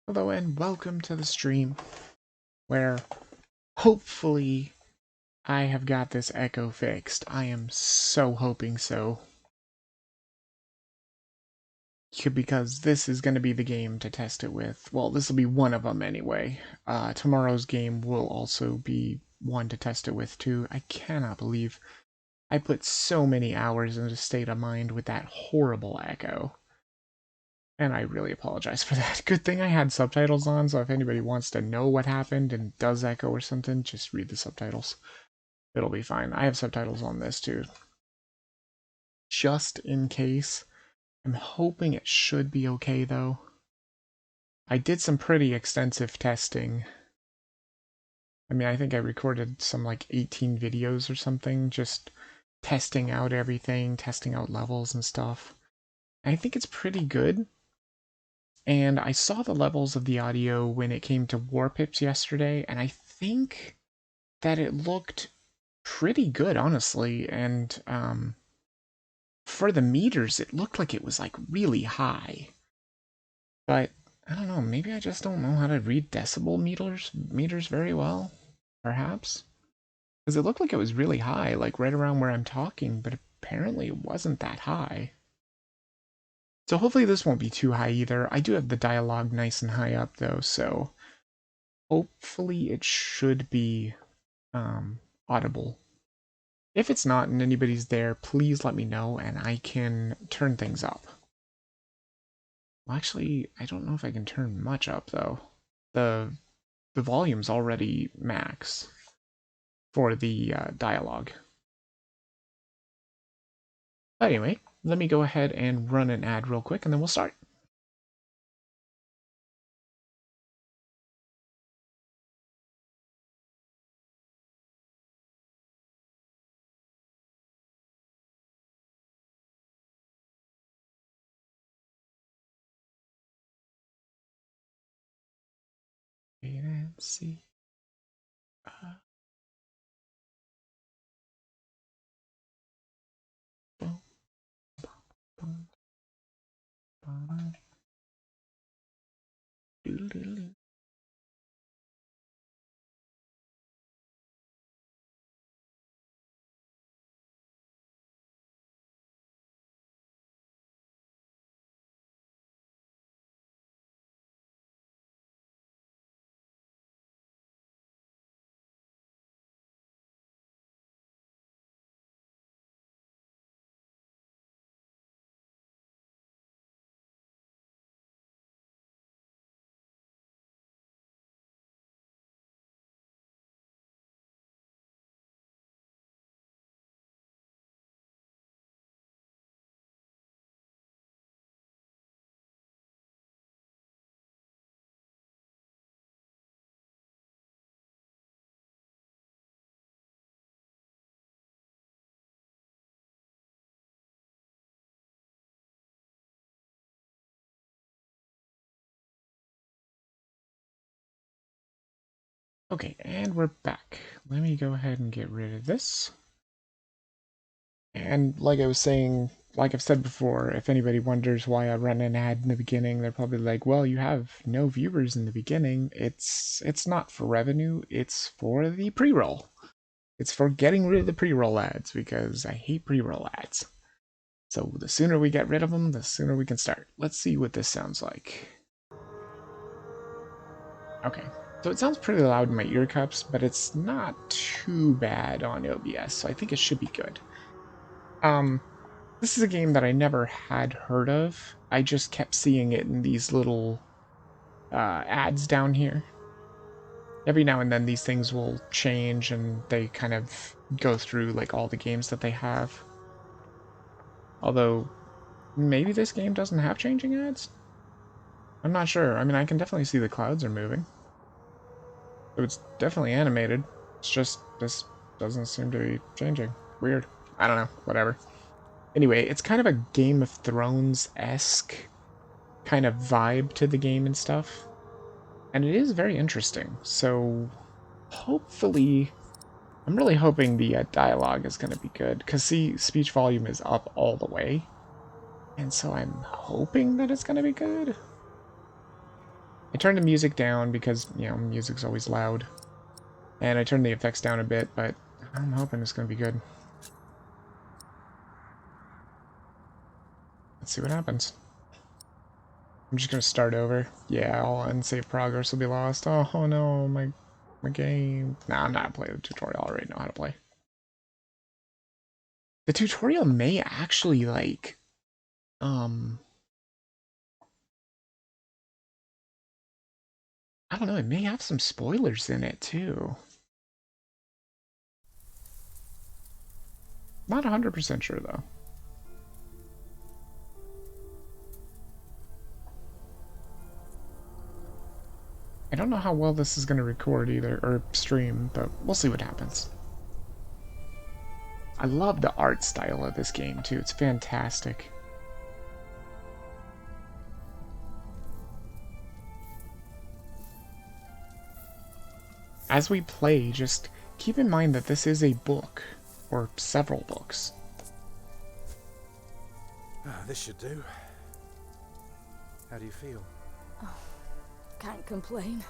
Hello and welcome to the stream where hopefully I have got this echo fixed. I am so hoping so. Because this is going to be the game to test it with. Well, this will be one of them anyway. Tomorrow's game will also be one to test it with too. I cannot believe I put so many hours into State of Mind with that horrible echo. And I really apologize for that. Good thing I had subtitles on, so if anybody wants to know what happened and does echo or something, just read the subtitles. It'll be fine. I have subtitles on this too. Just in case. I'm hoping it should be okay though. I did some pretty extensive testing. I mean, I think I recorded some like 18 videos or something, just testing out everything, testing out levels and stuff. And I think it's pretty good. And I saw the levels of the audio when it came to War Pips yesterday, and I think that it looked pretty good, honestly. And for the meters, it looked like it was like really high. But I don't know, maybe I just don't know how to read decibel meters very well, perhaps. Because it looked like it was really high, like right around where I'm talking, but apparently it wasn't that high. So hopefully this won't be too high either. I do have the dialogue nice and high up though, so hopefully it should be audible. If it's not and anybody's there, please let me know and I can turn things up. Well, actually, I don't know if I can turn much up though. The volume's already max for the dialogue. Anyway, let me go ahead and run an ad real quick and then we'll start. Wait and see. Boom, boom, boom, doodle, doodle. Okay, and we're back. Let me go ahead and get rid of this. And like I was saying, like I've said before, if anybody wonders why I run an ad in the beginning, they're probably like, well, you have no viewers in the beginning. It's not for revenue, it's for the pre-roll. It's for getting rid of the pre-roll ads, because I hate pre-roll ads. So the sooner we get rid of them, the sooner we can start. Let's see what this sounds like. Okay, so it sounds pretty loud in my ear cups, but it's not too bad on OBS, so I think it should be good. This is a game that I never had heard of. I just kept seeing it in these little ads down here. Every now and then these things will change and they kind of go through like all the games that they have. Although, maybe this game doesn't have changing ads? I'm not sure. I mean, I can definitely see the clouds are moving. So it's definitely animated. It's just, this doesn't seem to be changing. Weird. I don't know. Whatever. Anyway, it's kind of a Game of Thrones-esque kind of vibe to the game and stuff. And it is very interesting. So hopefully, I'm really hoping the dialogue is going to be good. Because see, speech volume is up all the way. And so I'm hoping that it's going to be good. I turned the music down because, you know, music's always loud. And I turned the effects down a bit, but I'm hoping it's going to be good. Let's see what happens. I'm just going to start over. Yeah, all unsaved progress will be lost. Oh no, my game. Nah, I'm not going to play the tutorial. I already know how to play. The tutorial may actually, like, I don't know, it may have some spoilers in it, too. Not 100% sure, though. I don't know how well this is going to record either, or stream, but we'll see what happens. I love the art style of this game, too. It's fantastic. As we play, just keep in mind that this is a book, or several books. This should do. How do you feel? Oh, can't complain.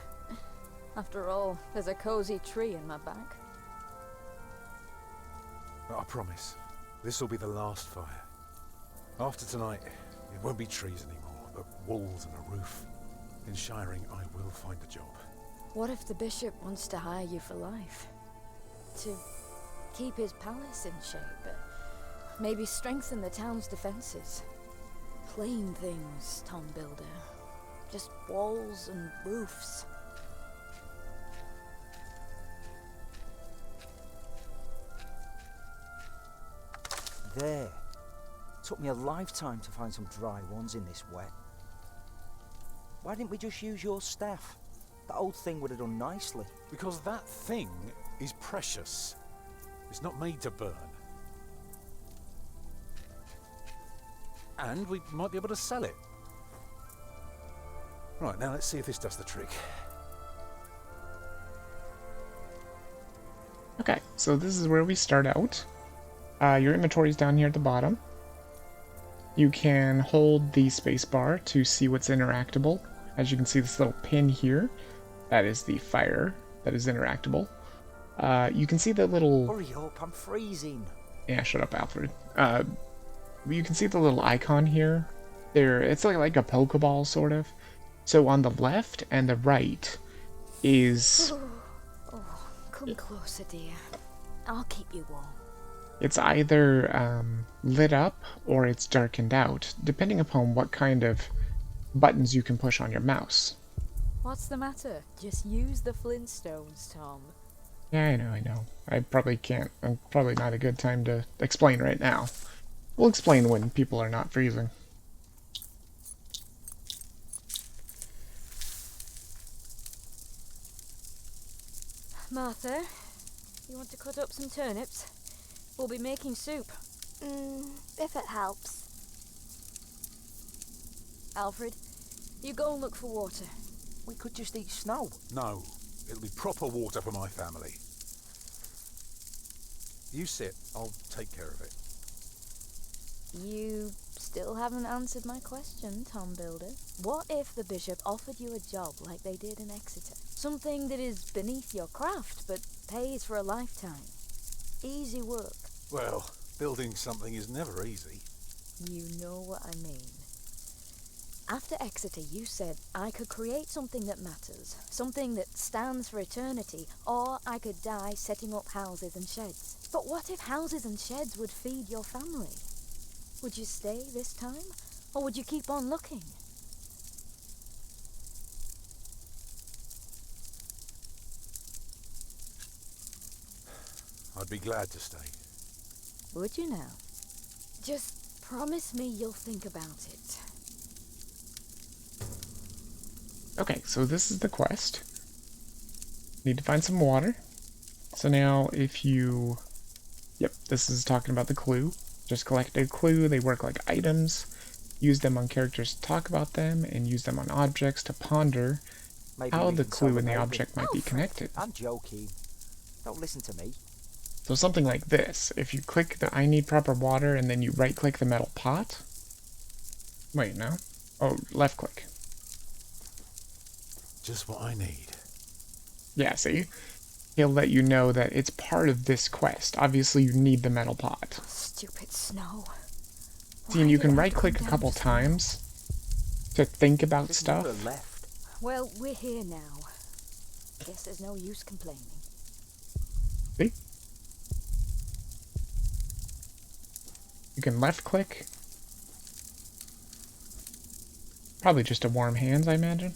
After all, there's a cozy tree in my back. I promise, this will be the last fire. After tonight, it won't be trees anymore, but walls and a roof. In Shiring, I will find a job. What if the bishop wants to hire you for life? To keep his palace in shape, but maybe strengthen the town's defenses? Plain things, Tom Builder. Just walls and roofs. There. Took me a lifetime to find some dry ones in this wet. Why didn't we just use your staff? That old thing would have done nicely. Because that thing is precious. It's not made to burn. And we might be able to sell it. Right, now let's see if this does the trick. Okay, so this is where we start out. Your inventory is down here at the bottom. You can hold the spacebar to see what's interactable. As you can see, this little pin here, that is the fire that is interactable. You can see the little... Hurry up, I'm freezing. Yeah, shut up, Alfred. You can see the little icon here. It's like a Pokeball, sort of. So on the left and the right is... Oh, come closer, dear. I'll keep you warm. It's either lit up or it's darkened out, depending upon what kind of buttons you can push on your mouse. What's the matter? Just use the Flintstones, Tom. Yeah, I know. I probably can't. I'm probably not a good time to explain right now. We'll explain when people are not freezing. Martha, you want to cut up some turnips? We'll be making soup. If it helps. Alfred, you go and look for water. We could just eat snow. No, it'll be proper water for my family. You sit, I'll take care of it. You still haven't answered my question, Tom Builder. What if the bishop offered you a job like they did in Exeter? Something that is beneath your craft, but pays for a lifetime. Easy work. Well, building something is never easy. You know what I mean. After Exeter, you said I could create something that matters, something that stands for eternity, or I could die setting up houses and sheds. But what if houses and sheds would feed your family? Would you stay this time, or would you keep on looking? I'd be glad to stay. Would you now? Just promise me you'll think about it. Okay, so this is the quest. Need to find some water. So now if you... Yep, this is talking about the clue. Just collect a clue, they work like items. Use them on characters to talk about them, and use them on objects to ponder Maybe how we the can clue solve and the maybe. object might be connected. I'm joking. Don't listen to me. So something like this. If you click the I need proper water and then you right click the metal pot. Wait, no? Oh, left click. Just what I need. Yeah, see? He'll let you know that it's part of this quest. Obviously, you need the metal pot. Stupid snow. See, and you can Why did it have to right-click a come down couple just now? times to think about As if you never stuff. left. Well, we're here now. Guess there's no use complaining. See? You can left-click. Probably just to warm hands, I imagine.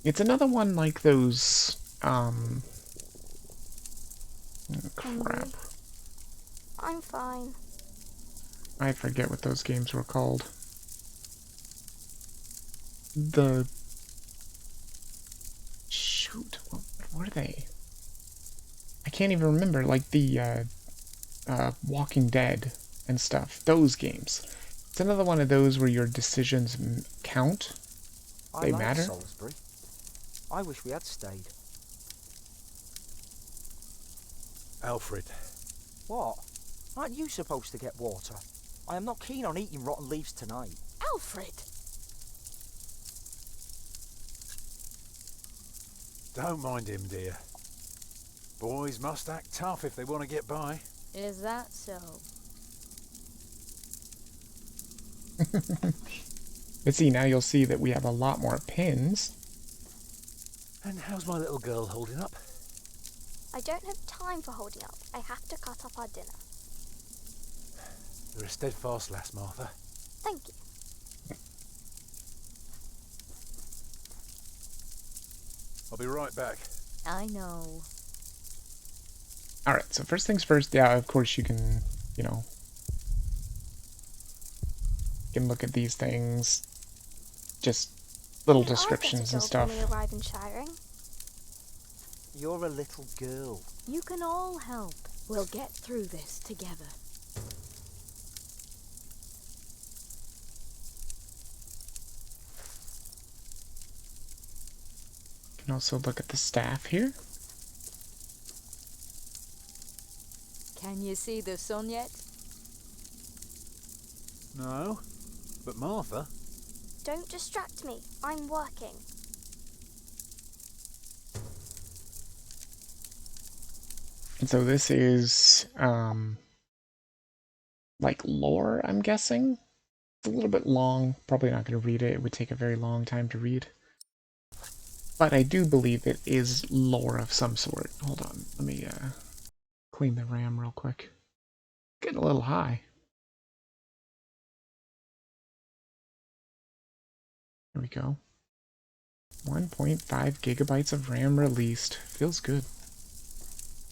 It's another one like those, oh, crap. Hungry? I'm fine. I forget what those games were called. The... Shoot, what were they? I can't even remember, like the, Walking Dead and stuff. Those games. It's another one of those where your decisions count. I They like matter. Salisbury. I wish we had stayed. Alfred, What? Aren't you supposed to get water? I am not keen on eating rotten leaves tonight. Alfred! don't mind him, dear. Boys must act tough if they want to get by. Is that so? But see, now you'll see that we have a lot more pins. And how's my little girl holding up? I don't have time for holding up. I have to cut up our dinner. You're a steadfast lass, Martha. Thank you. I'll be right back. I know. Alright, so first things first, yeah, of course you can, you know, you can look at these things. Just little Don't I get a descriptions and job stuff. when we arrive in Shiring? You're a little girl. You can all help. We'll get through this together. You can also look at the staff here. Can you see the sun yet? No, but Martha. Don't distract me. I'm working. And so this is, like lore, I'm guessing? It's a little bit long. Probably not going to read it. It would take a very long time to read. But I do believe it is lore of some sort. Hold on. Let me, clean the RAM real quick. Getting a little high. There we go. 1.5 gigabytes of RAM released. Feels good.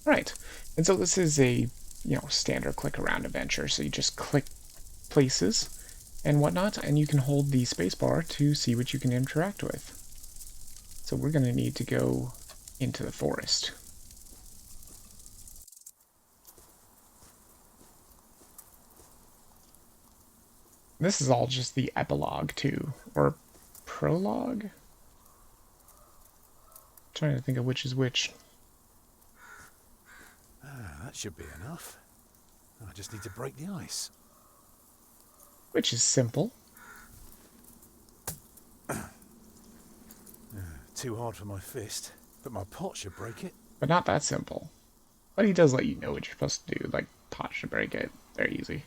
Right. And so this is a, you know, standard click around adventure. So you just click places and whatnot, and you can hold the spacebar to see what you can interact with. So we're going to need to go into the forest. This is all just the epilogue too, or prologue? I'm trying to think of which is which. That should be enough. I just need to break the ice. Which is simple. Too hard for my fist, but my pot should break it. But not that simple. But he does let you know what you're supposed to do, like touch to break it. Very easy.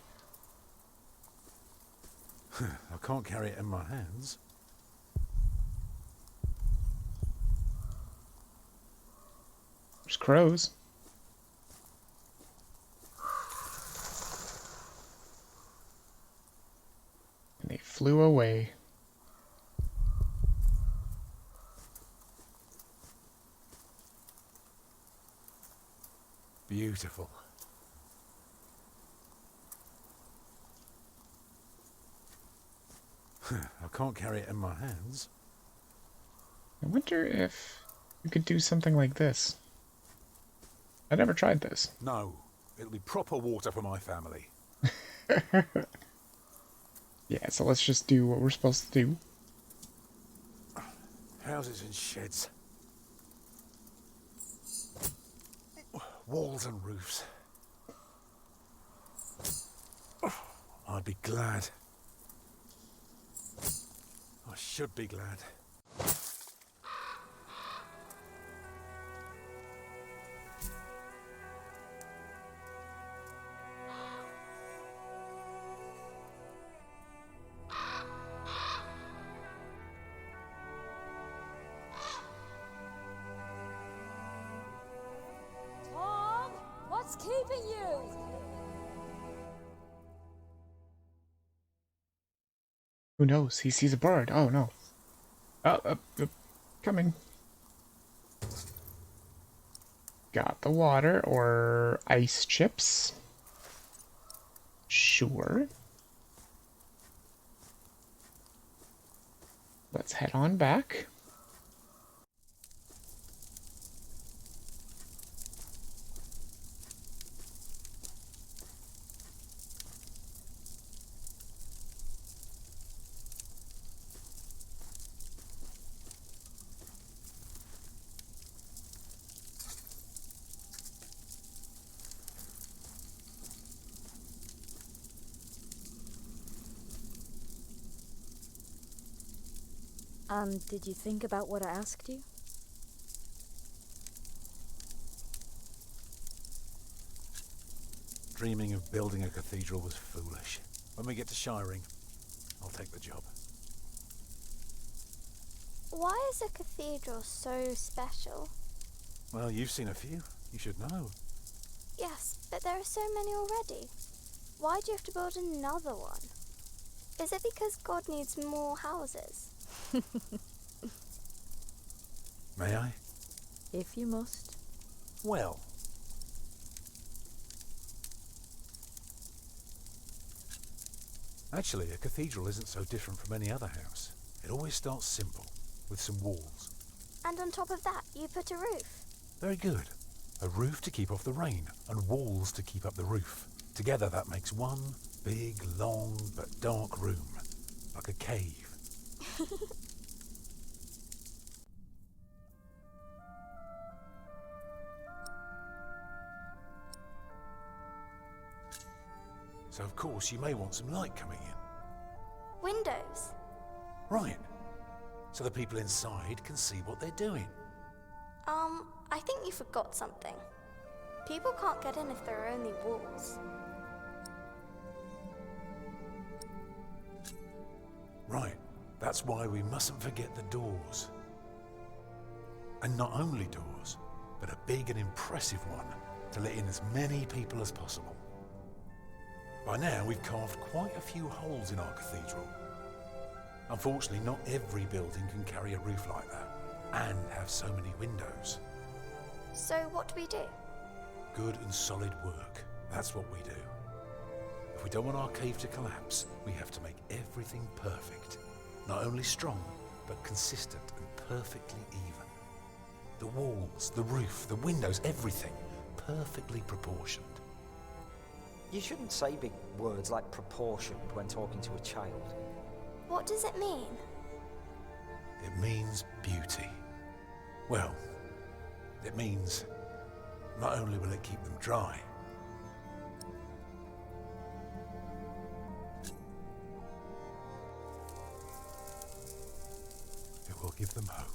I can't carry it in my hands. There's crows. And they flew away. Beautiful. I can't carry it in my hands. I wonder if you could do something like this. I never tried this. No, it'll be proper water for my family. Yeah, so let's just do what we're supposed to do. Houses and sheds. Walls and roofs. I'd be glad. should be glad. Tom, what's keeping you? Who knows? He sees a bird. Oh no. Coming. Got the water or ice chips. Sure. Let's head on back. And did you think about what I asked you? Dreaming of building a cathedral was foolish. When we get to Shiring, I'll take the job. Why is a cathedral so special? Well, you've seen a few. You should know. Yes, but there are so many already. Why do you have to build another one? Is it because God needs more houses? May I? If you must. Well. Actually, a cathedral isn't so different from any other house. It always starts simple, with some walls. And on top of that, you put a roof. Very good. A roof to keep off the rain, and walls to keep up the roof. Together that makes one big, long, but dark room. Like a cave. So of course you may want some light coming in. Windows. Right. So the people inside can see what they're doing. I think you forgot something. People can't get in if there are only walls. Right. That's why we mustn't forget the doors. And not only doors, but a big and impressive one to let in as many people as possible. By now, we've carved quite a few holes in our cathedral. Unfortunately, not every building can carry a roof like that, and have so many windows. So what do we do? Good and solid work. That's what we do. If we don't want our cave to collapse, we have to make everything perfect. Not only strong, but consistent and perfectly even. The walls, the roof, the windows, everything perfectly proportioned. You shouldn't say big words like proportioned when talking to a child. What does it mean? It means beauty. Well, it means not only will it keep them dry, it will give them hope.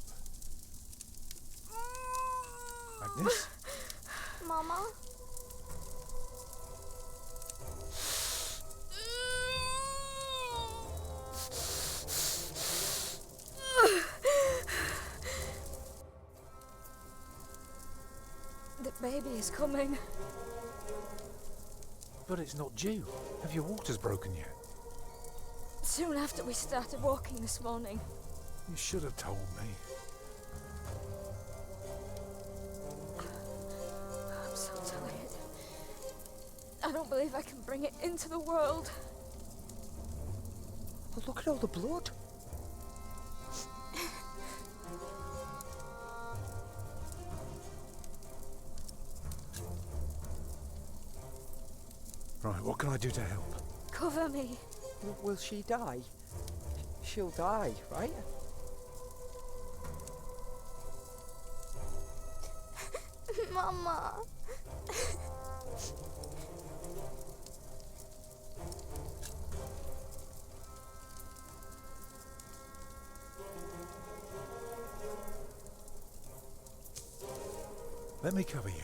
Agnes? Mama? The baby is coming. But it's not due. Have your waters broken yet? Soon after we started walking this morning. You should have told me. I'm so tired. I don't believe I can bring it into the world. Oh, look at all the blood. Right, what can I do to help? Cover me. Will she die? She'll die, right? Mama. Let me cover you.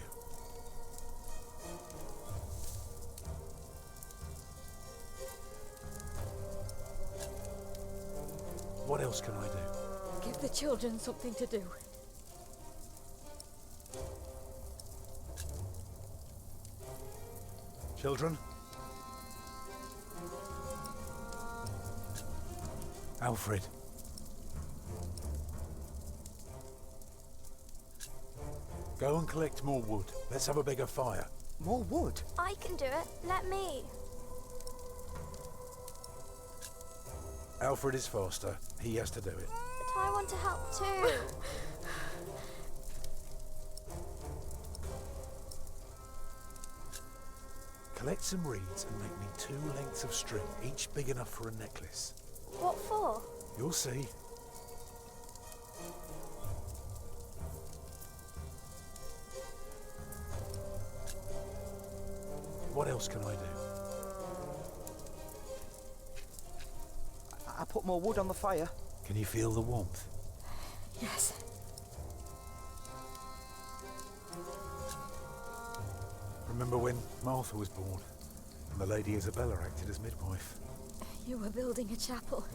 What else can I do? Give the children something to do. Children? Alfred. Go and collect more wood. Let's have a bigger fire. More wood? I can do it. Let me. Alfred is faster. He has to do it. But I want to help too. Collect some reeds and make me 2 lengths of string, each big enough for a necklace. What for? You'll see. What else can I do? I put more wood on the fire. Can you feel the warmth? Yes. Remember when Martha was born and the Lady Isabella acted as midwife? You were building a chapel,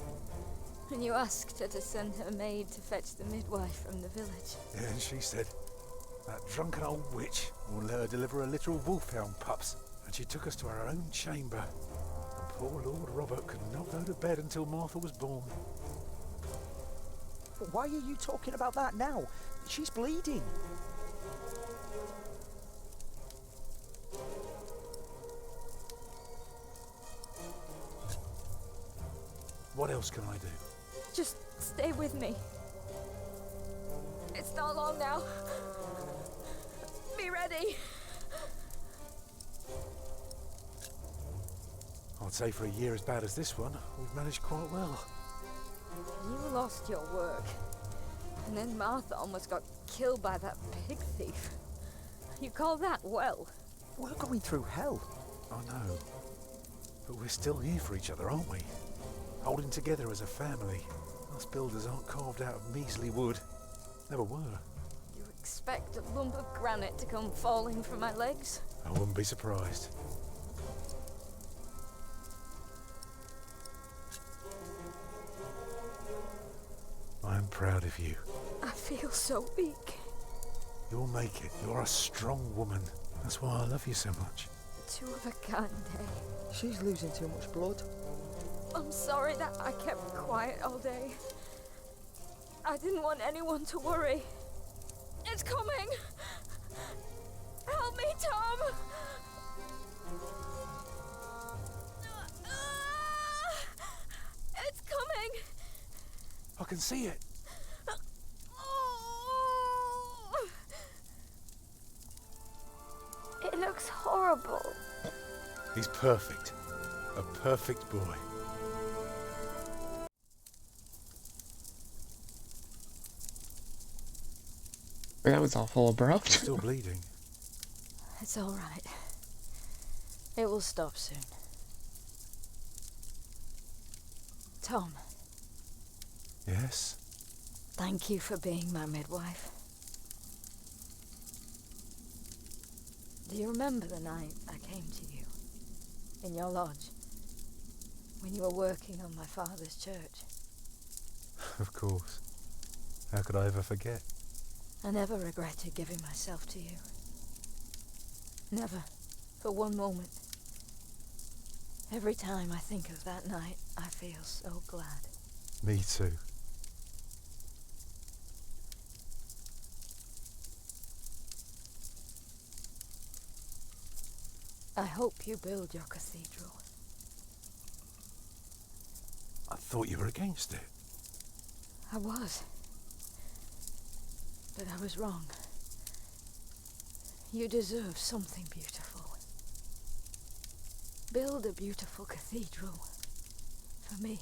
and you asked her to send her maid to fetch the midwife from the village. Yeah, and she said, that drunken old witch will let her deliver a literal wolfhound pups. And she took us to our own chamber. And poor Lord Robert could not go to bed until Martha was born. But why are you talking about that now? She's bleeding. What else can I do? Just stay with me. It's not long now. Be ready. I'd say for a year as bad as this one, we've managed quite well. You lost your work. And then Martha almost got killed by that pig thief. You call that well? We're going through hell. I know. But we're still here for each other, aren't we? Holding together as a family. Us builders aren't carved out of measly wood. Never were. You expect a lump of granite to come falling from my legs? I wouldn't be surprised. I'm proud of you. I feel so weak. You'll make it. You're a strong woman. That's why I love you so much. Two of a kind, eh? She's losing too much blood. I'm sorry that I kept quiet all day. I didn't want anyone to worry. It's coming! Help me, Tom! It's coming! I can see it. It looks horrible. He's perfect. A perfect boy. That was awful abrupt. Still bleeding. It's all right. It will stop soon. Tom, Yes? thank you for being my midwife. Do you remember the night I came to you, in your lodge, when you were working on my father's church? Of course. How could I ever forget? I never regretted giving myself to you. Never, for one moment. Every time I think of that night, I feel so glad. Me too. I hope you build your cathedral. I thought you were against it. I was. But I was wrong. You deserve something beautiful. Build a beautiful cathedral. For me.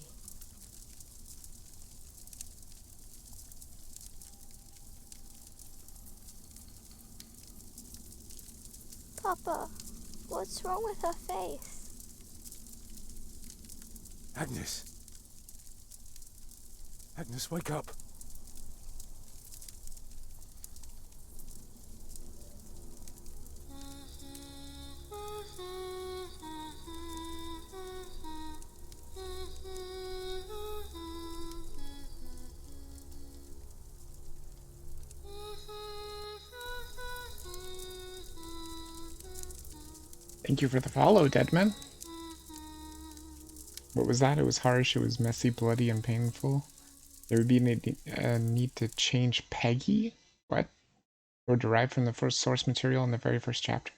Papa, what's wrong with her face? Agnes. Agnes, wake up. Thank you for the follow, Deadman. What was that? It was harsh, it was messy, bloody, and painful. There would be a need to change Peggy? What? Or derived from the first source material in the very first chapter.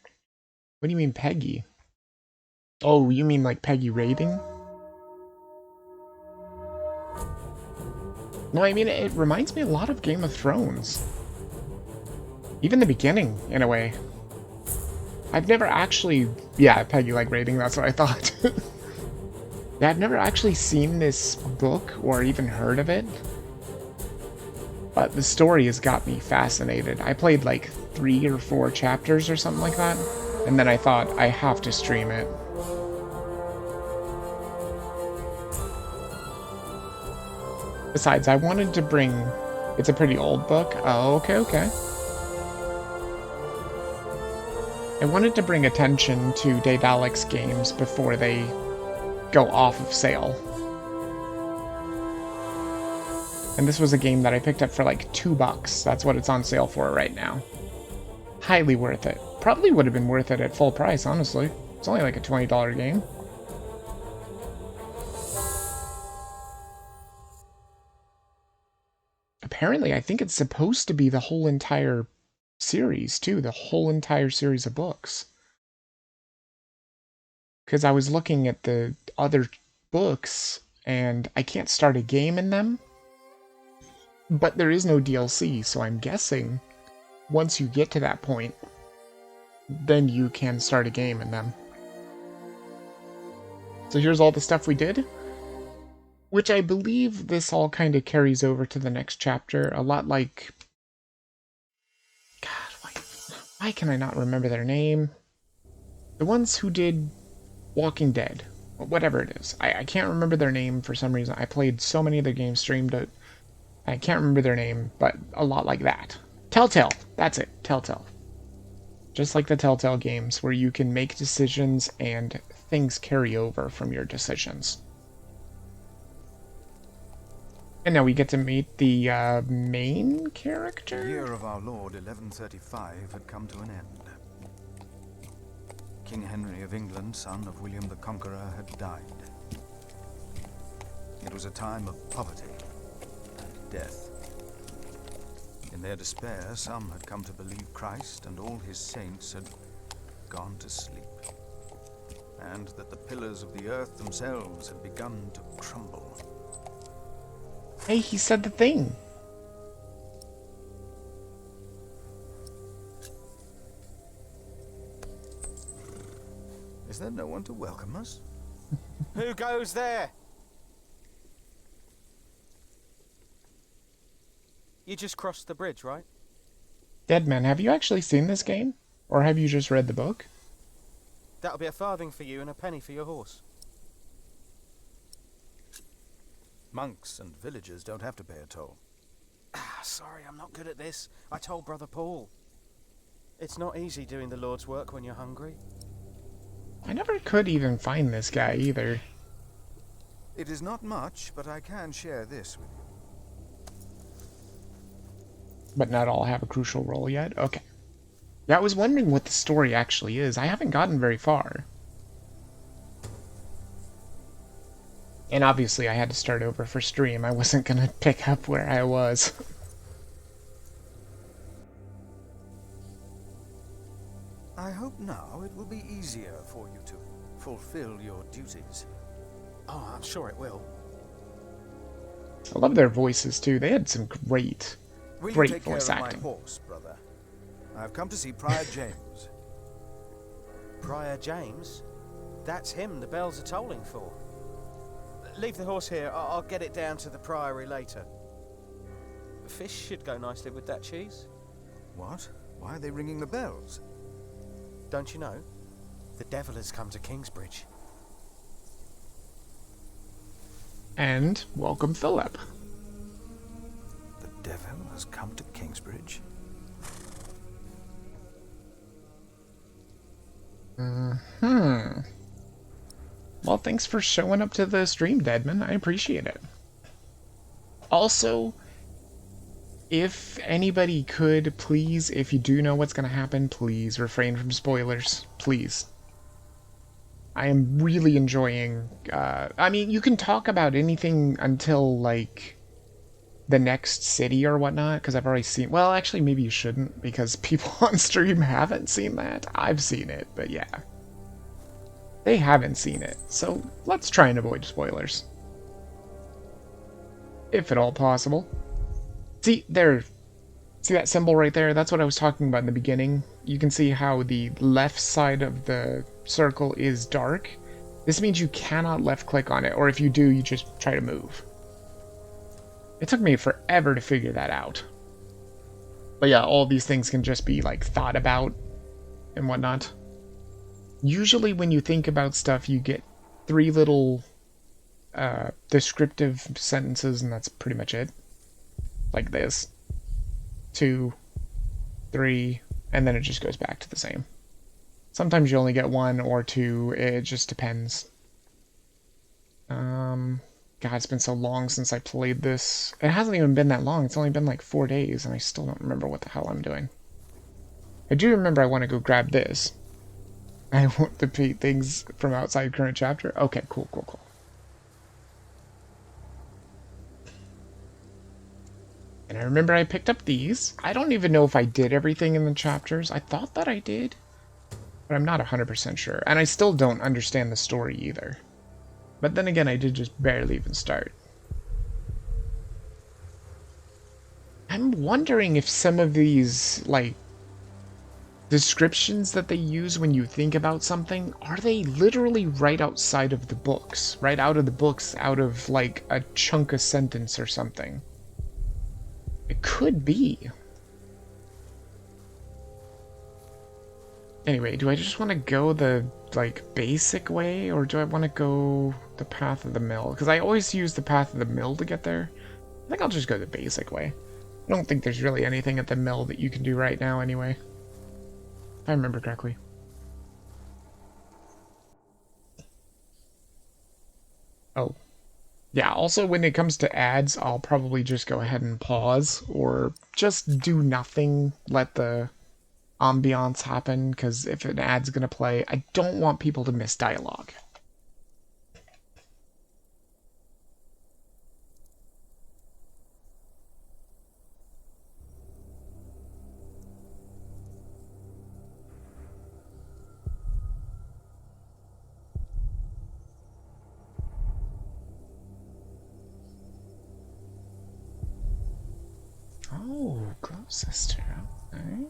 What do you mean Peggy? Oh, you mean like Peggy raiding? No, I mean, it reminds me a lot of Game of Thrones. Even the beginning, in a way. I've never actually... Yeah, Peggy like raiding, that's what I thought. Yeah, I've never actually seen this book or even heard of it. But the story has got me fascinated. I played like 3 or 4 chapters or something like that. And then I thought, I have to stream it. Besides, I wanted to bring... It's a pretty old book. Oh, okay. I wanted to bring attention to Daedalic's games before they go off of sale. And this was a game that I picked up for like $2. That's what it's on sale for right now. Highly worth it. Probably would have been worth it at full price, honestly. It's only like a $20 game. Apparently, I think it's supposed to be the whole entire series, too. The whole entire series of books. Because I was looking at the other books, and I can't start a game in them. But there is no DLC, so I'm guessing once you get to that point, then you can start a game in them. So here's all the stuff we did. Which I believe this all kind of carries over to the next chapter. A lot like... God, why can I not remember their name? The ones who did Walking Dead. Whatever it is. I can't remember their name for some reason. I played so many of their games, streamed it. I can't remember their name, but a lot like that. Telltale. That's it. Telltale. Just like the Telltale games, where you can make decisions and things carry over from your decisions. And now we get to meet the main character? The year of our Lord 1135 had come to an end. King Henry of England, son of William the Conqueror, had died. It was a time of poverty and death. In their despair, some had come to believe Christ and all his saints had gone to sleep, and that the pillars of the earth themselves had begun to crumble. Hey, he said the thing. Is there no one to welcome us? Who goes there? You just crossed the bridge, right? Deadman, have you actually seen this game? Or have you just read the book? That'll be a farthing for you and a penny for your horse. Monks and villagers don't have to pay a toll. Sorry, I'm not good at this. I told Brother Paul. It's not easy doing the Lord's work when you're hungry. I never could even find this guy either. It is not much, but I can share this with you. But not all have a crucial role yet? Okay. Yeah, I was wondering what the story actually is. I haven't gotten very far. And obviously I had to start over for stream. I wasn't gonna pick up where I was. I hope now it will be easier for you to fulfill your duties. Oh, I'm sure it will. I love their voices too. They had some great Will you Great take voice care of acting. my horse, brother? I've come to see Prior James. Prior James? That's him the bells are tolling for. Leave the horse here. I'll get it down to the priory later. Fish should go nicely with that cheese. What? Why are they ringing the bells? Don't you know? The devil has come to Kingsbridge. And welcome Philip. The devil has come to Kingsbridge? Well, thanks for showing up to the stream, Deadman. I appreciate it. Also, if anybody could, please, if you do know what's going to happen, please refrain from spoilers. Please. I am really enjoying, I mean, you can talk about anything until, like, the next city or whatnot, because I've already seen, well, actually, maybe you shouldn't, because people on stream haven't seen that. I've seen it, but yeah. They haven't seen it, so let's try and avoid spoilers. If at all possible. See, there, see that symbol right there? That's what I was talking about in the beginning. You can see how the left side of the circle is dark. This means you cannot left click on it, or if you do, you just try to move. It took me forever to figure that out. But yeah, all these things can just be like thought about and whatnot. Usually when you think about stuff, you get 3 little descriptive sentences, and that's pretty much it. Like this. 2, 3, and then it just goes back to the same. Sometimes you only get 1 or 2, it just depends. God, it's been so long since I played this. It hasn't even been that long, it's only been like 4 days, and I still don't remember what the hell I'm doing. I do remember I want to go grab this. I won't repeat things from outside current chapter. Okay, cool. And I remember I picked up these. I don't even know if I did everything in the chapters. I thought that I did, but I'm not 100% sure. And I still don't understand the story either. But then again, I did just barely even start. I'm wondering if some of these, like, descriptions that they use when you think about something, are they literally right outside of the books? Right out of the books, out of, like, a chunk of sentence or something? It could be. Anyway, do I just want to go the, like, basic way, or do I want to go the path of the mill? Because I always use the path of the mill to get there. I think I'll just go the basic way. I don't think there's really anything at the mill that you can do right now anyway. If I remember correctly. Oh. Yeah, also when it comes to ads, I'll probably just go ahead and pause, or just do nothing, let the ambiance happen, because if an ad's gonna play, I don't want people to miss dialogue. Oh, glow sister, okay.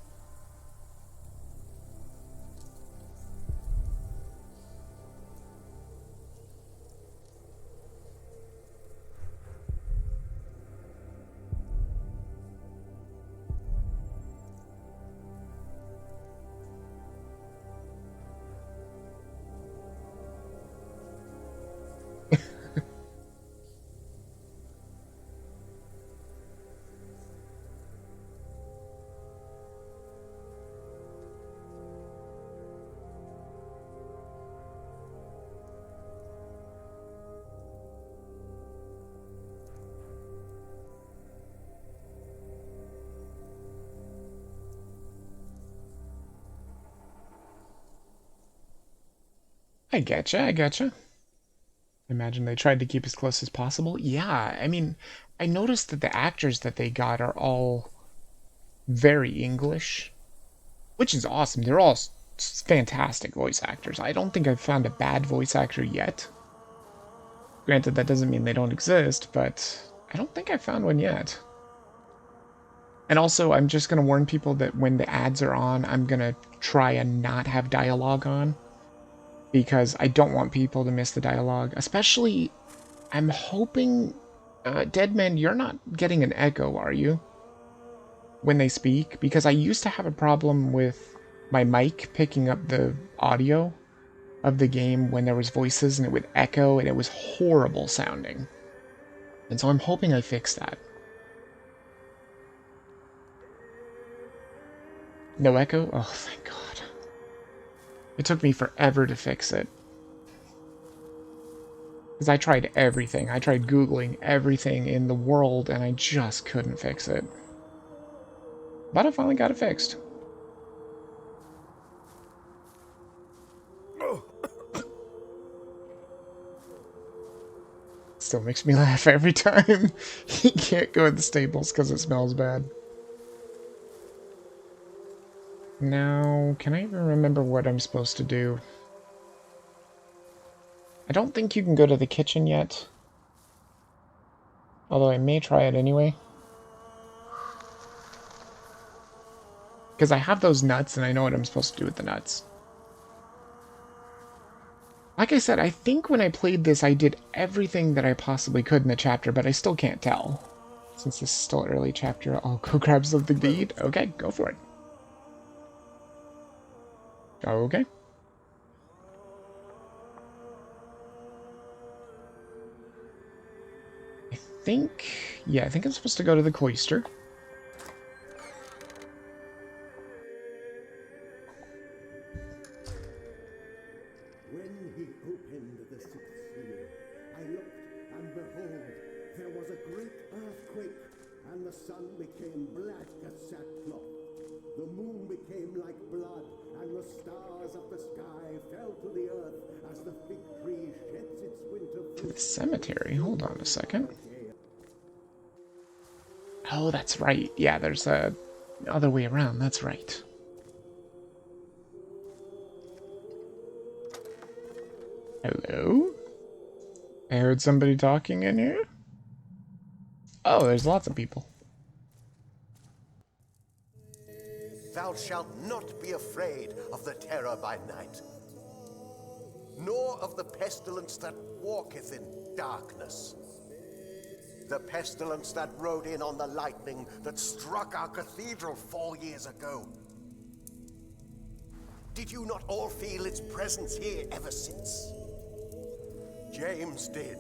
I getcha. I imagine they tried to keep as close as possible. Yeah, I mean, I noticed that the actors that they got are all very English, which is awesome. They're all fantastic voice actors. I don't think I've found a bad voice actor yet. Granted, that doesn't mean they don't exist, but I don't think I've found one yet. And also, I'm just going to warn people that when the ads are on, I'm going to try and not have dialogue on, because I don't want people to miss the dialogue. Especially, I'm hoping, Deadman, you're not getting an echo, are you? When they speak? Because I used to have a problem with my mic picking up the audio of the game when there was voices, and it would echo, and it was horrible sounding. And so I'm hoping I fixed that. No echo? Oh, thank God. It took me forever to fix it. Because I tried everything. I tried Googling everything in the world, and I just couldn't fix it. But I finally got it fixed. Still makes me laugh every time. You can't go in the stables because it smells bad. Now, can I even remember what I'm supposed to do? I don't think you can go to the kitchen yet. Although I may try it anyway. Because I have those nuts and I know what I'm supposed to do with the nuts. Like I said, I think when I played this, I did everything that I possibly could in the chapter, but I still can't tell. Since this is still an early chapter, I'll go grab something to eat. Okay, go for it. Okay. I think I'm supposed to go to the cloister. When he opened the sixth seal, I looked, and behold, there was a great earthquake, and the sun became black as sackcloth. The moon became like blood, and the stars of the sky fell to the earth as the fig tree sheds its winter fruit. The cemetery? Hold on a second. Oh, that's right. Yeah, there's a other way around. That's right. Hello? I heard somebody talking in here. Oh, there's lots of people. Thou shalt not be afraid of the terror by night, nor of the pestilence that walketh in darkness. The pestilence that rode in on the lightning that struck our cathedral 4 years ago. Did you not all feel its presence here ever since? James did,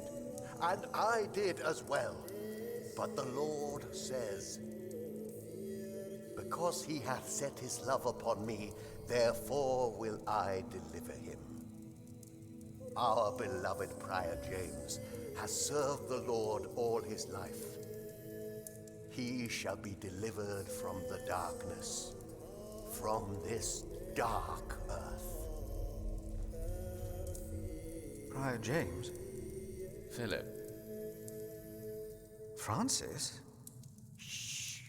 and I did as well. But the Lord says, because he hath set his love upon me, therefore will I deliver him. Our beloved Prior James has served the Lord all his life. He shall be delivered from the darkness, from this dark earth. Prior James? Philip. Francis? Shh.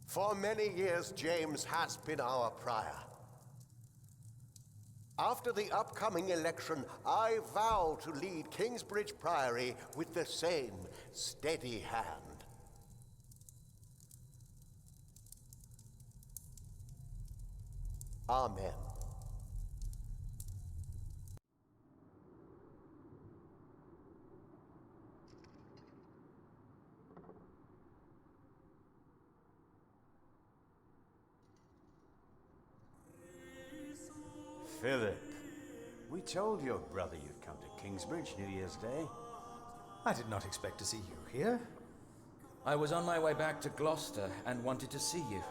For many years, James has been our prior. After the upcoming election, I vow to lead Kingsbridge Priory with the same steady hand. Amen. Philip, we told your brother you'd come to Kingsbridge New Year's Day. I did not expect to see you here. I was on my way back to Gloucester and wanted to see you.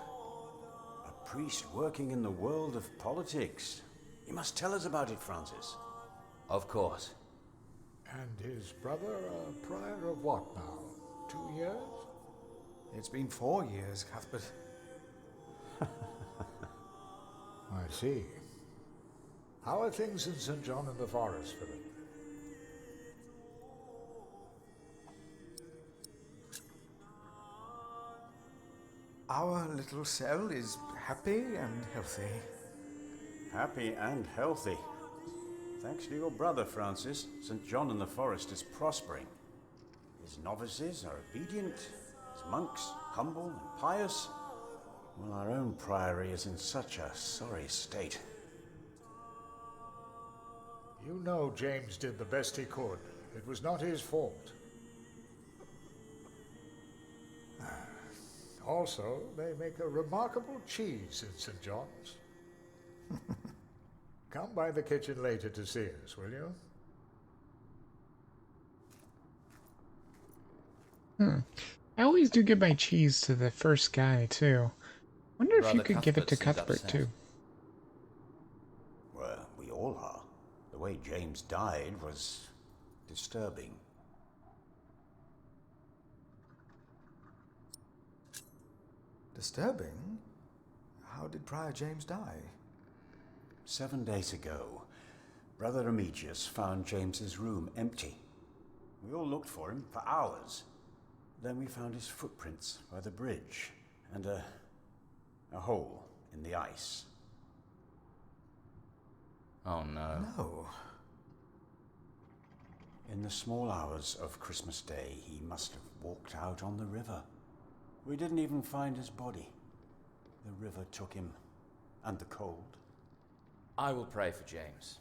A priest working in the world of politics. You must tell us about it, Francis. Of course. And his brother a prior of what now? 2 years? It's been 4 years, Cuthbert. I see. How are things in St. John in the Forest, Philip? Our little cell is happy and healthy. Happy and healthy. Thanks to your brother, Francis, St. John in the Forest is prospering. His novices are obedient, his monks humble and pious, while our own priory is in such a sorry state. You know James did the best he could. It was not his fault. Also, they make a remarkable cheese in St. John's. Come by the kitchen later to see us, will you? I always do give my cheese to the first guy, too. Wonder if you Brother could give it to Cuthbert seems Cuthbert, too. Well, we all are. The way James died was disturbing. Disturbing? How did Prior James die? 7 days ago, Brother Remigius found James's room empty. We all looked for him for hours. Then we found his footprints by the bridge, and a hole in the ice. Oh no. No. In the small hours of Christmas Day, he must have walked out on the river. We didn't even find his body. The river took him, and the cold. I will pray for James.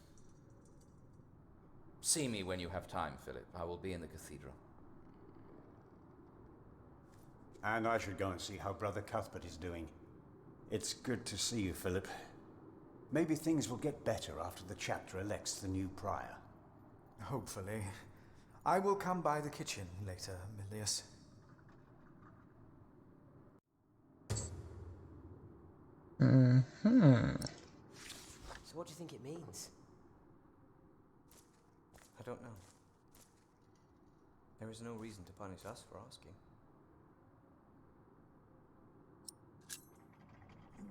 See me when you have time, Philip. I will be in the cathedral. And I should go and see how Brother Cuthbert is doing. It's good to see you, Philip. Maybe things will get better after the chapter elects the new prior. Hopefully. I will come by the kitchen later, Milius. So what do you think it means? I don't know. There is no reason to punish us for asking.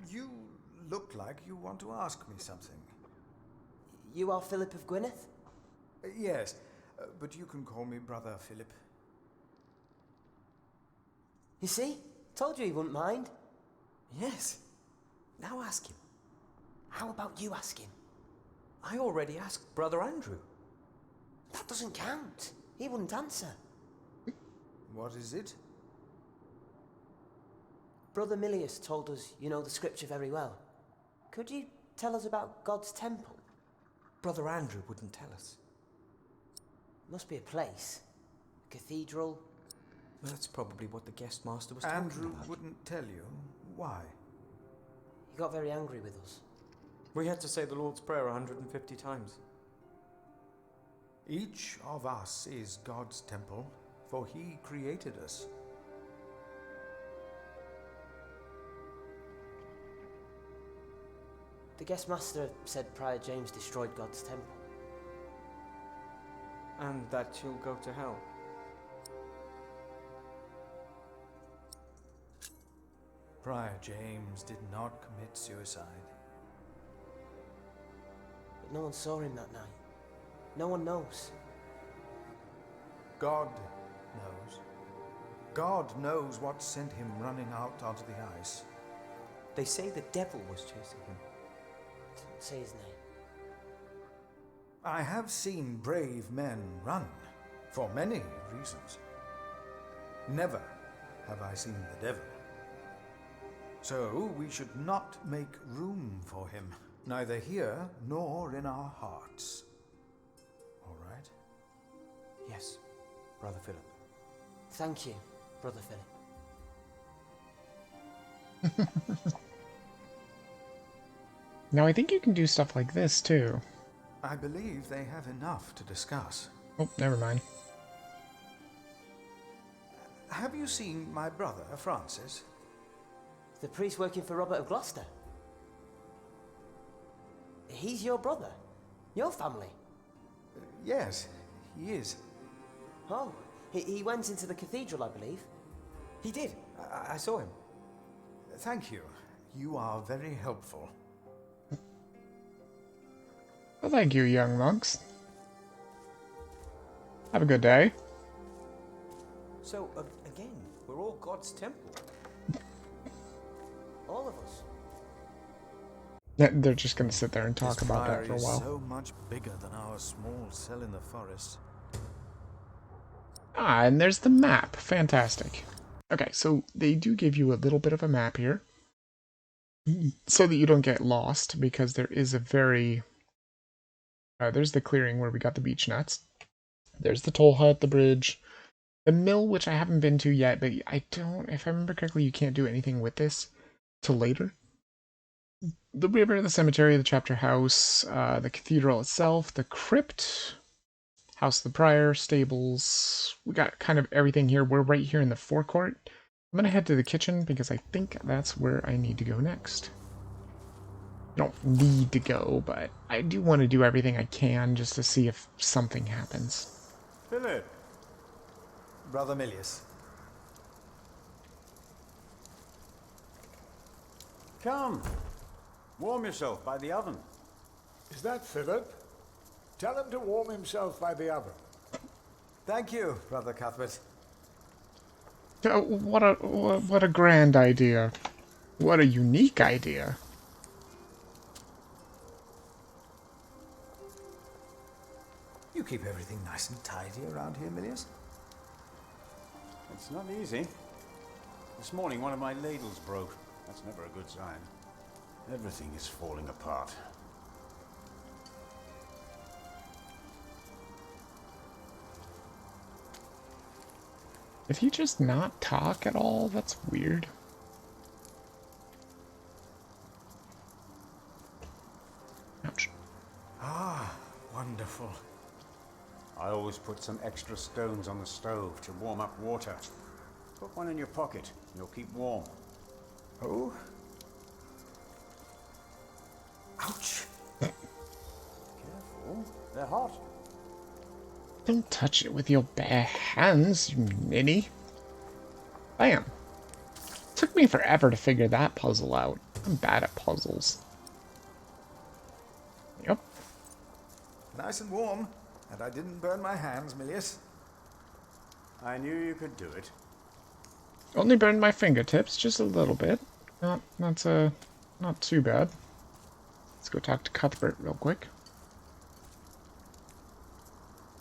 You look like you want to ask me something. You are Philip of Gwynedd? Yes, but you can call me Brother Philip. You see? Told you he wouldn't mind. Yes. Now ask him. How about you ask him? I already asked Brother Andrew. That doesn't count. He wouldn't answer. What is it? Brother Milius told us you know the scripture very well. Could you tell us about God's temple? Brother Andrew wouldn't tell us. Must be a place. A cathedral. That's probably what the guest master was Andrew talking about. wouldn't tell you. Why? He got very angry with us. We had to say the Lord's Prayer 150 times. Each of us is God's temple, for he created us. The guest master said Prior James destroyed God's temple. And that you'll go to hell. Prior James did not commit suicide. But no one saw him that night. No one knows. God knows. God knows what sent him running out onto the ice. They say the devil was chasing him. Don't say his name. I have seen brave men run, for many reasons. Never have I seen the devil. So we should not make room for him, neither here nor in our hearts. All right? Yes, Brother Philip. Thank you, Brother Philip. Now I think you can do stuff like this too. I believe they have enough to discuss. Oh, never mind. Have you seen my brother, Francis? The priest working for Robert of Gloucester. He's your brother? Your family? Yes, he is. Oh, he went into the cathedral, I believe. He did. I saw him. Thank you. You are very helpful. Well, thank you, young monks. Have a good day. So, again, we're all God's temple. All of us. They're just going to sit there and talk about that for a while. So much bigger than our small cell in the forest. Ah, and there's the map. Fantastic. Okay, so they do give you a little bit of a map here. So that you don't get lost, because there is a very... there's the clearing where we got the beach nuts. There's the toll hut, the bridge. The mill, which I haven't been to yet, but I don't... If I remember correctly, you can't do anything with this till later. The river, the cemetery, the chapter house, the cathedral itself, the crypt, house of the prior, stables. We got kind of everything here. We're right here in the forecourt. I'm going to head to the kitchen because I think that's where I need to go next. I don't need to go, but I do want to do everything I can just to see if something happens. Philip! Brother Milius. Come! Warm yourself by the oven. Is that Philip? Tell him to warm himself by the oven. Thank you, Brother Cuthbert. What a grand idea. What a unique idea. You keep everything nice and tidy around here, Milius? It's not easy. This morning one of my ladles broke. That's never a good sign. Everything is falling apart. Did he just not talk at all? That's weird. Ouch. Ah, wonderful. I always put some extra stones on the stove to warm up water. Put one in your pocket, and you'll keep warm. Oh? Ouch! Careful, they're hot. Don't touch it with your bare hands, you ninny. Bam. Took me forever to figure that puzzle out. I'm bad at puzzles. Yep. Nice and warm, and I didn't burn my hands, Milius. I knew you could do it. Only burned my fingertips, just a little bit. Not too bad. Let's go talk to Cuthbert real quick.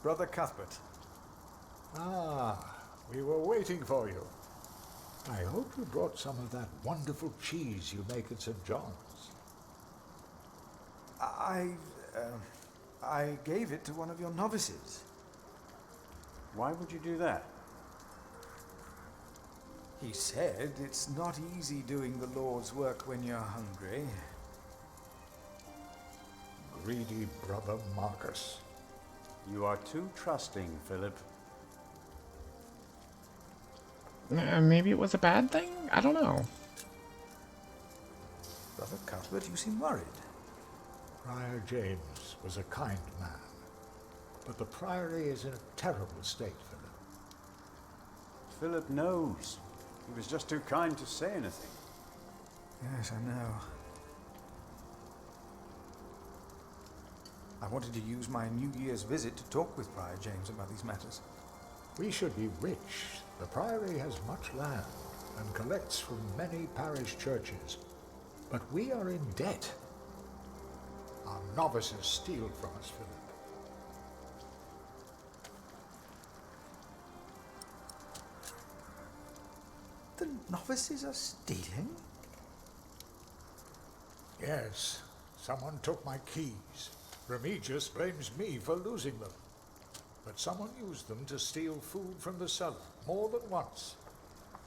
Brother Cuthbert. Ah, we were waiting for you. I hope you brought some of that wonderful cheese you make at St. John's. I gave it to one of your novices. Why would you do that? He said it's not easy doing the Lord's work when you're hungry. Greedy brother Marcus. You are too trusting, Philip. Maybe it was a bad thing? I don't know. Brother Cuthbert, you seem worried. Prior James was a kind man, but the priory is in a terrible state, Philip. Philip knows. He was just too kind to say anything. Yes, I know. I wanted to use my New Year's visit to talk with Prior James about these matters. We should be rich. The priory has much land and collects from many parish churches. But we are in debt. Our novices steal from us, Philip. The novices are stealing? Yes. Someone took my keys. Remigius blames me for losing them. But someone used them to steal food from the cellar, more than once.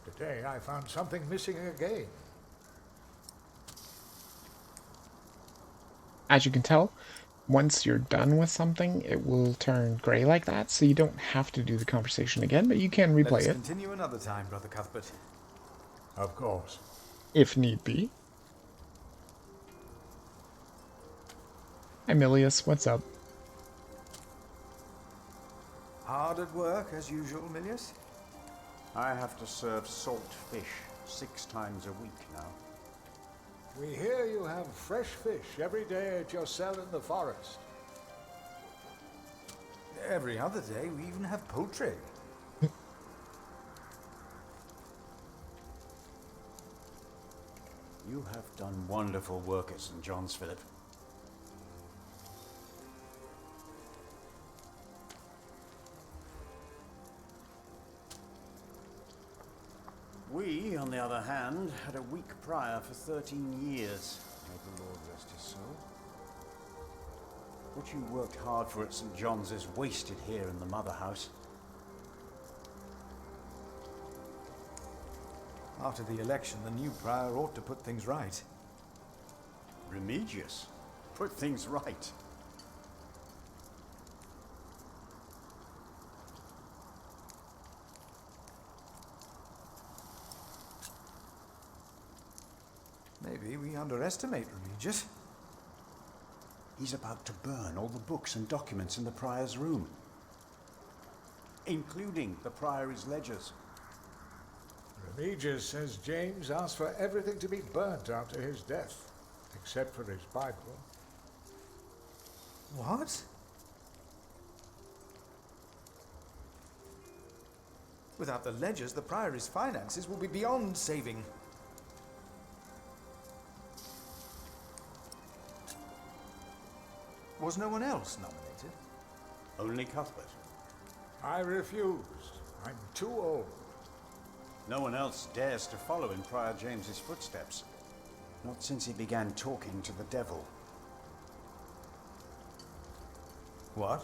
Today I found something missing again. As you can tell, once you're done with something, it will turn gray like that, so you don't have to do the conversation again, but you can replay it. Continue another time, Brother Cuthbert. Of course. If need be. Hi, Milius, what's up? Hard at work, as usual, Milius? I have to serve salt fish 6 times a week now. We hear you have fresh fish every day at your cell in the forest. Every other day, we even have poultry. You have done wonderful work at St. John's, Philip. We, on the other hand, had a weak prior for 13 years. May the Lord rest his soul. What you worked hard for at St. John's is wasted here in the mother house. After the election, the new prior ought to put things right. Remigius? Put things right? Maybe we underestimate Remigius. He's about to burn all the books and documents in the prior's room, including the priory's ledgers. Remigius says James asked for everything to be burnt after his death, except for his Bible. What? Without the ledgers, the Priory's finances will be beyond saving. Was no one else nominated? Only Cuthbert. I refused. I'm too old. No one else dares to follow in Prior James's footsteps. Not since he began talking to the devil. What?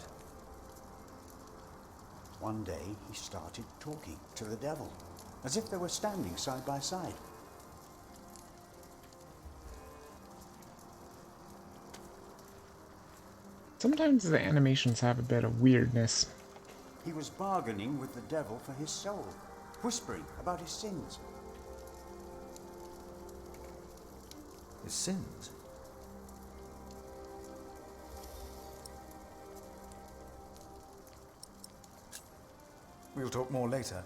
One day he started talking to the devil, as if they were standing side by side. Sometimes the animations have a bit of weirdness. He was bargaining with the devil for his soul, whispering about his sins. His sins? We'll talk more later.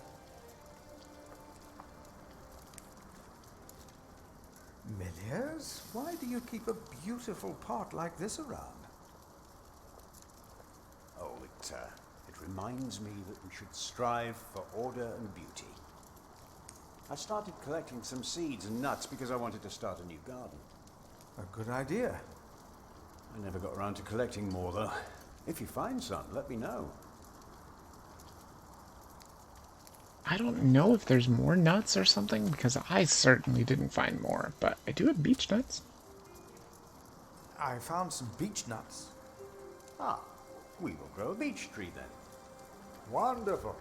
Milliers? Why do you keep a beautiful pot like this around? Oh, it reminds me that we should strive for order and beauty. I started collecting some seeds and nuts because I wanted to start a new garden. A good idea. I never got around to collecting more, though. If you find some, let me know. I don't know if there's more nuts or something, because I certainly didn't find more, but I do have beech nuts. I found some beech nuts. Ah, we will grow a beech tree then. Wonderful.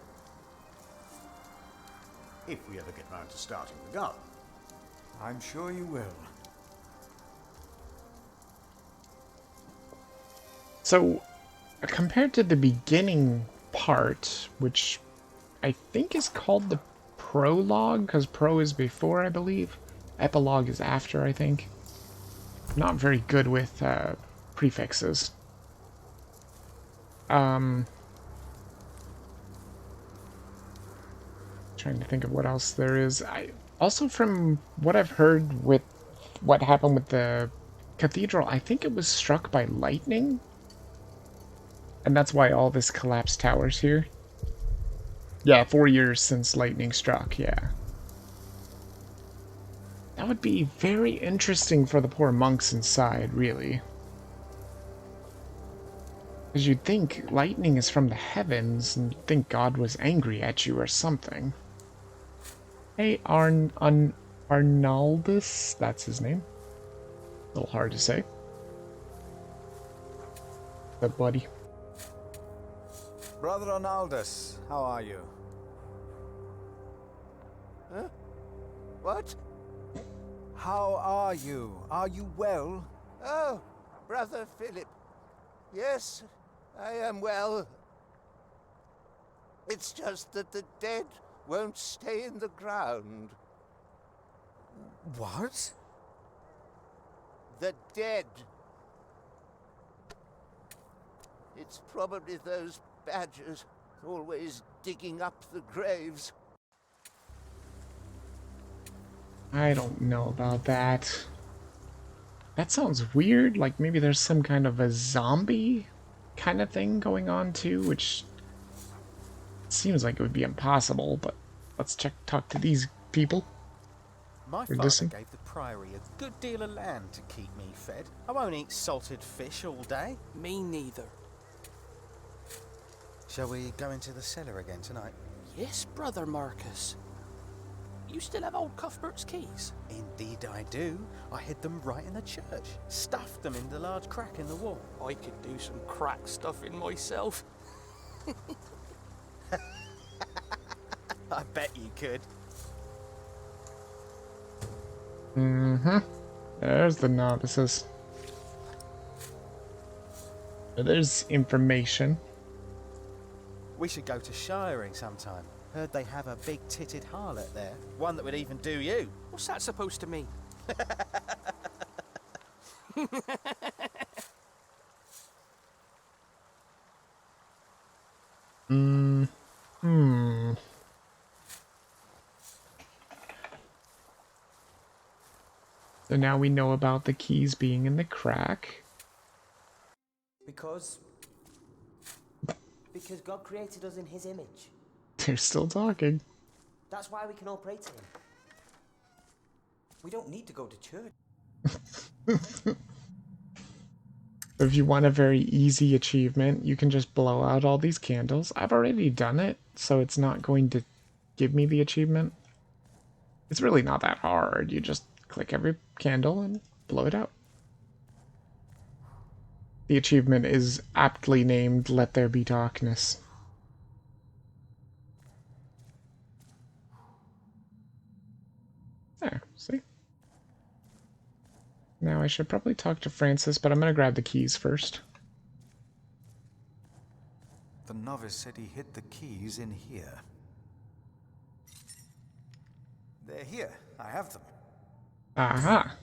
If we ever get round to starting the garden. I'm sure you will. So, compared to the beginning part, which I think is called the prologue, because pro is before, I believe. Epilogue is after, I think. I'm not very good with prefixes. Trying to think of what else there is. Also, from what I've heard with what happened with the cathedral, I think it was struck by lightning. And that's why all this collapsed towers here. Yeah, 4 years since lightning struck, yeah. That would be very interesting for the poor monks inside, really. Because you'd think lightning is from the heavens, and you'd think God was angry at you or something. Hey, Arnaldus, that's his name. A little hard to say. But buddy. Brother Arnaldus, how are you? Huh? What? How are you? Are you well? Oh, Brother Philip. Yes, I am well. It's just that the dead won't stay in the ground. What? The dead. It's probably those badgers always digging up the graves. I don't know about that. That sounds weird, like maybe there's some kind of a zombie kind of thing going on too, which seems like it would be impossible, but let's talk to these people. My father gave the Priory a good deal of land to keep me fed. I won't eat salted fish all day. Me neither. Shall we go into the cellar again tonight? Yes, Brother Marcus. You still have old Cuthbert's keys? Indeed I do. I hid them right in the church. Stuffed them in the large crack in the wall. I could do some crack stuffing myself. I bet you could. There's the novices. There's information. We should go to shiring sometime. Heard they have a big-titted harlot there. One that would even do you. What's that supposed to mean? So now we know about the keys being in the crack. Because God created us in his image. They're still talking. That's why we can all pray to him. We don't need to go to church. If you want a very easy achievement, you can just blow out all these candles. I've already done it, so it's not going to give me the achievement. It's really not that hard. You just click every candle and blow it out. The achievement is aptly named Let There Be Darkness. There, see? Now I should probably talk to Francis, but I'm going to grab the keys first. The novice said he hid the keys in here. They're here. I have them. Aha!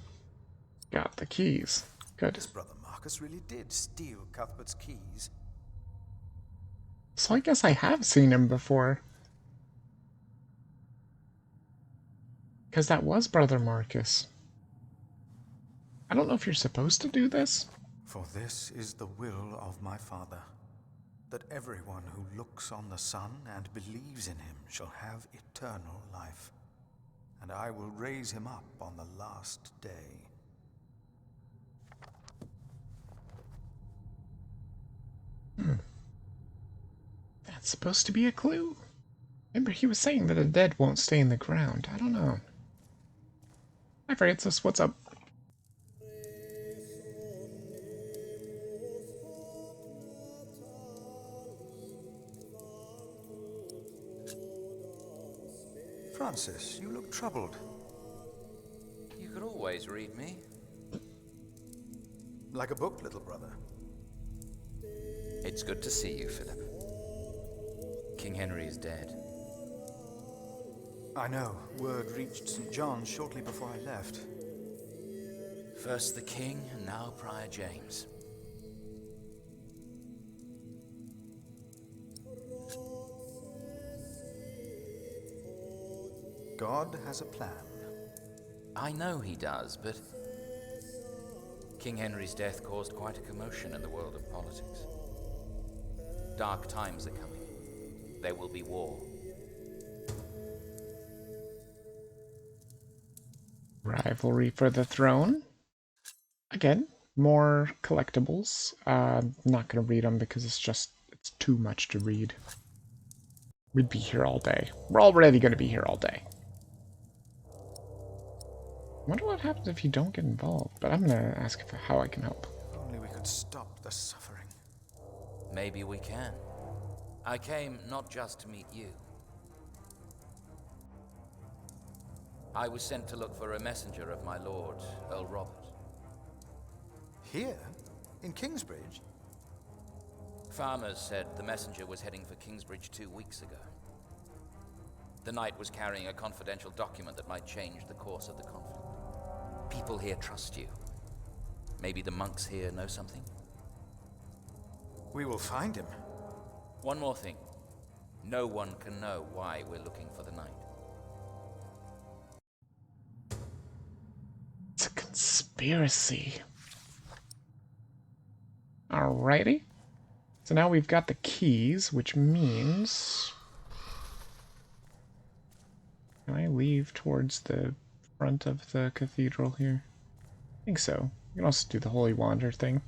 Got the keys. Good. This brother Marcus really did steal Cuthbert's keys. So I guess I have seen him before. Because that was Brother Marcus. I don't know if you're supposed to do this. For this is the will of my Father, that everyone who looks on the Son and believes in him shall have eternal life, and I will raise him up on the last day. That's supposed to be a clue. Remember, he was saying that the dead won't stay in the ground. I don't know. Hi, Francis. What's up? Francis, you look troubled. You could always read me. Like a book, little brother. It's good to see you, Philip. King Henry is dead. I know. Word reached St. John's shortly before I left. First the king, and now Prior James. God has a plan. I know he does, but King Henry's death caused quite a commotion in the world of politics. Dark times are coming. There will be war. Rivalry for the throne. Again, more collectibles. Not going to read them because it's too much to read. We'd be here all day. We're already going to be here all day. I wonder what happens if you don't get involved, but I'm going to ask how I can help. If only we could stop the suffering. Maybe we can. I came not just to meet you. I was sent to look for a messenger of my lord, Earl Robert. Here? In Kingsbridge? Farmers said the messenger was heading for Kingsbridge 2 weeks ago. The knight was carrying a confidential document that might change the course of the conflict. People here trust you. Maybe the monks here know something? We will find him. One more thing. No one can know why we're looking for the knight. It's a conspiracy. Alrighty. So now we've got the keys, which means... Can I leave towards the front of the cathedral here? I think so. You can also do the Holy Wander thing.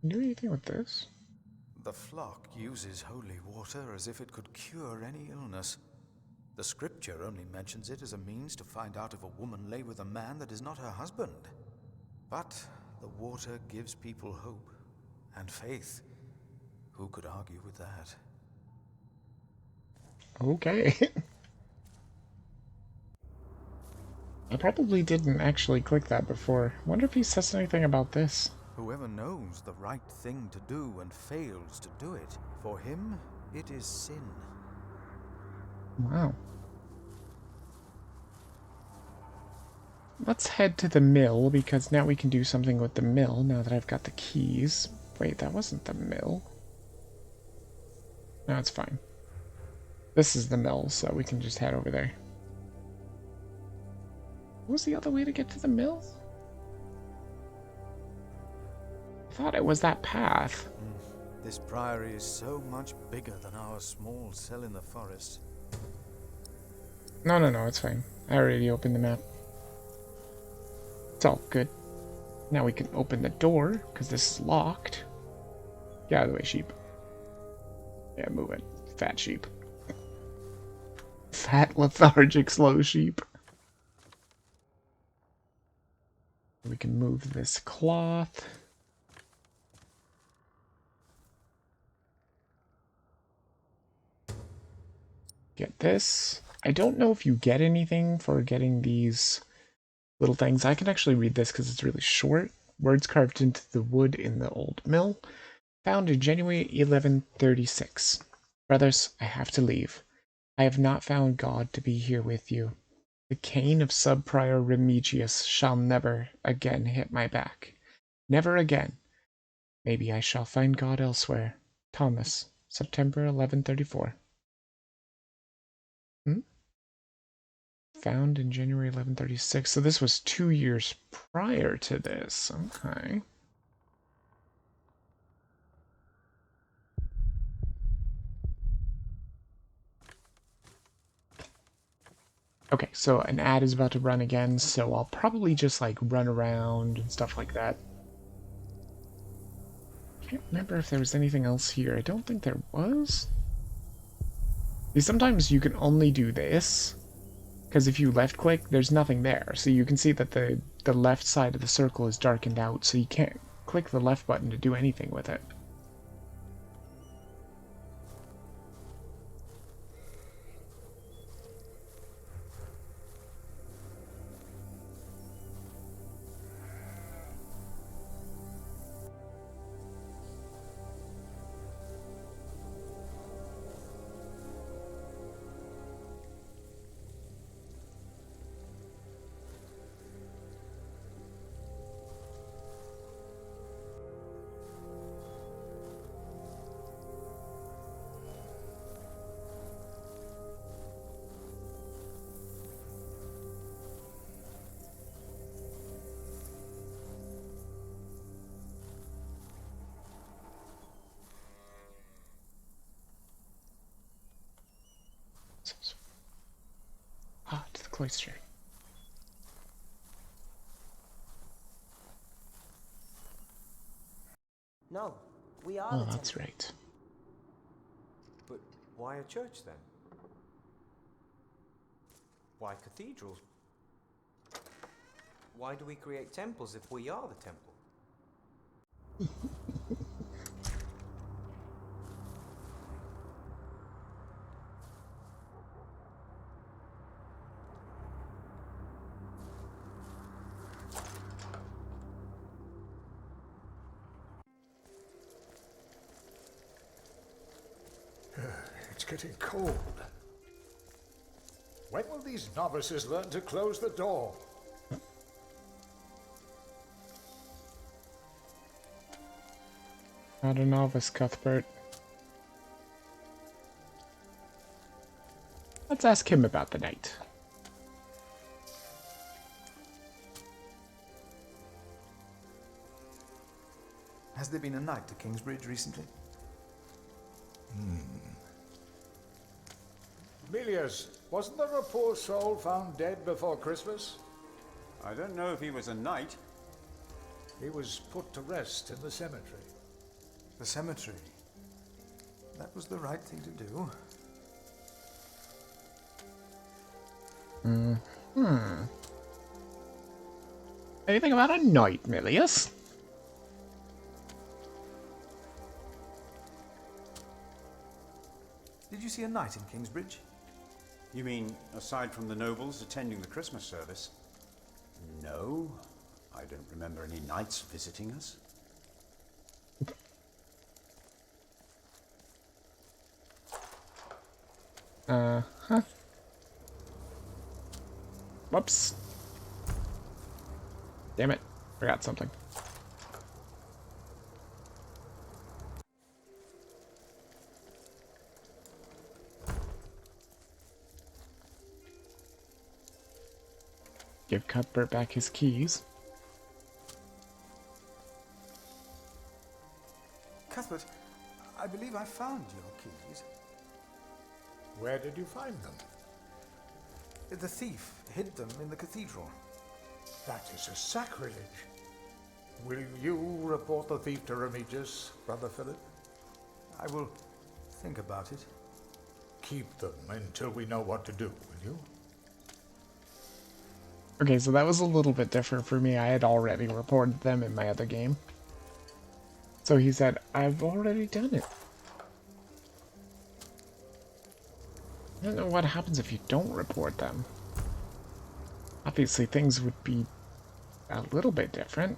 Can you do anything with this? The flock uses holy water as if it could cure any illness. The scripture only mentions it as a means to find out if a woman lay with a man that is not her husband. But the water gives people hope and faith. Who could argue with that? Okay. I probably didn't actually click that before. Wonder if he says anything about this. Whoever knows the right thing to do and fails to do it, for him, it is sin. Wow. Let's head to the mill, because now we can do something with the mill, now that I've got the keys. Wait, that wasn't the mill. No, it's fine. This is the mill, so we can just head over there. What was the other way to get to the mill? I thought it was that path. This priory is so much bigger than our small cell in the forest. No, it's fine. I already opened the map. It's all good. Now we can open the door, because this is locked. Get out of the way, sheep. Yeah, move it. Fat sheep. Fat, lethargic, slow sheep. We can move this cloth. Get this. I don't know if you get anything for getting these little things. I can actually read this because it's really short. Words carved into the wood in the old mill. Found in January 1136. Brothers, I have to leave. I have not found God to be here with you. The cane of Subprior Remigius shall never again hit my back. Never again. Maybe I shall find God elsewhere. Thomas, September 1134. Found in January 1136. So this was 2 years prior to this. Okay. Okay, so an ad is about to run again, so I'll probably just like run around and stuff like that. Can't remember if there was anything else here. I don't think there was. See, sometimes you can only do this, because if you left click, there's nothing there. So you can see that the left side of the circle is darkened out, so you can't click the left button to do anything with it. Ah, to the cloister. No, we are Oh, the that's temple. right. But why a church then? Why cathedrals? Why do we create temples if we are the temple? It's getting cold. When will these novices learn to close the door? Not a novice, Cuthbert. Let's ask him about the night. Has there been a night to Kingsbridge recently? Milius, wasn't there a poor soul found dead before Christmas? I don't know if he was a knight. He was put to rest in the cemetery. The cemetery? That was the right thing to do. Anything about a knight, Milius? Did you see a knight in Kingsbridge? You mean, aside from the nobles attending the Christmas service? No, I don't remember any knights visiting us. Huh. Whoops. Damn it. Forgot something. Give Cuthbert back his keys. Cuthbert, I believe I found your keys. Where did you find them? The thief hid them in the cathedral. That is a sacrilege. Will you report the thief to Remigius, Brother Philip? I will think about it. Keep them until we know what to do, will you? Okay, so that was a little bit different for me. I had already reported them in my other game. So he said, I've already done it. I don't know what happens if you don't report them. Obviously, things would be a little bit different.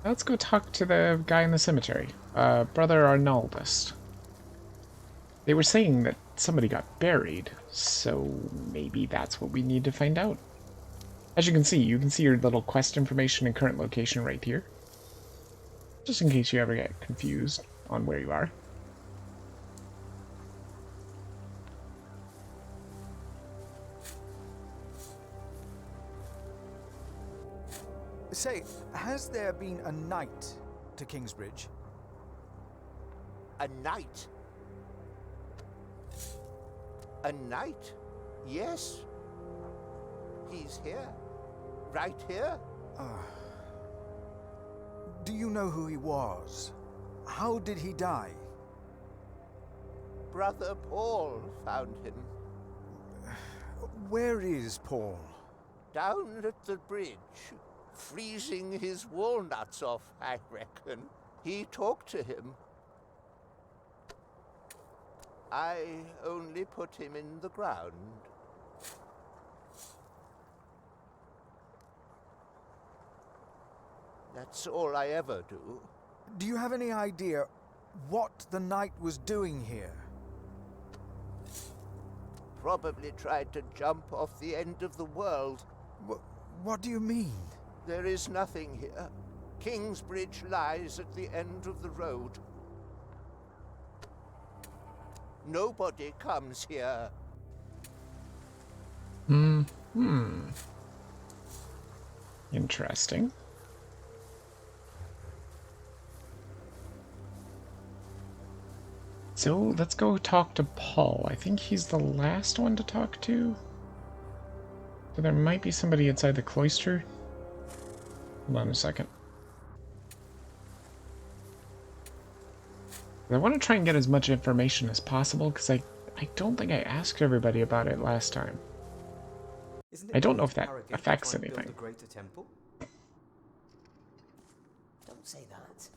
Let's go talk to the guy in the cemetery, Brother Arnaldus. They were saying that somebody got buried, so maybe that's what we need to find out. As you can see your little quest information and current location right here. Just in case you ever get confused on where you are. Say, has there been a knight to Kingsbridge? A knight? A knight? Yes. He's here. Right here. Do you know who he was? How did he die? Brother Paul found him. Where is Paul? Down at the bridge. Freezing his walnuts off, I reckon. He talked to him. I only put him in the ground. That's all I ever do. Do you have any idea what the knight was doing here? Probably tried to jump off the end of the world. What do you mean? There is nothing here. Kingsbridge lies at the end of the road. Nobody comes here. Interesting. So, let's go talk to Paul. I think he's the last one to talk to. So there might be somebody inside the cloister. Hold on a second. I want to try and get as much information as possible, because I don't think I asked everybody about it last time. I don't know if that affects anything. Don't say that.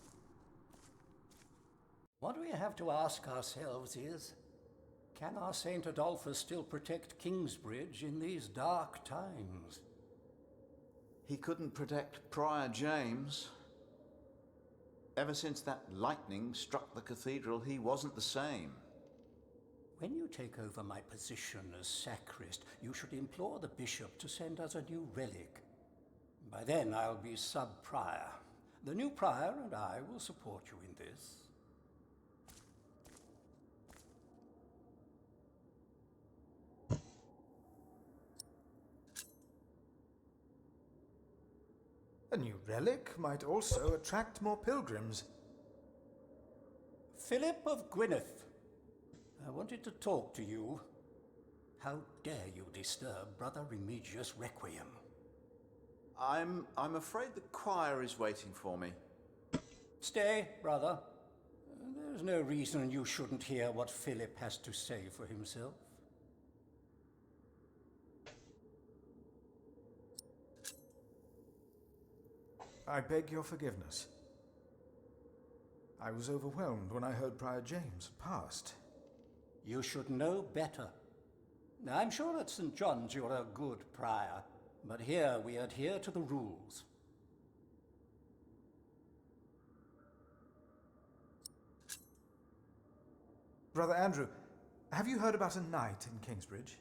What we have to ask ourselves is, can our Saint Adolphus still protect Kingsbridge in these dark times? He couldn't protect Prior James. Ever since that lightning struck the cathedral, he wasn't the same. When you take over my position as sacrist, you should implore the bishop to send us a new relic. By then I'll be sub-prior. The new prior and I will support you in this. A new relic might also attract more pilgrims. Philip of Gwynedd, I wanted to talk to you. How dare you disturb Brother Remigius' requiem? I'm afraid the choir is waiting for me. Stay, brother. There's no reason you shouldn't hear what Philip has to say for himself. I beg your forgiveness. I was overwhelmed when I heard Prior James passed. You should know better. I'm sure at St. John's you're a good prior, but here we adhere to the rules. Brother Andrew, have you heard about a knight in Kingsbridge?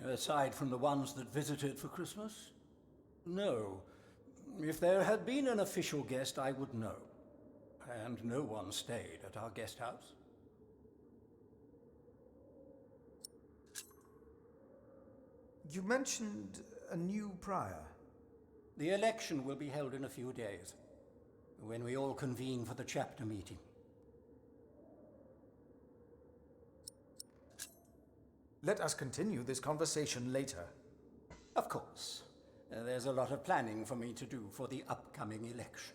Aside from the ones that visited for Christmas? No. If there had been an official guest, I would know. And no one stayed at our guest house. You mentioned a new prior. The election will be held in a few days, when we all convene for the chapter meeting. Let us continue this conversation later. Of course. There's a lot of planning for me to do for the upcoming election.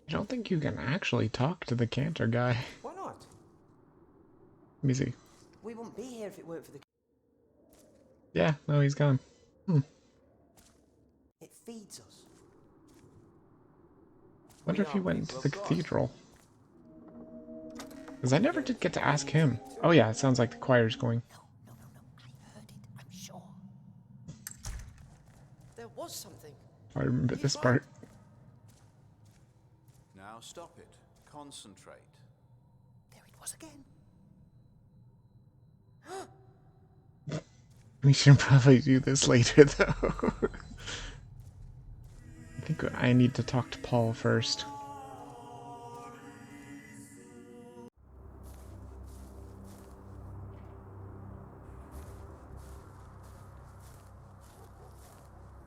I don't think you can actually talk to the cantor guy. Why not? Let me see. We wouldn't be here if it weren't for the... Yeah, no, he's gone. It feeds us. Wonder if he went into the cathedral. Because I never did get to ask him. Oh yeah, it sounds like the choir's going. No. I heard it, I'm sure. There was something. I remember this part. Now stop it. Concentrate. There it was again. We should probably do this later, though. I think I need to talk to Paul first.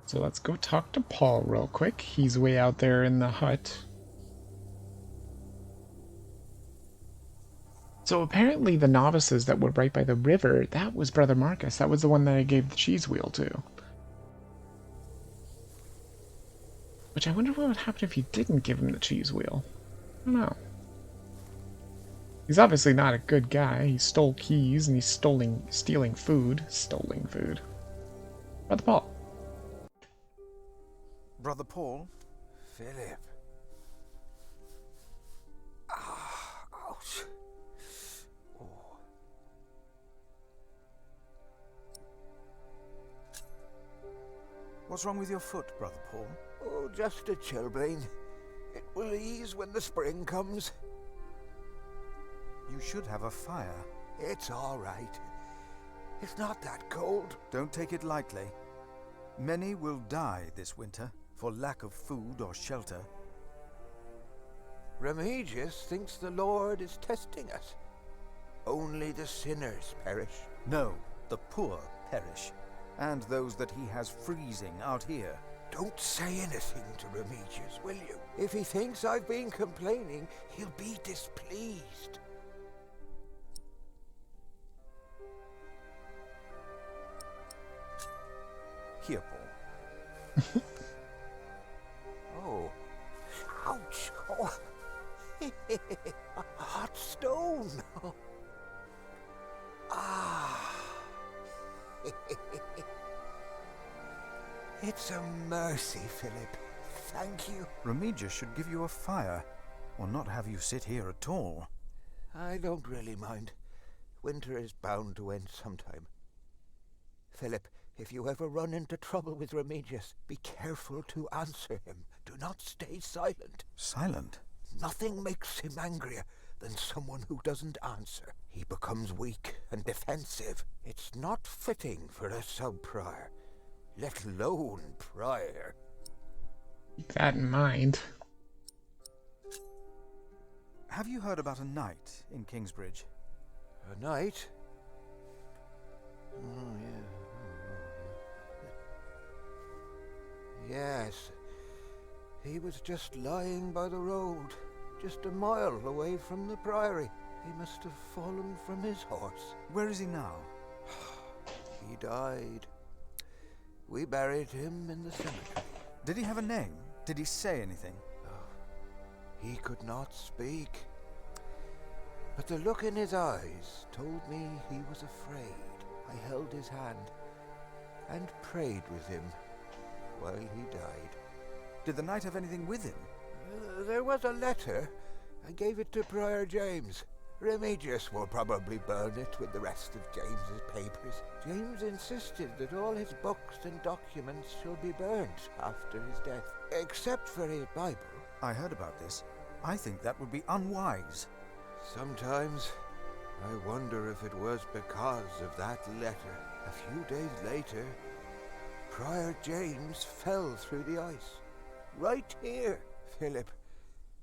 So let's go talk to Paul real quick. He's way out there in the hut. So apparently the novices that were right by the river, that was Brother Marcus. That was the one that I gave the cheese wheel to. Which I wonder what would happen if you didn't give him the cheese wheel. I don't know. He's obviously not a good guy. He stole keys and he's stealing food. Stoling food. Brother Paul. Brother Paul? Philip. Ouch. Oh. What's wrong with your foot, Brother Paul? Oh, just a chilblain. It will ease when the spring comes. You should have a fire. It's all right. It's not that cold. Don't take it lightly. Many will die this winter for lack of food or shelter. Remigius thinks the Lord is testing us. Only the sinners perish. No, the poor perish, and those that he has freezing out here. Don't say anything to Remigius, will you? If he thinks I've been complaining, he'll be displeased. Here, Paul. Oh. Ouch. Oh. A hot stone. Ah. It's a mercy, Philip. Thank you. Remigius should give you a fire, or not have you sit here at all. I don't really mind. Winter is bound to end sometime. Philip, if you ever run into trouble with Remigius, be careful to answer him. Do not stay silent. Silent? Nothing makes him angrier than someone who doesn't answer. He becomes weak and defensive. It's not fitting for a sub-prior, let alone prior. Keep that in mind. Have you heard about a knight in Kingsbridge? A knight? Oh, yeah. Yes. He was just lying by the road, just a mile away from the priory. He must have fallen from his horse. Where is he now? He died. We buried him in the cemetery. Did he have a name? Did he say anything? He could not speak. But the look in his eyes told me he was afraid. I held his hand and prayed with him while he died. Did the knight have anything with him? There was a letter. I gave it to Prior James. Remigius will probably burn it with the rest of James's papers. James insisted that all his books and documents should be burnt after his death, except for his Bible. I heard about this. I think that would be unwise. Sometimes I wonder if it was because of that letter. A few days later, Prior James fell through the ice. Right here, Philip.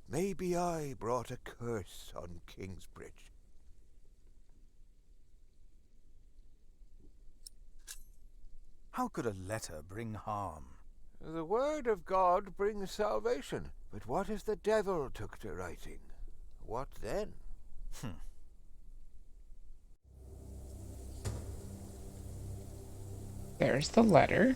Maybe I brought a curse on Kingsbridge. How could a letter bring harm? The word of God brings salvation. But what if the devil took to writing? What then? There's the letter.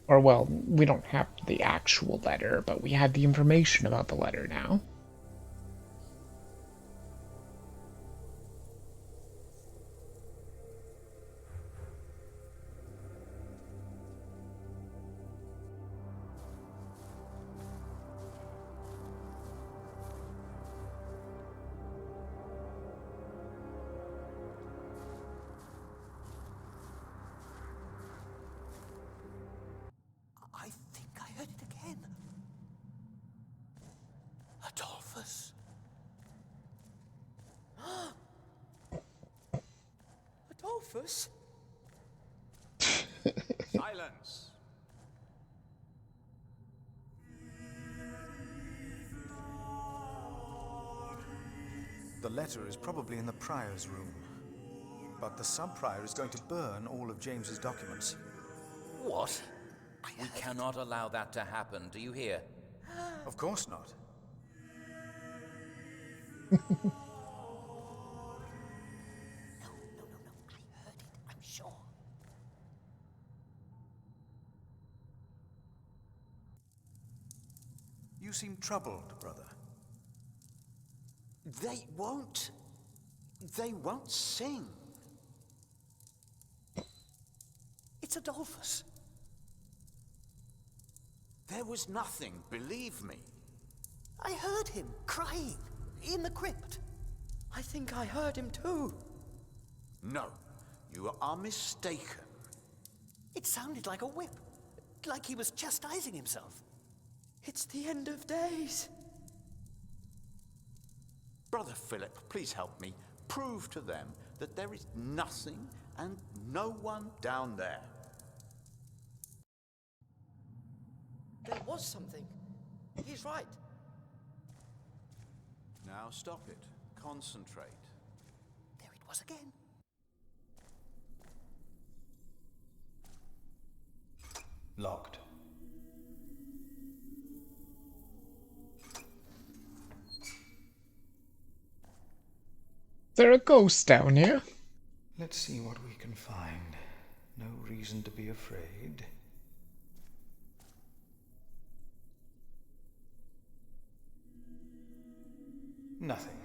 Or, well, we don't have the actual letter, but we had the information about the letter now. I think I heard it again. Adolphus. Adolphus? Silence! The letter is probably in the prior's room. But the sub-prior is going to burn all of James's documents. What? We cannot allow that to happen, do you hear? Of course not. I'm sure. You seem troubled, brother. They won't sing. It's Adolphus. There was nothing, believe me. I heard him crying in the crypt. I think I heard him too. No, you are mistaken. It sounded like a whip, like he was chastising himself. It's the end of days. Brother Philip, please help me. Prove to them that there is nothing and no one down there. There was something. He's right. Now stop it. Concentrate. There it was again. Locked. Is there a ghost down here? Let's see what we can find. No reason to be afraid. Nothing.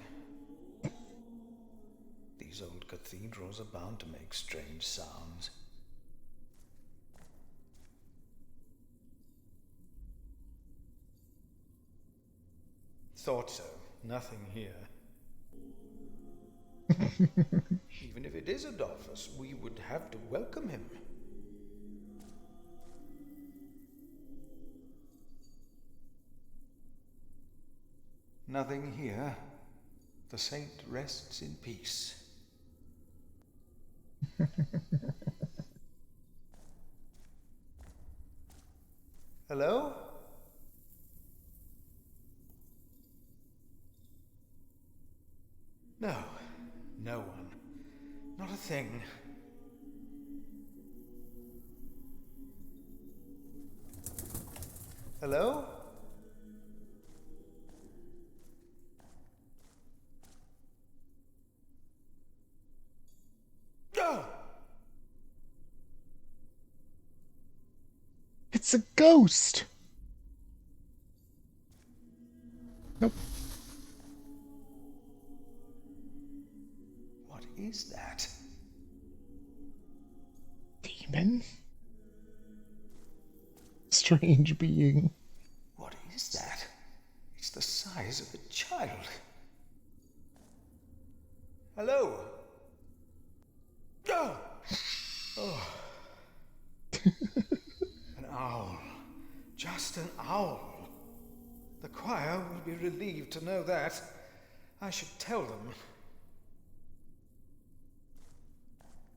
These old cathedrals are bound to make strange sounds. Thought so. Nothing here. Even if it is Adolphus, we would have to welcome him. Nothing here. The saint rests in peace. Hello? No. No one. Not a thing. Hello? It's a ghost! Nope. What is that? Demon? Strange being. What is that? It's the size of a child. Hello? Oh. An owl. Just an owl. The choir will be relieved to know that. I should tell them.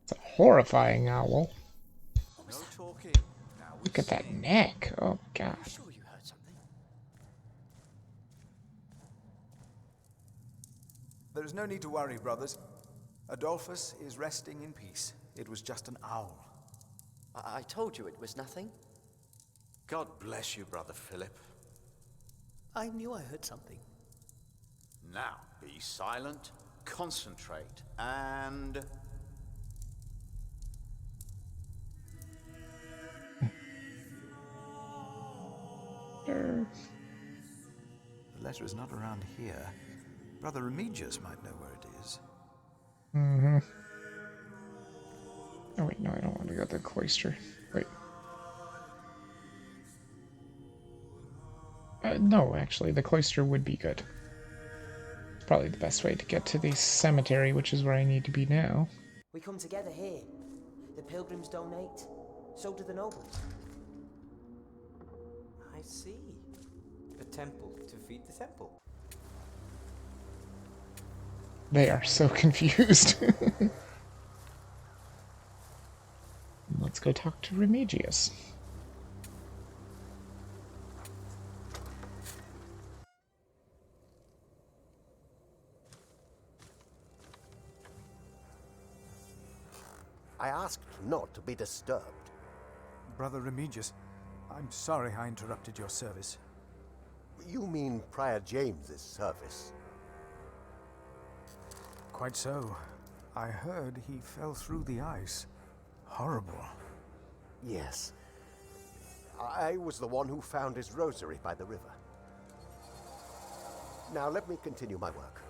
It's a horrifying owl. No talking. Now Look at that neck. Oh, God. Sure you heard something. There is no need to worry, brothers. Adolphus is resting in peace. It was just an owl. I told you it was nothing. God bless you, Brother Philip. I knew I heard something. Now, be silent, concentrate, and... Sure. The letter is not around here. Brother Remigius might know where it is. Mm-hmm. Oh wait, no, I don't want to go to the cloister. Wait. No, actually, the cloister would be good. It's probably the best way to get to the cemetery, which is where I need to be now. We come together here. The pilgrims donate. So do the nobles. I see. A temple to feed the temple. They are so confused. Let's go talk to Remigius. I asked not to be disturbed. Brother Remigius, I'm sorry I interrupted your service. You mean Prior James's service? Quite so. I heard he fell through the ice. Horrible. Yes. I was the one who found his rosary by the river. Now let me continue my work.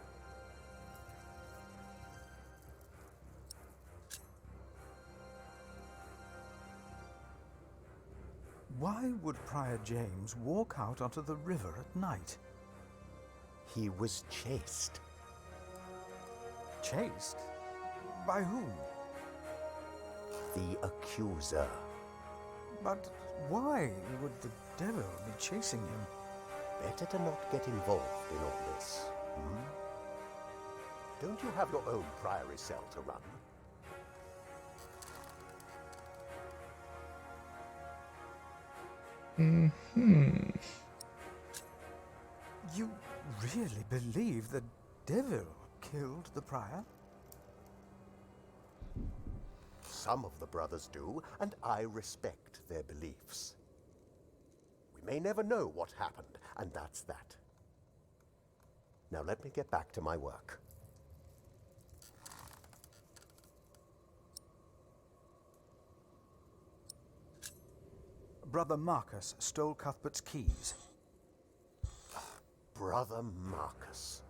Why would Prior James walk out onto the river at night? He was chased. Chased? By whom? The accuser. But why would the devil be chasing him? Better to not get involved in all this. Don't you have your own priory cell to run? Mm-hmm. You really believe the devil killed the prior? Some of the brothers do, and I respect their beliefs. We may never know what happened, and that's that. Now let me get back to my work. Brother Marcus stole Cuthbert's keys. Brother Marcus.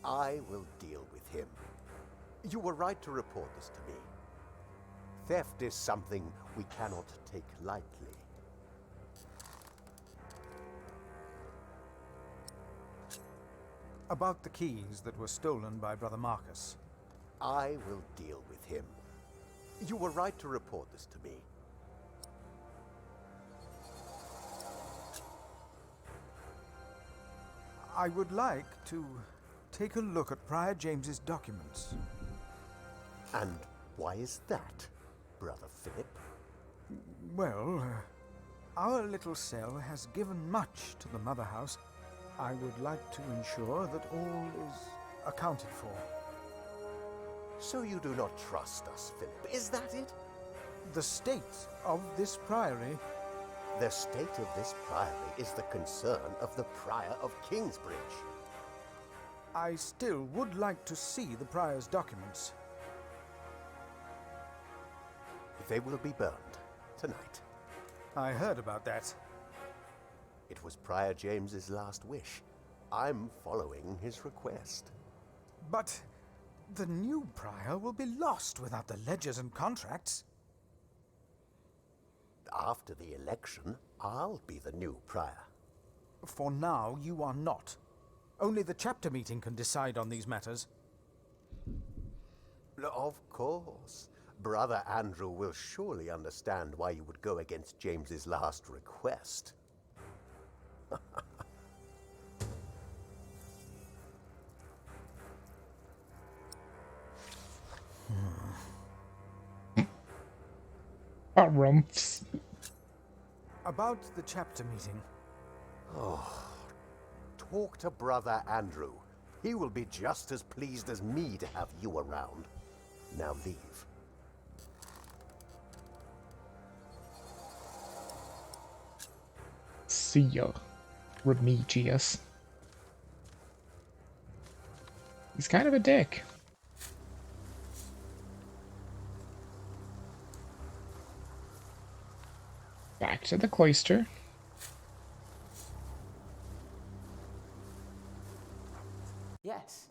I will deal with him. You were right to report this to me. Theft is something we cannot take lightly. About the keys that were stolen by Brother Marcus. I will deal with him. You were right to report this to me. I would like to take a look at Prior James's documents. And why is that, Brother Philip? Well, our little cell has given much to the Mother House. I would like to ensure that all is accounted for. So you do not trust us, Philip, is that it? The state of this priory... The state of this priory is the concern of the Prior of Kingsbridge. I still would like to see the prior's documents. They will be burned tonight. I heard about that. It was Prior James's last wish. I'm following his request. But the new prior will be lost without the ledgers and contracts. After the election, I'll be the new prior. For now, you are not. Only the chapter meeting can decide on these matters. Of course. Brother Andrew will surely understand why you would go against James's last request. Rumps. About the chapter meeting. Oh, talk to Brother Andrew. He will be just as pleased as me to have you around. Now leave. See ya, Remigius. He's kind of a dick. Back to the cloister. Yes.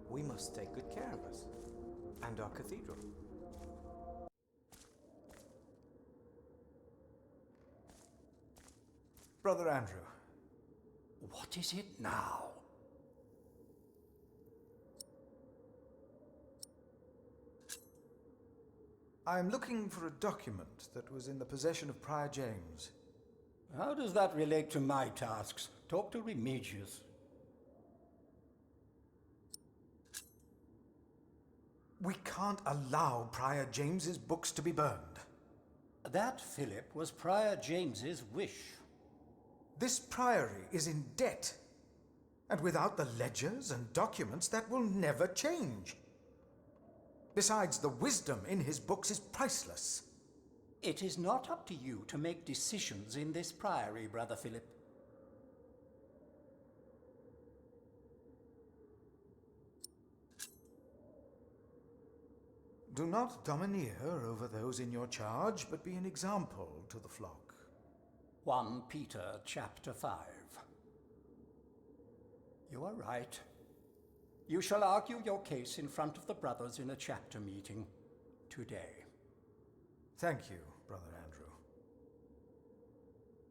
We must take good care of us. And our cathedral. Brother Andrew. What is it now? I am looking for a document that was in the possession of Prior James. How does that relate to my tasks? Talk to Remigius. We can't allow Prior James's books to be burned. That, Philip, was Prior James's wish. This priory is in debt. And without the ledgers and documents, that will never change. Besides, the wisdom in his books is priceless. It is not up to you to make decisions in this priory, Brother Philip. Do not domineer over those in your charge, but be an example to the flock. 1 Peter chapter 5. You are right. You shall argue your case in front of the brothers in a chapter meeting today. Thank you, Brother Andrew.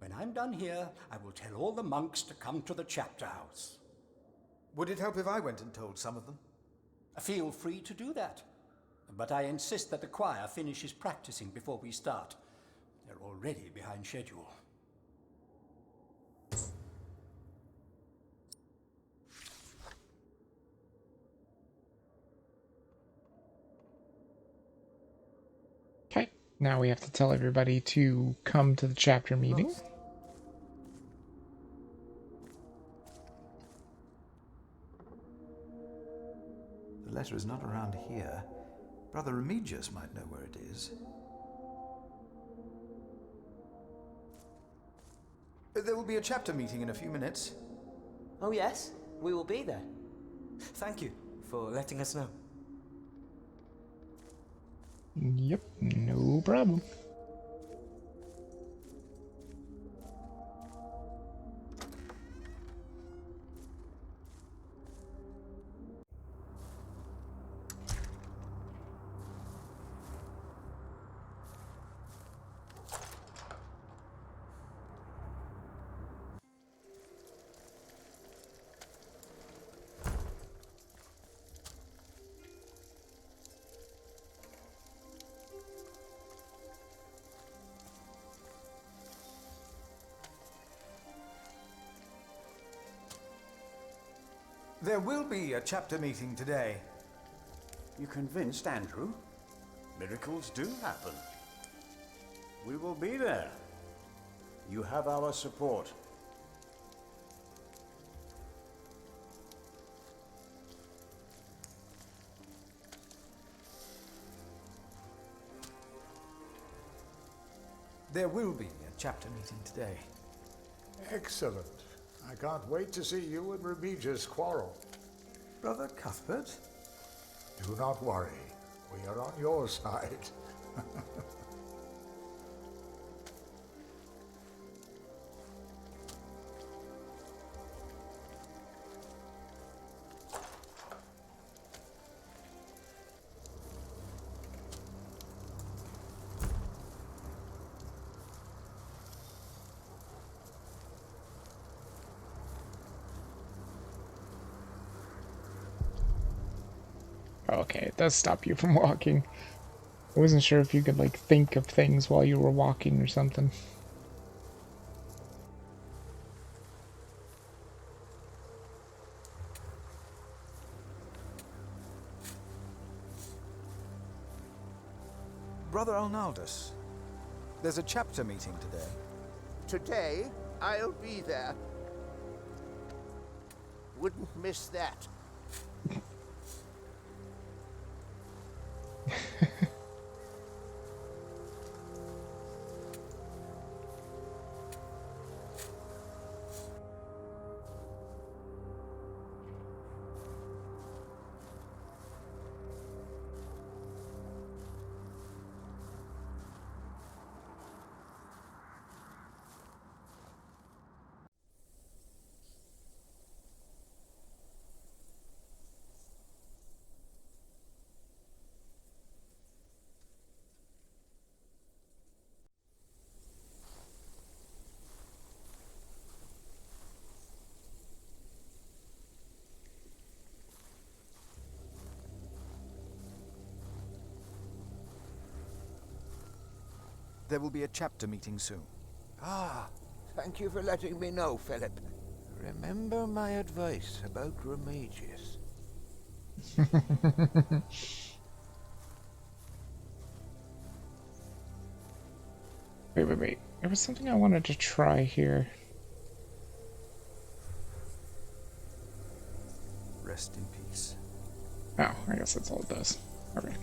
When I'm done here, I will tell all the monks to come to the chapter house. Would it help if I went and told some of them? Feel free to do that. But I insist that the choir finishes practicing before we start. They're already behind schedule. Okay, now we have to tell everybody to come to the chapter meeting. The letter is not around here. Brother Remigius might know where it is. There will be a chapter meeting in a few minutes. Oh yes, we will be there. Thank you for letting us know. Yep, no problem. There will be a chapter meeting today. You convinced Andrew? Miracles do happen. We will be there. You have our support. There will be a chapter meeting today. Excellent. I can't wait to see you and Remigius quarrel. Brother Cuthbert? Do not worry. We are on your side. Okay, it does stop you from walking. I wasn't sure if you could, like, think of things while you were walking or something. Brother Arnaldus, there's a chapter meeting today. Today, I'll be there. Wouldn't miss that. There will be a chapter meeting soon. Ah, thank you for letting me know, Philip. Remember my advice about Remigius. Wait. There was something I wanted to try here. Rest in peace. Oh, I guess that's all it does. Okay.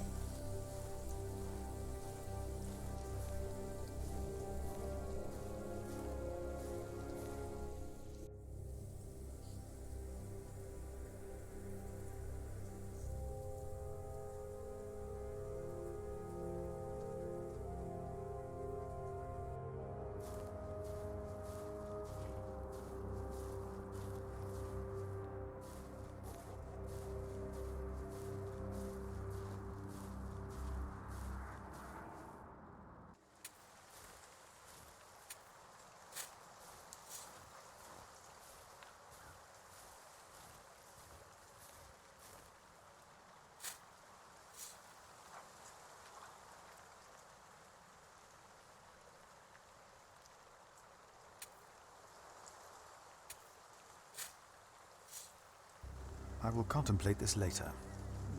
I will contemplate this later.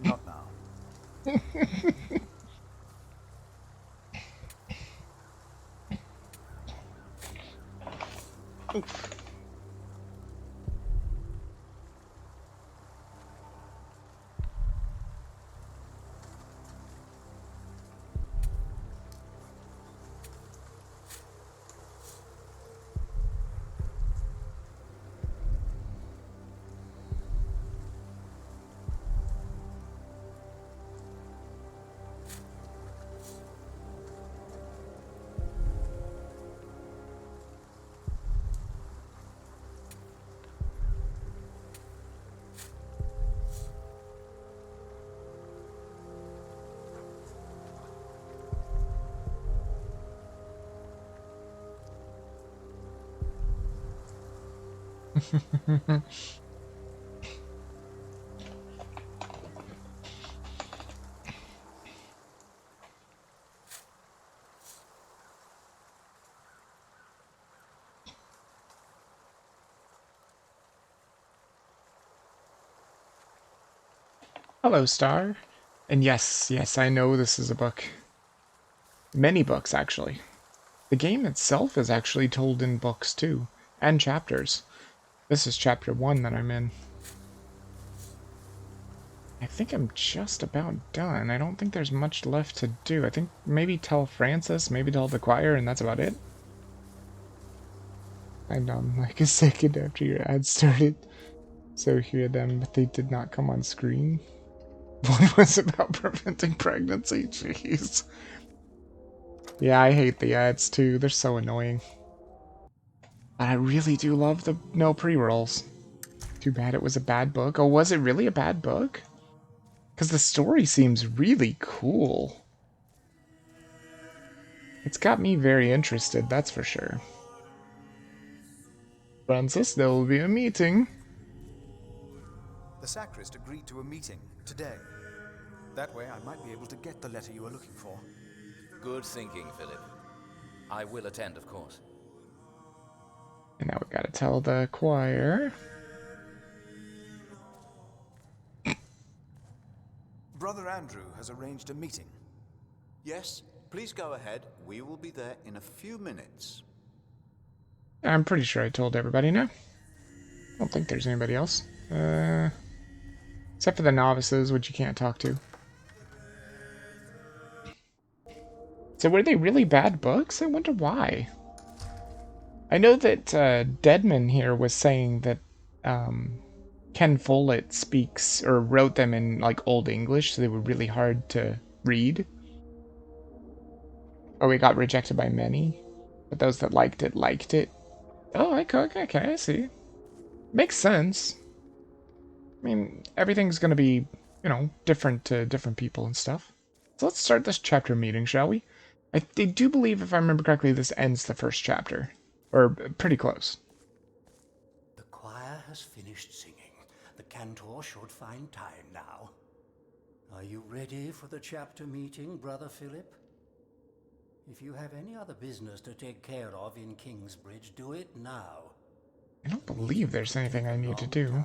Not now. Hello, Star. And yes, I know this is a book. Many books, actually. The game itself is actually told in books, too. And chapters. This is chapter 1 that I'm in. I think I'm just about done. I don't think there's much left to do. I think maybe tell Francis, maybe tell the choir, and that's about it. I know, like a second after your ad started. So hear them, but they did not come on screen. What was it about preventing pregnancy? Jeez. Yeah, I hate the ads too. They're so annoying. But I really do love the no pre-rolls. Too bad it was a bad book. Oh, was it really a bad book? Because the story seems really cool. It's got me very interested, that's for sure. Francis, there will be a meeting. The sacrist agreed to a meeting today. That way I might be able to get the letter you are looking for. Good thinking, Philip. I will attend, of course. And now we gotta tell the choir. Brother Andrew has arranged a meeting. Yes, please go ahead. We will be there in a few minutes. I'm pretty sure I told everybody now. I don't think there's anybody else. Except for the novices, which you can't talk to. So were they really bad books? I wonder why. I know that Deadman here was saying that Ken Follett speaks or wrote them in like Old English, so they were really hard to read. Oh, it got rejected by many, but those that liked it. Oh, okay, I see. Makes sense. I mean, everything's gonna be, you know, different to different people and stuff. So let's start this chapter meeting, shall we? I do believe, if I remember correctly, this ends the first chapter. Or pretty close. The choir has finished singing. The cantor should find time now. Are you ready for the chapter meeting, Brother Philip? If you have any other business to take care of in Kingsbridge, do it now. I don't believe there's anything I need to do.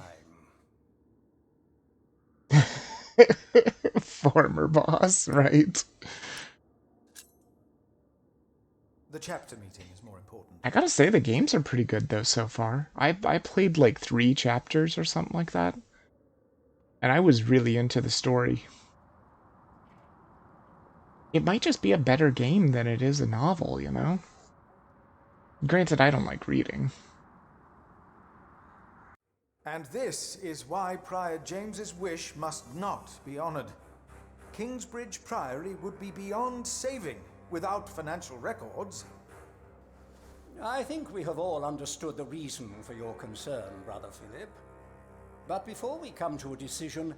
Former boss, right? The chapter meeting is more important. I gotta say, the games are pretty good, though, so far. I played, like, 3 chapters or something like that. And I was really into the story. It might just be a better game than it is a novel, you know? Granted, I don't like reading. And this is why Prior James's wish must not be honored. Kingsbridge Priory would be beyond saving without financial records. I think we have all understood the reason for your concern, Brother Philip. But before we come to a decision,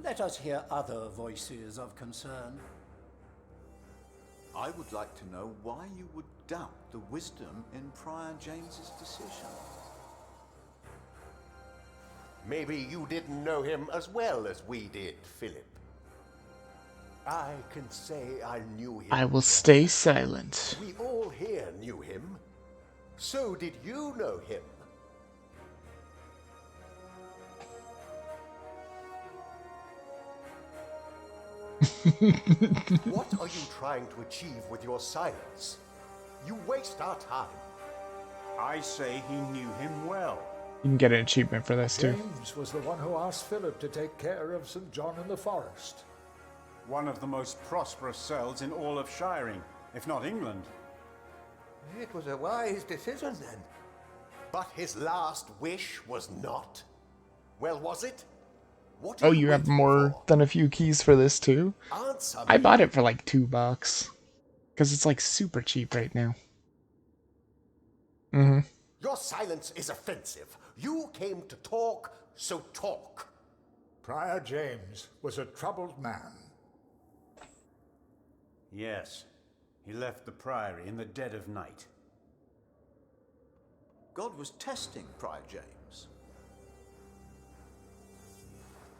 let us hear other voices of concern. I would like to know why you would doubt the wisdom in Prior James's decision. Maybe you didn't know him as well as we did, Philip. I can say I knew him. I will stay silent. We all here knew him. So did you know him? What are you trying to achieve with your silence? You waste our time. I say he knew him well. You can get an achievement for this, too. James was the one who asked Philip to take care of St. John in the Forest. One of the most prosperous cells in all of Shiring, if not England. It was a wise decision then. But his last wish was not. Well, was it? What Oh, you have more than a few keys for this, too? Answer I me. bought it for like $2. Because it's like super cheap right now. Mm-hmm. Your silence is offensive. You came to talk, so talk. Prior James was a troubled man. Yes, he left the priory in the dead of night. God was testing Prior James.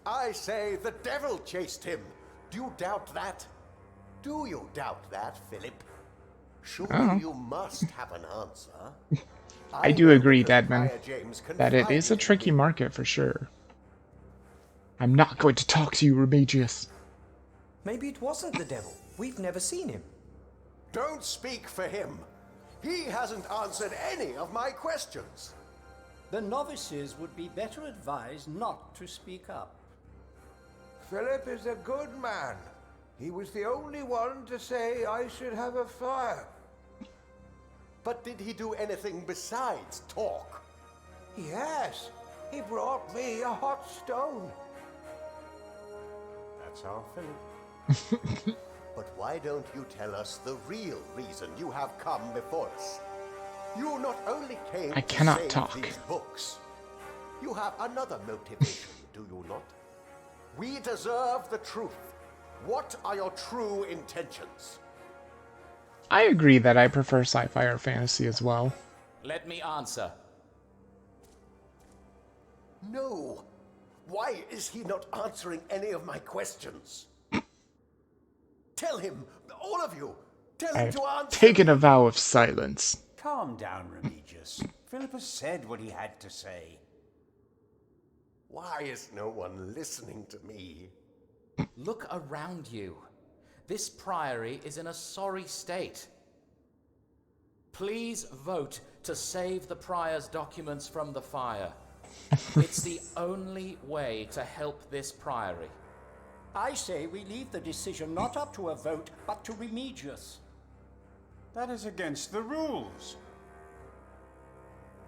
I say the devil chased him. Do you doubt that? Do you doubt that, Philip? Surely Oh. you must have an answer. I do agree, Deadman, Prior James that it is a confided tricky market for sure. I'm not going to talk to you, Remigius. Maybe it wasn't the devil. We've never seen him. Don't speak for him. He hasn't answered any of my questions. The novices would be better advised not to speak up. Philip is a good man. He was the only one to say I should have a fire. But did he do anything besides talk? Yes, he brought me a hot stone. That's our Philip. But why don't you tell us the real reason you have come before us? You not only came I to cannot save talk. these books, you have another motivation, do you not? We deserve the truth. What are your true intentions? I agree that I prefer sci-fi or fantasy as well. Let me answer. No. Why is he not answering any of my questions? Tell him, all of you, tell him I've to answer. taken a vow of silence. Calm down, Remigius. Philip has said what he had to say. Why is no one listening to me? Look around you. This priory is in a sorry state. Please vote to save the prior's documents from the fire. It's the only way to help this priory. I say we leave the decision not up to a vote, but to Remigius. That is against the rules.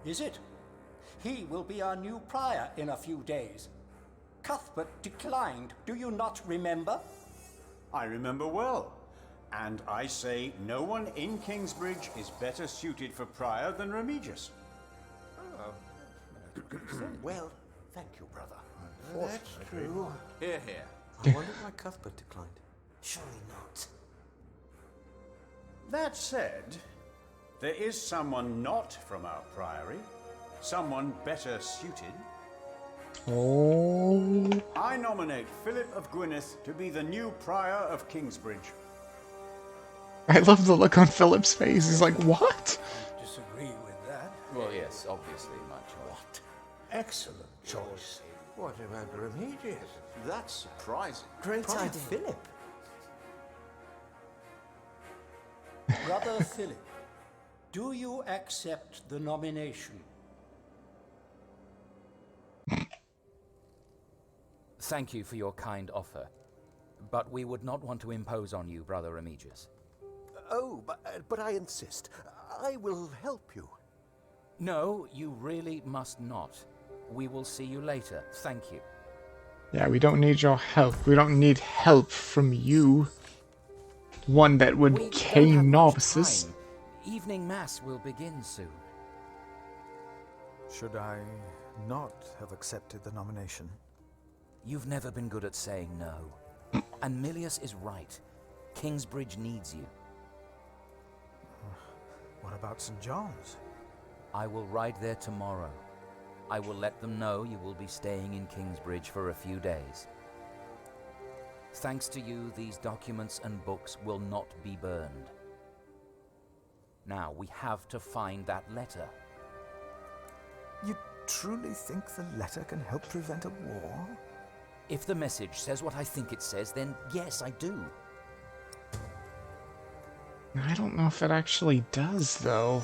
Is it? He will be our new prior in a few days. Cuthbert declined, do you not remember? I remember well. And I say no one in Kingsbridge is better suited for prior than Remigius. Well, thank you, brother. That's true. Hear, hear. I wonder why Cuthbert declined. Surely not. That said, there is someone not from our priory, someone better suited. Oh. I nominate Philip of Gwynedd to be the new prior of Kingsbridge. I love the look on Philip's face. He's like, what? Disagree with that. Well, yes, obviously, my choice. Excellent choice. What about Remigius? That's surprising. Great Pride idea. Philip. Brother Philip, do you accept the nomination? Thank you for your kind offer, but we would not want to impose on you, Brother Remigius. Oh, but I insist. I will help you. No, you really must not. We will see you later. Thank you. Yeah, we don't need your help. We don't need help from you. One that would We don't cane have much novices. time. Evening Mass will begin soon. Should I not have accepted the nomination? You've never been good at saying no. And Milius is right. Kingsbridge needs you. What about St. John's? I will ride there tomorrow. I will let them know you will be staying in Kingsbridge for a few days. Thanks to you, these documents and books will not be burned. Now, we have to find that letter. You truly think the letter can help prevent a war? If the message says what I think it says, then yes, I do. I don't know if it actually does, though.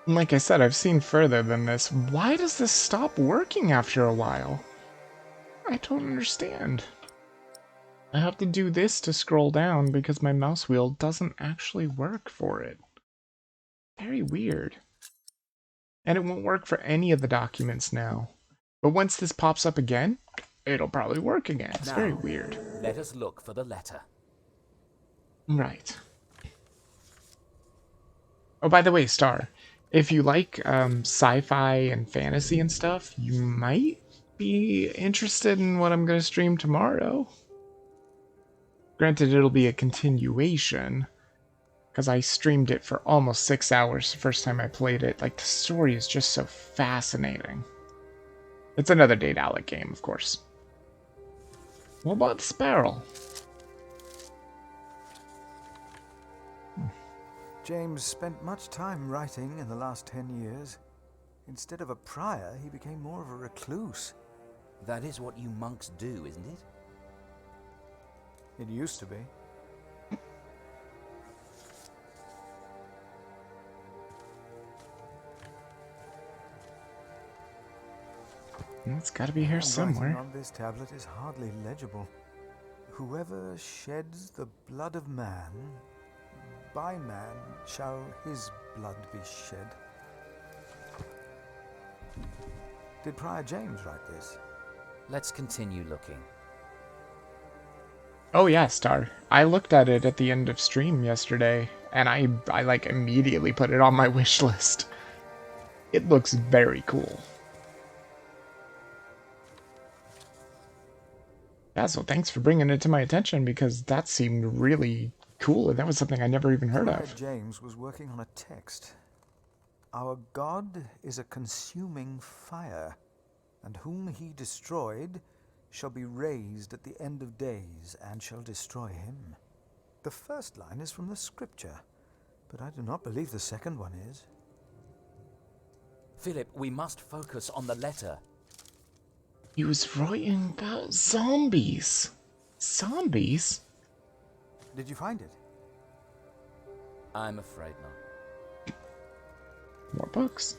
Like I said, I've seen further than this. Why does this stop working after a while? I don't understand. I have to do this to scroll down because my mouse wheel doesn't actually work for it. Very weird. And it won't work for any of the documents now. But once this pops up again, it'll probably work again. It's very weird. Let us look for the letter. Right. Oh, by the way, Star, if you like sci-fi and fantasy and stuff, you might be interested in what I'm going to stream tomorrow. Granted, it'll be a continuation, because I streamed it for almost 6 hours the first time I played it. Like, the story is just so fascinating. It's another Daedalic game, of course. What about the Sparrow? James spent much time writing in the last 10 years. Instead of a prior, he became more of a recluse. That is what you monks do, isn't it? It used to be. It's got to be here somewhere. Writing on this tablet is hardly legible. Whoever sheds the blood of man, by man shall his blood be shed. Did Prior James write this? Let's continue looking. Oh yeah, Star. I looked at it at the end of stream yesterday, and I like immediately put it on my wish list. It looks very cool. Yeah, so thanks for bringing it to my attention, because that seemed really cool, and that was something I never even heard of. James was working on a text. Our God is a consuming fire, and whom he destroyed shall be raised at the end of days, and shall destroy him. The first line is from the scripture, but I do not believe the second one is. Philip, we must focus on the letter. He was writing about zombies. Zombies? Did you find it? I'm afraid not. More books.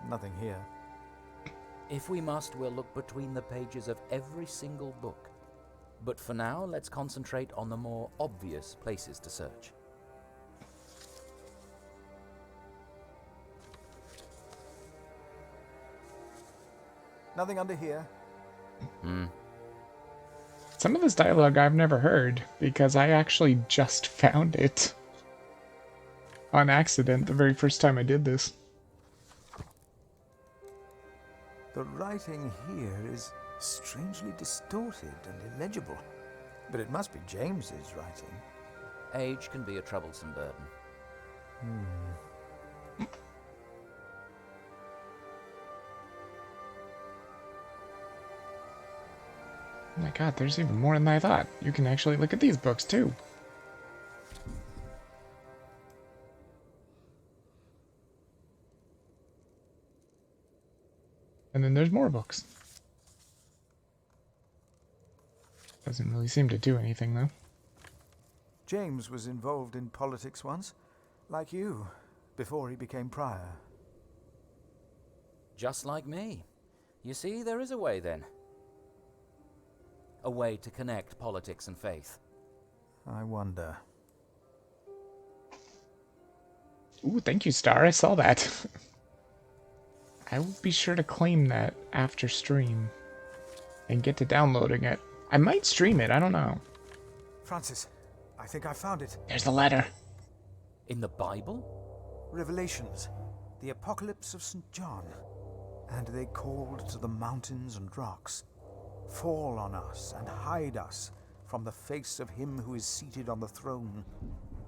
Nothing here. If we must, we'll look between the pages of every single book. But for now, let's concentrate on the more obvious places to search. Nothing under here. Some of this dialogue I've never heard, because I actually just found it on accident the very first time I did this. The writing here is strangely distorted and illegible, but it must be James's writing. Age can be a troublesome burden. Oh my god, there's even more than I thought. You can actually look at these books too. And then there's more books. Doesn't really seem to do anything though. James was involved in politics once, like you, before he became prior. Just like me. You see, there is a way then. A way to connect politics and faith. I wonder. Ooh, thank you, Star. I saw that. I will be sure to claim that after stream and get to downloading it. I might stream it, I don't know. Francis, I think I found it. There's the letter. In the Bible? Revelations, the Apocalypse of St. John. And they called to the mountains and rocks, fall on us and hide us from the face of him who is seated on the throne,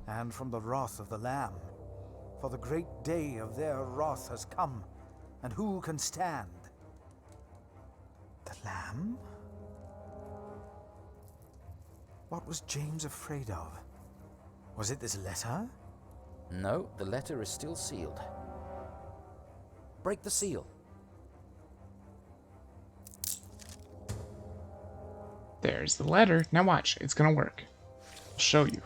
and from the wrath of the Lamb. For the great day of their wrath has come, and who can stand? The Lamb? What was James afraid of? Was it this letter? No, the letter is still sealed. Break the seal. There's the letter. Now watch, it's gonna work. I'll show you.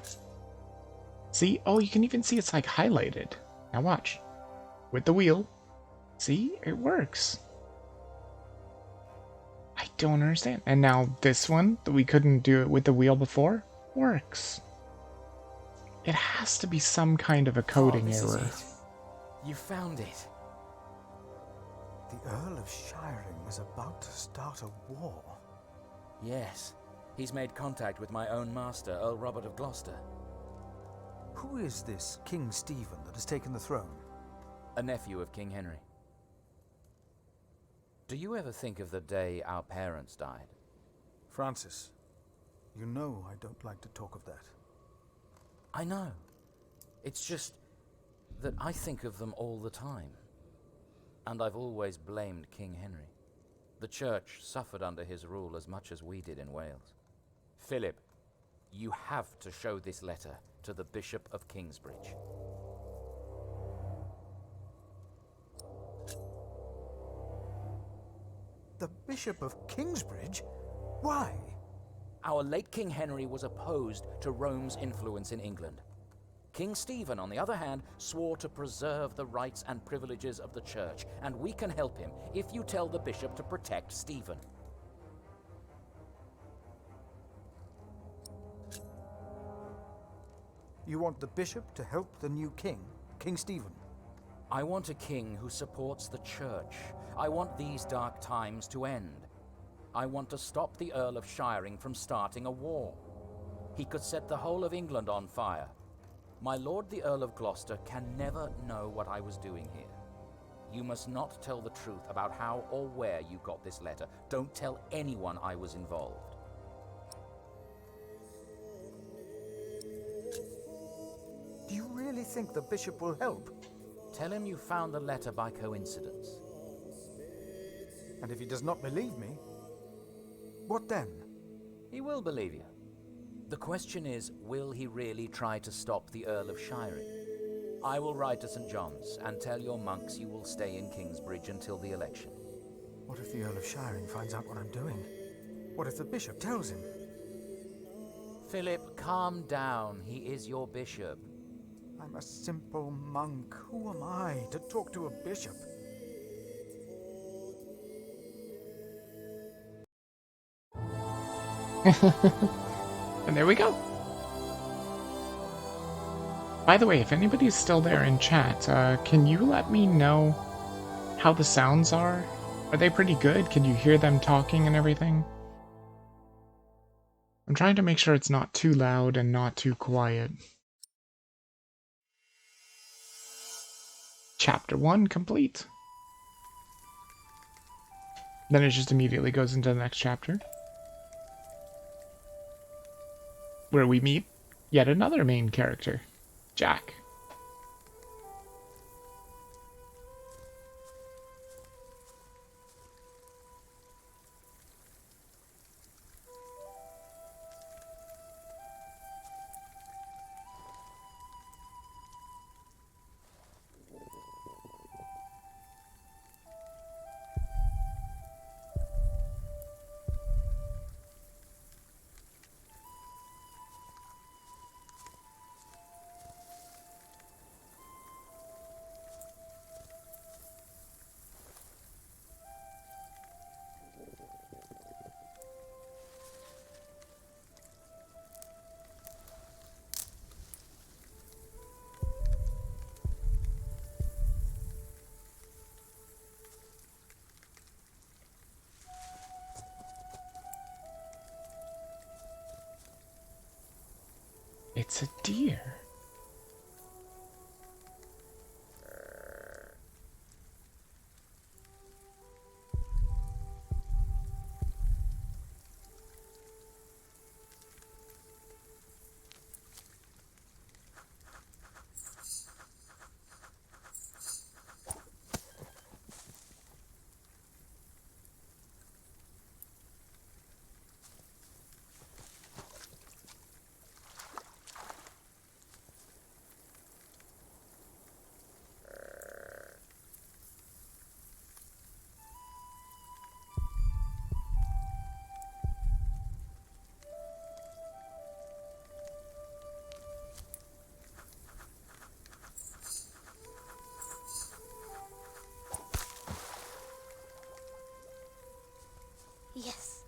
See? Oh, you can even see it's like highlighted. Now watch. With the wheel. See? It works. I don't understand. And now this one, that we couldn't do it with the wheel before, works. It has to be some kind of a coding error. You found it. The Earl of Shiring is about to start a war. Yes. He's made contact with my own master, Earl Robert of Gloucester. Who is this King Stephen that has taken the throne? A nephew of King Henry. Do you ever think of the day our parents died? Francis, you know I don't like to talk of that. I know. It's just that I think of them all the time. And I've always blamed King Henry. The church suffered under his rule as much as we did in Wales. Philip, you have to show this letter to the Bishop of Kingsbridge. The Bishop of Kingsbridge? Why? Our late King Henry was opposed to Rome's influence in England. King Stephen, on the other hand, swore to preserve the rights and privileges of the church, and we can help him if you tell the bishop to protect Stephen. You want the bishop to help the new king, King Stephen? I want a king who supports the church. I want these dark times to end. I want to stop the Earl of Shiring from starting a war. He could set the whole of England on fire. My lord the Earl of Gloucester can never know what I was doing here. You must not tell the truth about how or where you got this letter. Don't tell anyone I was involved. Do you really think the bishop will help? Tell him you found the letter by coincidence. And if he does not believe me, what then? He will believe you. The question is, will he really try to stop the Earl of Shiring? I will ride to St. John's and tell your monks you will stay in Kingsbridge until the election. What if the Earl of Shiring finds out what I'm doing? What if the bishop tells him? Philip, calm down. He is your bishop. I'm a simple monk. Who am I to talk to a bishop? And there we go. By the way, if anybody's still there in chat, can you let me know how the sounds are? Are they pretty good? Can you hear them talking and everything? I'm trying to make sure it's not too loud and not too quiet. Chapter 1 complete. Then it just immediately goes into the next chapter, where we meet yet another main character, Jack. It's a deer. Yes.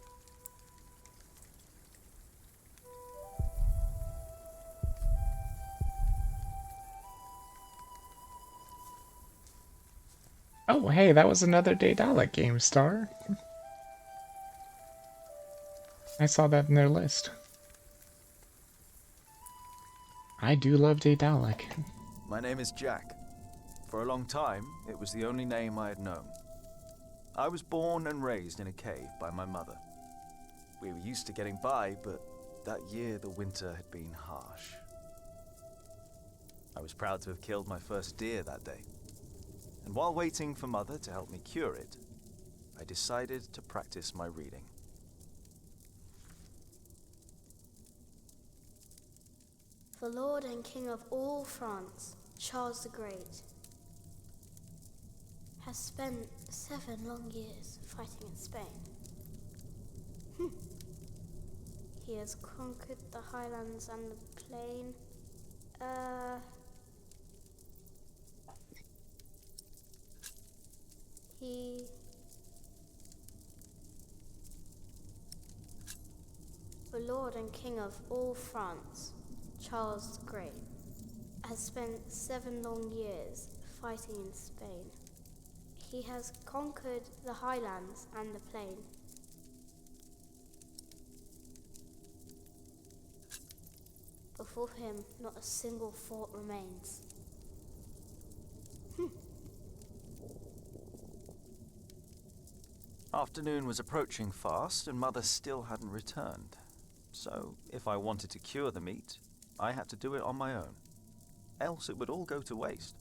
Oh, hey, that was another Daedalic game, Star. I saw that in their list. I do love Daedalic. My name is Jack. For a long time, it was the only name I had known. I was born and raised in a cave by my mother. We were used to getting by, but that year the winter had been harsh. I was proud to have killed my first deer that day. And while waiting for Mother to help me cure it, I decided to practice my reading. The Lord and King of all France, Charles the Great, has spent 7 long years fighting in Spain. He has conquered the highlands and the plain. The Lord and King of all France, Charles the Great, has spent 7 long years fighting in Spain. He has conquered the highlands and the plain. Before him, not a single fort remains. Afternoon was approaching fast, and Mother still hadn't returned. So, if I wanted to cure the meat, I had to do it on my own. Else it would all go to waste.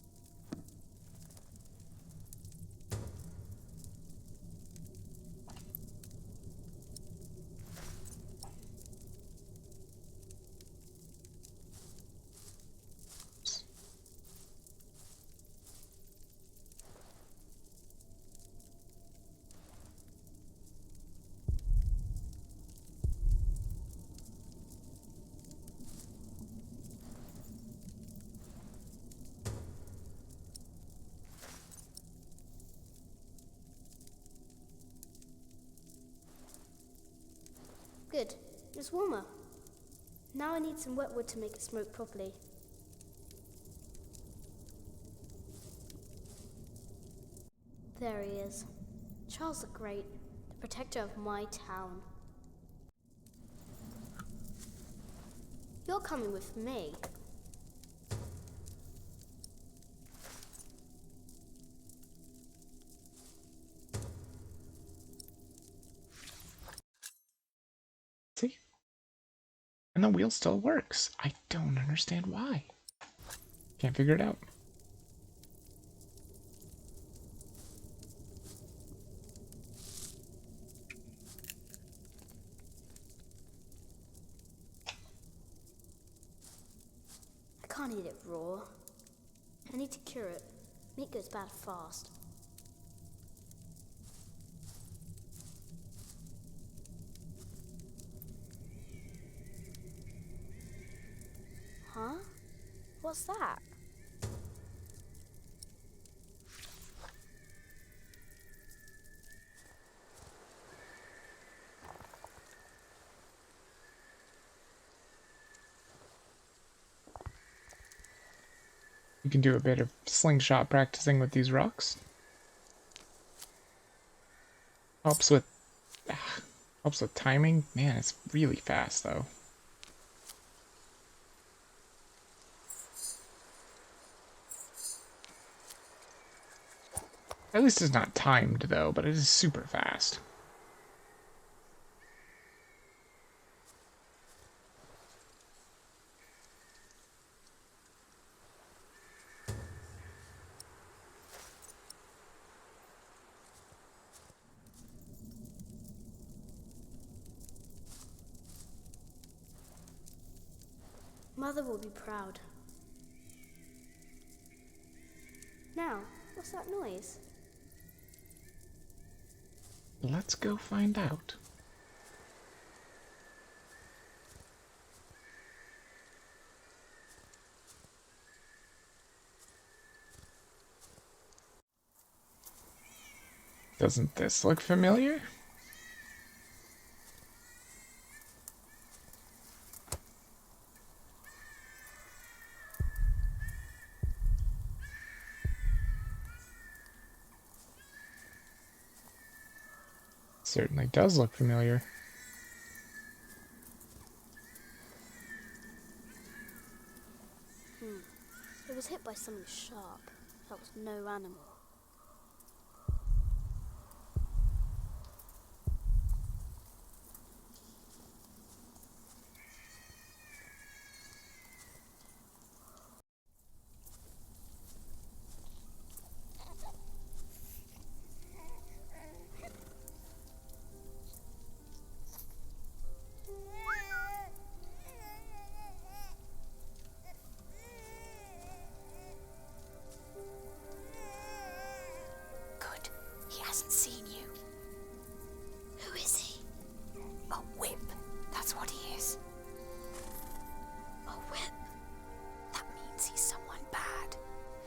Good. It's warmer. Now I need some wet wood to make it smoke properly. There he is. Charles the Great, the protector of my town. You're coming with me. See? And the wheel still works. I don't understand why. Can't figure it out. I can't eat it raw. I need to cure it. Meat goes bad fast. Huh? What's that? You can do a bit of slingshot practicing with these rocks. Helps with timing. Man, it's really fast though. At least it's not timed, though, but it is super fast. Mother will be proud. Now, what's that noise? Let's go find out. Doesn't this look familiar? Certainly does look familiar. It was hit by something sharp. That was no animal. Good. He hasn't seen you. Who is he? A whip. That's what he is. A whip? That means he's someone bad.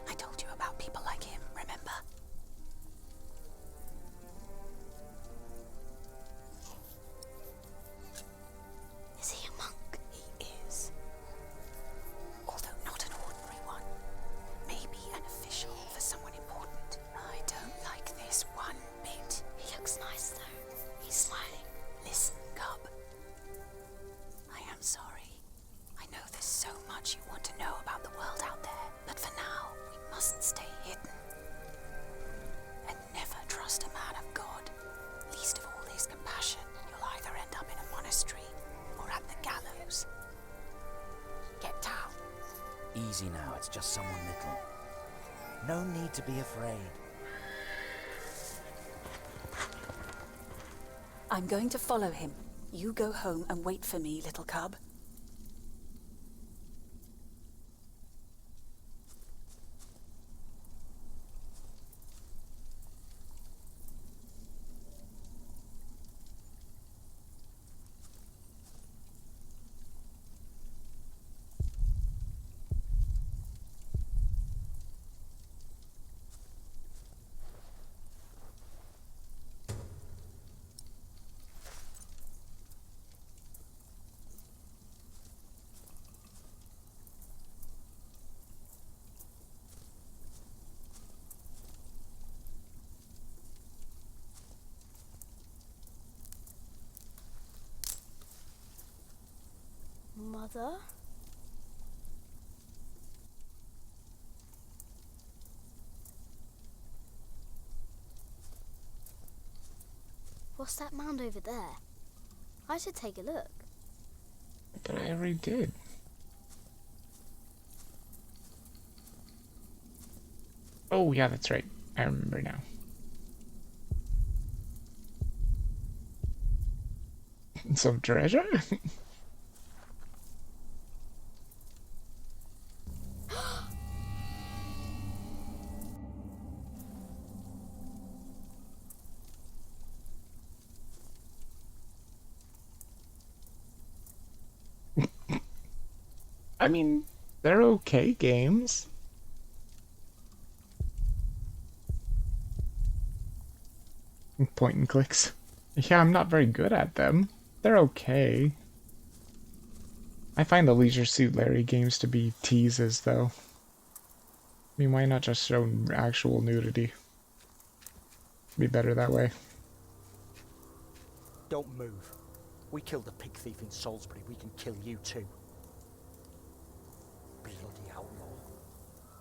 I told you about people like him, remember? Is he a monk? He is. Although not an ordinary one. Maybe an official for someone important. I don't like this one bit. He looks nice though. He's smiling. Listen, Cub. I am sorry. I know there's so much you want to know about the world out there, but for now, we must stay hidden. And never trust a man of God. Least of all his compassion. You'll either end up in a monastery or at the gallows. Get down. Easy now, it's just someone little. No need to be afraid. I'm going to follow him. You go home and wait for me, little cub. Mother? What's that mound over there? I should take a look. But I already did. Oh, yeah, that's right. I remember now. Some treasure? I mean, they're okay games. Point and clicks. Yeah, I'm not very good at them. They're okay. I find the Leisure Suit Larry games to be teases, though. I mean, why not just show actual nudity? Be better that way. Don't move. We killed the pig thief in Salisbury. We can kill you too. Bloody outlaw.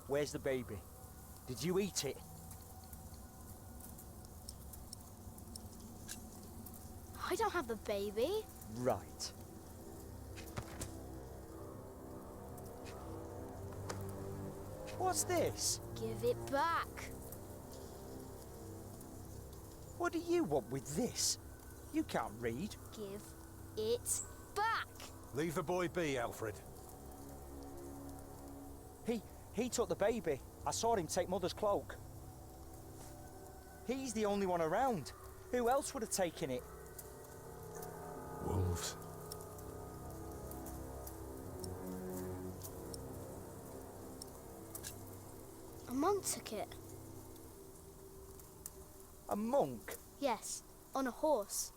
Where's the baby? Did you eat it? don't have the baby. Right. What's this? Give it back. What do you want with this? You can't read. Give it back. Leave the boy be, Alfred. He took the baby. I saw him take Mother's cloak. He's the only one around. Who else would have taken it? Wolves. A monk took it. A monk? Yes, on a horse.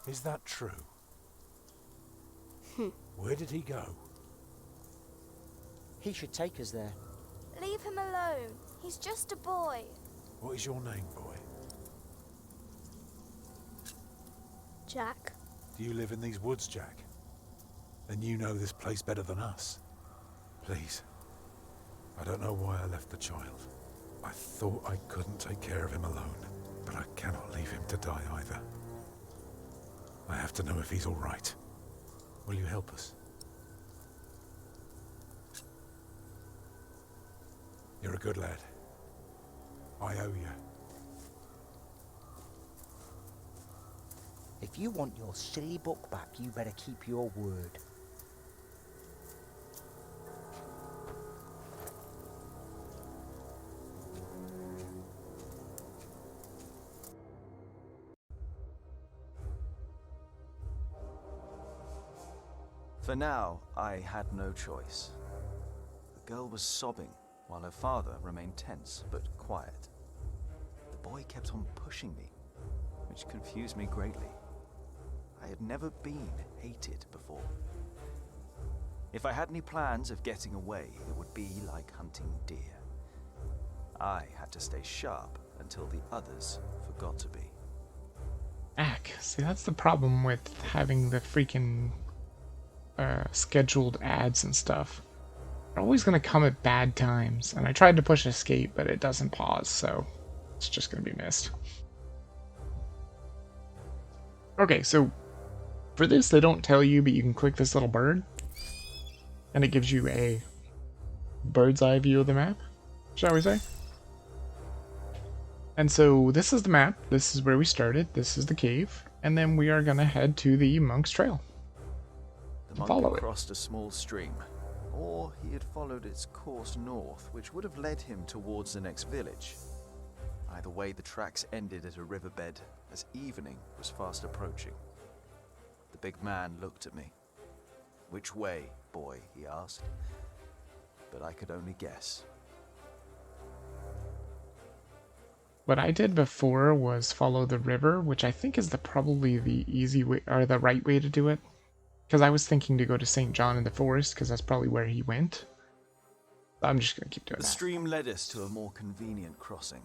Is that true? Where did he go? He should take us there. Leave him alone. He's just a boy. What is your name, boy? Jack. Do you live in these woods, Jack? Then you know this place better than us. Please. I don't know why I left the child. I thought I couldn't take care of him alone, but I cannot leave him to die either. I have to know if he's all right. Will you help us? You're a good lad. I owe you. If you want your silly book back, you better keep your word. For now, I had no choice. The girl was sobbing, while her father remained tense but quiet. The boy kept on pushing me, which confused me greatly. I had never been hated before. If I had any plans of getting away, it would be like hunting deer. I had to stay sharp until the others forgot to be. See, that's the problem with having the freaking scheduled ads and stuff. They're always going to come at bad times, and I tried to push escape, but it doesn't pause, so it's just going to be missed. Okay, so for this, they don't tell you, but you can click this little bird, and it gives you a bird's eye view of the map, shall we say? And so this is the map, this is where we started, this is the cave, and then we are going to head to the Monk's Trail. The monk had crossed a small stream, or he had followed its course north, which would have led him towards the next village. Either way, the tracks ended at a riverbed as evening was fast approaching. The big man looked at me. "Which way, boy?" he asked. But I could only guess. What I did before was follow the river, which I think is probably the easy way, or the right way to do it. Because I was thinking to go to St. John in the Forest, because that's probably where he went. I'm just going to keep doing The that. stream led us to a more convenient crossing.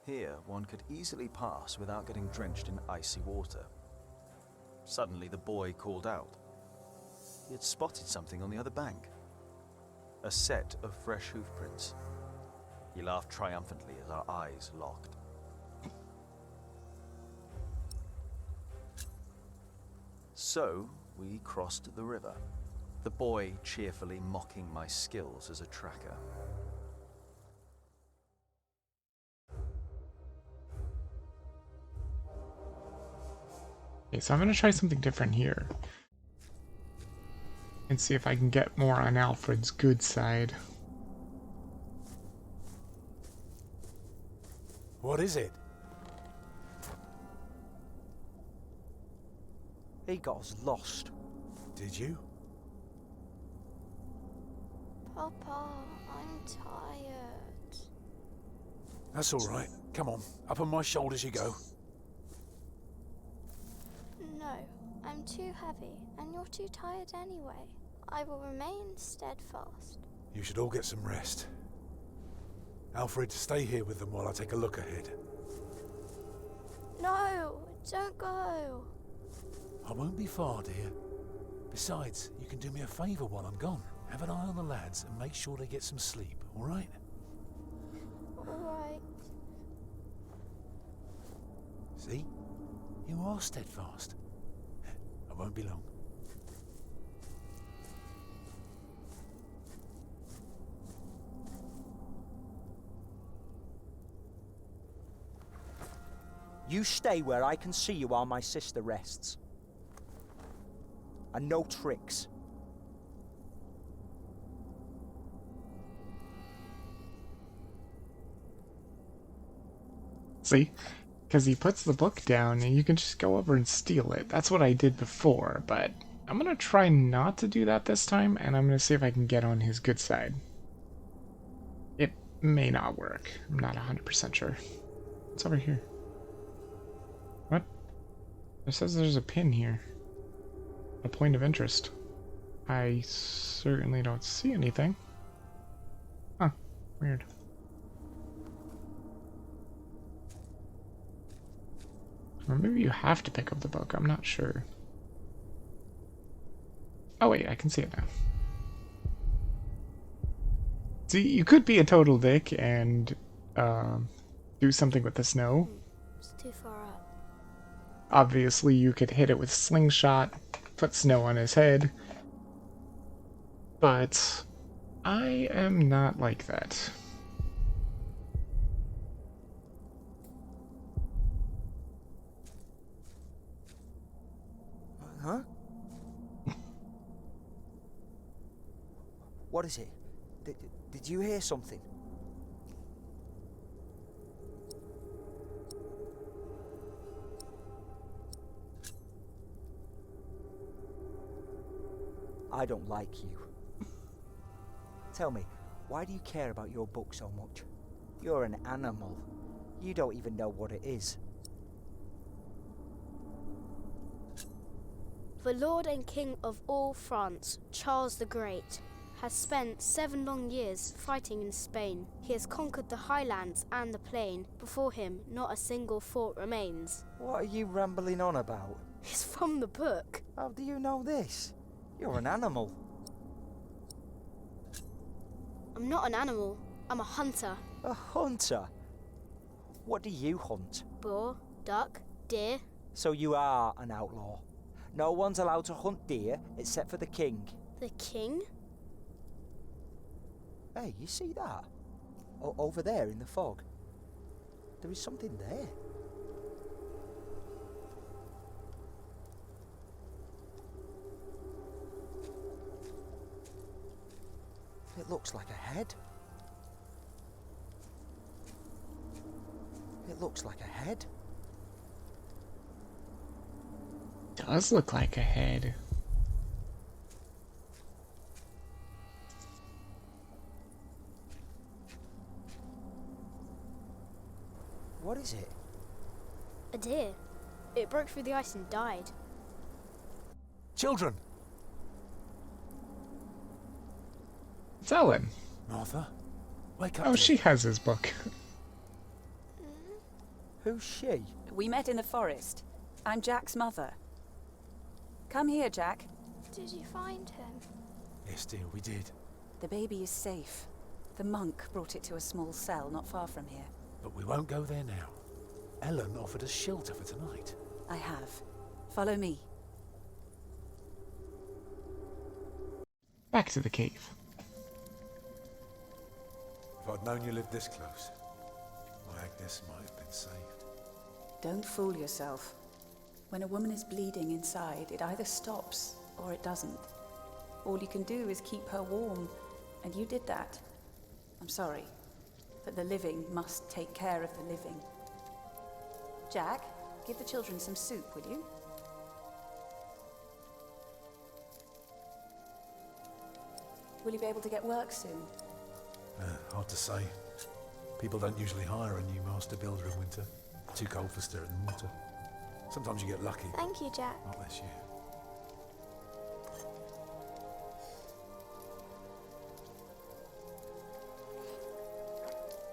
Here, one could easily pass without getting drenched in icy water. Suddenly, the boy called out. He had spotted something on the other bank. A set of fresh hoofprints. He laughed triumphantly as our eyes locked. So, we crossed the river, the boy cheerfully mocking my skills as a tracker. Okay, so I'm going to try something different here. And see if I can get more on Alfred's good side. What is it? He got us lost. Did you? Papa, I'm tired. That's all right. Come on, up on my shoulders you go. No, I'm too heavy, and you're too tired anyway. I will remain steadfast. You should all get some rest. Alfred, stay here with them while I take a look ahead. No, don't go. I won't be far, dear. Besides, you can do me a favour while I'm gone. Have an eye on the lads and make sure they get some sleep, all right? All right. See? You are steadfast. I won't be long. You stay where I can see you while my sister rests. And no tricks. See? Because he puts the book down and you can just go over and steal it. That's what I did before, but I'm going to try not to do that this time, and I'm going to see if I can get on his good side. It may not work. I'm not 100% sure. What's over here? What? It says there's a pin here. A point of interest. I certainly don't see anything. Huh. Weird. Or maybe you have to pick up the book. I'm not sure. Oh wait, I can see it now. See, you could be a total dick and do something with the snow. It's too far up. Obviously, you could hit it with a slingshot, put snow on his head. But I am not like that. Huh? What is it? Did you hear something? I don't like you. Tell me, why do you care about your book so much? You're an animal. You don't even know what it is. The Lord and King of all France, Charles the Great, has spent 7 long years fighting in Spain. He has conquered the highlands and the plain. Before him, not a single fort remains. What are you rambling on about? It's from the book. How do you know this? You're an animal. I'm not an animal. I'm a hunter. A hunter? What do you hunt? Boar, duck, deer. So you are an outlaw. No one's allowed to hunt deer except for the king. The king? Hey, you see that? Over there in the fog. There is something there. It looks like a head. It looks like a head. Does look like a head. What is it? A deer. It broke through the ice and died. Children! It's Ellen. Martha, wake up. Oh, she has his book. Who's she? We met in the forest. I'm Jack's mother. Come here, Jack. Did you find him? Yes, dear, we did. The baby is safe. The monk brought it to a small cell not far from here. But we won't go there now. Ellen offered us shelter for tonight. I have. Follow me. Back to the cave. If I'd known you lived this close, my Agnes might have been saved. Don't fool yourself. When a woman is bleeding inside, it either stops or it doesn't. All you can do is keep her warm, and you did that. I'm sorry, but the living must take care of the living. Jack, give the children some soup, will you? Will you be able to get work soon? Hard to say. People don't usually hire a new master builder in winter. Too cold for stirring water. Sometimes you get lucky. Thank you, Jack. Not this year.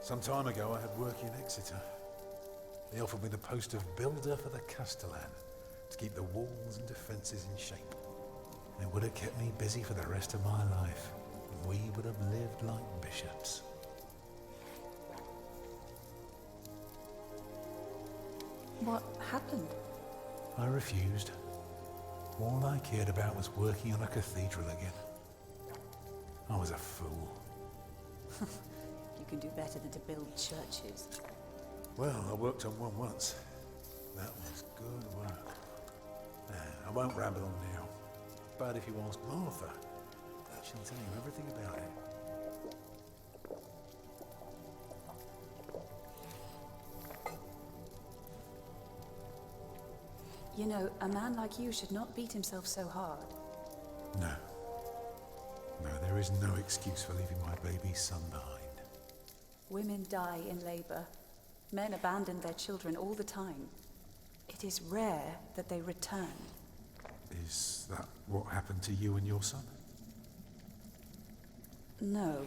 Some time ago I had work in Exeter. They offered me the post of builder for the Castellan to keep the walls and defences in shape. And it would have kept me busy for the rest of my life. And we would have lived like bishops. What happened? I refused. All I cared about was working on a cathedral again. I was a fool. You can do better than to build churches. Well, I worked on one once. That was good work. Nah, I won't ramble on now. But if you ask Martha, she'll tell you everything about it. You know, a man like you should not beat himself so hard. No. No, there is no excuse for leaving my baby son behind. Women die in labor. Men abandon their children all the time. It is rare that they return. Is that what happened to you and your son? No.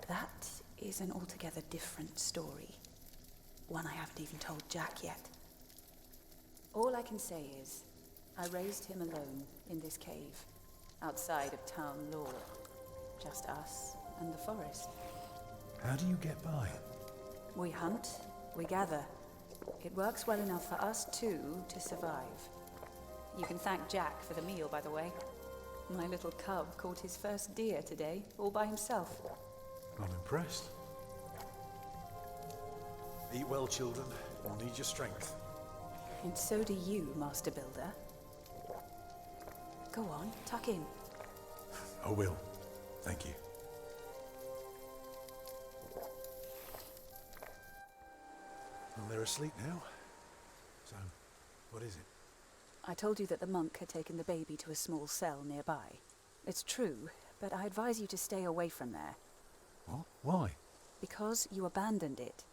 That is an altogether different story. One I haven't even told Jack yet. All I can say is, I raised him alone in this cave, outside of town law. Just us and the forest. How do you get by? We hunt, we gather. It works well enough for us two to survive. You can thank Jack for the meal, by the way. My little cub caught his first deer today, all by himself. I'm impressed. Eat well, children. You'll need your strength. And so do you, Master Builder. Go on, tuck in. I will. Thank you. Well, they're asleep now. So, what is it? I told you that the monk had taken the baby to a small cell nearby. It's true, but I advise you to stay away from there. What? Why? Because you abandoned it.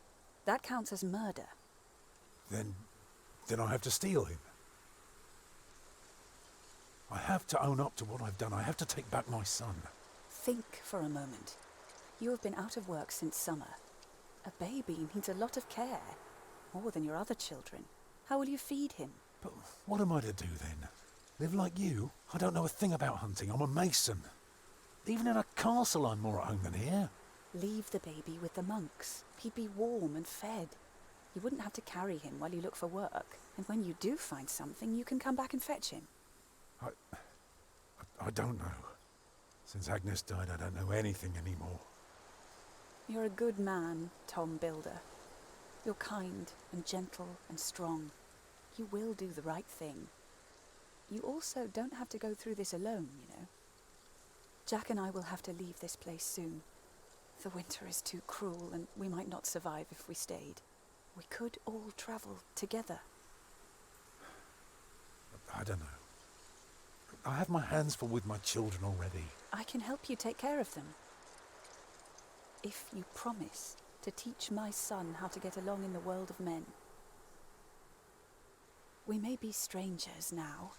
That counts as murder. Then I have to steal him. I have to own up to what I've done. I have to take back my son. Think for a moment. You have been out of work since summer. A baby needs a lot of care. More than your other children. How will you feed him? But what am I to do then? Live like you? I don't know a thing about hunting. I'm a mason. Even in a castle I'm more at home than here. Leave the baby with the monks. He'd be warm and fed. You wouldn't have to carry him while you look for work. And when you do find something, you can come back and fetch him. I don't know. Since Agnes died, I don't know anything anymore. You're a good man, Tom Builder. You're kind and gentle and strong. You will do the right thing. You also don't have to go through this alone, you know. Jack and I will have to leave this place soon. The winter is too cruel, and we might not survive if we stayed. We could all travel together. I don't know. I have my hands full with my children already. I can help you take care of them. If you promise to teach my son how to get along in the world of men. We may be strangers now,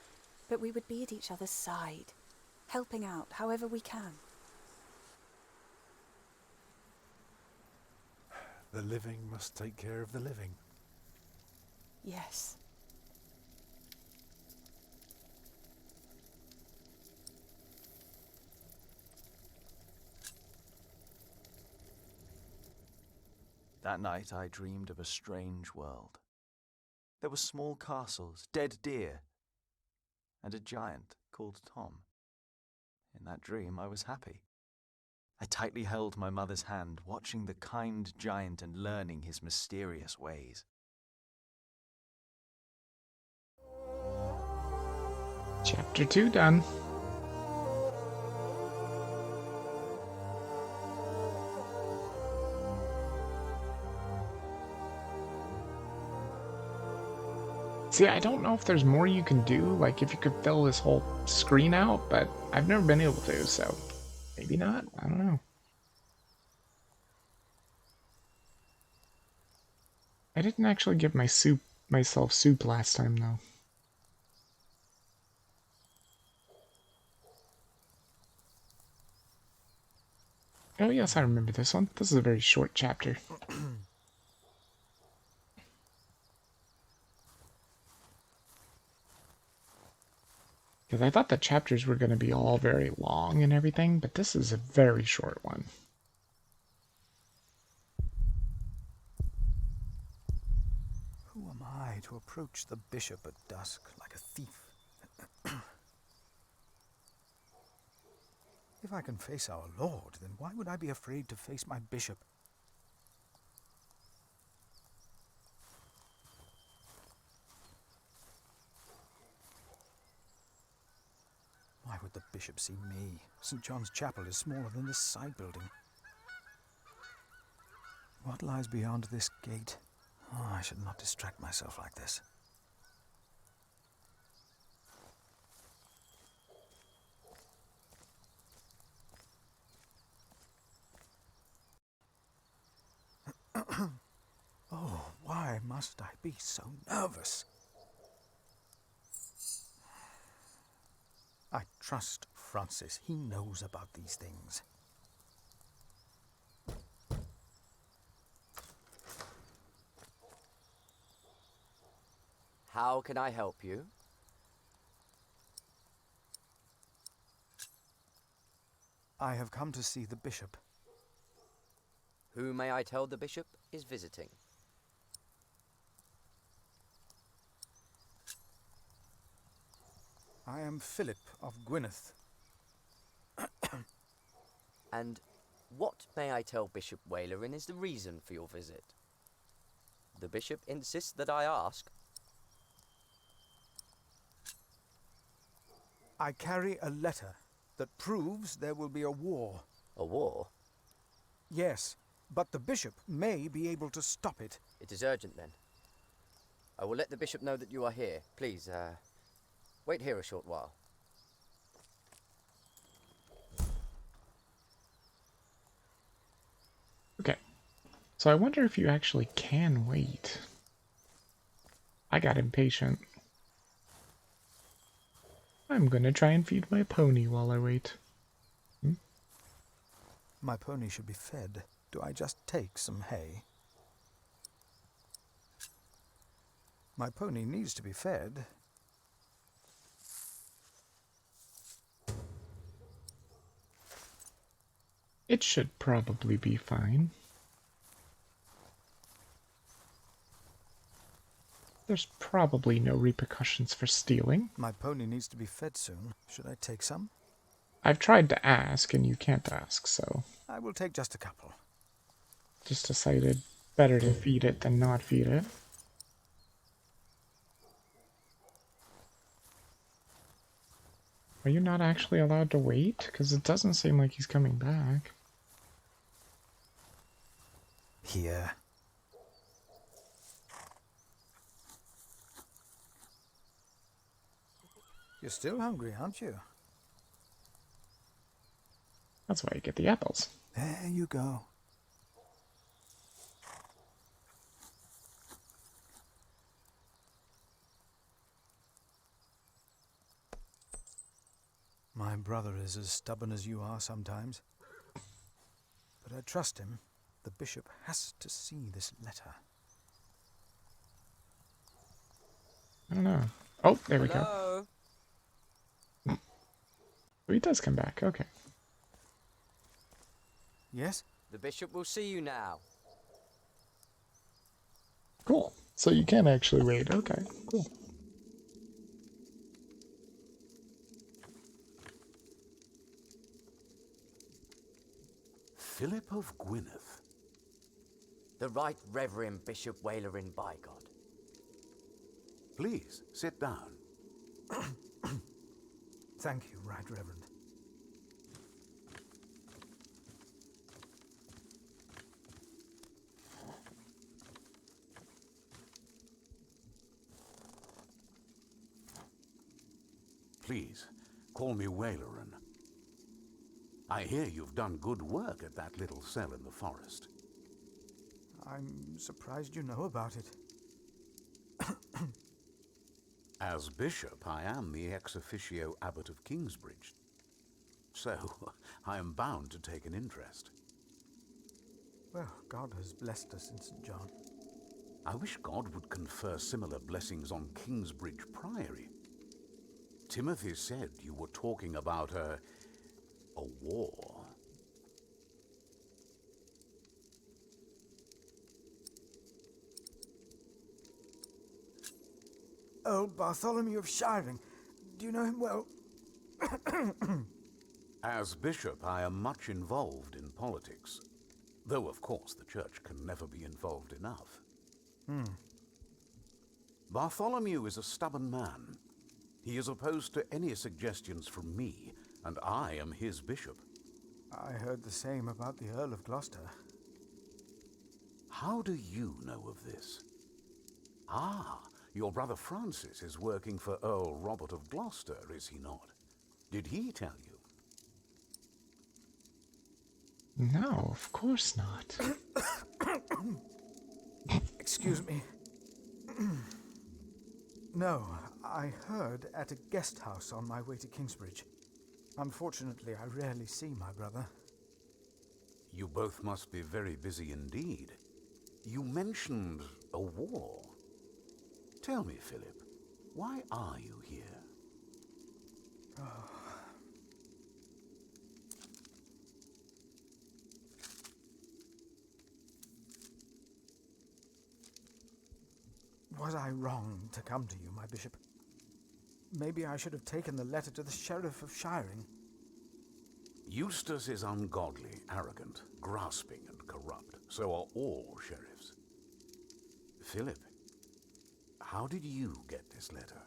but we would be at each other's side, helping out however we can. The living must take care of the living. Yes. That night I dreamed of a strange world. There were small castles, dead deer, and a giant called Tom. In that dream I was happy. I tightly held my mother's hand, watching the kind giant and learning his mysterious ways. Chapter 2 done. See, I don't know if there's more you can do, like if you could fill this whole screen out, but I've never been able to, so maybe not. I don't know. I didn't actually give myself soup last time, though. Oh yes, I remember this one. This is a very short chapter. Because I thought the chapters were going to be all very long and everything, but this is a very short one. Who am I? why to approach the bishop at dusk like a thief? If I can face our Lord, then why would I be afraid to face my bishop? Why would the bishop see me? St. John's Chapel is smaller than this side building. What lies beyond this gate? Oh, I should not distract myself like this. Oh, why must I be so nervous? I trust Francis. He knows about these things. How can I help you? I have come to see the bishop. Who may I tell the bishop is visiting? I am Philip of Gwynedd. And what, may I tell Bishop Walerin, is the reason for your visit? The bishop insists that I ask. I carry a letter that proves there will be a war. A war? Yes, but the bishop may be able to stop it. It is urgent, then. I will let the bishop know that you are here. Please, wait here a short while. Okay. So I wonder if you actually can wait. I got impatient. I'm gonna try and feed my pony while I wait. My pony should be fed. Do I just take some hay? My pony needs to be fed. It should probably be fine. There's probably no repercussions for stealing. My pony needs to be fed soon. Should I take some? I've tried to ask, and you can't ask, so... I will take just a couple. Just decided better to feed it than not feed it. Are you not actually allowed to wait? Because it doesn't seem like he's coming back. Here. You're still hungry, aren't you? That's why you get the apples. There you go. My brother is as stubborn as you are sometimes. But I trust him. The bishop has to see this letter. I don't know. Oh, there we go. Hello? Oh, he does come back, okay. Yes? The bishop will see you now. Cool. So you can actually wait. Okay, cool. Philip of Gwynedd. The Right Reverend Bishop Walerin, by God. Please, sit down. Thank you, Right Reverend. Please, call me Walerin. I hear you've done good work at that little cell in the forest. I'm surprised you know about it. As bishop, I am the ex officio abbot of Kingsbridge. So, I am bound to take an interest. Well, God has blessed us in St. John. I wish God would confer similar blessings on Kingsbridge Priory. Timothy said you were talking about a war. Earl Bartholomew of Shiring. Do you know him well? As bishop, I am much involved in politics. Though, of course, the church can never be involved enough. Bartholomew is a stubborn man. He is opposed to any suggestions from me, and I am his bishop. I heard the same about the Earl of Gloucester. How do you know of this? Ah, your brother Francis is working for Earl Robert of Gloucester, is he not? Did he tell you? No, of course not. Excuse me. No, I heard at a guest house on my way to Kingsbridge. Unfortunately, I rarely see my brother. You both must be very busy indeed. You mentioned a war. Tell me, Philip, why are you here? Was I wrong to come to you, my bishop? Maybe I should have taken the letter to the Sheriff of Shiring. Eustace is ungodly, arrogant, grasping, and corrupt. So are all sheriffs. Philip, how did you get this letter?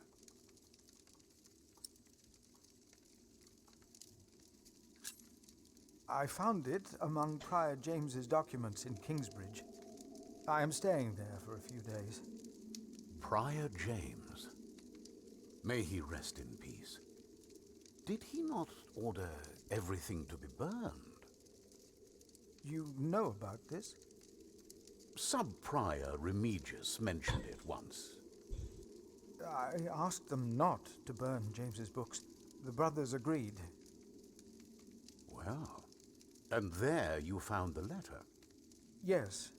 I found it among Prior James's documents in Kingsbridge. I am staying there for a few days. Prior James. May he rest in peace. Did he not order everything to be burned? You know about this? Sub-Prior Remigius mentioned it once. I asked them not to burn James's books. The brothers agreed. Well, and there you found the letter? Yes.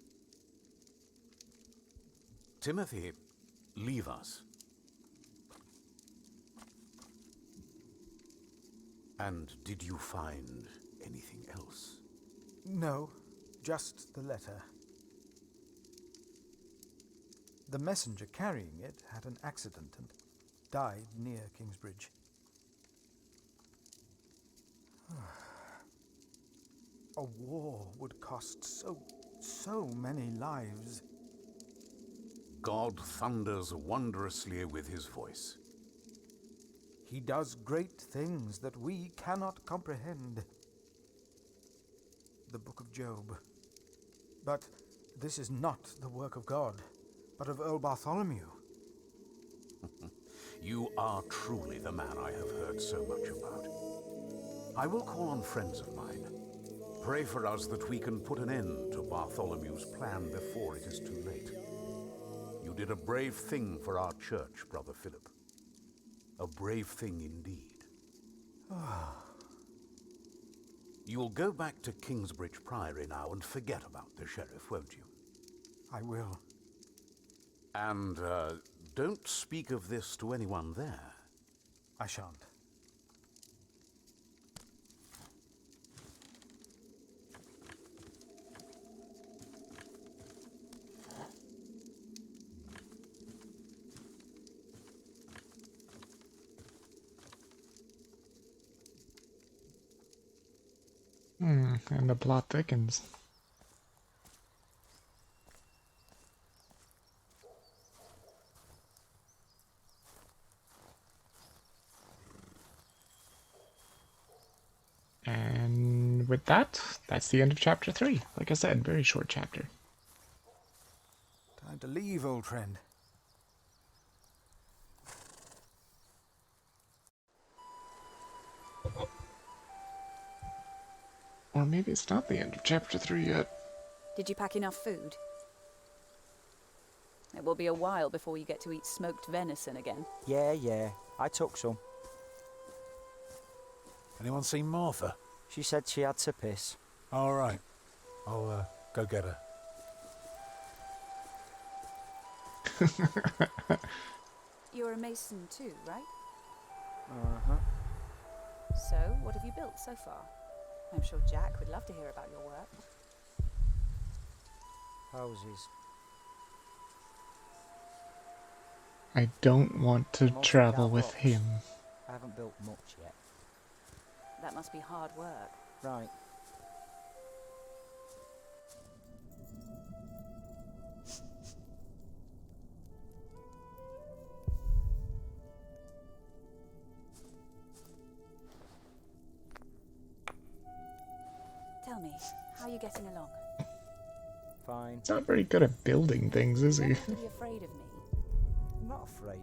Timothy, leave us. And did you find anything else? No, just the letter. The messenger carrying it had an accident and died near Kingsbridge. A war would cost so many lives. God thunders wondrously with his voice. He does great things that we cannot comprehend. The Book of Job. But this is not the work of God, but of Earl Bartholomew. You are truly the man I have heard so much about. I will call on friends of mine. Pray for us that we can put an end to Bartholomew's plan before it is too late. You did a brave thing for our church, Brother Philip. A brave thing indeed. You'll go back to Kingsbridge Priory now and forget about the sheriff, won't you? I will. And don't speak of this to anyone there. I shan't. And the plot thickens. And with that, that's the end of chapter 3. Like I said, very short chapter. Time to leave, old friend. Or maybe it's not the end of chapter 3 yet. Did you pack enough food? It will be a while before you get to eat smoked venison again. Yeah, I took some. Anyone seen Martha? She said she had to piss. All right. I'll go get her. You're a mason too, right? Uh-huh. So, what have you built so far? I'm sure Jack would love to hear about your work. Houses. I don't want to Multiplied travel out with blocks. him. I haven't built much yet. That must be hard work. Right. Tell me, how are you getting along? Fine. He's not very good at building things, is You he? don't have to be afraid of me. I'm not afraid.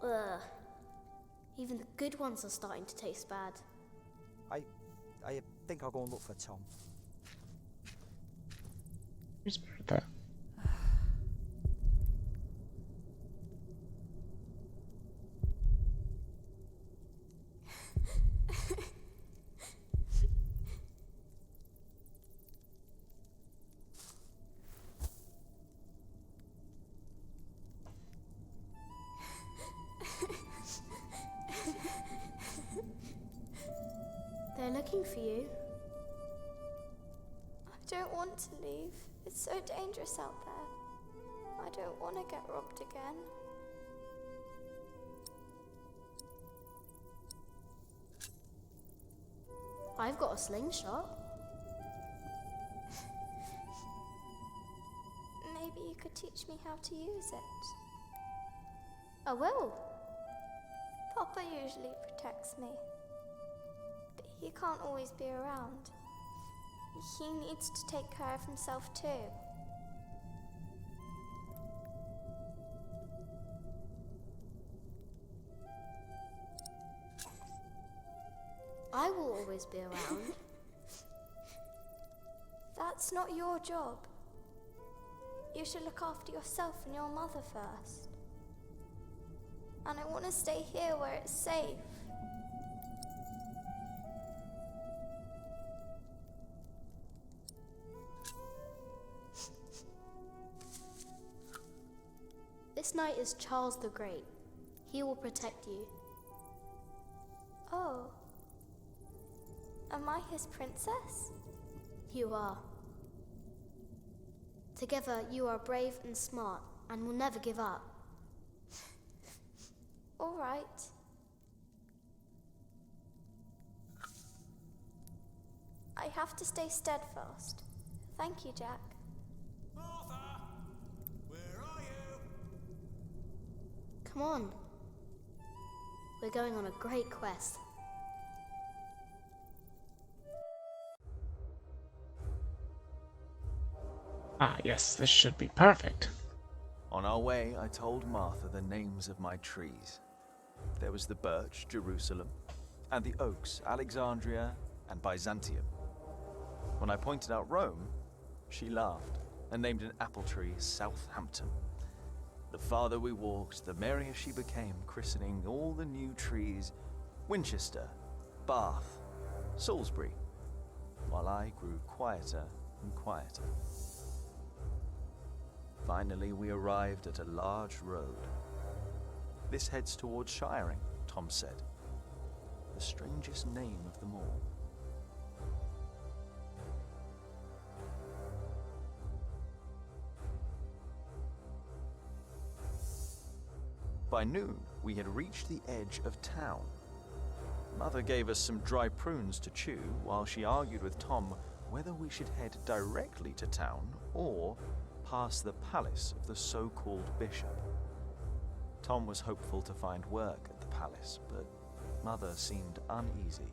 Ugh. Even the good ones are starting to taste bad. I think I'll go and look for Tom. Where's Bertha? They're looking for you. I don't want to leave. It's so dangerous out there. I don't want to get robbed again. I've got a slingshot. Maybe you could teach me how to use it. I will. Papa usually protects me. But he can't always be around. He needs to take care of himself too. I will always be around. That's not your job. You should look after yourself and your mother first. And I want to stay here where it's safe. This knight is Charles the Great. He will protect you. Oh. Am I his princess? You are. Together, you are brave and smart, and will never give up. All right. I have to stay steadfast. Thank you, Jack. Martha! Where are you? Come on. We're going on a great quest. Ah, yes, this should be perfect. On our way, I told Martha the names of my trees. There was the birch, Jerusalem, and the oaks, Alexandria and Byzantium. When I pointed out Rome, she laughed and named an apple tree Southampton. The farther we walked, the merrier she became, christening all the new trees Winchester, Bath, Salisbury, while I grew quieter and quieter. Finally, we arrived at a large road. This heads towards Shiring, Tom said. The strangest name of them all. By noon, we had reached the edge of town. Mother gave us some dry prunes to chew while she argued with Tom whether we should head directly to town or past the palace of the so-called bishop. Tom was hopeful to find work at the palace, but Mother seemed uneasy.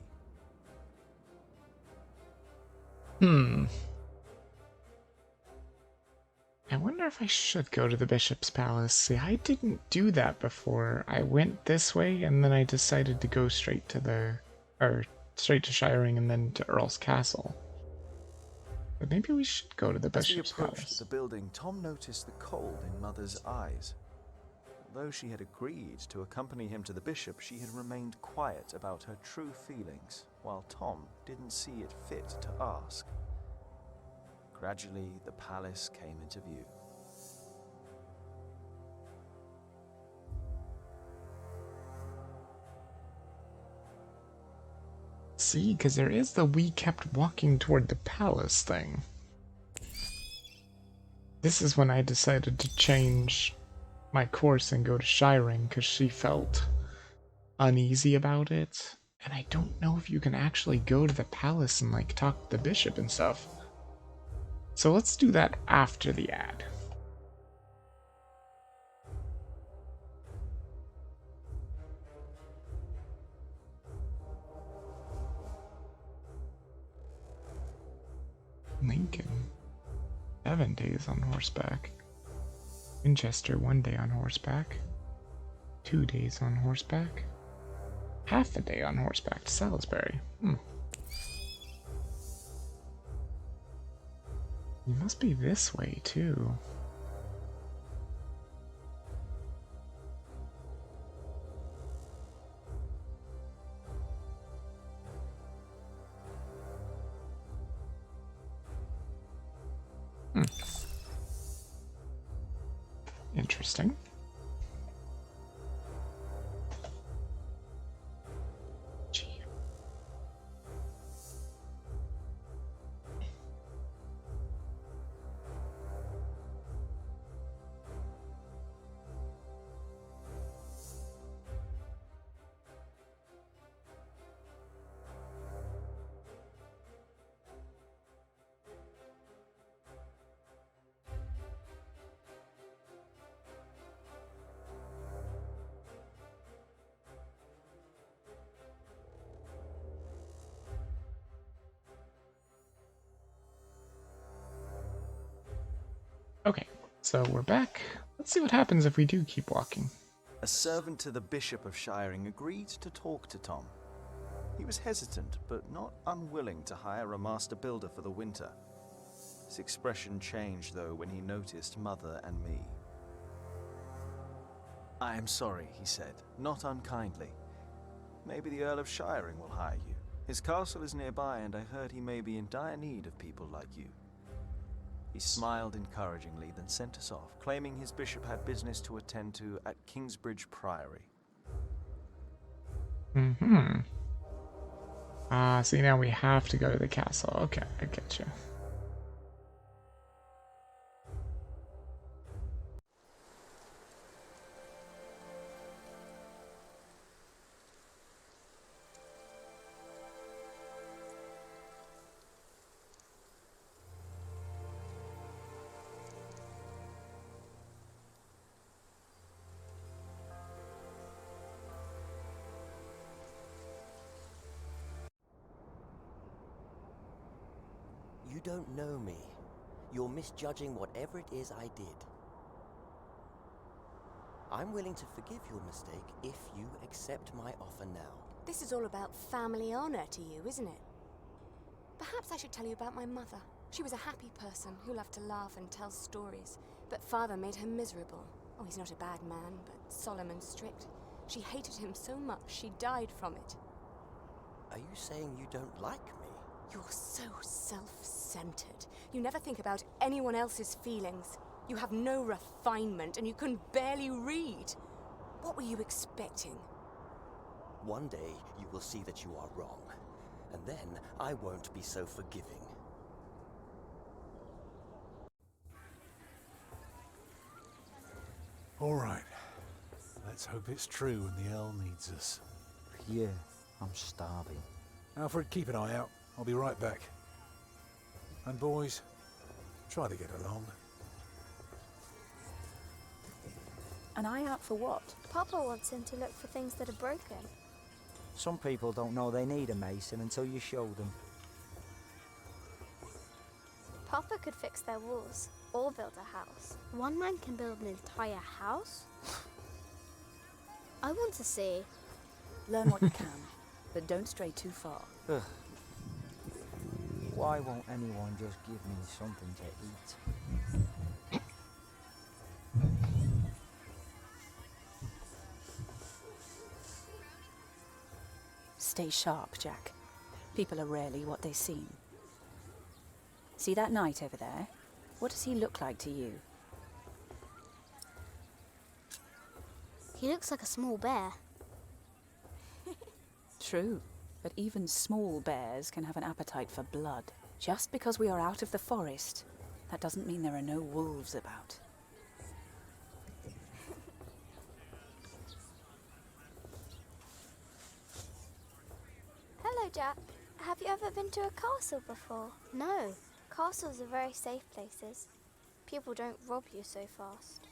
I wonder if I should go to the bishop's palace. See, I didn't do that before. I went this way and then I decided to go straight to straight to Shiring and then to Earl's Castle. But maybe we should go to the bishop's As we approached palace. the building, Tom noticed the cold in Mother's eyes. Although she had agreed to accompany him to the bishop, she had remained quiet about her true feelings, while Tom didn't see it fit to ask. Gradually, the palace came into view. See, because there is the we kept walking toward the palace thing. This is when I decided to change my course and go to Shiring, because she felt uneasy about it. And I don't know if you can actually go to the palace and like talk to the bishop and stuff. So let's do that after the ad. Lincoln. 7 days on horseback. Winchester 1 day on horseback. 2 days on horseback. Half a day on horseback to Salisbury. You must be this way too. Interesting. Okay, so we're back. Let's see what happens if we do keep walking. A servant to the Bishop of Shiring agreed to talk to Tom. He was hesitant, but not unwilling to hire a master builder for the winter. His expression changed, though, when he noticed Mother and me. "I am sorry," he said, not unkindly. "Maybe the Earl of Shiring will hire you. His castle is nearby, and I heard he may be in dire need of people like you." He smiled encouragingly, then sent us off, claiming his bishop had business to attend to at Kingsbridge Priory. See, now we have to go to the castle. Okay, I get you. You don't know me. You're misjudging whatever it is I did. I'm willing to forgive your mistake if you accept my offer now. This is all about family honor to you, isn't it? Perhaps I should tell you about my mother. She was a happy person who loved to laugh and tell stories, but father made her miserable. Oh, he's not a bad man, but solemn and strict. She hated him so much she died from it. Are you saying you don't like me? You're so self-centered. You never think about anyone else's feelings. You have no refinement and you can barely read. What were you expecting? One day you will see that you are wrong, and then I won't be so forgiving. All right. Let's hope it's true and the Earl needs us. Yeah, I'm starving. Alfred, keep an eye out. I'll be right back. And boys, try to get along. An eye out for what? Papa wants him to look for things that are broken. Some people don't know they need a mason until you show them. Papa could fix their walls or build a house. One man can build an entire house? I want to see. Learn what you can, but don't stray too far. Ugh. Why won't anyone just give me something to eat? Stay sharp, Jack. People are rarely what they seem. See that knight over there? What does he look like to you? He looks like a small bear. True, but even small bears can have an appetite for blood. Just because we are out of the forest That doesn't mean there are no wolves about. Hello, Jack. Have you ever been to a castle before? No. Castles are very safe places. People don't rob you so fast.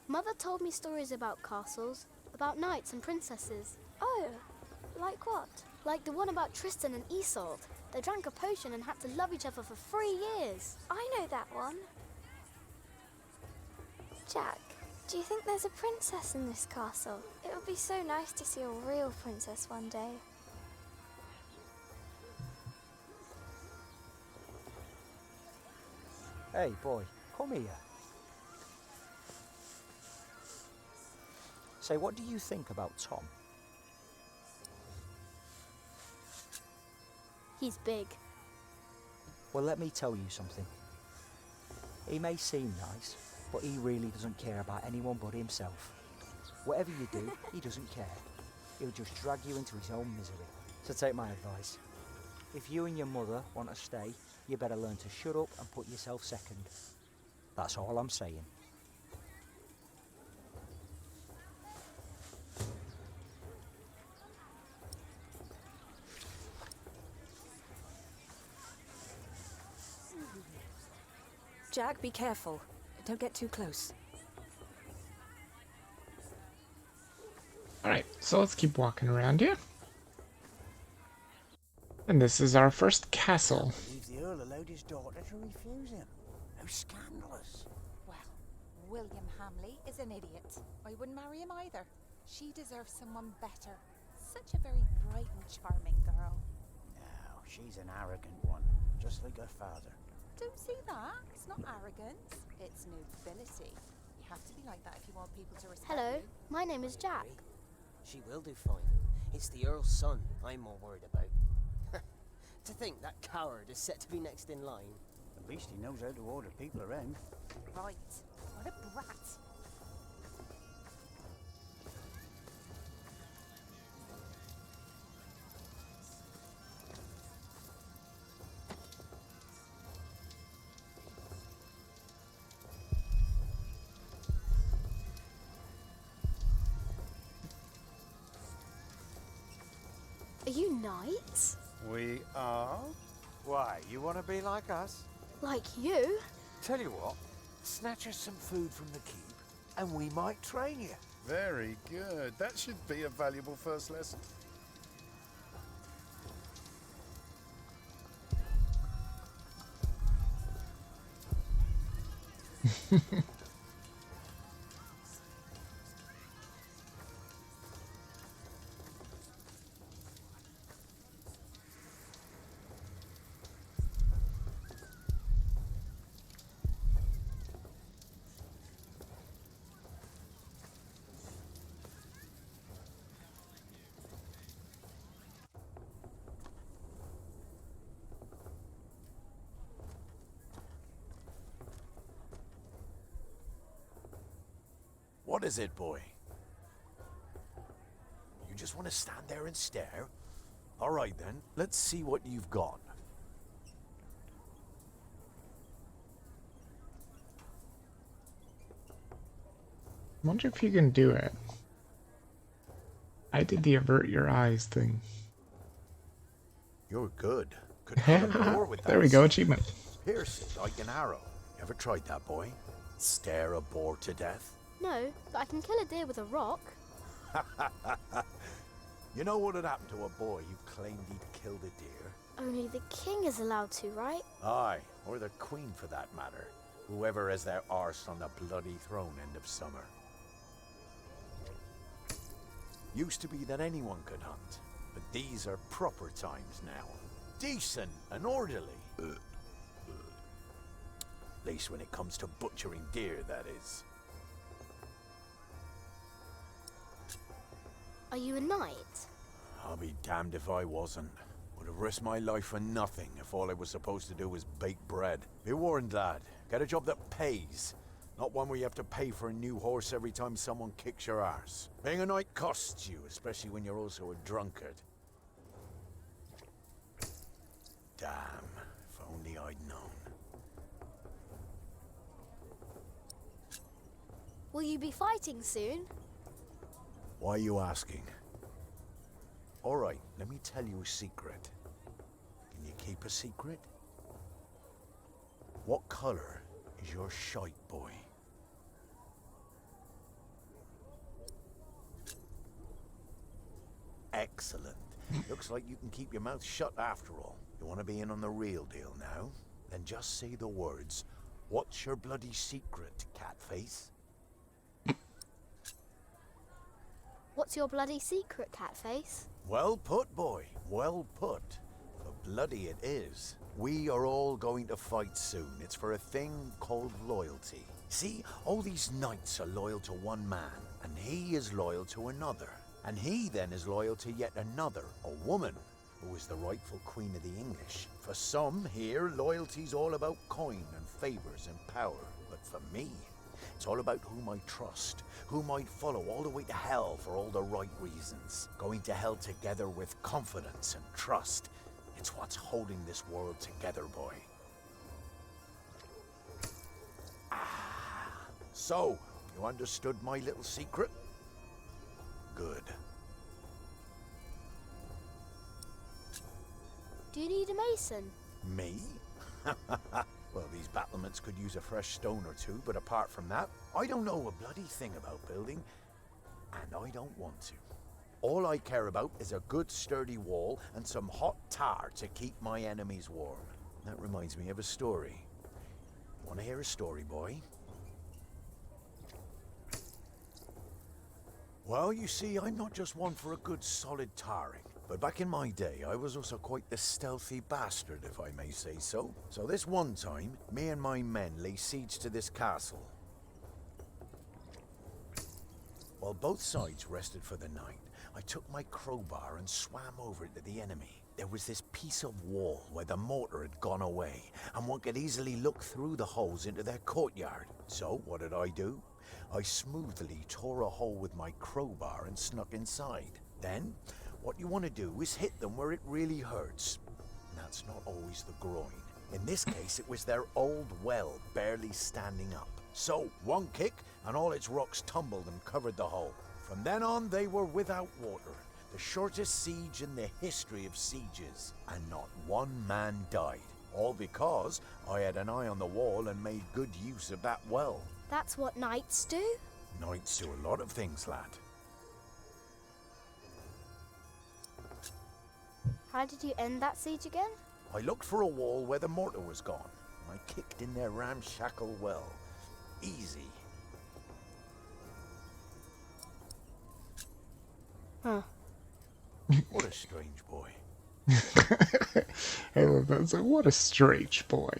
Mother told me stories about castles, about knights and princesses. Oh, like what? Like the one about Tristan and Isolde. They drank a potion and had to love each other for 3 years. I know that one. Jack, do you think there's a princess in this castle? It would be so nice to see a real princess one day. Hey, boy, come here. Say, what do you think about Tom? He's big. Well, let me tell you something. He may seem nice, but he really doesn't care about anyone but himself. Whatever you do, he doesn't care. He'll just drag you into his own misery. So take my advice. If you and your mother want to stay, you better learn to shut up and put yourself second. That's all I'm saying. Jack, be careful. Don't get too close. Alright, so let's keep walking around here. And this is our first castle. Leave the Earl allowed his daughter to refuse him. How scandalous. Well, William Hamley is an idiot. I wouldn't marry him either. She deserves someone better. Such a very bright and charming girl. No, she's an arrogant one, just like her father. Don't see that. It's not arrogance. It's nobility. You have to be like that if you want people to respect Hello, you. my name is Jack. She will do fine. It's the Earl's son I'm more worried about. To think that coward is set to be next in line. At least he knows how to order people around. Right. What a brat. Are you knights? We are? Why, you want to be like us? Like you? Tell you what, snatch us some food from the keep, and we might train you. Very good. That should be a valuable first lesson. What is it, boy? You just want to stand there and stare? All right, then. Let's see what you've got. I wonder if you can do it. I did the avert your eyes thing. You're good. Could have more with that. There we go, achievement. Pierce it like an arrow. Ever tried that, boy? Stare a boar to death? No, but I can kill a deer with a rock. You know what had happened to a boy who claimed he'd killed a deer? Only the king is allowed to, right? Aye, or the queen for that matter. Whoever has their arse on the bloody throne end of summer. Used to be that anyone could hunt, but these are proper times now. Decent and orderly. At least when it comes to butchering deer, that is. Are you a knight? I'll be damned if I wasn't. Would have risked my life for nothing if all I was supposed to do was bake bread. Be warned, lad. Get a job that pays. Not one where you have to pay for a new horse every time someone kicks your arse. Being a knight costs you, especially when you're also a drunkard. Damn, if only I'd known. Will you be fighting soon? Why are you asking? All right, let me tell you a secret. Can you keep a secret? What color is your shite, boy? Excellent. Looks like you can keep your mouth shut after all. You want to be in on the real deal now? Then just say the words, "What's your bloody secret, Catface?" What's your bloody secret, Catface? Well put, boy. Well put. For bloody it is. We are all going to fight soon. It's for a thing called loyalty. See, all these knights are loyal to one man, and he is loyal to another. And he then is loyal to yet another, a woman, who is the rightful queen of the English. For some here, loyalty's all about coin and favors and power. But for me, it's all about whom I trust, whom I'd follow all the way to hell for all the right reasons. Going to hell together with confidence and trust. It's what's holding this world together, boy. So, you understood my little secret? Good. Do you need a mason? Me? Well, these battlements could use a fresh stone or two, but apart from that, I don't know a bloody thing about building, and I don't want to. All I care about is a good sturdy wall and some hot tar to keep my enemies warm. That reminds me of a story. Want to hear a story, boy? Well, you see, I'm not just one for a good solid tarring. But back in my day, I was also quite the stealthy bastard, if I may say so. So this one time, me and my men lay siege to this castle. While both sides rested for the night, I took my crowbar and swam over to the enemy. There was this piece of wall where the mortar had gone away, and one could easily look through the holes into their courtyard. So what did I do? I smoothly tore a hole with my crowbar and snuck inside. Then, what you want to do is hit them where it really hurts. And that's not always the groin. In this case, it was their old well barely standing up. So, one kick, and all its rocks tumbled and covered the hole. From then on, they were without water. The shortest siege in the history of sieges. And not one man died. All because I had an eye on the wall and made good use of that well. That's what knights do? Knights do a lot of things, lad. How did you end that siege again? I looked for a wall where the mortar was gone. I kicked in their ramshackle well. Easy. Huh. What a strange boy. I love that. So what a strange boy.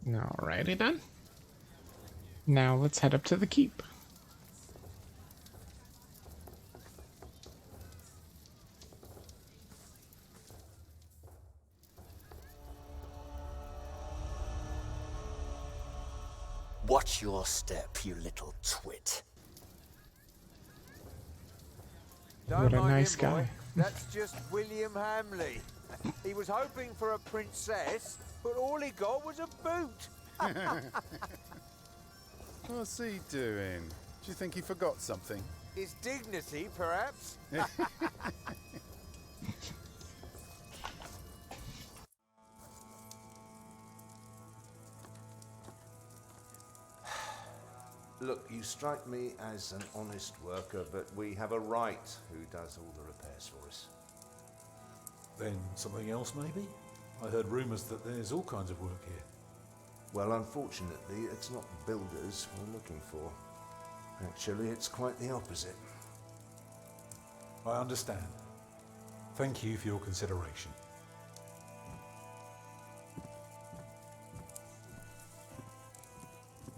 Alrighty then. Now let's head up to the keep. Watch your step, you little twit. What a nice guy. That's just William Hamley. He was hoping for a princess, but all he got was a boot. What's he doing? Do you think he forgot something? His dignity, perhaps? Look, you strike me as an honest worker, but we have a right who does all the repairs for us. Then something else, maybe? I heard rumours that there's all kinds of work here. Well, unfortunately, it's not builders we're looking for. Actually, it's quite the opposite. I understand. Thank you for your consideration.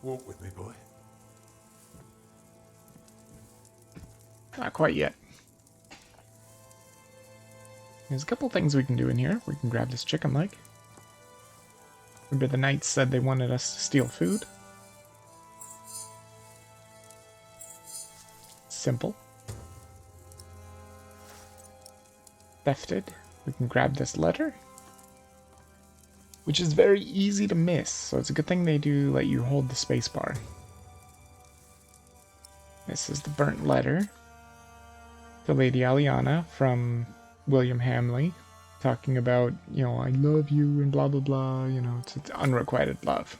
Walk with me, boy. Not quite yet. There's a couple things we can do in here. We can grab this chicken leg. Remember the knights said they wanted us to steal food? Simple. Thefted. We can grab this letter. which is very easy to miss, so it's a good thing they do let you hold the spacebar. This is the burnt letter to Lady Aliana from William Hamley, talking about, you know, I love you and blah blah blah, you know, it's unrequited love.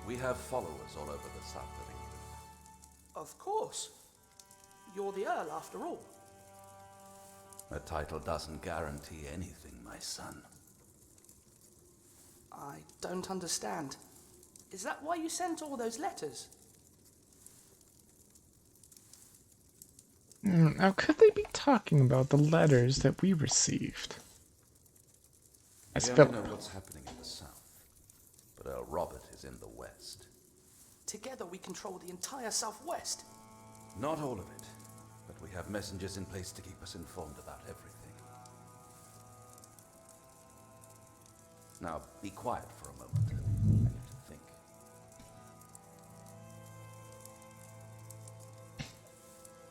We have followers all over the south of England. Of course. You're the Earl, after all. A title doesn't guarantee anything, my son. I don't understand. Is that why you sent all those letters? Now, could they be talking about the letters that we received? We only know what's happening in the south, but Earl Robert is in the west. Together we control the entire southwest. Not all of it, but we have messengers in place to keep us informed about everything. Now, be quiet for a moment. I need to think.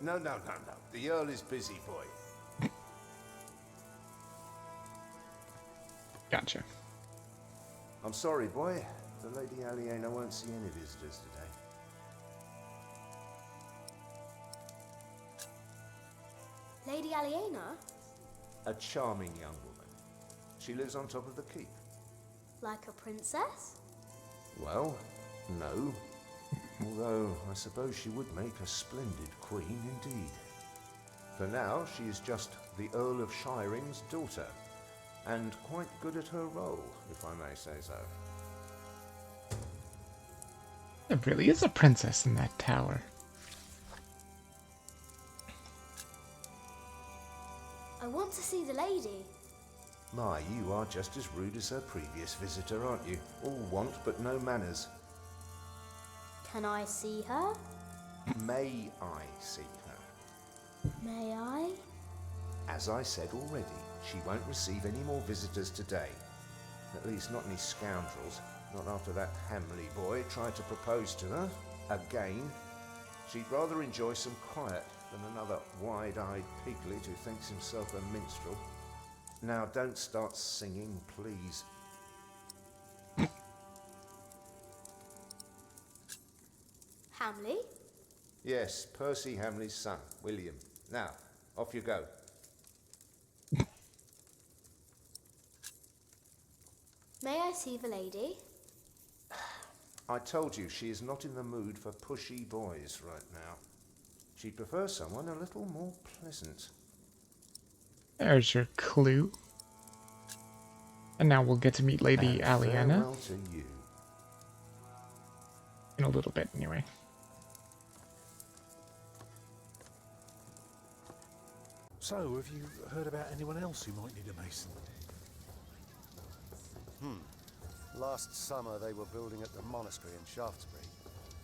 No. The Earl is busy, boy. Gotcha. I'm sorry, boy. The Lady Aliena won't see any visitors today. Lady Aliena? A charming young woman. She lives on top of the keep. Like a princess? Well, no. Although, I suppose she would make a splendid queen indeed. For now, she is just the Earl of Shiring's daughter, and quite good at her role, if I may say so. There really is a princess in that tower. I want to see the lady. My, you are just as rude as her previous visitor, aren't you? All want but no manners. Can I see her? May I see her? May I? As I said already, she won't receive any more visitors today. At least not any scoundrels. Not after that Hamley boy tried to propose to her. Again. She'd rather enjoy some quiet than another wide-eyed piglet who thinks himself a minstrel. Now don't start singing, please. Hamley? Yes, Percy Hamley's son, William. Now, off you go. May I see the lady? I told you she is not in the mood for pushy boys right now. She'd prefer someone a little more pleasant. There's your clue. And now we'll get to meet Lady Aliena. Farewell to you. In a little bit, anyway. So, have you heard about anyone else who might need a mason? Last summer they were building at the monastery in Shaftesbury,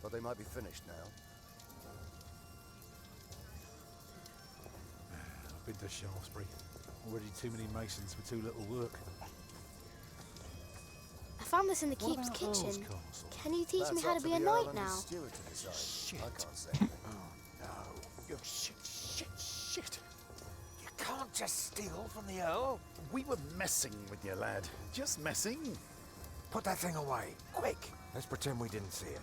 but they might be finished now. I've been to Shaftesbury. Already too many masons for too little work. I found this in the What keep's about kitchen. Earl's Castle? Can you teach me That's how up to be the a Earl knight and now? his steward to decide. Shit. I can't say. Oh, no. Shit. You can't just steal from the Earl. We were messing with you, lad. Just messing. Put that thing away, quick. Let's pretend we didn't see it.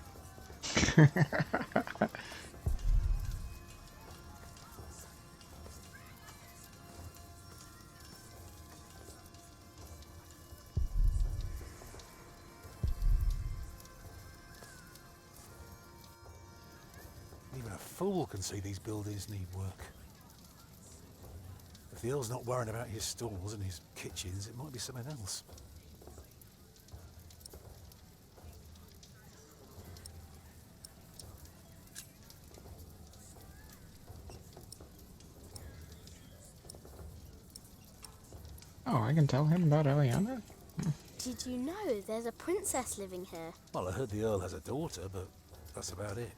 Even a fool can see these buildings need work. If the Earl's not worrying about his stalls and his kitchens, it might be something else. Oh, I can tell him about Aliena? Did you know there's a princess living here? Well, I heard the Earl has a daughter, but that's about it.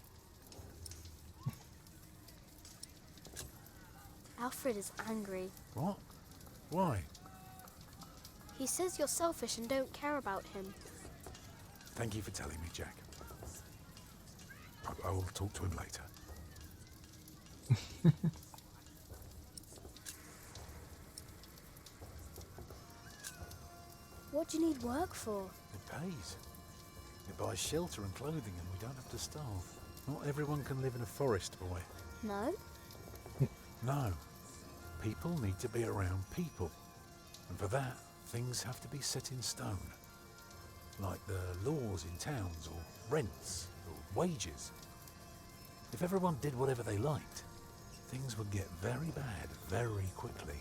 Alfred is angry. What? Why? He says you're selfish and don't care about him. Thank you for telling me, Jack. I will talk to him later. What do you need work for? It pays. It buys shelter and clothing and we don't have to starve. Not everyone can live in a forest, boy. No? No. People need to be around people. And for that, things have to be set in stone. Like the laws in towns, or rents, or wages. If everyone did whatever they liked, things would get very bad very quickly.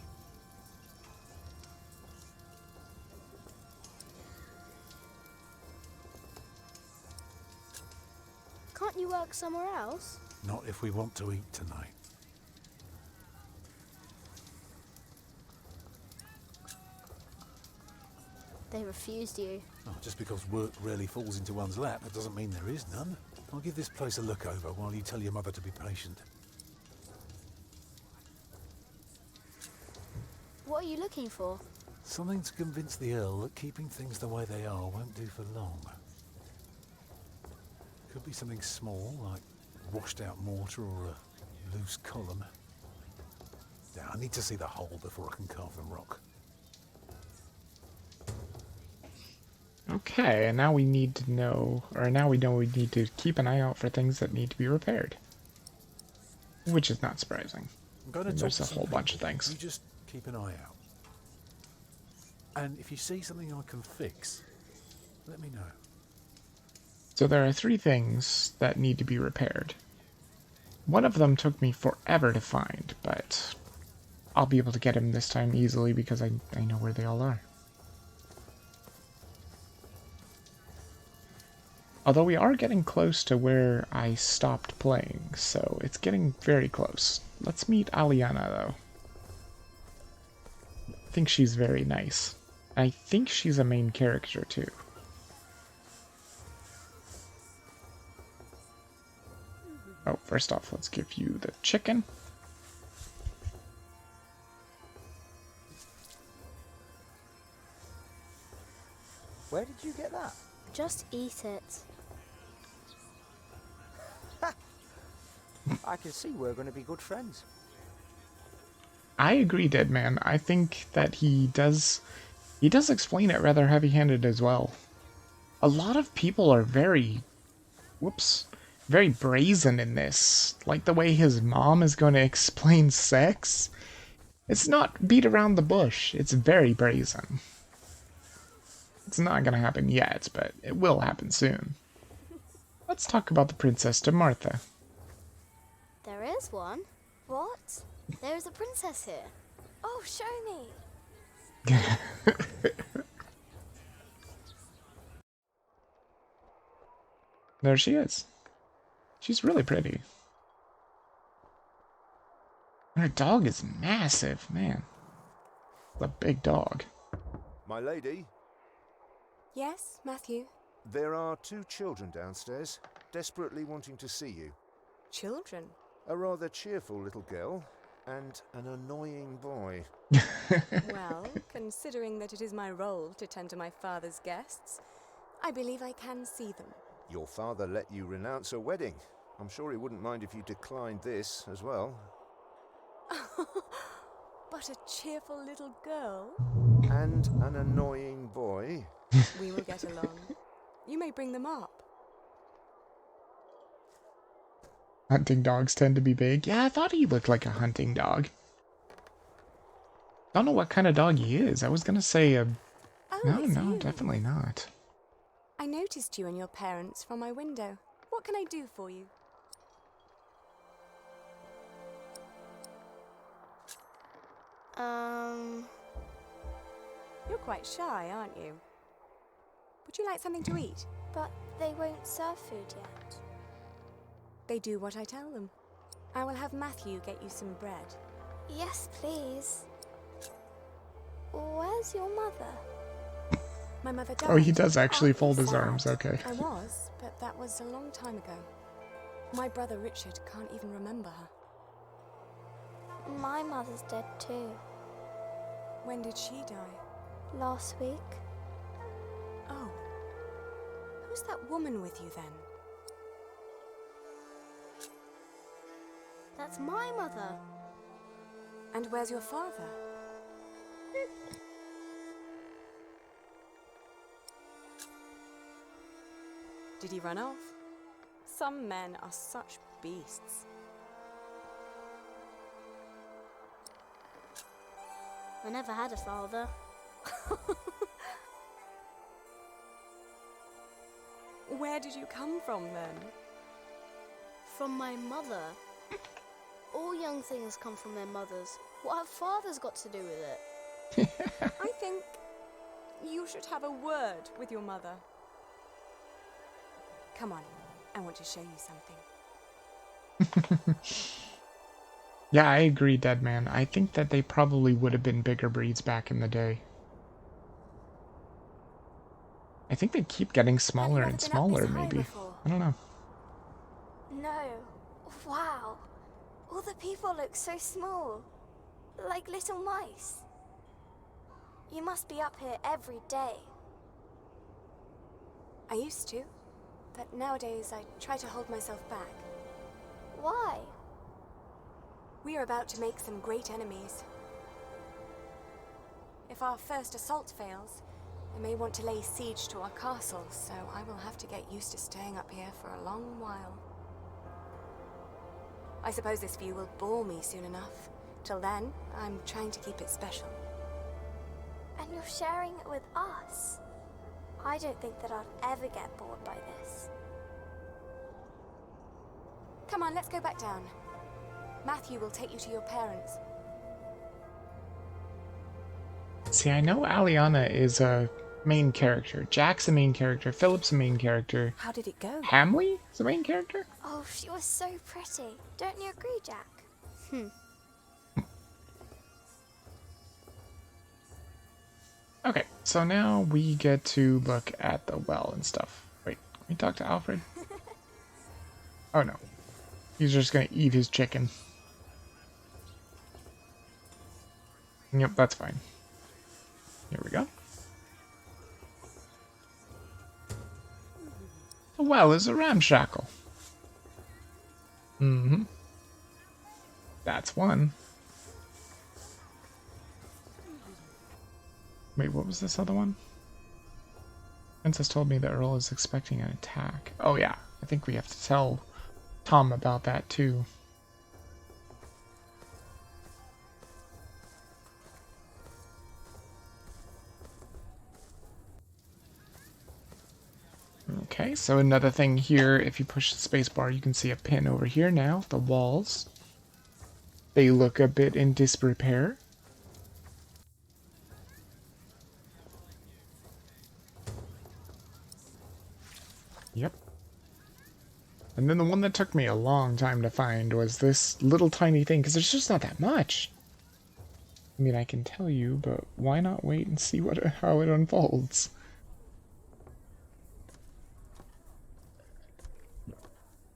Can't you work somewhere else? Not if we want to eat tonight. They refused you. Oh, just because work rarely falls into one's lap, that doesn't mean there is none. I'll give this place a look over while you tell your mother to be patient. What are you looking for? Something to convince the Earl that keeping things the way they are won't do for long. Could be something small, like washed out mortar or a loose column. Yeah, I need to see the hole before I can carve the rock. Okay, and now we need to know, or now we know we need to keep an eye out for things that need to be repaired. Which is not surprising. I'm going to talk There's to a some whole bunch people. of things. You just keep an eye out. And if you see something I can fix, let me know. So there are 3 things that need to be repaired. One of them took me forever to find, but I'll be able to get him this time easily because I know where they all are. Although we are getting close to where I stopped playing, so it's getting very close. Let's meet Aliana, though. I think she's very nice. I think she's a main character, too. Oh, first off, let's give you the chicken. Where did you get that? Just eat it. I can see we're going to be good friends. I agree, Deadman. I think that he does explain it rather heavy-handed as well. A lot of people are very brazen in this. Like the way his mom is going to explain sex. It's not beat around the bush. It's very brazen. It's not going to happen yet, but it will happen soon. Let's talk about the Princess to Martha. There is one. What? There is a princess here. Oh, show me. There she is. She's really pretty. Her dog is massive, man. It's a big dog. My lady, Yes, Matthew? there are 2 children downstairs, desperately wanting to see you. Children? A rather cheerful little girl and an annoying boy. Well, considering that it is my role to tend to my father's guests, I believe I can see them. Your father let you renounce a wedding. I'm sure he wouldn't mind if you declined this as well. But a cheerful little girl? And an annoying boy. We will get along. You may bring them up. Hunting dogs tend to be big. Yeah, I thought he looked like a hunting dog. Don't know what kind of dog he is. I was gonna say a... No, definitely not. I noticed you and your parents from my window. What can I do for you? You're quite shy, aren't you? Would you like something to eat? But they won't serve food yet. They do what I tell them. I will have Matthew get you some bread. Yes, please. Where's your mother? My mother died. Oh, he does actually fold his Sad. arms, okay. I was, but that was a long time ago. My brother Richard can't even remember her. My mother's dead too. When did she die? Last week. Oh. Who's that woman with you then? That's my mother. And where's your father? Did he run off? Some men are such beasts. I never had a father. Where did you come from then? From my mother. All young things come from their mothers. What have fathers got to do with it? I think you should have a word with your mother. Come on, I want to show you something. Yeah, I agree, Deadman. I think that they probably would have been bigger breeds back in the day. I think they keep getting smaller and smaller, maybe. I don't know. No. Wow. All the people look so small. Like little mice. You must be up here every day. I used to, but nowadays I try to hold myself back. Why? We are about to make some great enemies. If our first assault fails, they may want to lay siege to our castle, so I will have to get used to staying up here for a long while. I suppose this view will bore me soon enough. Till then, I'm trying to keep it special. And you're sharing it with us? I don't think that I'll ever get bored by this. Come on, let's go back down. Matthew will take you to your parents. See, I know Aliana is a main character. Jack's a main character. Philip's a main character. How did it go? Hamley is a main character? Oh, she was so pretty. Don't you agree, Jack? Okay, so now we get to look at the well and stuff. Wait, can we talk to Alfred? Oh no. He's just gonna eat his chicken. Yep, that's fine. Here we go. The well is a ramshackle. Mm-hmm. That's one. Wait, what was this other one? Princess told me the Earl is expecting an attack. Oh yeah, I think we have to tell Tom about that too. Okay, so another thing here, if you push the spacebar, you can see a pin over here now. The walls. They look a bit in disrepair. Yep. And then the one that took me a long time to find was this little tiny thing, because there's just not that much. I mean, I can tell you, but why not wait and see how it unfolds?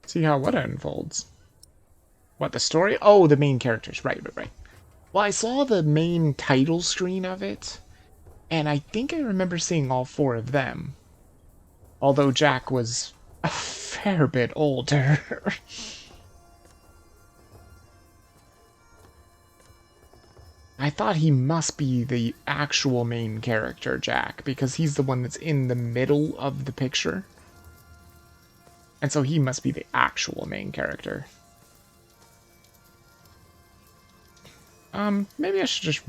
See how what unfolds? What, the story? Oh, the main characters. Right. Well, I saw the main title screen of it, and I think I remember seeing all four of them. Although Jack was a fair bit older. I thought he must be the actual main character, Jack, because he's the one that's in the middle of the picture. And so he must be the actual main character. Maybe I should just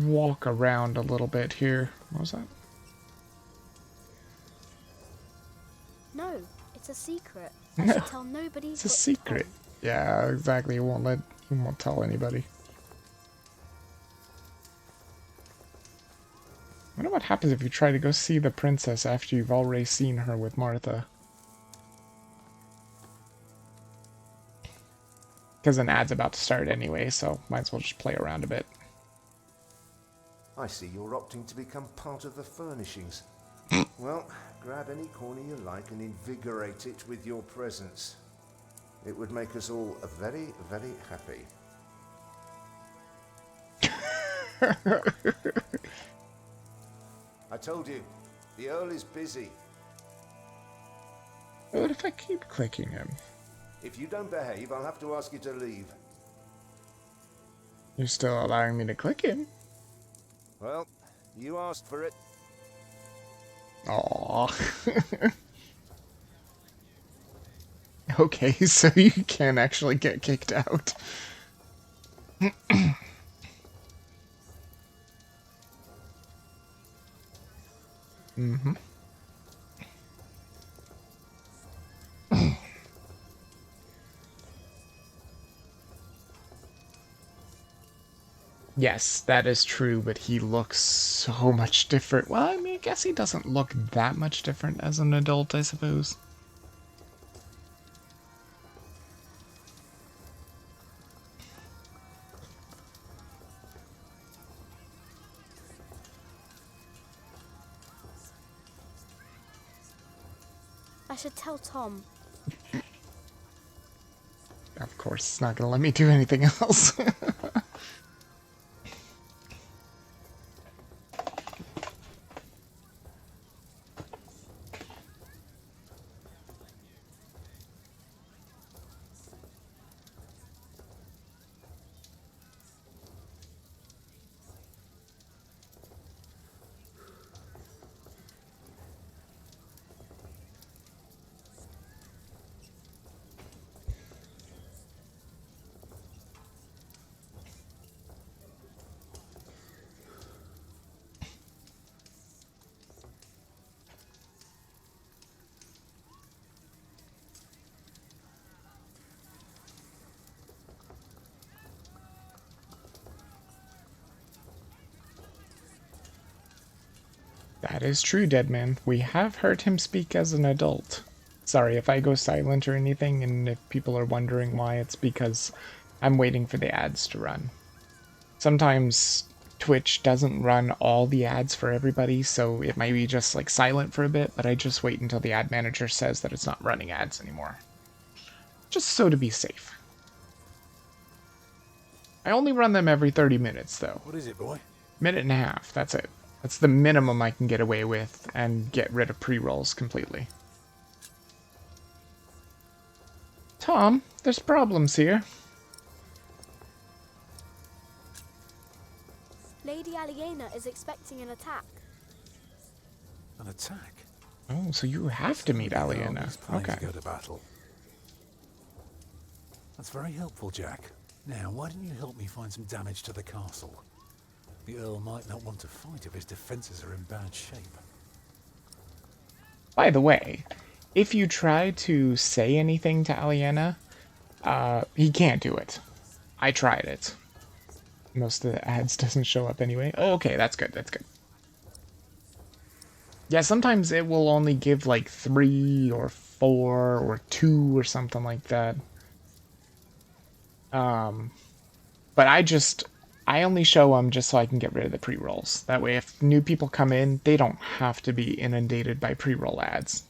walk around a little bit here. What was that? No, it's a secret. I should tell nobody. It's a secret. Yeah, exactly. He won't tell anybody. I wonder what happens if you try to go see the princess after you've already seen her with Martha. Because an ad's about to start anyway, so might as well just play around a bit. I see you're opting to become part of the furnishings. Well, grab any corner you like and invigorate it with your presence. It would make us all very, very happy. I told you, the Earl is busy. What if I keep clicking him? If you don't behave, I'll have to ask you to leave. You're still allowing me to click him? Well, you asked for it. Aww. Okay, so you can actually get kicked out. Mm-hmm. Yes, that is true, but he looks so much different. Well, I mean, I guess he doesn't look that much different as an adult, I suppose. I should tell Tom. Of course, it's not gonna let me do anything else. That is true, Deadman. We have heard him speak as an adult. Sorry if I go silent or anything, and if people are wondering why, it's because I'm waiting for the ads to run. Sometimes Twitch doesn't run all the ads for everybody, so it might be just like silent for a bit, but I just wait until the ad manager says that it's not running ads anymore. Just so to be safe. I only run them every 30 minutes, though. What is it, boy? Minute and a half, that's it. That's the minimum I can get away with and get rid of pre-rolls completely. Tom, there's problems here. Lady Aliena is expecting an attack. An attack? Oh, so you have to meet Aliena. Okay. To go to battle. That's very helpful, Jack. Now, why don't you help me find some damage to the castle? The Earl might not want to fight if his defenses are in bad shape. By the way, if you try to say anything to Aliena, he can't do it. I tried it. Most of the ads doesn't show up anyway. Oh, okay, that's good, that's good. Yeah, sometimes it will only give like 3 or 4 or 2 or something like that. But I only show them just so I can get rid of the pre-rolls. That way, if new people come in, they don't have to be inundated by pre-roll ads.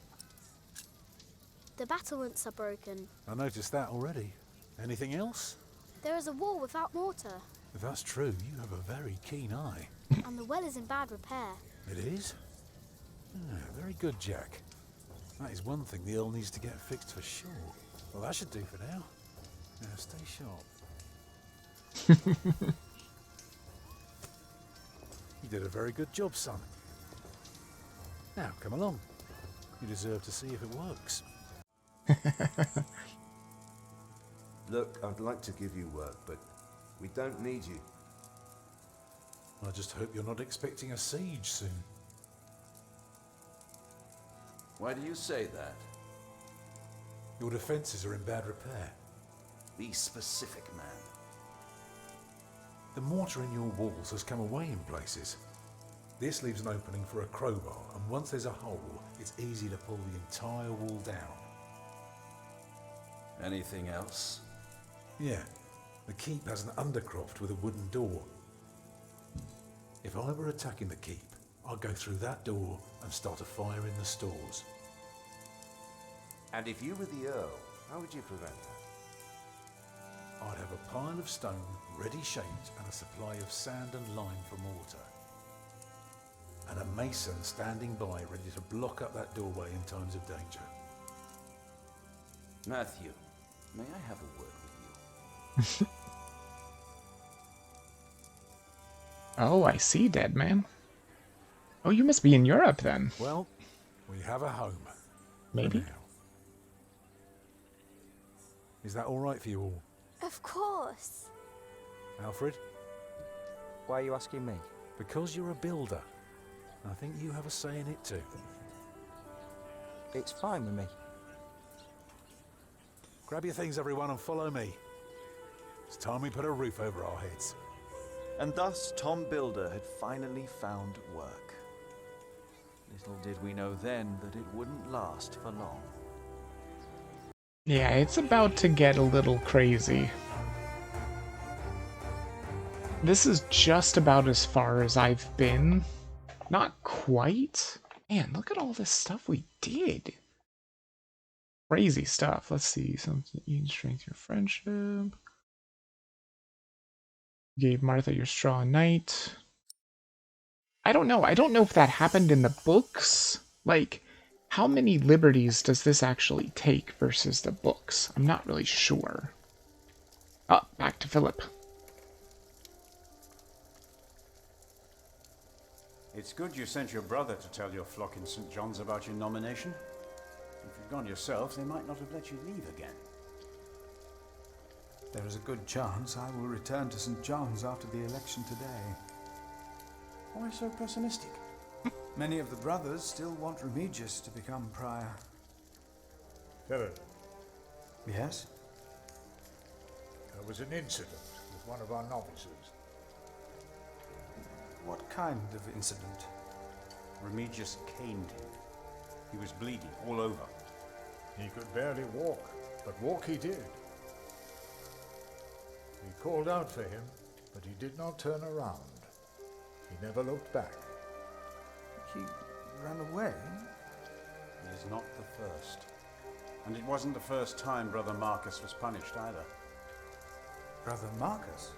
The battlements are broken. I noticed that already. Anything else? There is a wall without mortar. If that's true, you have a very keen eye. And the well is in bad repair. It is? Ah, very good, Jack. That is one thing the Earl needs to get fixed for sure. Well, that should do for now. Now, stay sharp. You did a very good job, son. Now, come along. You deserve to see if it works. Look, I'd like to give you work, but we don't need you. I just hope you're not expecting a siege soon. Why do you say that? Your defenses are in bad repair. Be specific, man. The mortar in your walls has come away in places. This leaves an opening for a crowbar, and once there's a hole, it's easy to pull the entire wall down. Anything else? Yeah, the keep has an undercroft with a wooden door. If I were attacking the keep, I'd go through that door and start a fire in the stores. And if you were the Earl, how would you prevent that? I'd have a pile of stone ready shaped and a supply of sand and lime for mortar. and a mason standing by ready to block up that doorway in times of danger. Matthew, may I have a word with you? Oh, I see, dead man. Oh, you must be in Europe then. Well, we have a home. Maybe. For now. Is that all right for you all? Of course. Alfred? Why are you asking me? Because you're a builder. I think you have a say in it too. It's fine with me. Grab your things, everyone, and follow me. It's time we put a roof over our heads. And thus Tom Builder had finally found work. Little did we know then that it wouldn't last for long. Yeah, it's about to get a little crazy. This is just about as far as I've been. Not quite. Man, look at all this stuff we did. Crazy stuff. Let's see. Something you can strengthen your friendship. Gave Martha your straw knight. I don't know. I don't know if that happened in the books. Like, how many liberties does this actually take versus the books? I'm not really sure. Oh, back to Philip. It's good you sent your brother to tell your flock in St. John's about your nomination. If you'd gone yourself, they might not have let you leave again. There is a good chance I will return to St. John's after the election today. Why so pessimistic? Many of the brothers still want Remigius to become prior. Philip, Yes? there was an incident with one of our novices. What kind of incident? Remigius caned him. He was bleeding all over. He could barely walk, but walk he did. We called out for him, but he did not turn around. He never looked back. He ran away? He is not the first. And it wasn't the first time Brother Marcus was punished either. Brother Marcus?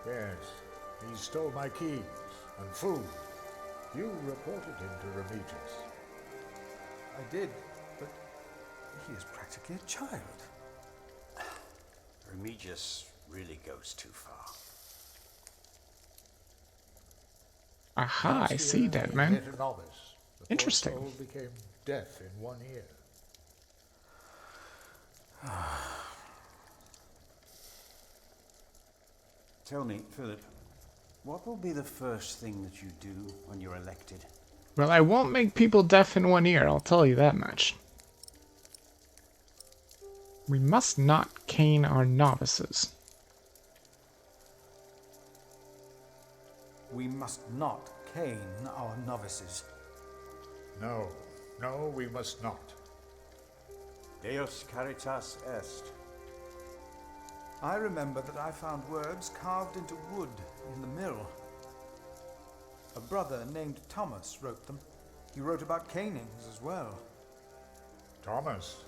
Yes, he stole my keys and food. You reported him to Remigius. I did, but he is practically a child. Remigius really goes too far. Aha, I see, dead man. Hit a novice. The poor Interesting. soul became deaf in one ear. Tell me, Philip, what will be the first thing that you do when you're elected? Well, I won't make people deaf in one ear, I'll tell you that much. We must not cane our novices. We must not cane our novices. No, no, we must not. Deus caritas est. I remember that I found words carved into wood in the mill. A brother named Thomas wrote them. He wrote about canings as well. Thomas?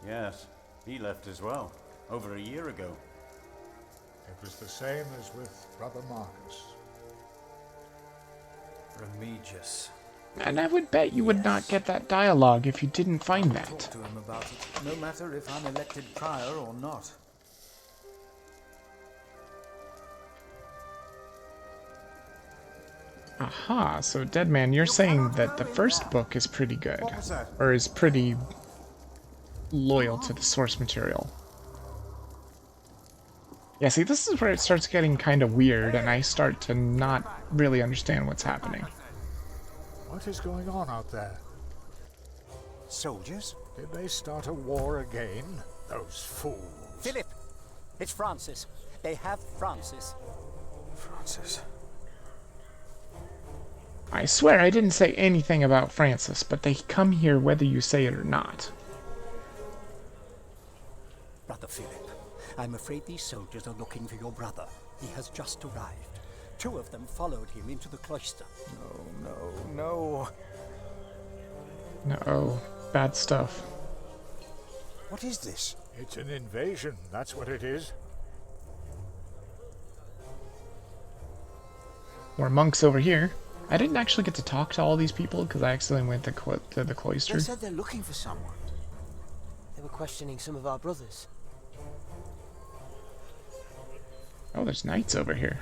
Yes, he left as well, over a year ago. It was the same as with Brother Marcus. Remigius. And I would bet you would not get that dialogue if you didn't find that. Talk to him about it, no matter if I'm elected prior or not. Aha, so Deadman, you're saying that the first book is pretty good, or is pretty loyal to the source material. Yeah, see, this is where it starts getting kind of weird, and I start to not really understand what's happening. What is going on out there? Soldiers? Did they start a war again? Those fools. Philip! It's Francis. They have Francis. Francis. I swear I didn't say anything about Francis, but they come here whether you say it or not. Brother Philip, I'm afraid these soldiers are looking for your brother. He has just arrived. 2 of them followed him into the cloister. No. Uh-oh, bad stuff. What is this? It's an invasion, that's what it is. More monks over here. I didn't actually get to talk to all these people because I accidentally went to the cloister. They said they're looking for someone. They were questioning some of our brothers. Oh, there's knights over here.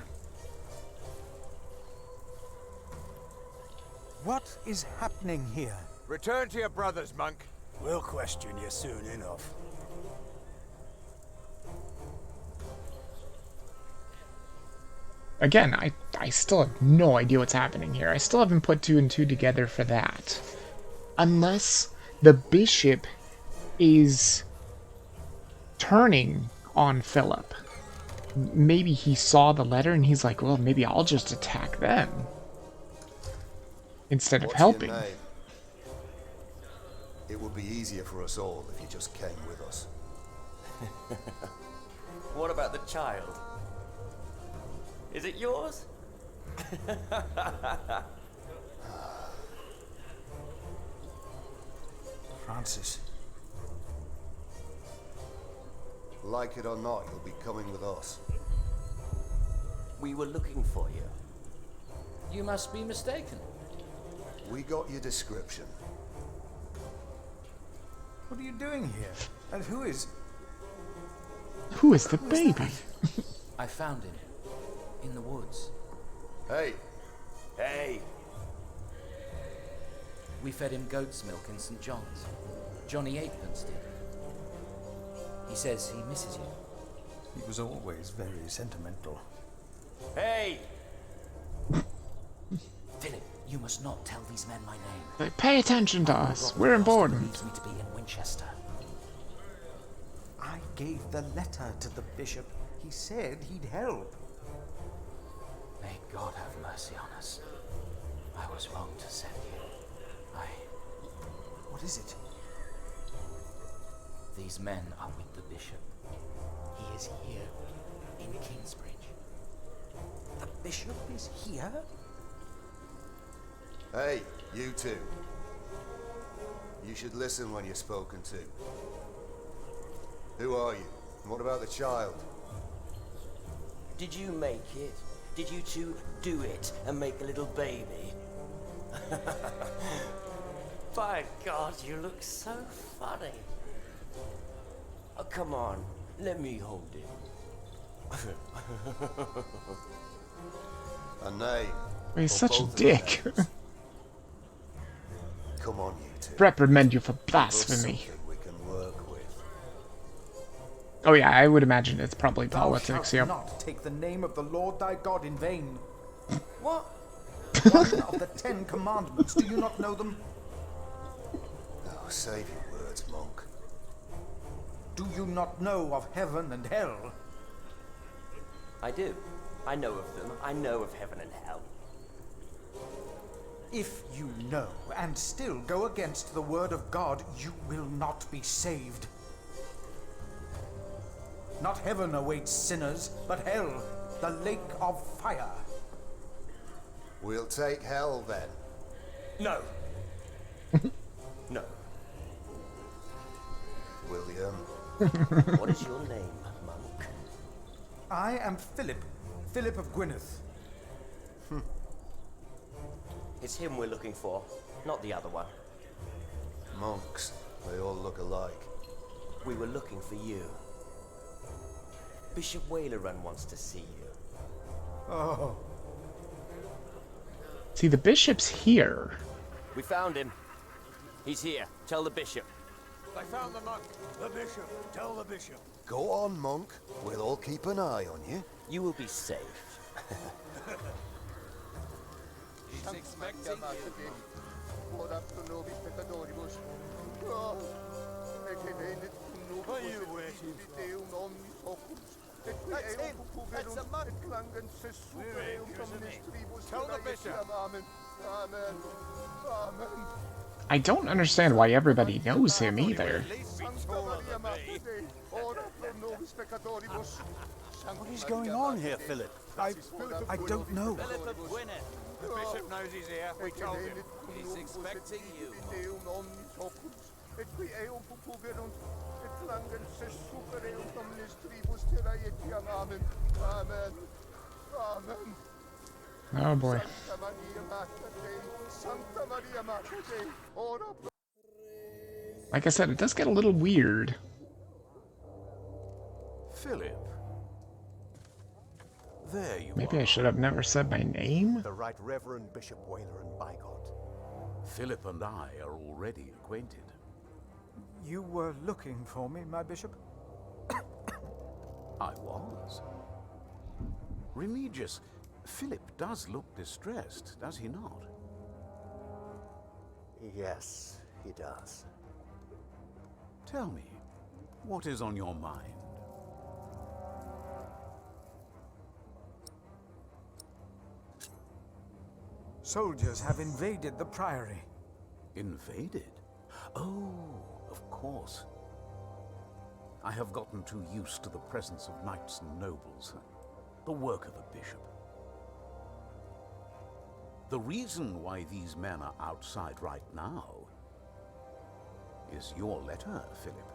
What is happening here? Return to your brothers, monk. We'll question you soon enough. Again, I still have no idea what's happening here. I still haven't put 2 and 2 together for that. Unless the bishop is turning on Philip. Maybe he saw the letter and he's like, well, maybe I'll just attack them. Instead of helping. Your name? It would be easier for us all if you just came with us. What about the child? Is it yours? Francis. Like it or not, you'll be coming with us. We were looking for you. You must be mistaken. We got your description. What are you doing here? And who is... Who is the baby? I found him. In the woods. Hey! Hey! We fed him goat's milk in St. John's. Johnny Eightpence did. He says he misses you. He was always very sentimental. Hey! Philip, you must not tell these men my name. Pay attention to us. We're important. Leads me to be in Winchester. I gave the letter to the bishop. He said he'd help. May God have mercy on us. I was wrong to send you. What is it? These men are with the bishop. He is here, in Kingsbridge. The bishop is here? Hey, you two. You should listen when you're spoken to. Who are you? And what about the child? Did you make it? Did you two do it and make a little baby? By God, you look so funny. Oh, come on, let me hold it. A name. He's such a dick. Come on, you two. Reprimand you for blasphemy. We can work with. Oh yeah, I would imagine it's probably Thou politics, shalt yep. not take the name of the Lord thy God in vain. What? One of the 10 commandments. Do you not know them? Oh, save your words, monk. Do you not know of heaven and hell? I do. I know of them. I know of heaven and hell. If you know and still go against the word of God, you will not be saved. Not heaven awaits sinners, but hell, the lake of fire. We'll take hell then. No. No. William. What is your name, monk? I am Philip, Philip of Gwynedd. It's him we're looking for, not the other one. Monks, they all look alike. We were looking for you. Bishop Wailerun wants to see you. Oh. See, the bishop's here. We found him. He's here. Tell the bishop. I found the monk. The bishop. Tell the bishop. Go on, monk. We'll all keep an eye on you. You will be safe. He's expecting you. What are you waiting for? That's him! That's the monk! Tell the bishop! I don't understand why everybody knows him either. What is going on here, Philip? I don't know. Philip of Gwynedd. The bishop knows he's here. We told him. He's expecting you. Oh boy. Like I said, it does get a little weird. Philip. There you Maybe are. I should have never said my name? The Right Reverend Bishop Whaler and Bygod. Philip and I are already acquainted. You were looking for me, my bishop? I was. Remigius, Philip does look distressed, does he not? Yes, he does. Tell me, what is on your mind? Soldiers have invaded the priory. Invaded? Oh, of course. I have gotten too used to the presence of knights and nobles, the work of a bishop. The reason why these men are outside right now is your letter, Philip.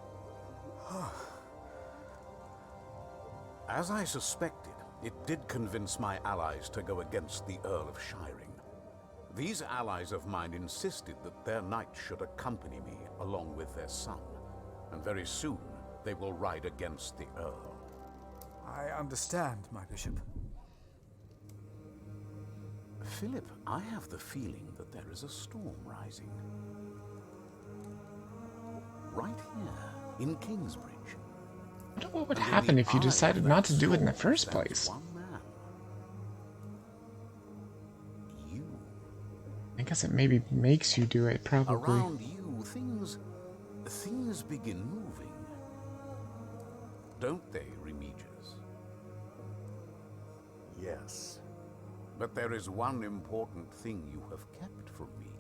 As I suspected, it did convince my allies to go against the Earl of Shiring. These allies of mine insisted that their knight should accompany me along with their son, and very soon they will ride against the Earl. I understand, my bishop. Philip, I have the feeling that there is a storm rising. Right here, in Kingsbridge. I don't know what would happen if you decided not to do it in the first place. I guess it maybe makes you do it, probably. Around you, things begin moving. Don't they, Remigius? Yes. But there is one important thing you have kept from me.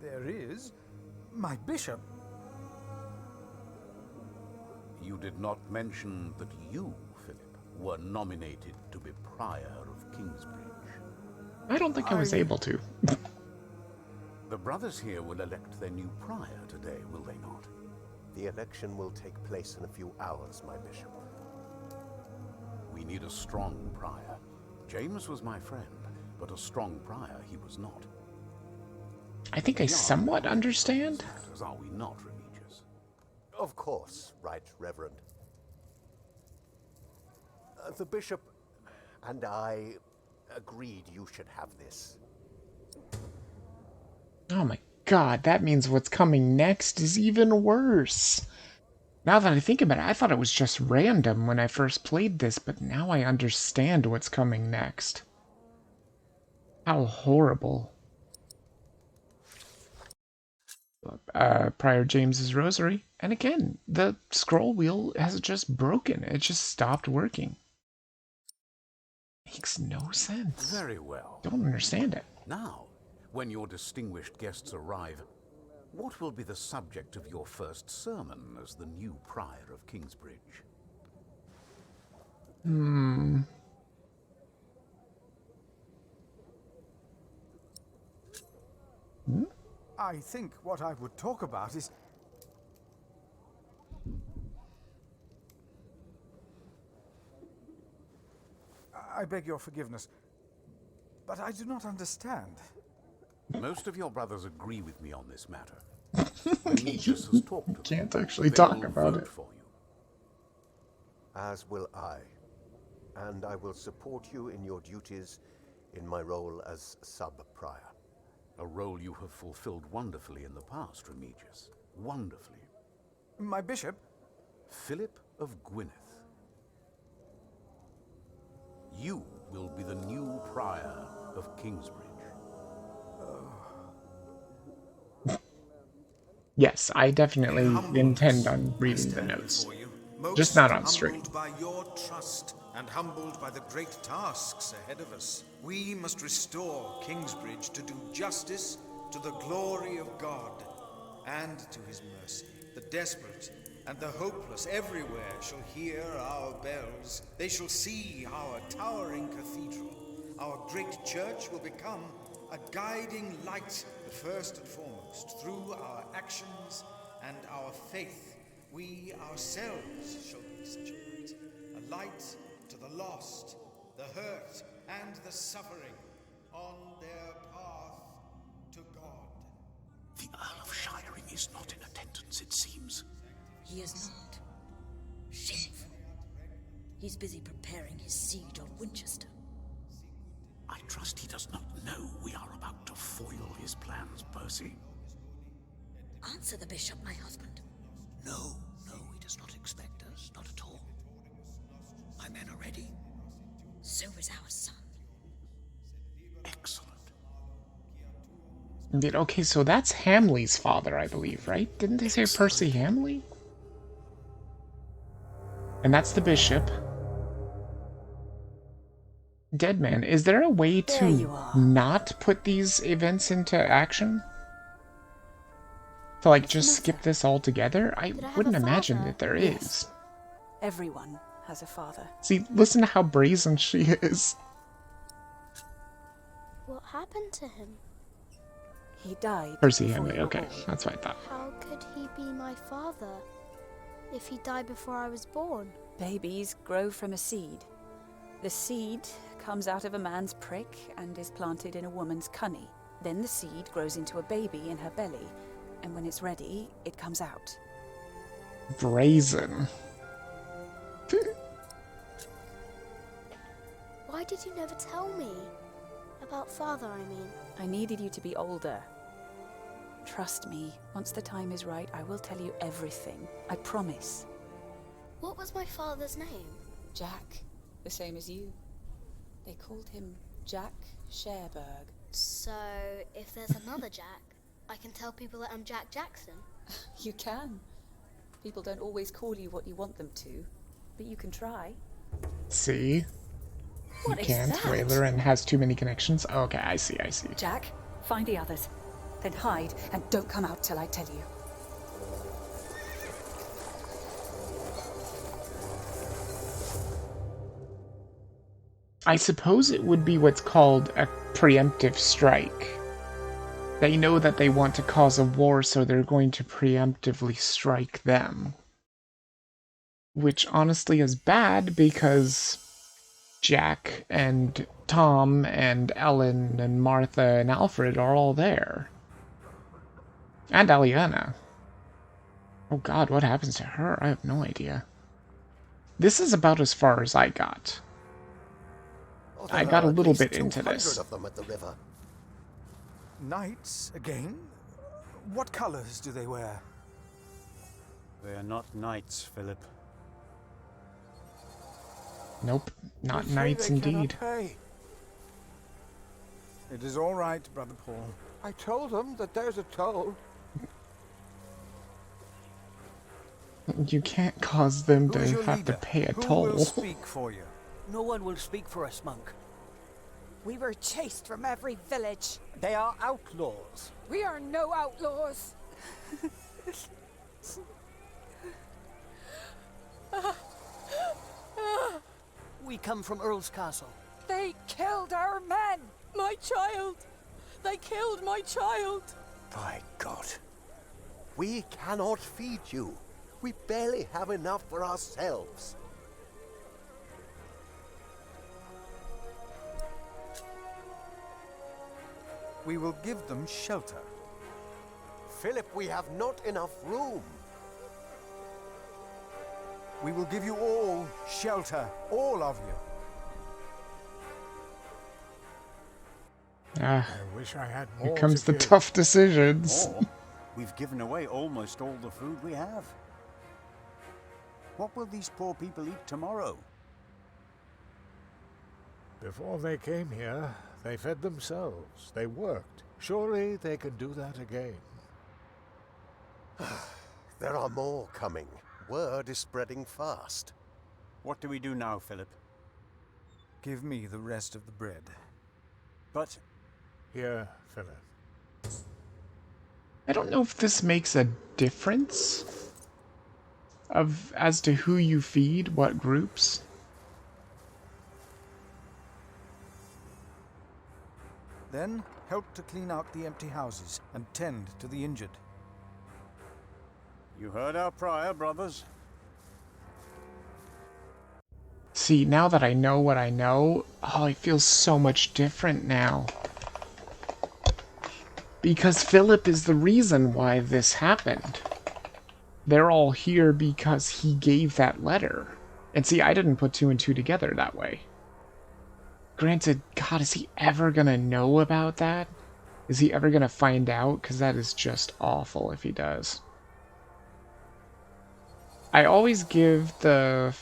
There is? My bishop? You did not mention that you, Philip, were nominated to be Prior of Kingsbridge. I don't think I was able to. The brothers here will elect their new Prior today, will they not? The election will take place in a few hours, my bishop. We need a strong Prior. James was my friend, but a strong Prior he was not. I think I somewhat understand. Are we not, Remigius? Of course, Right Reverend. The bishop and I agreed you should have this. Oh my god, that means what's coming next is even worse. Now that I think about it, I thought it was just random when I first played this, but now I understand what's coming next. How horrible. Prior James's rosary. And again, the scroll wheel has just broken. It just stopped working. Makes no sense. Very well. Don't understand it. Now, when your distinguished guests arrive, what will be the subject of your first sermon as the new Prior of Kingsbridge? I think what I would talk about is... I beg your forgiveness, but I do not understand. Most of your brothers agree with me on this matter. Remigius has talked to them. Can't actually They talk will about vote it. for you. As will I. And I will support you in your duties in my role as sub-prior. A role you have fulfilled wonderfully in the past, Remigius. Wonderfully. My bishop? Philip of Gwynedd. You will be the new Prior of Kingsbridge. Yes, I definitely intend on reading the notes. Just not on stream. Humbled by your trust and humbled by the great tasks ahead of us, we must restore Kingsbridge to do justice to the glory of God and to his mercy. The desperate and the hopeless everywhere shall hear our bells. They shall see our towering cathedral. Our great church will become a guiding light, first and foremost, through our actions and our faith. We ourselves shall be such a light to the lost, the hurt, and the suffering on their path to God. The Earl of Shiring is not in attendance, it seems. He is not. Shameful. He's busy preparing his siege on Winchester. I trust he does not know we are about to foil his plans, Percy. Answer the bishop, my husband. No, he does not expect us, not at all. My men are ready. So is our son. Excellent. Okay, so that's Hamley's father, I believe, right? Didn't they say Percy Hamley? And that's the bishop. Deadman, is there a way to not put these events into action? To, like, just skip this altogether? I wouldn't imagine that there is. Everyone has a father. See, listen to how brazen she is. What happened to him? He died. Percy Hamley, okay, that's what I thought. How could he be my father if he died before I was born? Babies grow from a seed. The seed comes out of a man's prick and is planted in a woman's cunny. Then the seed grows into a baby in her belly, and when it's ready, it comes out. Brazen. Why did you never tell me? About father, I mean. I needed you to be older. Trust me, once the time is right, I will tell you everything. I promise. What was my father's name? Jack, the same as you. They called him Jack Sherberg. So, if there's another Jack, I can tell people that I'm Jack Jackson? You can. People don't always call you what you want them to, but you can try. See? What you is can't. that? Whaler and has too many connections. Okay, I see. Jack, find the others. Then hide and don't come out till I tell you. I suppose it would be what's called a preemptive strike. They know that they want to cause a war, so they're going to preemptively strike them. Which honestly is bad because Jack and Tom and Ellen and Martha and Alfred are all there. And Aliana. Oh god, what happens to her? I have no idea. This is about as far as I got. I got a little bit into this. Of them at the river. Knights, again? What colors do they wear? They are not knights, Philip. Nope, not knights indeed. Pay. It is all right, Brother Paul. I told them that there's a toll. You can't cause them to have to pay a toll. Who will speak for you? No one will speak for us, monk. We were chased from every village. They are outlaws. We are no outlaws. We come from Earl's Castle. They killed our men. My child. They killed my child. By God. We cannot feed you. We barely have enough for ourselves. We will give them shelter. Philip, we have not enough room. We will give you all shelter, all of you. I wish I had here more comes to the give. tough decisions. Or we've given away almost all the food we have. What will these poor people eat tomorrow? Before they came here, they fed themselves. They worked. Surely they can do that again. There are more coming. Word is spreading fast. What do we do now, Philip? Give me the rest of the bread. But... Here, Philip. I don't know if this makes a difference as to who you feed, what groups. Then help to clean out the empty houses and tend to the injured. You heard our prior, brothers. See, now that I know what I know, oh, it feels so much different now. Because Philip is the reason why this happened. They're all here because he gave that letter. And see, I didn't put two and two together that way. Granted, God, is he ever gonna know about that? Is he ever gonna find out? Because that is just awful if he does. I always give the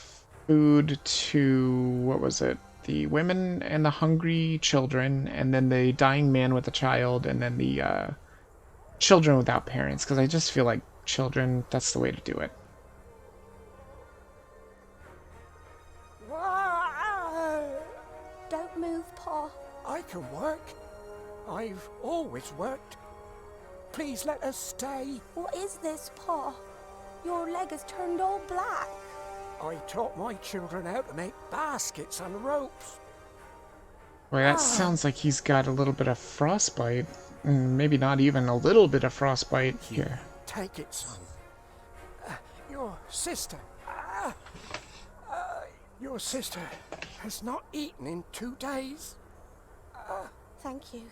food to, what was it? The women and the hungry children, and then the dying man with a child, and then the children without parents, because I just feel like children, that's the way to do it. Don't move, Pa. I can work. I've always worked. Please let us stay. What is this, Pa? Your leg has turned all black. I taught my children how to make baskets and ropes. Well, that sounds like he's got a little bit of frostbite. Maybe not even a little bit of frostbite here. Take it, son. Your sister. Your sister has not eaten in 2 days. Thank you.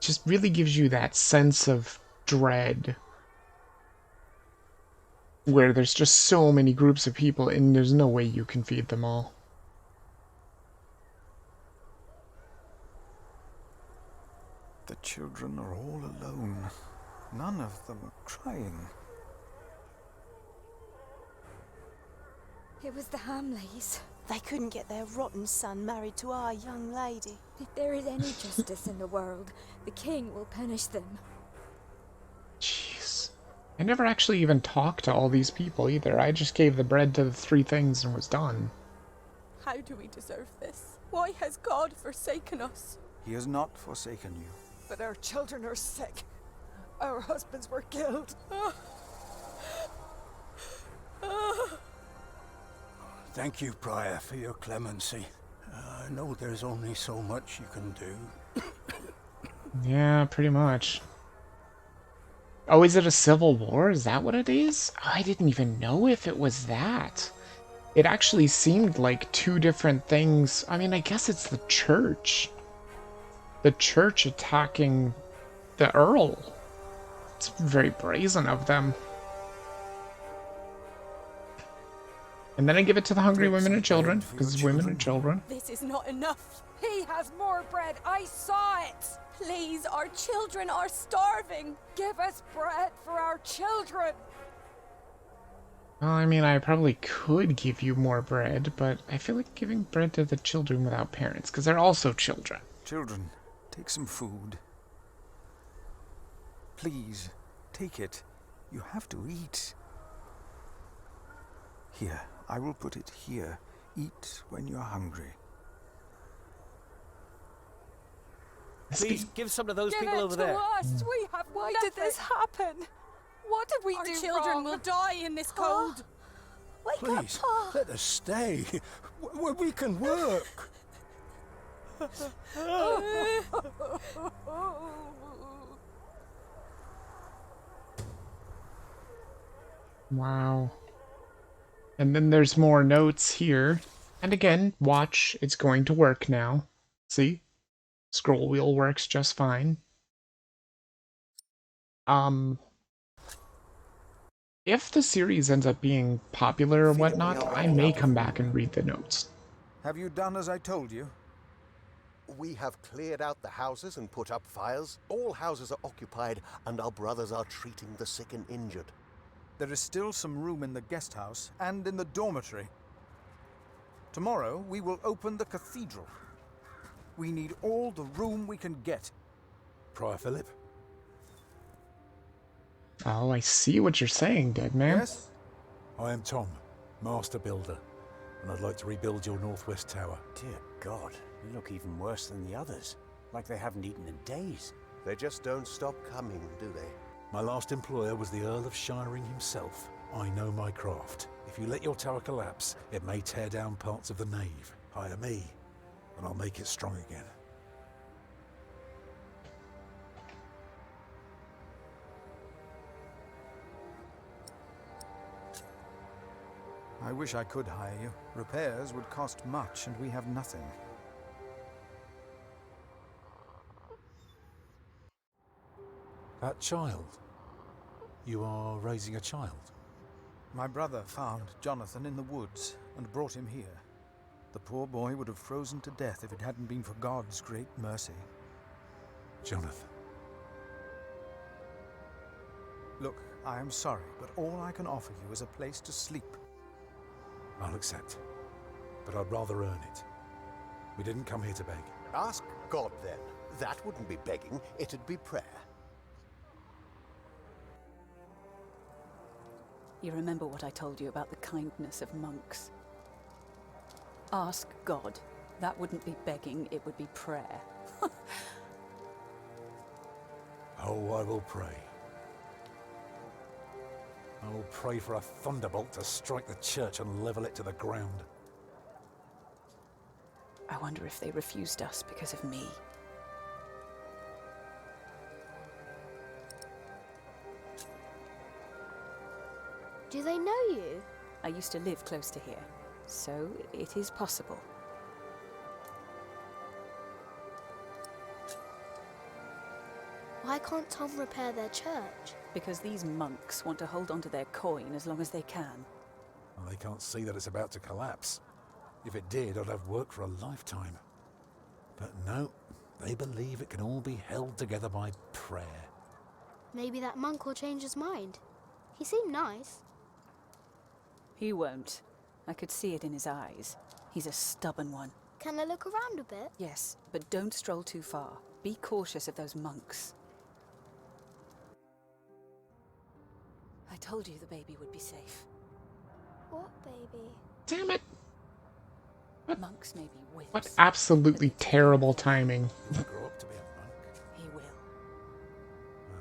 Just really gives you that sense of dread. Where there's just so many groups of people and there's no way you can feed them all. The children are all alone. None of them are crying. It was the Hamleys. They couldn't get their rotten son married to our young lady. If there is any justice in the world, the king will punish them. Jeez. I never actually even talked to all these people either. I just gave the bread to the 3 things and was done. How do we deserve this? Why has God forsaken us? He has not forsaken you. But our children are sick. Our husbands were killed. Thank you, Prior, for your clemency. I know there's only so much you can do. Yeah, pretty much. Oh, is it a civil war? Is that what it is? I didn't even know if it was that. It actually seemed like 2 different things. I mean, I guess it's the church. The church attacking the Earl. It's very brazen of them. And then I give it to the hungry women and children, because it's women and children. This is not enough. He has more bread. I saw it. Please, our children are starving. Give us bread for our children. Well, I mean, I probably could give you more bread, but I feel like giving bread to the children without parents, because they're also children. Children, take some food. Please, take it. You have to eat. Here, I will put it here. Eat when you're hungry. Please give some to those Give people it over to there. us. We have Why did this happen? What did we do? Our children will die in this cold. Wake Please, up, Pa. let us stay. We can work. Wow. And then there's more notes here. And again, watch, it's going to work now. See? Scroll wheel works just fine. If the series ends up being popular or whatnot, I may come back and read the notes. Have you done as I told you? We have cleared out the houses and put up fires. All houses are occupied, and our brothers are treating the sick and injured. There is still some room in the guest house and in the dormitory. Tomorrow, we will open the cathedral. We need all the room we can get. Prior Philip? Oh, I see what you're saying, dead man. Yes? I am Tom, Master Builder, and I'd like to rebuild your northwest tower. Dear God, you look even worse than the others. Like they haven't eaten in days. They just don't stop coming, do they? My last employer was the Earl of Shiring himself. I know my craft. If you let your tower collapse, it may tear down parts of the nave. Hire me, and I'll make it strong again. I wish I could hire you. Repairs would cost much, and we have nothing. That child. You are raising a child? My brother found Jonathan in the woods and brought him here. The poor boy would have frozen to death if it hadn't been for God's great mercy. Jonathan. Look, I am sorry, but all I can offer you is a place to sleep. I'll accept. But I'd rather earn it. We didn't come here to beg. Ask God then. That wouldn't be begging, it'd be prayer. You remember what I told you about the kindness of monks? Ask God. That wouldn't be begging, it would be prayer. Oh, I will pray. I will pray for a thunderbolt to strike the church and level it to the ground. I wonder if they refused us because of me. Do they know you? I used to live close to here, so it is possible. Why can't Tom repair their church? Because these monks want to hold on to their coin as long as they can. Well, they can't see that it's about to collapse. If it did, I'd have worked for a lifetime. But no, they believe it can all be held together by prayer. Maybe that monk will change his mind. He seemed nice. He won't. I could see it in his eyes. He's a stubborn one. Can I look around a bit? Yes, but don't stroll too far. Be cautious of those monks. I told you the baby would be safe. What baby? Damn it! Monks may be wimps. What absolutely terrible timing. Grow up to be a monk. He will.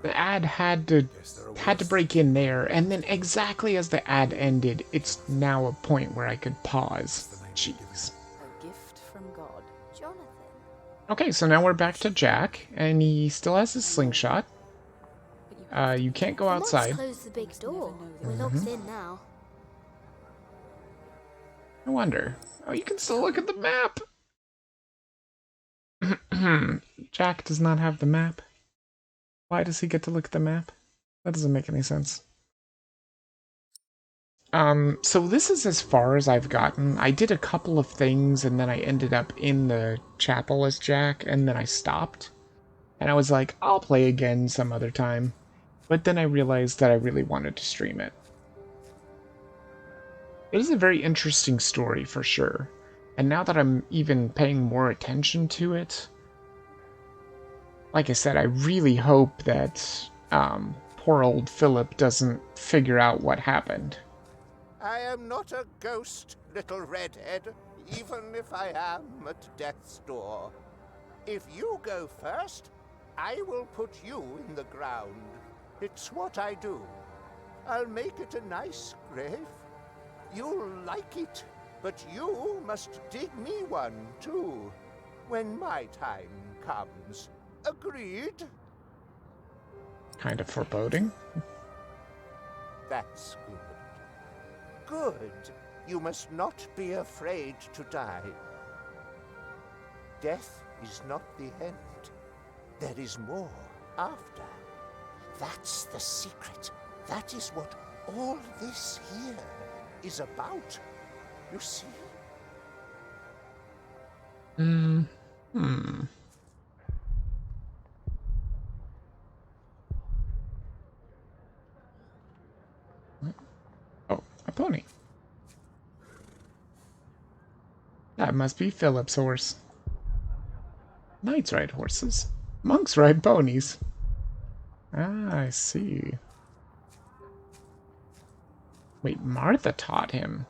The ad had to break in there, and then exactly as the ad ended, it's now a point where I could pause. Jeez. A gift from God. Jonathan. Okay, so now we're back to Jack, and he still has his slingshot. You can't go outside. The monks closed the big door. We're locked in now. I wonder. Oh, you can still look at the map. Jack does not have the map. Why does he get to look at the map? That doesn't make any sense. So this is as far as I've gotten. I did a couple of things, and then I ended up in the chapel as Jack, and then I stopped. And I was like, I'll play again some other time. But then I realized that I really wanted to stream it. It is a very interesting story, for sure. And now that I'm even paying more attention to it, like I said, I really hope that poor old Philip doesn't figure out what happened. I am not a ghost, little redhead, even if I am at death's door. If you go first, I will put you in the ground. It's what I do. I'll make it a nice grave. You'll like it, but you must dig me one, too, when my time comes. Agreed? Kind of foreboding. That's good. Good. You must not be afraid to die. Death is not the end. There is more after. That's the secret. That is what all this here is about. You see? Oh, a pony. That must be Philip's horse. Knights ride horses. Monks ride ponies. Ah, I see. Wait, Martha taught him.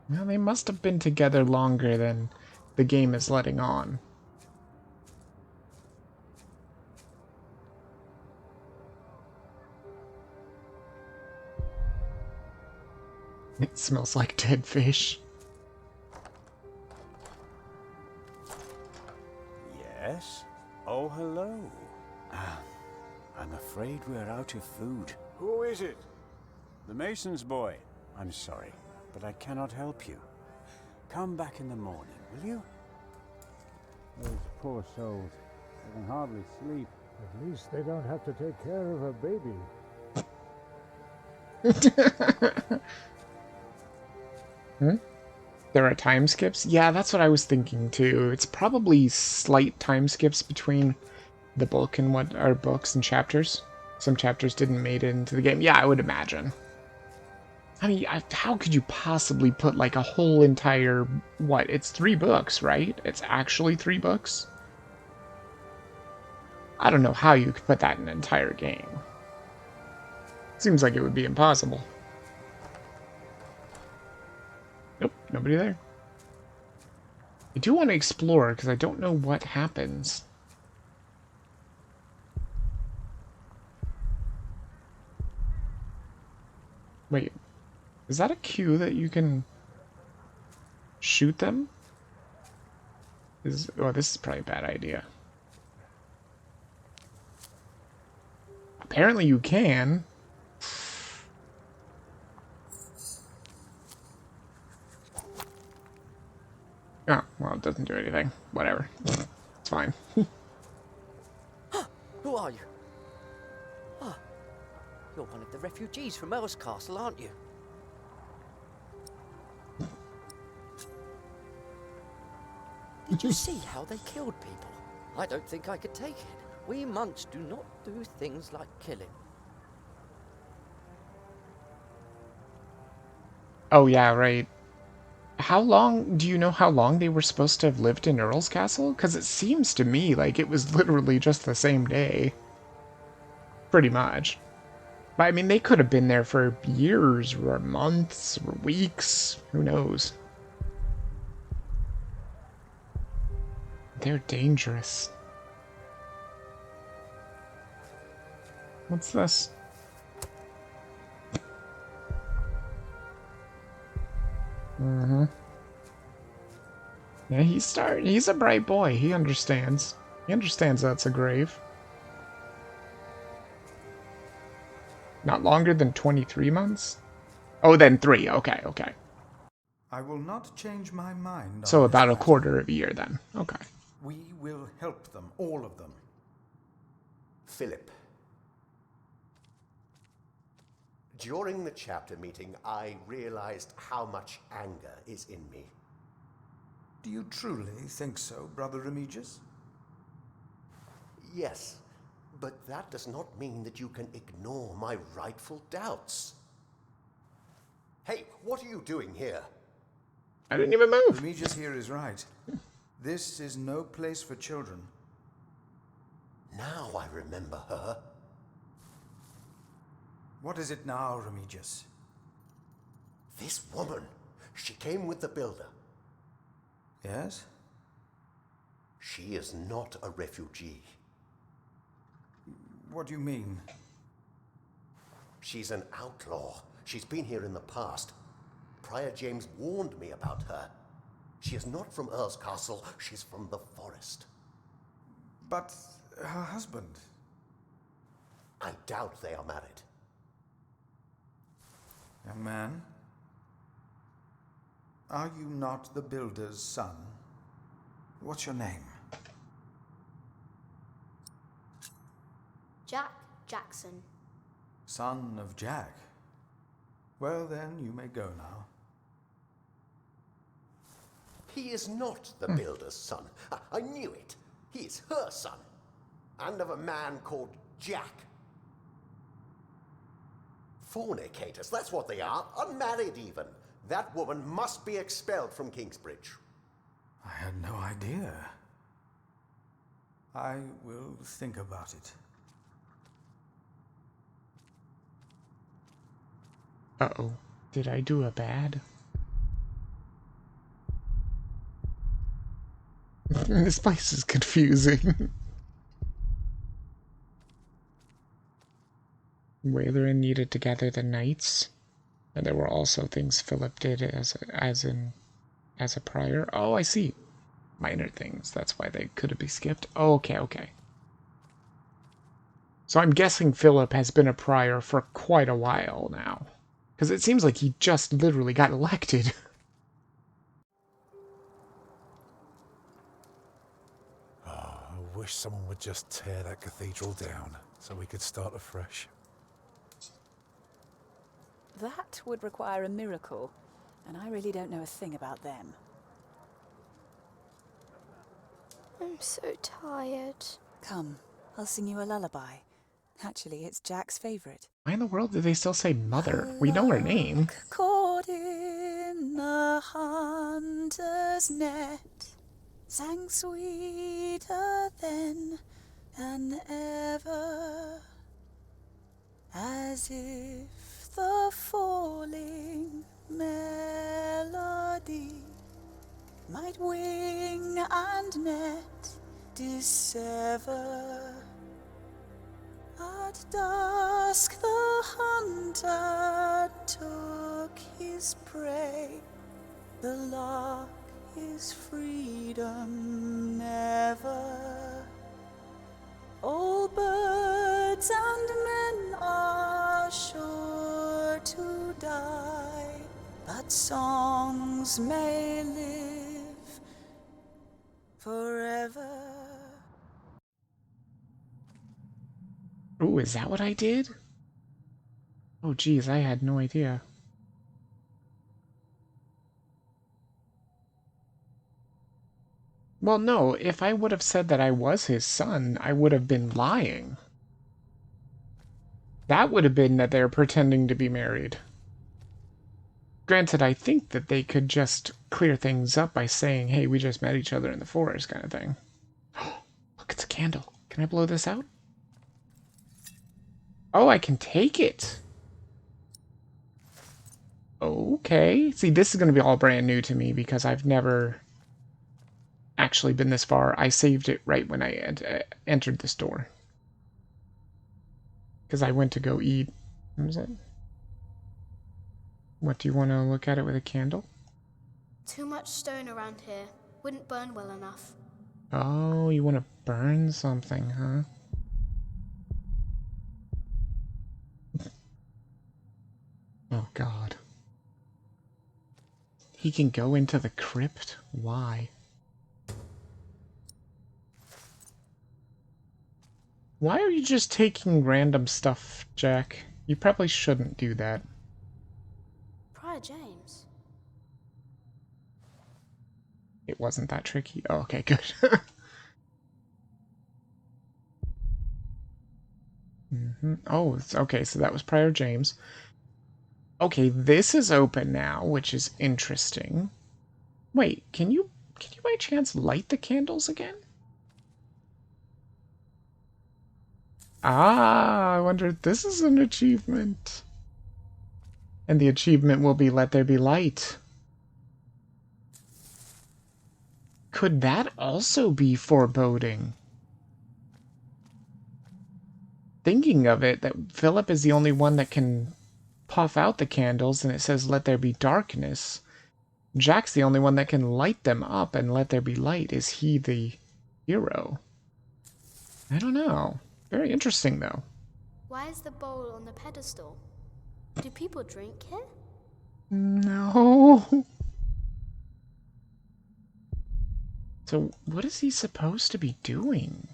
Well, they must have been together longer than the game is letting on. It smells like dead fish. Yes? Oh, hello. I'm afraid we're out of food. Who is it? The mason's boy. I'm sorry. but I cannot help you. Come back in the morning, will you? Those poor souls. They can hardly sleep. At least they don't have to take care of a baby. Hmm? There are time skips? Yeah, that's what I was thinking too. It's probably slight time skips between the book and what are books and chapters. Some chapters didn't make it into the game. Yeah, I would imagine. I mean, how could you possibly put like a whole entire... What? It's 3 books, right? It's actually 3 books? I don't know how you could put that in an entire game. Seems like it would be impossible. Nope, nobody there. I do want to explore, because I don't know what happens. Wait, is that a cue that you can shoot them? Oh, this is probably a bad idea. Apparently you can. Oh, well, it doesn't do anything. Whatever. It's fine. Who are you? Ah, you're one of the refugees from Earl's Castle, aren't you? Did you see how they killed people? I don't think I could take it. We monks do not do things like killing. Oh, yeah, right. How long... Do you know how long they were supposed to have lived in Earl's Castle? Because it seems to me like it was literally just the same day. Pretty much. But, I mean, they could have been there for years, or months, or weeks. Who knows? They're dangerous. What's this? Mm-hmm. Yeah, he's a bright boy. He understands. He understands that's a grave. Not longer than 23 months? Oh, then 3. Okay, okay. I will not change my mind. So about a quarter of a year then. Okay. We will help them, all of them. Philip. During the chapter meeting, I realized how much anger is in me. Do you truly think so, Brother Remigius? Yes, but that does not mean that you can ignore my rightful doubts. Hey, what are you doing here? I didn't even move. Remigius here is right. This is no place for children. Now I remember her. What is it now, Remigius? This woman. She came with the builder. Yes? She is not a refugee. What do you mean? She's an outlaw. She's been here in the past. Prior James warned me about her. She is not from Earl's Castle. She's from the forest. But her husband? I doubt they are married. Young man, are you not the builder's son? What's your name? Jack Jackson. Son of Jack. Well then, you may go now. He is not the builder's son. I knew it. He is her son. And of a man called Jack. Fornicators, that's what they are. Unmarried even. That woman must be expelled from Kingsbridge. I had no idea. I will think about it. Uh-oh. Did I do a bad? This place is confusing. Wailerin needed to gather the knights, and there were also things Philip did as a prior. Oh, I see. Minor things. That's why they could be skipped. Oh, okay, okay. So I'm guessing Philip has been a prior for quite a while now, Because it seems like he just literally got elected. I wish someone would just tear that cathedral down so we could start afresh. That would require a miracle, and I really don't know a thing about them. I'm so tired. Come, I'll sing you a lullaby. Actually, it's Jack's favorite. Why in the world do they still say mother? We know her name. Caught in the hunter's net, sang sweeter then than ever, as if the falling melody might wing and net dissever. At dusk the hunter took his prey, the lark his freedom never. All birds and men are sure to die, but songs may live forever. Ooh, is that what I did? Oh, geez, I had no idea. Well, no, if I would have said that I was his son, I would have been lying. That would have been that they're pretending to be married. Granted, I think that they could just clear things up by saying, hey, we just met each other in the forest kind of thing. Look, it's a candle. Can I blow this out? Oh, I can take it. Okay. See, this is going to be all brand new to me because I've never actually been this far. I saved it right when I entered this door. Because I went to go eat. What was it? What, do you want to look at it with a candle? Too much stone around here. Wouldn't burn well enough. Oh, you want to burn something, huh? Oh, God. He can go into the crypt? Why? Why are you just taking random stuff, Jack? You probably shouldn't do that. Prior James. It wasn't that tricky. Oh, okay, good. Oh, okay, so that was Prior James. Okay, this is open now, which is interesting. Wait, can you by chance light the candles again? Ah, I wonder if this is an achievement. And the achievement will be Let There Be Light. Could that also be foreboding? Thinking of it, that Philip is the only one that can puff out the candles, and it says let there be darkness. Jack's the only one that can light them up and let there be light. Is he the hero? I don't know. Very interesting, though. Why is the bowl on the pedestal? Do people drink here? No. So, what is he supposed to be doing?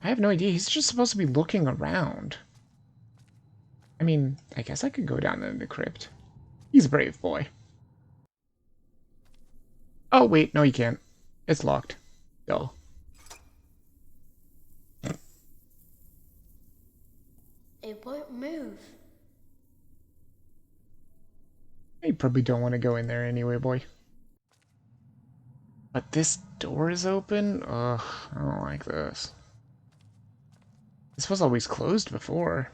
I have no idea. He's just supposed to be looking around. I mean, I guess I could go down in the crypt. He's a brave boy. Oh, wait. No, you can't. It's locked. Duh. It won't move. You probably don't want to go in there anyway, boy. But this door is open? Ugh, I don't like this. This was always closed before.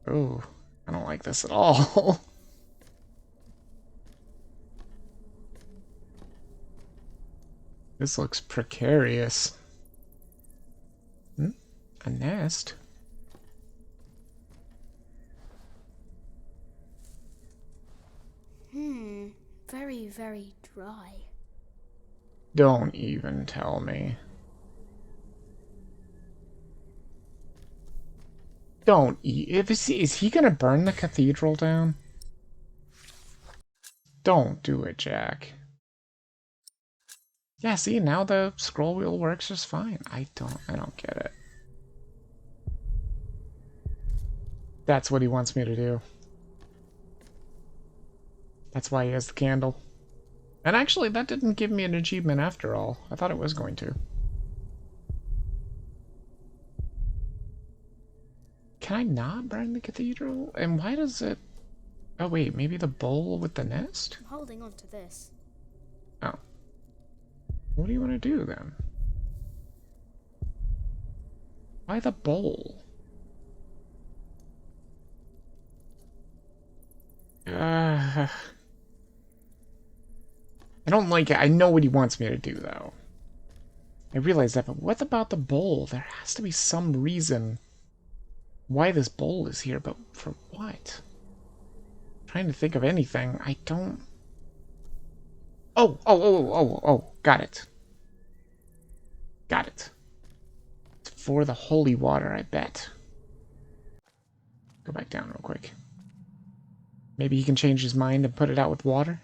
Oh, I don't like this at all. This looks precarious. A nest? Very, very dry. Don't even tell me. Don't eat. Is he gonna burn the cathedral down? Don't do it, Jack. Yeah, see, now the scroll wheel works just fine. I don't get it. That's what he wants me to do. That's why he has the candle. And actually, that didn't give me an achievement after all. I thought it was going to. Can I not burn the cathedral? And why does it... Oh wait, maybe the bowl with the nest? I'm holding on to this. Oh. What do you want to do then? Why the bowl? I don't like it. I know what he wants me to do, though. I realize that, but what about the bowl? There has to be some reason why this bowl is here, but for what? I'm trying to think of anything. I don't... Oh, got it. Got it. It's for the holy water, I bet. Go back down real quick. Maybe he can change his mind and put it out with water?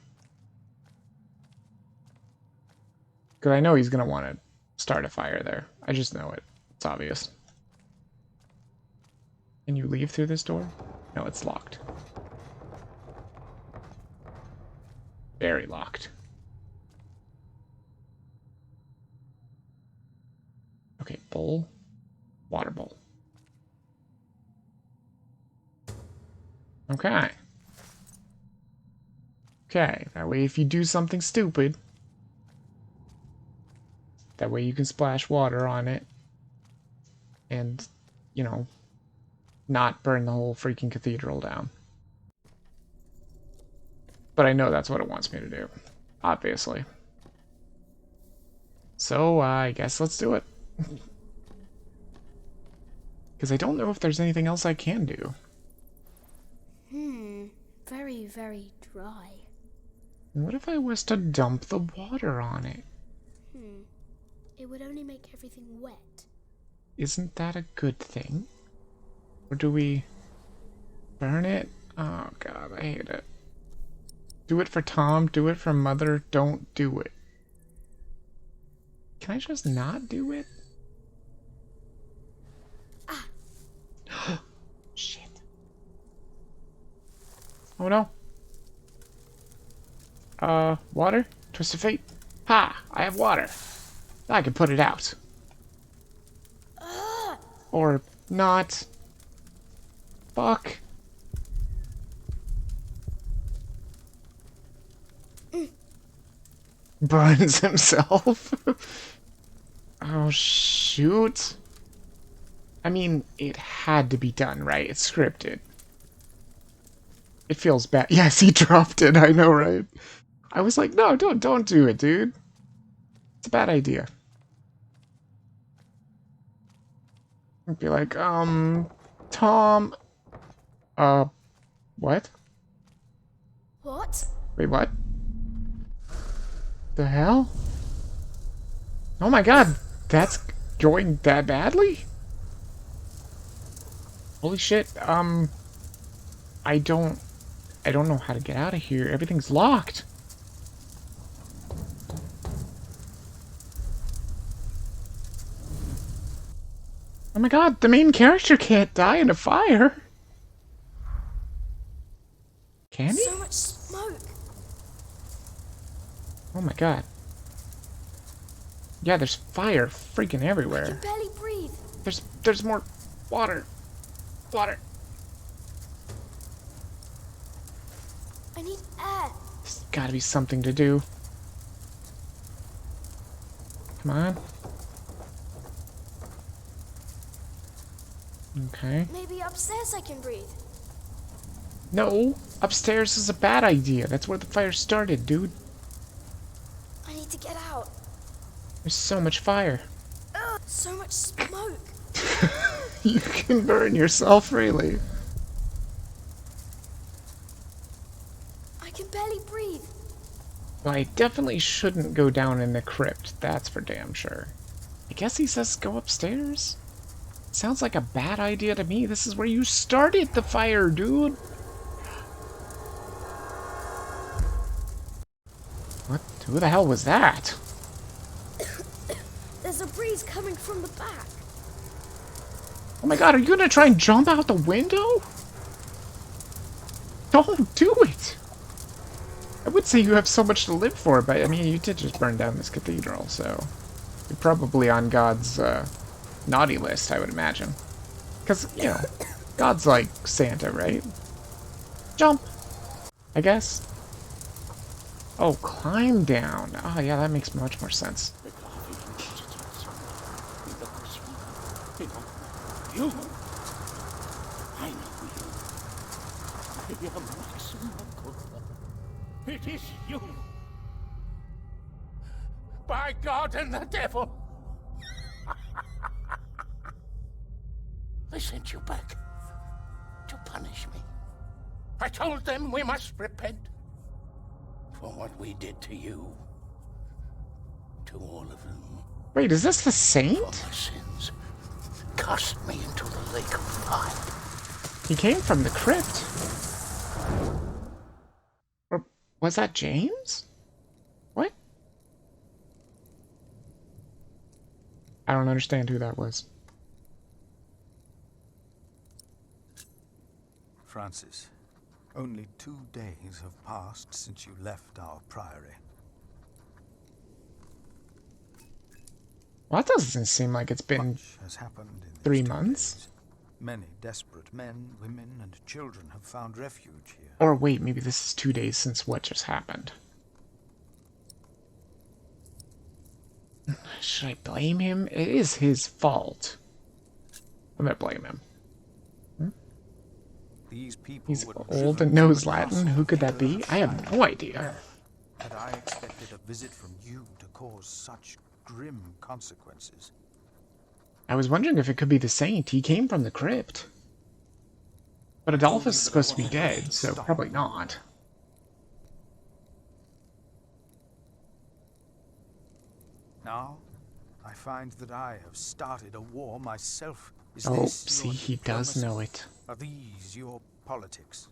Because I know he's going to want to start a fire there. I just know it. It's obvious. Can you leave through this door? No, it's locked. Very locked. Okay, bowl. Water bowl. Okay. Okay, that way if you do something stupid, that way you can splash water on it and, you know, not burn the whole freaking cathedral down. But I know that's what it wants me to do, obviously. So, I guess let's do it. Because I don't know if there's anything else I can do. Very, very dry. What if I was to dump the water on it? It would only make everything wet. Isn't that a good thing? Or do we burn it? Oh god, I hate it. Do it for Tom, do it for Mother, don't do it. Can I just not do it? Shit. Oh no. Water? Twist of fate? Ha! I have water. I can put it out. Or not. Fuck. Burns himself. Oh, shoot. I mean, it had to be done, right? It's scripted. It feels bad. Yes, he dropped it. I know, right? I was like, no, don't do it, dude. It's a bad idea. I'd be like, Tom. What? What? Wait, what? The hell? Oh my god, that's going that badly? Holy shit, I don't know how to get out of here. Everything's locked. Oh my god, the main character can't die in a fire. Can he? So much smoke. Oh my god. Yeah, there's fire freaking everywhere. I can barely breathe. There's more water. Water. I need air. There's gotta be something to do. Come on. Okay. Maybe upstairs I can breathe. No, upstairs is a bad idea. That's where the fire started, dude. I need to get out. There's so much fire. Ugh, so much smoke. You can burn yourself, really. I can barely breathe. Well, I definitely shouldn't go down in the crypt. That's for damn sure. I guess he says go upstairs? Sounds like a bad idea to me. This is where you started the fire, dude. What? Who the hell was that? There's a breeze coming from the back. Oh my god, are you gonna try and jump out the window? Don't do it! I would say you have so much to live for, but I mean, you did just burn down this cathedral, so... You're probably on God's, naughty list, I would imagine. Because, you know, God's like Santa, right? Jump! I guess. Oh, climb down. Oh, yeah, that makes much more sense. You? I know you. I am Maximum. It is you. By God and the devil. They sent you back to punish me. I told them we must repent for what we did to you. To all of them. Wait, is this the saint? For my sins. Cast me into the lake of fire. He came from the crypt. Or was that James? What? I don't understand who that was. Francis, only 2 days have passed since you left our priory. Well, that doesn't seem like it's been has happened in 3 months. days. Many desperate men, women, and children have found refuge here. Or wait, maybe this is 2 days since what just happened. Should I blame him? It is his fault. I'm gonna blame him. These people He's would have old driven and knows to the Latin. castle Who could that be? I have no idea. Had I expected a visit from you to cause such grim consequences? I was wondering if it could be the saint. He came from the crypt. But Adolphus is supposed to be dead, so probably not. Now, I find that I have started a war myself. Is Oh, this see, your he does diplomacy? know it. Are these your politics?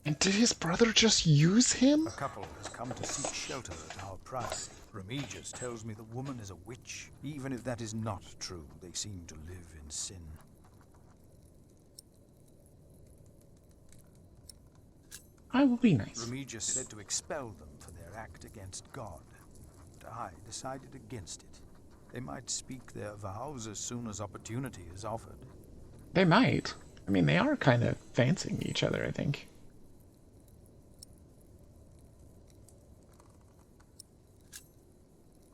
And did his brother just use him? A couple has come to seek shelter at our priory. Remigius tells me the woman is a witch. Even if that is not true, they seem to live in sin. I will be nice. Remigius said to expel them for their act against God, but I decided against it. They might speak their vows as soon as opportunity is offered. They might. I mean, they are kind of fancying each other, I think.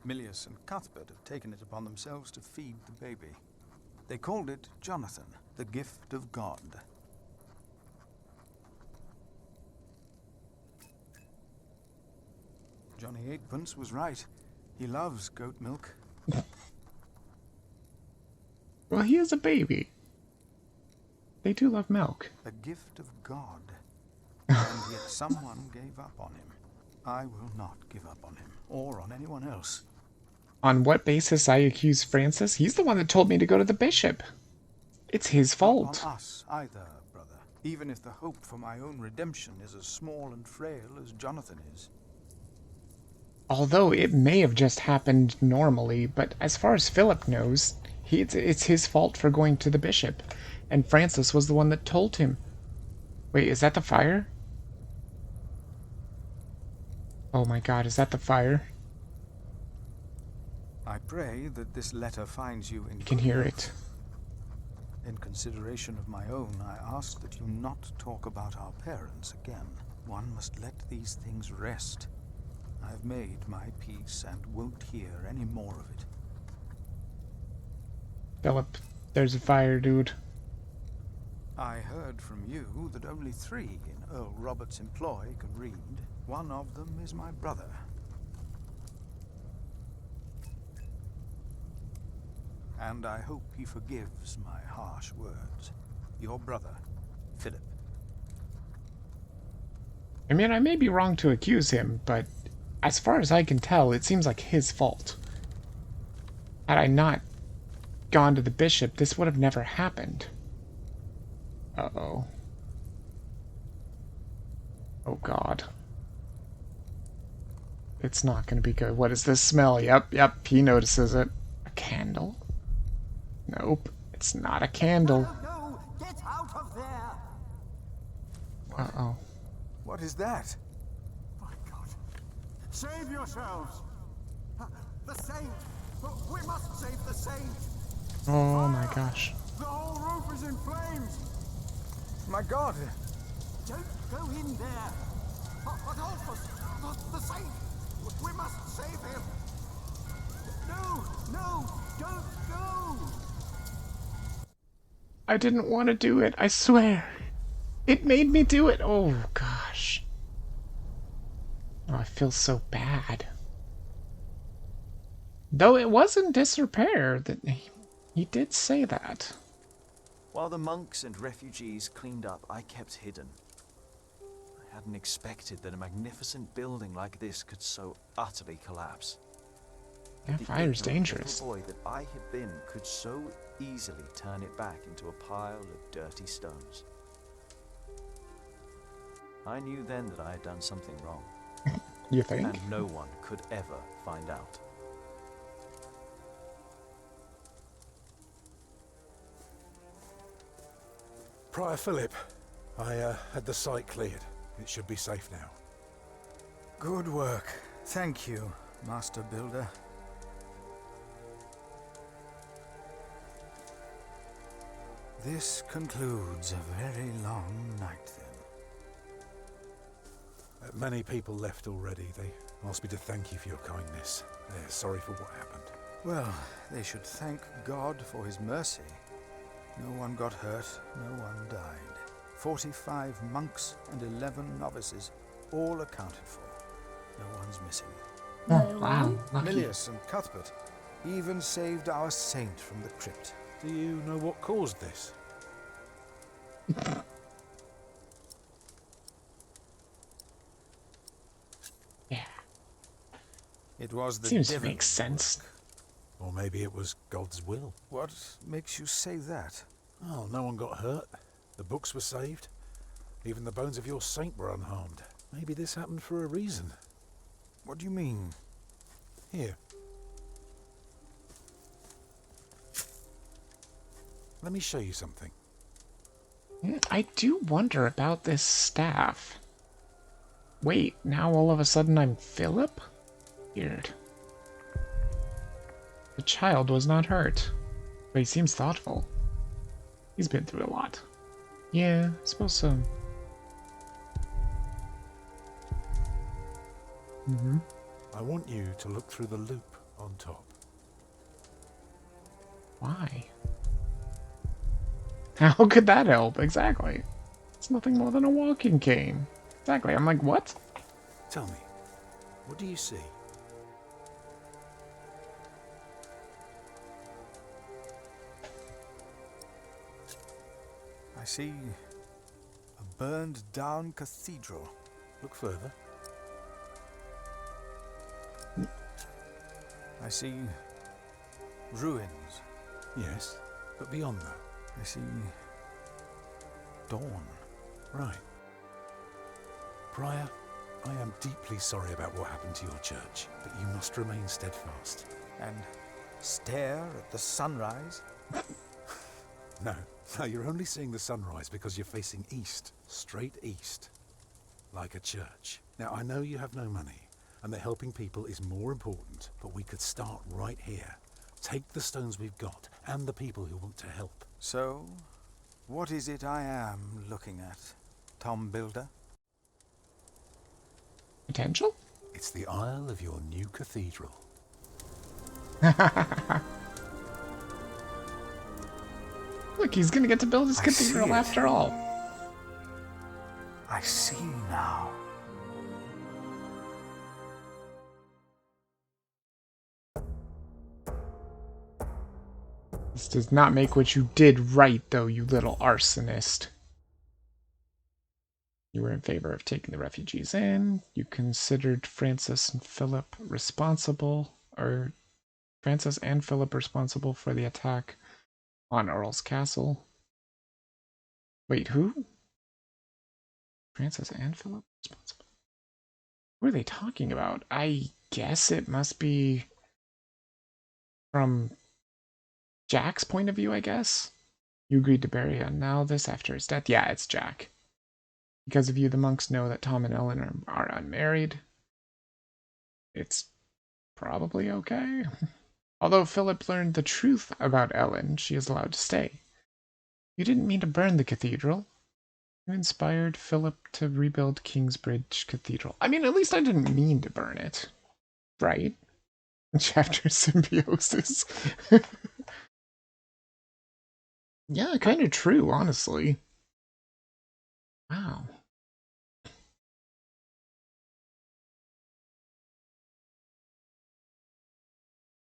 Milius and Cuthbert have taken it upon themselves to feed the baby. They called it Jonathan, the gift of God. Johnny Eightpence was right. He loves goat milk. Well, he is a baby. They do love milk. A gift of God. And yet someone gave up on him. I will not give up on him, or on anyone else. On what basis I accuse Francis? He's the one that told me to go to the bishop. It's his fault. Not on us either, brother. Even if the hope for my own redemption is as small and frail as Jonathan is. Although it may have just happened normally, but as far as Philip knows, it's his fault for going to the bishop. And Francis was the one that told him. Wait, is that the fire? Oh my god, is that the fire? I pray that this letter finds you in... You can hear it. In consideration of my own, I ask that you not talk about our parents again. One must let these things rest. I've made my peace and won't hear any more of it. Philip, there's a fire, dude. I heard from you that only 3 in Earl Robert's employ can read. One of them is my brother. And I hope he forgives my harsh words. Your brother, Philip. I mean, I may be wrong to accuse him, but as far as I can tell, it seems like his fault. Had I not gone to the bishop, this would have never happened. Uh-oh. Oh god. It's not going to be good. What is this smell? Yep, he notices it. A candle? Nope, it's not a candle. No, get out of there! Uh-oh. What is that? My God. Save yourselves! The saint! We must save the saint! Oh my gosh. The whole roof is in flames! My God! Don't go in there! Adolphus! The saint! We must save him! No! Don't go! I didn't want to do it, I swear. It made me do it. Oh gosh. Oh, I feel so bad. Though it was in disrepair, that he did say that. While the monks and refugees cleaned up, I kept hidden. I hadn't expected that a magnificent building like this could so utterly collapse. Yeah, fire's dangerous. The boy that I had been could so easily turn it back into a pile of dirty stones. I knew then that I had done something wrong. You think? And no one could ever find out. Prior Philip, I had the site cleared. It should be safe now. Good work. Thank you, Master Builder. This concludes a very long night, then. Many people left already. They asked me to thank you for your kindness. They're sorry for what happened. Well, they should thank God for his mercy. No one got hurt, no one died. 45 monks and 11 novices, all accounted for. No one's missing. Oh, wow. Lucky. Milius and Cuthbert even saved our saint from the crypt. Do you know what caused this? Yeah. It was the Seems to devil. make sense. Or maybe it was God's will. What makes you say that? Oh, no one got hurt. The books were saved. Even the bones of your saint were unharmed. Maybe this happened for a reason. What do you mean? Here. Let me show you something. I do wonder about this staff. Wait, now all of a sudden I'm Philip? Weird. The child was not hurt, but he seems thoughtful. He's been through a lot. Yeah, I suppose so. Mm-hmm. I want you to look through the loop on top. Why? How could that help? Exactly. It's nothing more than a walking cane. Exactly. I'm like, what? Tell me, what do you see? I see a burned down cathedral. Look further. I see ruins. Yes, but beyond that? I see dawn. Right. Prior, I am deeply sorry about what happened to your church, but you must remain steadfast. And stare at the sunrise? No, you're only seeing the sunrise because you're facing east, straight east, like a church. Now, I know you have no money, and that helping people is more important, but we could start right here. Take the stones we've got, and the people who want to help. So, what is it I am looking at, Tom Builder? Potential? It's the aisle of your new cathedral. Look, he's gonna get to build his cathedral after all. I see now. This does not make what you did right, though, you little arsonist. You were in favor of taking the refugees in. You considered Francis and Philip responsible, or Francis and Philip responsible for the attack on Earl's Castle. Wait, who? Francis and Philip responsible. Who are they talking about? I guess it must be from Jack's point of view, I guess. You agreed to bury now this after his death. Yeah, it's Jack. Because of you, the monks know that Tom and Ellen are unmarried. It's probably okay. Although Philip learned the truth about Ellen, she is allowed to stay. You didn't mean to burn the cathedral. You inspired Philip to rebuild Kingsbridge Cathedral. I mean, at least I didn't mean to burn it. Right? Chapter Symbiosis. Yeah, kind of true, honestly. Wow.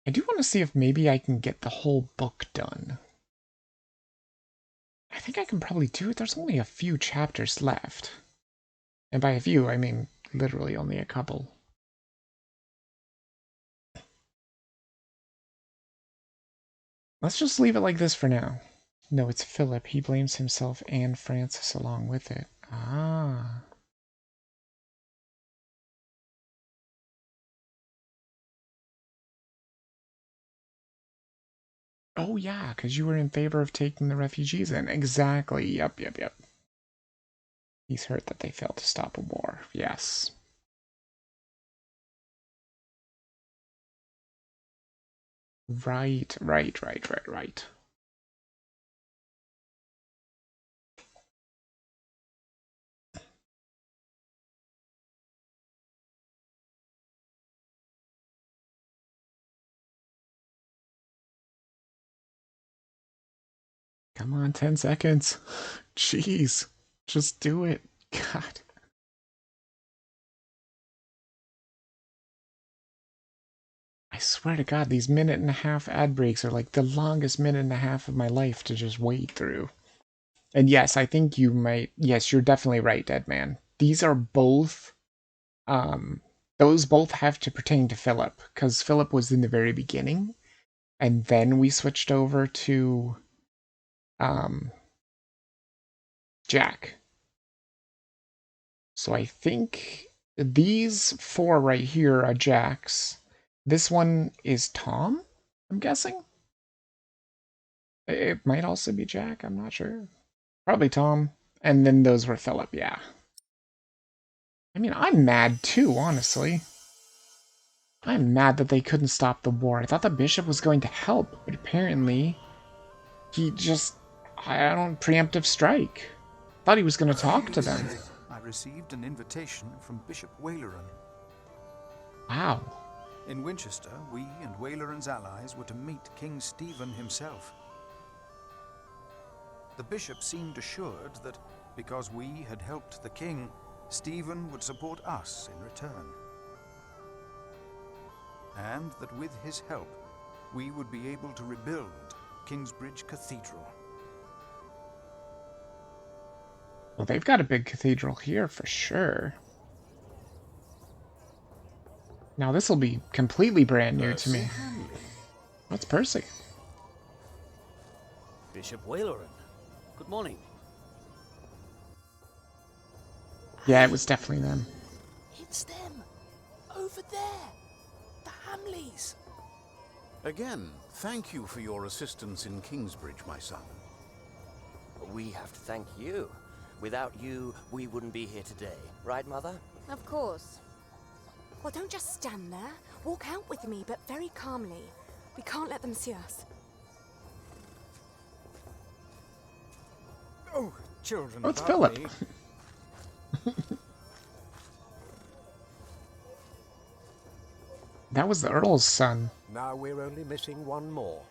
I do want to see if maybe I can get the whole book done. I think I can probably do it. There's only a few chapters left. And by a few, I mean literally only a couple. Let's just leave it like this for now. No, it's Philip. He blames himself and Francis along with it. Ah. Oh, yeah, because you were in favor of taking the refugees in. Exactly. Yep. He's hurt that they failed to stop a war. Yes. Right. Come on, 10 seconds. Jeez. Just do it. God. I swear to God, these minute-and-a-half ad breaks are like the longest minute-and-a-half of my life to just wait through. And yes, I think you might... Yes, you're definitely right, Deadman. These are both... those both have to pertain to Philip, because Philip was in the very beginning, and then we switched over to... Jack. So I think these four right here are Jack's. This one is Tom, I'm guessing? It might also be Jack, I'm not sure. Probably Tom. And then those were Philip, yeah. I mean, I'm mad too, honestly. I'm mad that they couldn't stop the war. I thought the bishop was going to help, but apparently he just... I don't... Preemptive strike. Thought he was going to talk to them. I received an invitation from Bishop Waleran. Wow. In Winchester, we and Waleran's allies were to meet King Stephen himself. The bishop seemed assured that because we had helped the king, Stephen would support us in return. And that with his help, we would be able to rebuild Kingsbridge Cathedral. Well, they've got a big cathedral here for sure. Now this will be completely brand new to me. What's Percy? Bishop Waleran. Good morning. Yeah, it was definitely them. It's them. Over there. The Hamleys. Again, thank you for your assistance in Kingsbridge, my son. We have to thank you. Without you, we wouldn't be here today. Right, Mother? Of course. Well, don't just stand there. Walk out with me, but very calmly. We can't let them see us. Oh, children. Oh, it's Philip. That was the Earl's son. Now we're only missing one more.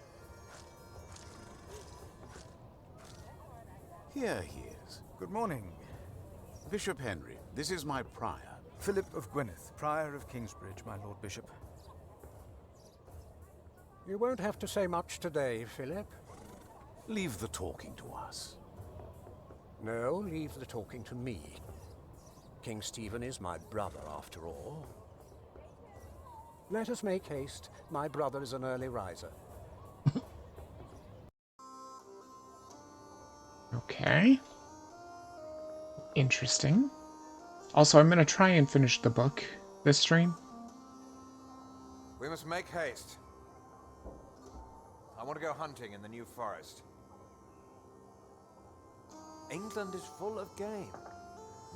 Here he is. Good morning. Bishop Henry, this is my prior. Philip of Gwynedd, Prior of Kingsbridge, my Lord Bishop. You won't have to say much today, Philip. Leave the talking to us. No, leave the talking to me. King Stephen is my brother, after all. Let us make haste. My brother is an early riser. Okay. Interesting. Also, I'm gonna try and finish the book this stream. We must make haste. I want to go hunting in the New Forest. England is full of game.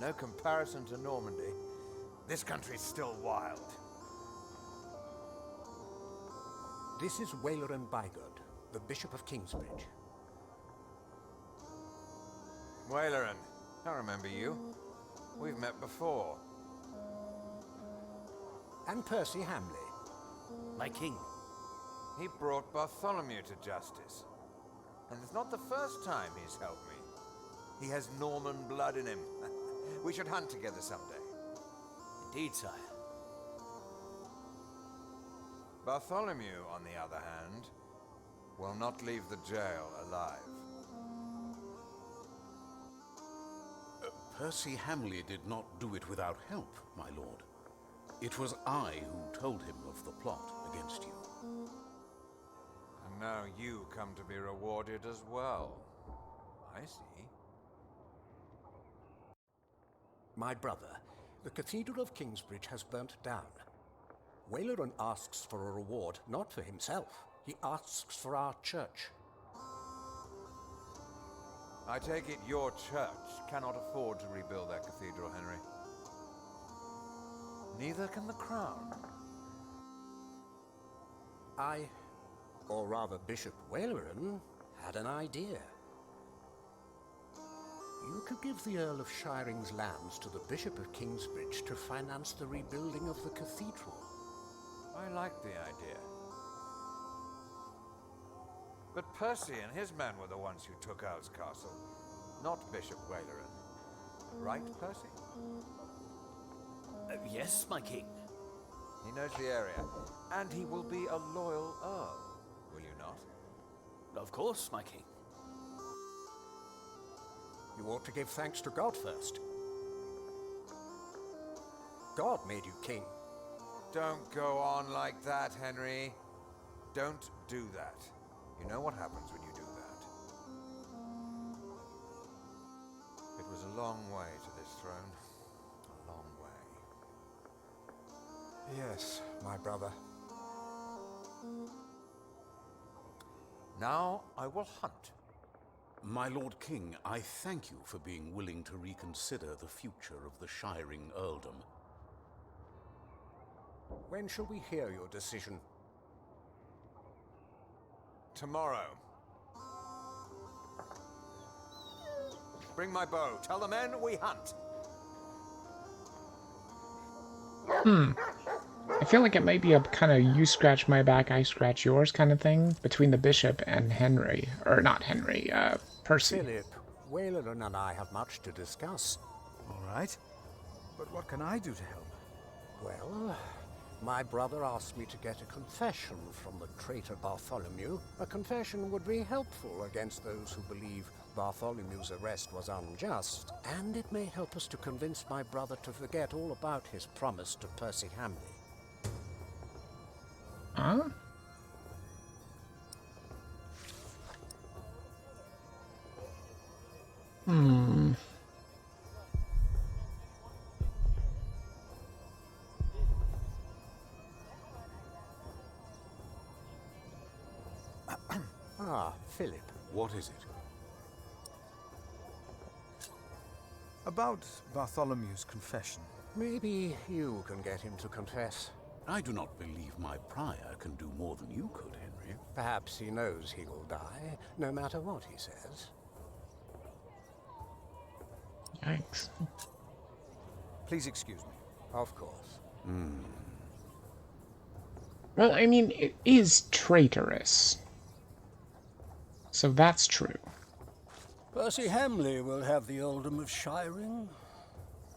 No comparison to Normandy. This country's still wild. This is Waylaran Bygod, the Bishop of Kingsbridge. Waylaran, I remember you. We've met before. And Percy Hamley. My king. He brought Bartholomew to justice. And it's not the first time he's helped me. He has Norman blood in him. We should hunt together someday. Indeed, sire. Bartholomew, on the other hand, will not leave the jail alive. Percy Hamley did not do it without help, my lord. It was I who told him of the plot against you. And now you come to be rewarded as well. I see. My brother, the Cathedral of Kingsbridge has burnt down. Waylaran asks for a reward, not for himself. He asks for our church. I take it your church cannot afford to rebuild that cathedral, Henry. Neither can the crown. I, or rather Bishop Waylaran, had an idea. You could give the Earl of Shiring's lands to the Bishop of Kingsbridge to finance the rebuilding of the cathedral. I like the idea. But Percy and his men were the ones who took Earl's Castle, not Bishop Waylaran. Right, Percy? Yes, my king. He knows the area, and he will be a loyal Earl, will you not? Of course, my king. You ought to give thanks to God first. God made you king. Don't go on like that, Henry. Don't do that. You know what happens when you do that. It was a long way to this throne. A long way. Yes, my brother. Now I will hunt. My Lord King, I thank you for being willing to reconsider the future of the Shiring earldom. When shall we hear your decision? Tomorrow. Bring my bow. Tell the men we hunt. I feel like it might be a kind of you scratch my back, I scratch yours kind of thing between the bishop and Henry. Or not Henry, Percy. Philip, Waylaran and I have much to discuss. All right. But what can I do to help? Well, my brother asked me to get a confession from the traitor Bartholomew. A confession would be helpful against those who believe Bartholomew's arrest was unjust, and it may help us to convince my brother to forget all about his promise to Percy Hamley. Huh? Ah, Philip. What is it? About Bartholomew's confession. Maybe you can get him to confess. I do not believe my prior can do more than you could, Henry. Perhaps he knows he will die, no matter what he says. Yikes. Please excuse me. Of course. Well, I mean, it is traitorous. So that's true. Percy Hamley will have the earldom of Shiring.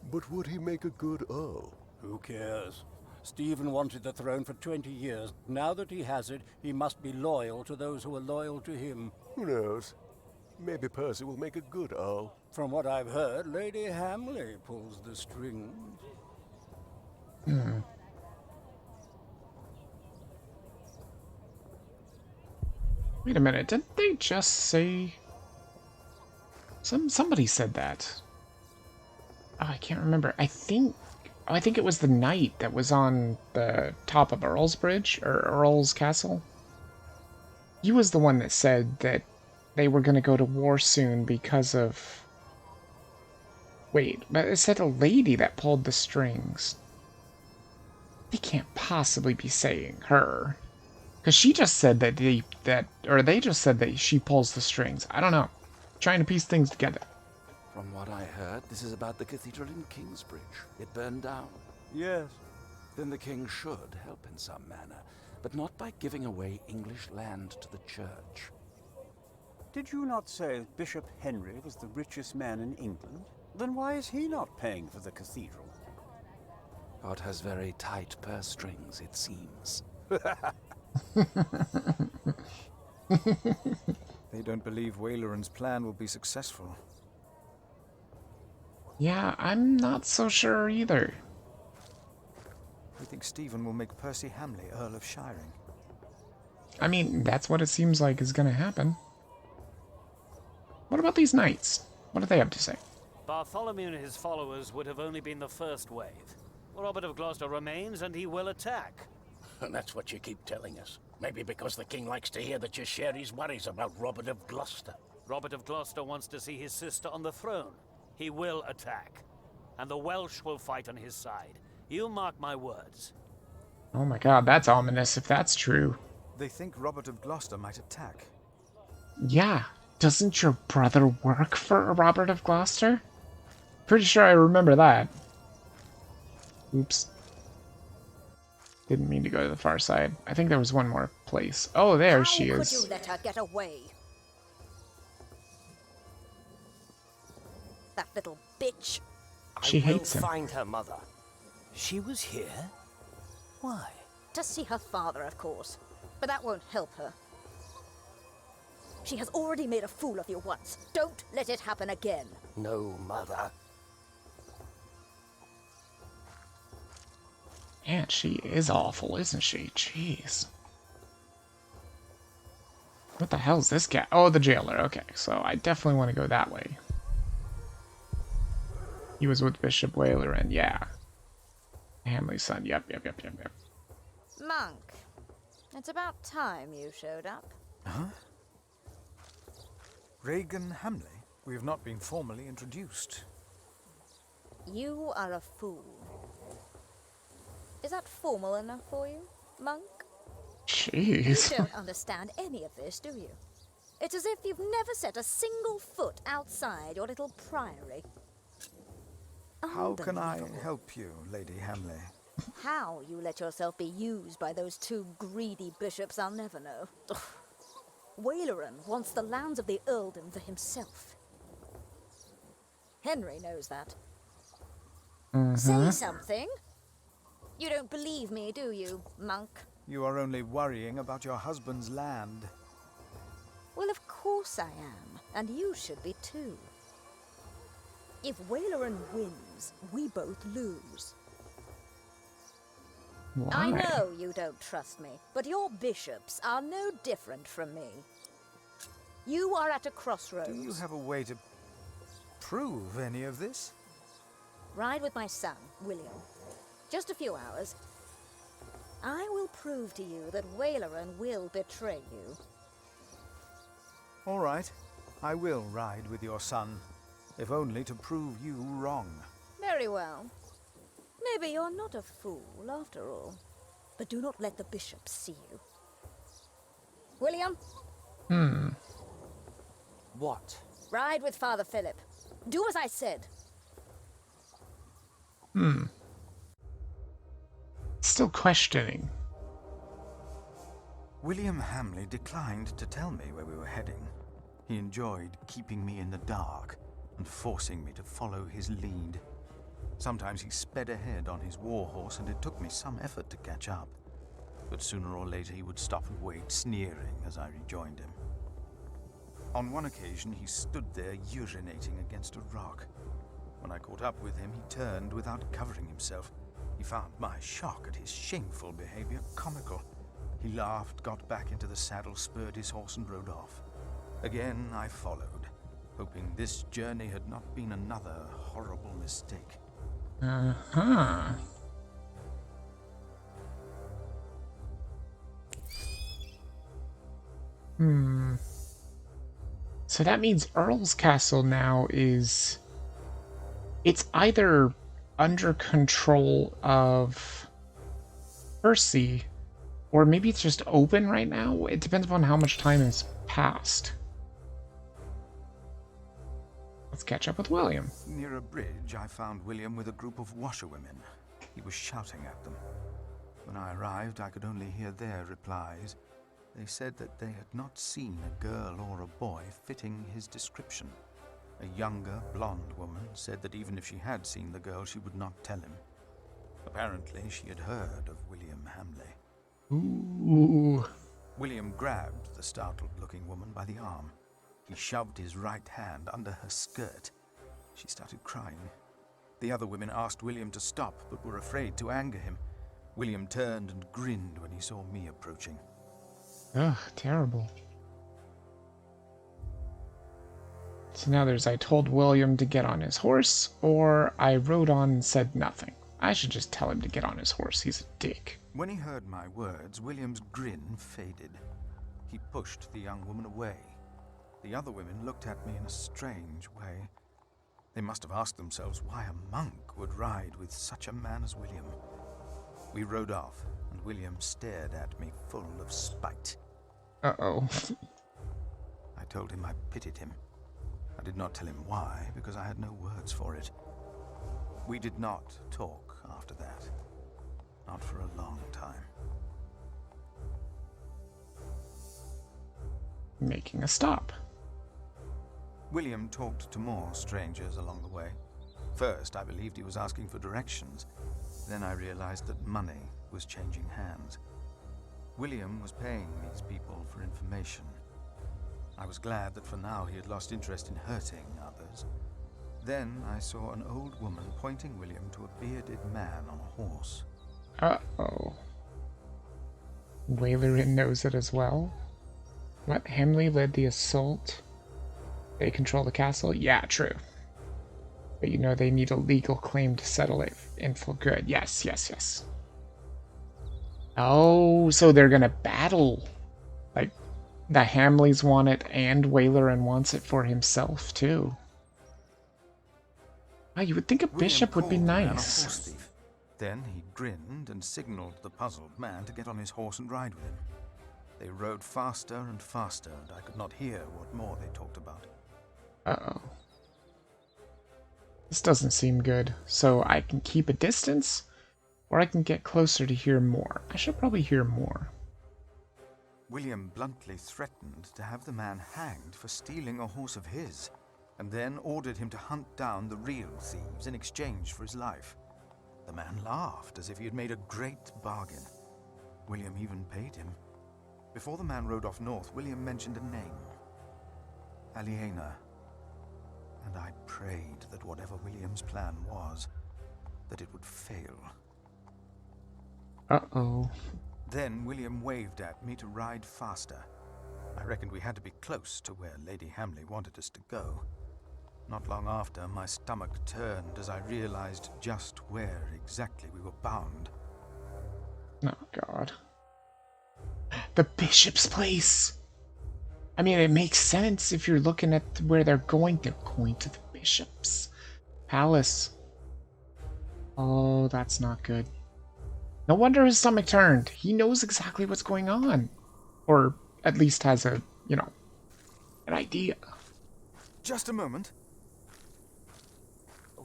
But would he make a good earl? Who cares? Stephen wanted the throne for 20 years. Now that he has it, he must be loyal to those who are loyal to him. Who knows? Maybe Percy will make a good earl. From what I've heard, Lady Hamley pulls the strings. Wait a minute, didn't they just say... Somebody said that. Oh, I can't remember. I think it was the knight that was on the top of Earl's Bridge or Earl's Castle. He was the one that said that they were going to go to war soon because of... Wait, but it said a lady that pulled the strings. They can't possibly be saying her. Because she just said that they just said that she pulls the strings. I don't know. Trying to piece things together. From what I heard, this is about the cathedral in Kingsbridge. It burned down. Yes. Then the king should help in some manner, but not by giving away English land to the church. Did you not say Bishop Henry was the richest man in England? Then why is he not paying for the cathedral? God has very tight purse strings, it seems. They don't believe Wayleran's plan will be successful. Yeah, I'm not so sure either. I think Stephen will make Percy Hamley Earl of Shiring. I mean, that's what it seems like is going to happen. What about these knights? What do they have to say? Bartholomew and his followers would have only been the first wave. Robert of Gloucester remains, and he will attack. And that's what you keep telling us. Maybe because the king likes to hear that you share his worries about Robert of Gloucester. Robert of Gloucester wants to see his sister on the throne. He will attack. And the Welsh will fight on his side. You mark my words. Oh my god, that's ominous if that's true. They think Robert of Gloucester might attack. Yeah. Doesn't your brother work for Robert of Gloucester? Pretty sure I remember that. Oops. Didn't mean to go to the far side. I think there was one more place. Oh, there she is. How could you let her get away? That little bitch. She hates him. I will find her, Mother. She was here? Why? To see her father, of course. But that won't help her. She has already made a fool of you once. Don't let it happen again. No, Mother. Man, she is awful, isn't she? Jeez. What the hell is this guy? Oh, the jailer. Okay, so I definitely want to go that way. He was with Bishop Wayleran, yeah. Hamley's son. Yep. Monk, it's about time you showed up. Huh? Regan Hamley? We have not been formally introduced. You are a fool. Is that formal enough for you, Monk? Jeez. You don't understand any of this, do you? It's as if you've never set a single foot outside your little priory. How can I help you, Lady Hamley? How you let yourself be used by those two greedy bishops, I'll never know. Wayleran wants the lands of the earldom for himself. Henry knows that. Say something. You don't believe me, do you, Monk? You are only worrying about your husband's land. Well, of course I am, and you should be too. If Wayleran wins, we both lose. Why? I know you don't trust me, but your bishops are no different from me. You are at a crossroads. Do you have a way to prove any of this? Ride with my son, William. Just a few hours. I will prove to you that Wayleran will betray you. All right. I will ride with your son, if only to prove you wrong. Very well. Maybe you're not a fool, after all. But do not let the bishops see you. William? What? Ride with Father Philip. Do as I said. Still questioning. William Hamley declined to tell me where we were heading. He enjoyed keeping me in the dark and forcing me to follow his lead. Sometimes he sped ahead on his warhorse, and it took me some effort to catch up. But sooner or later he would stop and wait, sneering as I rejoined him. On one occasion he stood there urinating against a rock. When I caught up with him, he turned without covering himself. He found my shock at his shameful behavior comical. He laughed, got back into the saddle, spurred his horse, and rode off. Again I followed, hoping this journey had not been another horrible mistake. Uh-huh. So that means Earl's Castle now is... It's either under control of Percy, or maybe it's just open right now. It depends upon how much time has passed. Let's catch up with William. Near a bridge, I found William with a group of washerwomen. He was shouting at them. When I arrived, I could only hear their replies. They said that they had not seen a girl or a boy fitting his description. A younger, blonde woman said that even if she had seen the girl, she would not tell him. Apparently, she had heard of William Hamley. Ooh. William grabbed the startled-looking woman by the arm. He shoved his right hand under her skirt. She started crying. The other women asked William to stop, but were afraid to anger him. William turned and grinned when he saw me approaching. Ugh, terrible. So now there's I told William to get on his horse, or I rode on and said nothing. I should just tell him to get on his horse. He's a dick. When he heard my words, William's grin faded. He pushed the young woman away. The other women looked at me in a strange way. They must have asked themselves why a monk would ride with such a man as William. We rode off, and William stared at me full of spite. Uh-oh. I told him I pitied him. I did not tell him why, because I had no words for it. We did not talk after that. Not for a long time. Making a stop. William talked to more strangers along the way. First, I believed he was asking for directions. Then I realized that money was changing hands. William was paying these people for information. I was glad that for now he had lost interest in hurting others. Then I saw an old woman pointing William to a bearded man on a horse. Uh-oh. Wailerin knows it as well. What? Hamley led the assault? They control the castle? Yeah, true. But you know they need a legal claim to settle it in full good. Yes, yes, yes. Oh, so they're gonna battle. Like, the Hamleys want it and Wailerin wants it for himself, too. Oh, you would think a bishop would be nice. Then he grinned and signaled the puzzled man to get on his horse and ride with him. They rode faster and faster, and I could not hear what more they talked about. Uh-oh. This doesn't seem good. So I can keep a distance, or I can get closer to hear more. I should probably hear more. William bluntly threatened to have the man hanged for stealing a horse of his, and then ordered him to hunt down the real thieves in exchange for his life. The man laughed as if he had made a great bargain. William even paid him. Before the man rode off north, William mentioned a name. Aliena. And I prayed that whatever William's plan was, that it would fail. Uh-oh. Then William waved at me to ride faster. I reckoned we had to be close to where Lady Hamley wanted us to go. Not long after, my stomach turned as I realized just where exactly we were bound. Oh, God. The bishop's place! I mean, it makes sense if you're looking at where they're going. They're going to the bishop's palace. Oh, that's not good. No wonder his stomach turned. He knows exactly what's going on. Or at least has a, you know, an idea. Just a moment.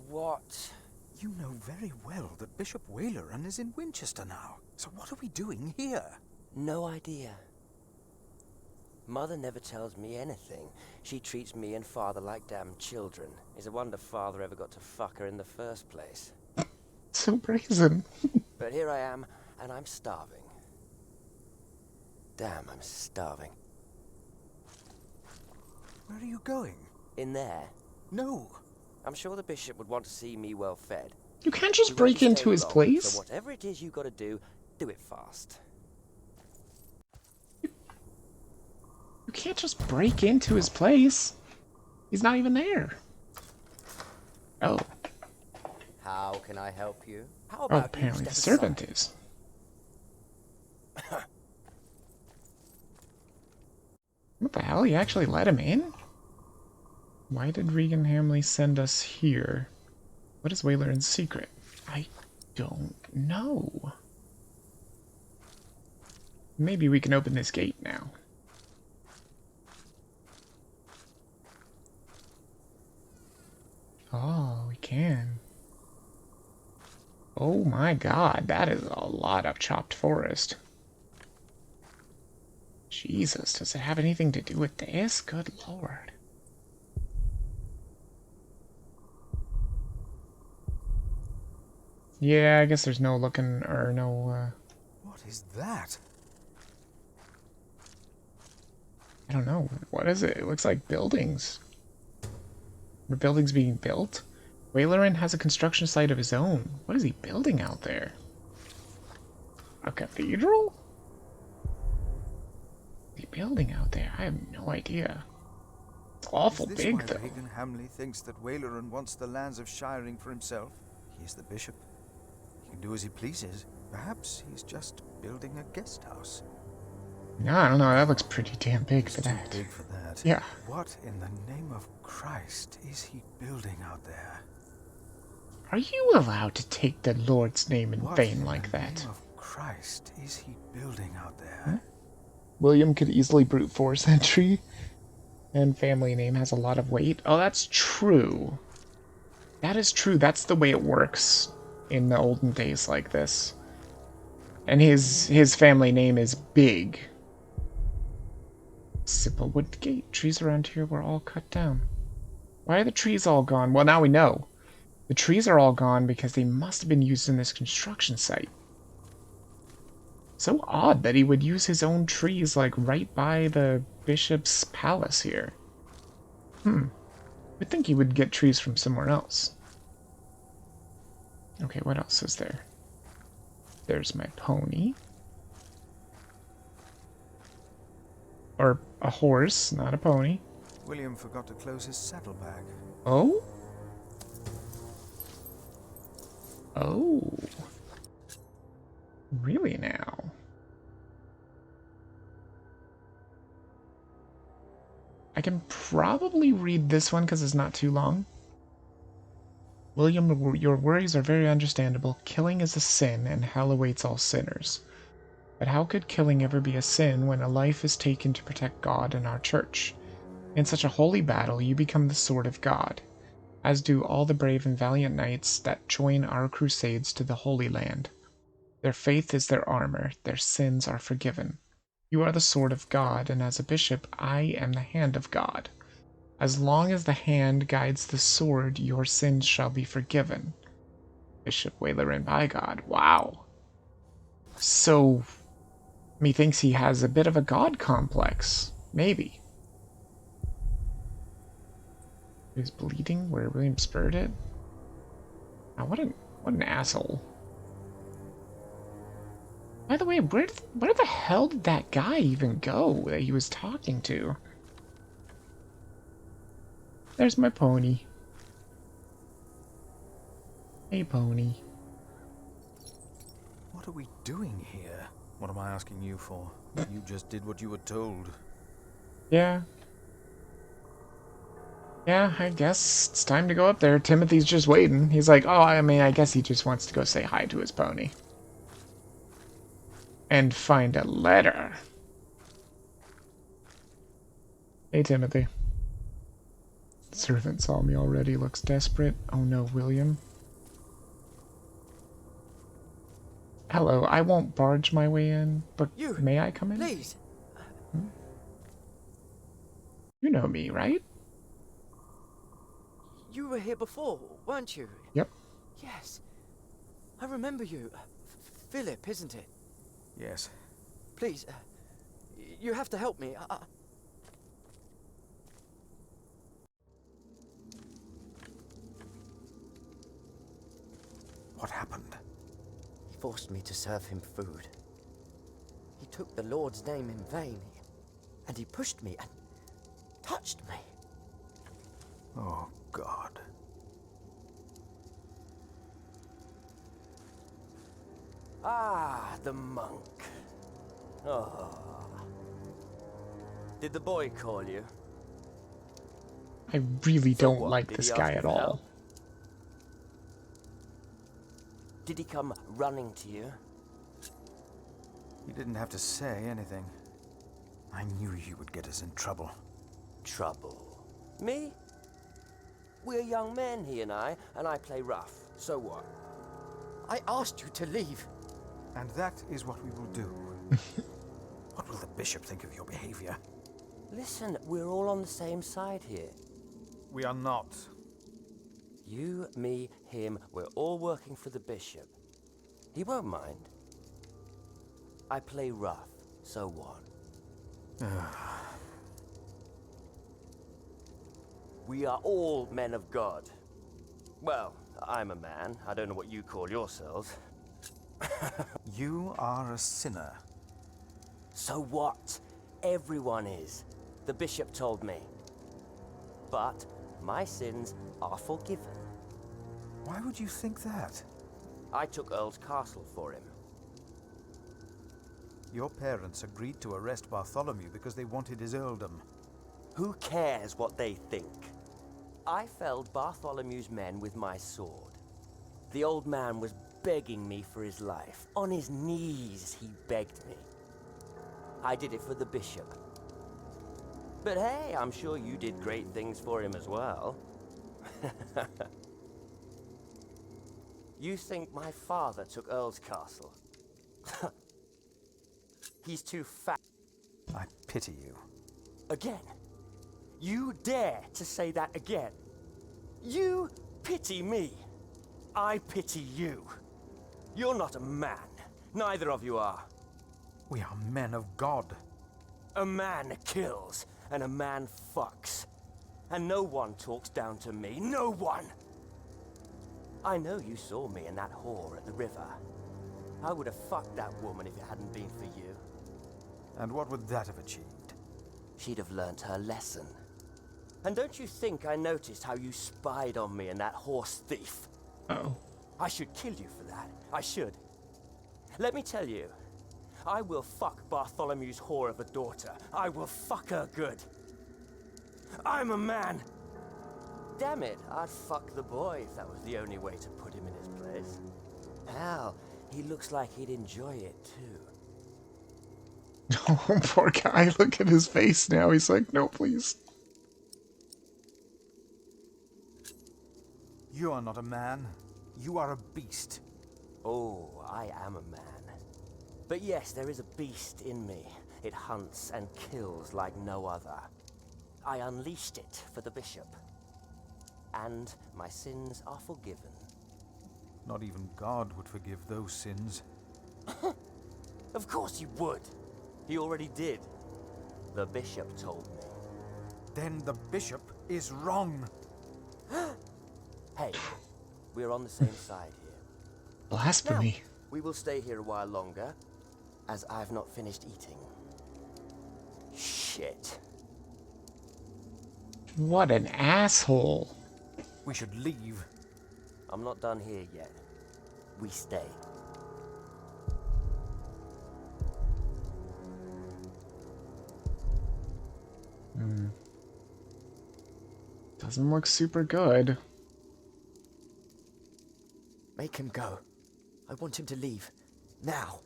What? You know very well that Bishop Wailerin is in Winchester now. So what are we doing here? No idea. Mother never tells me anything. She treats me and Father like damn children. It's a wonder Father ever got to fuck her in the first place. So brazen. But here I am, and I'm starving. Damn, I'm starving. Where are you going? In there. No. I'm sure the bishop would want to see me well fed. You can't just break into his place. So whatever it is you gotta do it fast. You can't just break into his place. He's not even there. Oh. How can I help you? How Oh, about you apparently the step servant aside? is. What the hell? You actually let him in? Why did Regan Hamley send us here? What is Waylaren's secret? I don't know. Maybe we can open this gate now. Oh, we can. Oh my god, that is a lot of chopped forest. Jesus, does it have anything to do with this? Good lord. Yeah, I guess there's no looking, or no, What is that? I don't know. What is it? It looks like buildings. Are buildings being built? Waylaran has a construction site of his own. What is he building out there? A cathedral? What's he building out there? I have no idea. It's awful Is this big, why though. Regan Hamley thinks that Waylaran wants the lands of Shiring for himself? He is the bishop. He can do as he pleases. Perhaps he's just building a guest house. No, I don't know. That looks pretty damn big for that. Too big for that. Yeah. What in the name of Christ is he building out there? Are you allowed to take the Lord's name in What vain in like the that? name of Christ is he building out there? Huh? William could easily brute force entry, and family name has a lot of weight. Oh, that's true. That is true. That's the way it works in the olden days like this. And his family name is big. Sipplewood Gate. Trees around here were all cut down. Why are the trees all gone? Well, now we know. The trees are all gone because they must have been used in this construction site. So odd that he would use his own trees, like, right by the bishop's palace here. I'd think he would get trees from somewhere else. Okay, what else is there? There's my pony. Or a horse, not a pony. William forgot to close his saddlebag. Oh? Oh. Really now? I can probably read this one because it's not too long. William, your worries are very understandable. Killing is a sin, and hell awaits all sinners. But how could killing ever be a sin when a life is taken to protect God and our church? In such a holy battle, you become the sword of God, as do all the brave and valiant knights that join our crusades to the Holy Land. Their faith is their armor, their sins are forgiven. You are the sword of God, and as a bishop, I am the hand of God. As long as the hand guides the sword, your sins shall be forgiven. Bishop Waylaran by God. Wow. So, methinks he has a bit of a god complex. Maybe. Is bleeding where William spurred it? Now, what an asshole. By the way, where the hell did that guy even go that he was talking to? There's my pony. Hey, pony. What are we doing here? What am I asking you for? You just did what you were told. Yeah. Yeah, I guess it's time to go up there. Timothy's just waiting. He's like, oh, I mean, I guess he just wants to go say hi to his pony. And find a letter. Hey, Timothy. The servant saw me already, looks desperate. Oh no, William. Hello, I won't barge my way in, but may I come in? Please. You know me, right? You were here before, weren't you? Yep. Yes. I remember you. Philip, isn't it? Yes. Please, you have to help me. What happened? He forced me to serve him food. He took the Lord's name in vain, and he pushed me and touched me. Oh, God. Ah, the monk. Oh. Did the boy call you? I really So don't what? like Did this he guy ask you at for all. help? Did he come running to you? You didn't have to say anything. I knew you would get us in trouble. Trouble? Me? We're young men, he and I play rough. So what? I asked you to leave. And that is what we will do. What will the bishop think of your behavior? Listen, we're all on the same side here. We are not. You, me, him, we're all working for the bishop. He won't mind. I play rough, so what? We are all men of God. Well, I'm a man. I don't know what you call yourselves. You are a sinner. So what? Everyone is. The bishop told me. But my sins are forgiven. Why would you think that? I took Earl's castle for him. Your parents agreed to arrest Bartholomew because they wanted his earldom. Who cares what they think? I felled Bartholomew's men with my sword. The old man was begging me for his life. On his knees, he begged me. I did it for the bishop. But hey, I'm sure you did great things for him as well. You think my father took Earl's castle? He's too fat. I pity you. Again? You dare to say that again? You pity me. I pity you. You're not a man. Neither of you are. We are men of God. A man kills, and a man fucks. And no one talks down to me. No one! I know you saw me and that whore at the river. I would have fucked that woman if it hadn't been for you. And what would that have achieved? She'd have learnt her lesson. And don't you think I noticed how you spied on me and that horse thief? Oh. I should kill you for that. I should. Let me tell you, I will fuck Bartholomew's whore of a daughter. I will fuck her good. I'm a man. Damn it, I'd fuck the boy if that was the only way to put him in his place. Hell, he looks like he'd enjoy it too. Oh, poor guy. Look at his face now. He's like, no, please. You are not a man. You are a beast. Oh, I am a man. But yes, there is a beast in me. It hunts and kills like no other. I unleashed it for the bishop. And my sins are forgiven. Not even God would forgive those sins. Of course he would. He already did. The bishop told me. Then the bishop is wrong. Hey, we're on the same side here. Blasphemy. Now, we will stay here a while longer, as I've not finished eating. Shit. What an asshole. We should leave. I'm not done here yet. We stay. Doesn't look super good. Make him go. I want him to leave. Now.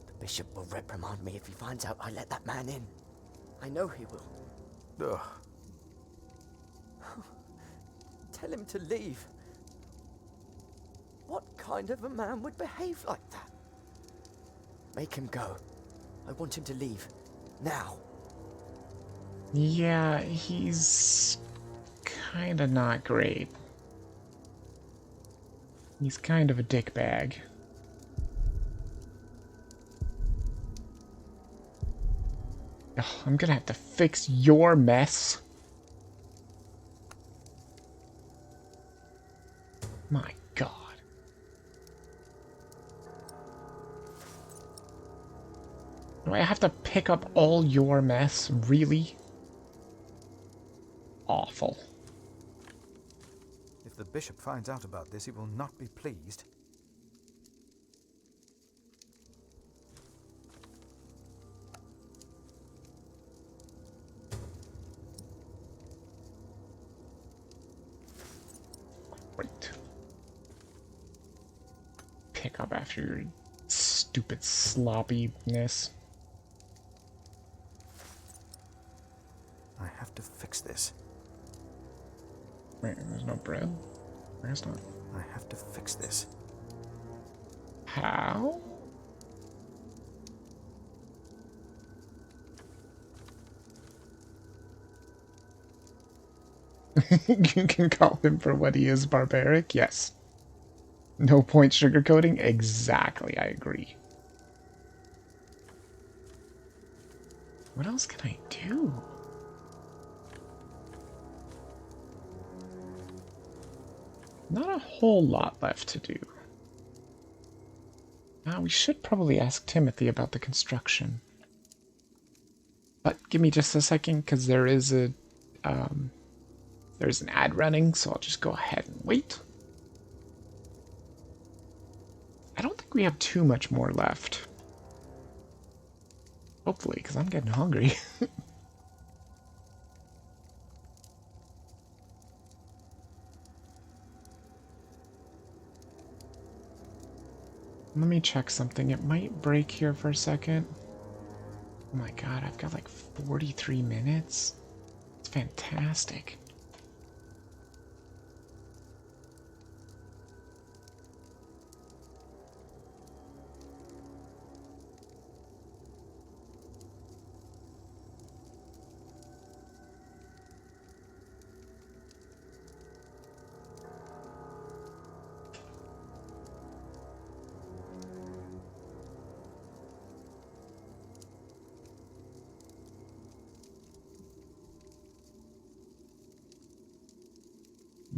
The bishop will reprimand me if he finds out I let that man in. I know he will. Ugh. Tell him to leave. What kind of a man would behave like that? Make him go. I want him to leave. Now. Yeah, he's kinda not great. He's kind of a dickbag. Oh, I'm gonna have to fix your mess. My God. Do I have to pick up all your mess? Really? Awful. If the bishop finds out about this, he will not be pleased. Great. Pick up after your stupid sloppiness. I have to fix this. Wait, there's no bread? There's not. I have to fix this. How? You can call him for what he is, barbaric? Yes. No point sugarcoating? Exactly, I agree. What else can I do? Not a whole lot left to do. Now, we should probably ask Timothy about the construction. But give me just a second, because there is a... there's an ad running, so I'll just go ahead and wait. I don't think we have too much more left. Hopefully, because I'm getting hungry. Let me check something. It might break here for a second. Oh my god, I've got like 43 minutes. It's fantastic.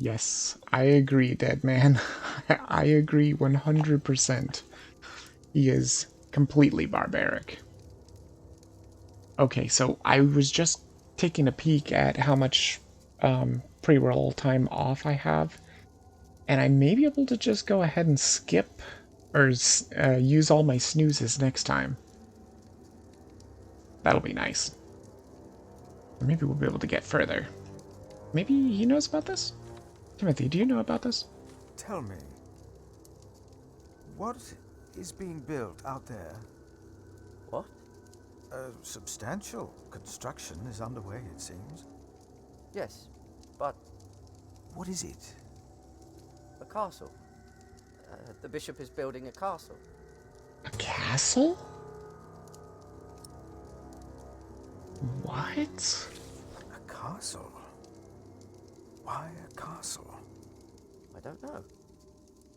Yes, I agree, dead man. I agree 100%. He is completely barbaric. Okay, so I was just taking a peek at how much pre-roll time off I have, and I may be able to just go ahead and skip or use all my snoozes next time. That'll be nice. Or maybe we'll be able to get further. Maybe he knows about this? Timothy, do you know about this? Tell me, what is being built out there? What? A substantial construction is underway, it seems. Yes, but... What is it? A castle. The bishop is building a castle. A castle? What? A castle? Why a castle? I don't know.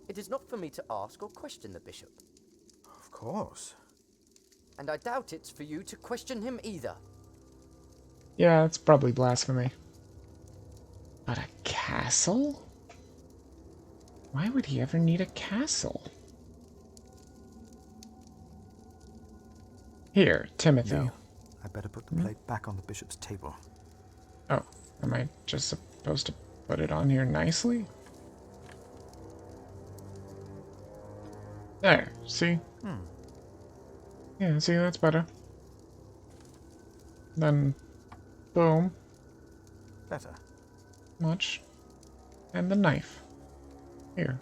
It is not for me to ask or question the bishop. Of course. And I doubt it's for you to question him either. Yeah, it's probably blasphemy. But a castle? Why would he ever need a castle? Here, Timothy. No, I better put the plate back on the bishop's table. Oh, am I just supposed to put it on here nicely? There, see? Yeah, see, that's better. Then, boom. Better. Much. And the knife. Here.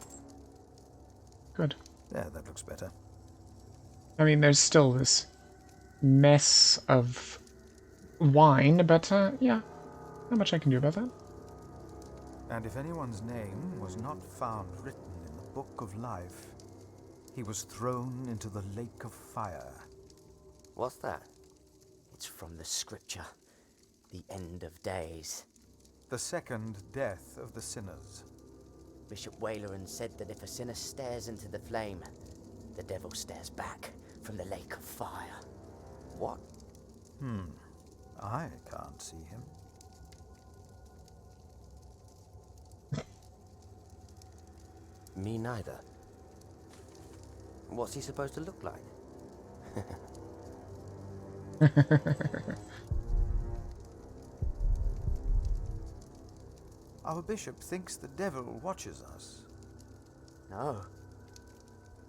Good. There, that looks better. I mean, there's still this mess of wine, but, yeah. Not much I can do about that. And if anyone's name was not found written in the book of life, he was thrown into the lake of fire. What's that? It's from the scripture. The end of days. The second death of the sinners. Bishop Waleran said that if a sinner stares into the flame, the devil stares back from the lake of fire. What? I can't see him. Me neither. What's he supposed to look like? Our bishop thinks the devil watches us. No.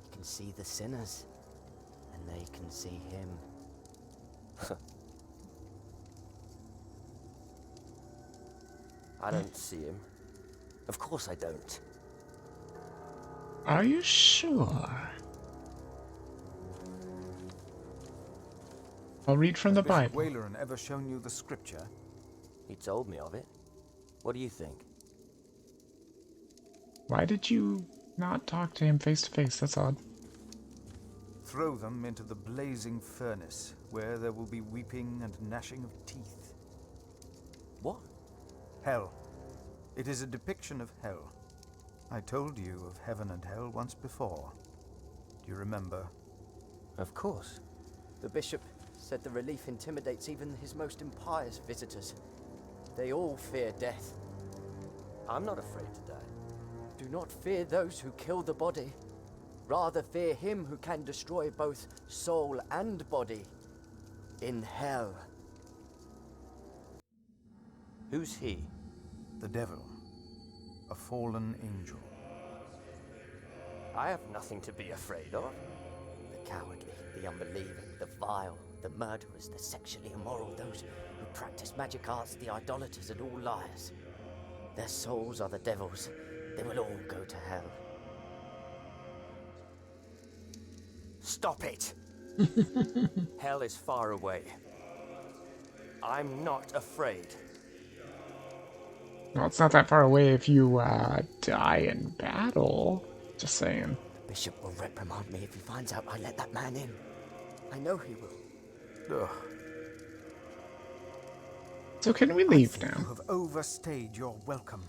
He can see the sinners, and they can see him. I don't see him. Of course I don't. Are you sure? I'll read from the Bishop Bible. Waleran ever shown you the scripture? He told me of it. What do you think? Why did you not talk to him face to face? That's odd. Throw them into the blazing furnace, where there will be weeping and gnashing of teeth. What? Hell. It is a depiction of hell. I told you of heaven and hell once before. Do you remember? Of course. The bishop said the relief intimidates even his most impious visitors. They all fear death. I'm not afraid to die. Do not fear those who kill the body. Rather fear him who can destroy both soul and body in hell. Who's he? The devil. A fallen angel. I have nothing to be afraid of. The cowardly, the unbelieving, the vile, the murderers, the sexually immoral, those who practice magic arts, the idolaters, and all liars. Their souls are the devil's. They will all go to hell. Stop it! Hell is far away. I'm not afraid. Well, it's not that far away if you die in battle. Just saying. The bishop will reprimand me if he finds out I let that man in. I know he will. Ugh. So can we leave now? You have overstayed your welcome.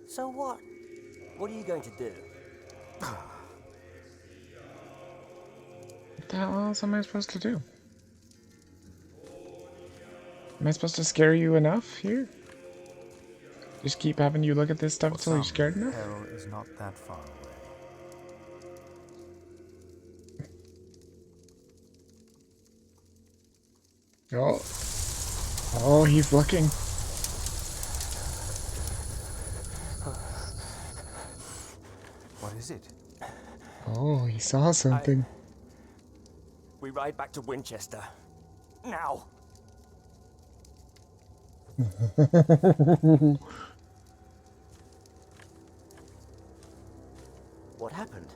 So what? What are you going to do? What the hell else am I supposed to do? Am I supposed to scare you enough here? Just keep having you look at this stuff until you're scared enough? Hell is not that far away. Oh. Oh, he's looking. What is it? Oh, he saw something. We ride back to Winchester. Now! What happened?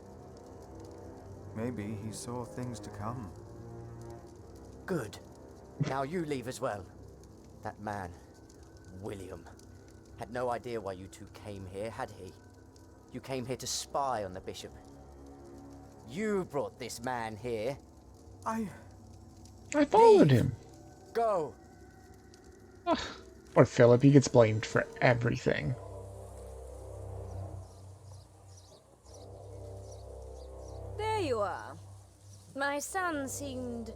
Maybe he saw things to come. Good. Now you leave as well. That man, William, had no idea why you two came here, had he? You came here to spy on the bishop. You brought this man here. I followed him. Go. Or Philip, he gets blamed for everything. There you are. My son seemed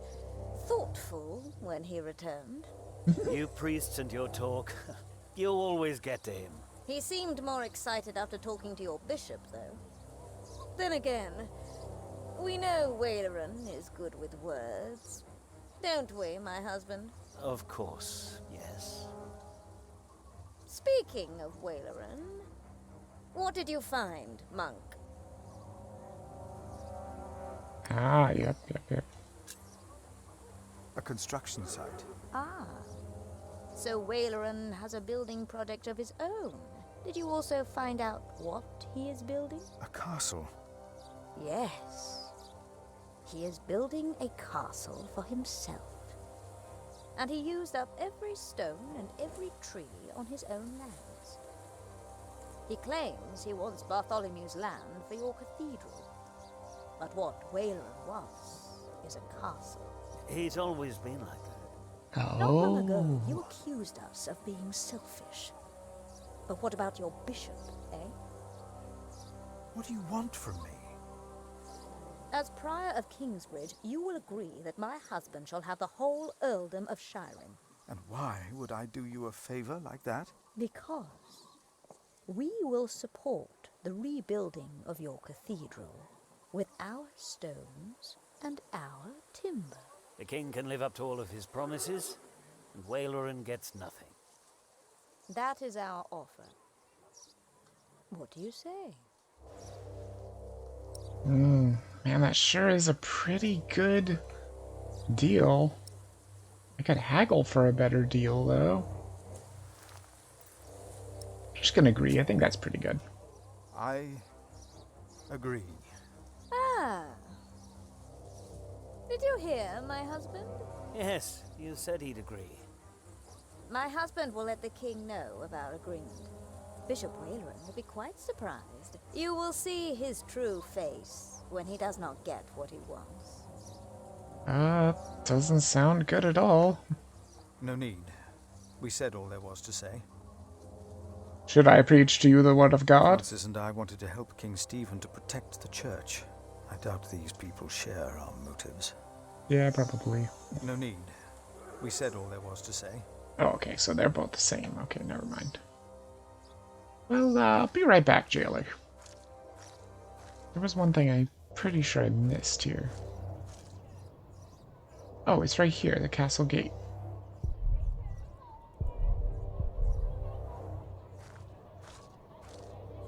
thoughtful when he returned. You priests and your talk. You always get to him. He seemed more excited after talking to your bishop, though. Then again, we know Waleran is good with words. Don't we, my husband? Of course, yes. Speaking of Waleran, what did you find, monk? Ah, yep. A construction site. Ah. So Waleran has a building project of his own. Did you also find out what he is building? A castle. Yes. He is building a castle for himself. And he used up every stone and every tree on his own lands. He claims he wants Bartholomew's land for your cathedral. But what Waleran wants is a castle. He's always been like that. Not long ago, you accused us of being selfish. But what about your bishop, eh? What do you want from me? As Prior of Kingsbridge, you will agree that my husband shall have the whole earldom of Shiring. And why would I do you a favor like that? Because we will support the rebuilding of your cathedral with our stones and our timber. The king can live up to all of his promises, and Wailoren gets nothing. That is our offer. What do you say? Man, that sure is a pretty good deal. I could haggle for a better deal, though. Just gonna agree. I think that's pretty good. I agree. Ah. Did you hear, my husband? Yes, you said he'd agree. My husband will let the king know of our agreement. Bishop Wailoren will be quite surprised. You will see his true face when he does not get what he wants. Doesn't sound good at all. No need. We said all there was to say. Should I preach to you the word of God? Francis and I wanted to help King Stephen to protect the church. I doubt these people share our motives. Yeah, probably. No need. We said all there was to say. Oh, okay, so they're both the same. Okay, never mind. Well, I'll be right back, jailer. There was one thing I'm pretty sure I missed here. Oh, it's right here, the castle gate.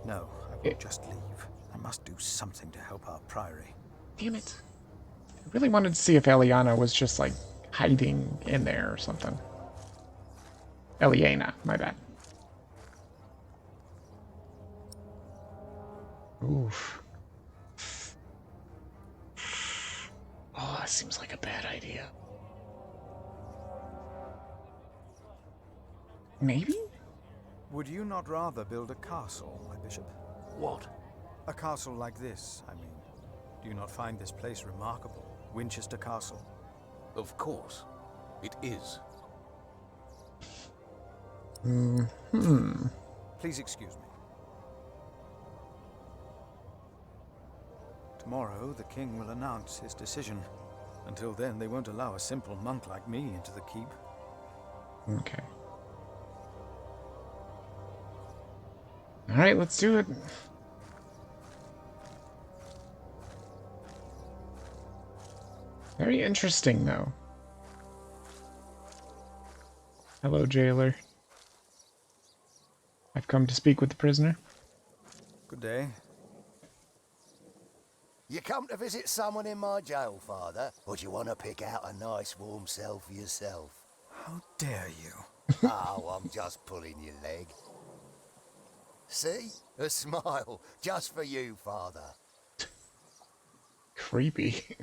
No, I won't just leave. I must do something to help our priory. Damn it. I really wanted to see if Eliana was just, like, hiding in there or something. Eliana, my bad. Oof. Oh, that seems like a bad idea. Maybe? Would you not rather build a castle, my bishop? What? A castle like this, I mean. Do you not find this place remarkable? Winchester Castle? Of course. It is. Please excuse me. Tomorrow, the king will announce his decision. Until then, they won't allow a simple monk like me into the keep. Okay. Alright, let's do it. Very interesting, though. Hello, jailer. I've come to speak with the prisoner. Good day. You come to visit someone in my jail, Father? Or do you want to pick out a nice warm cell for yourself? How dare you? Oh, I'm just pulling your leg. See? A smile. Just for you, Father. Creepy.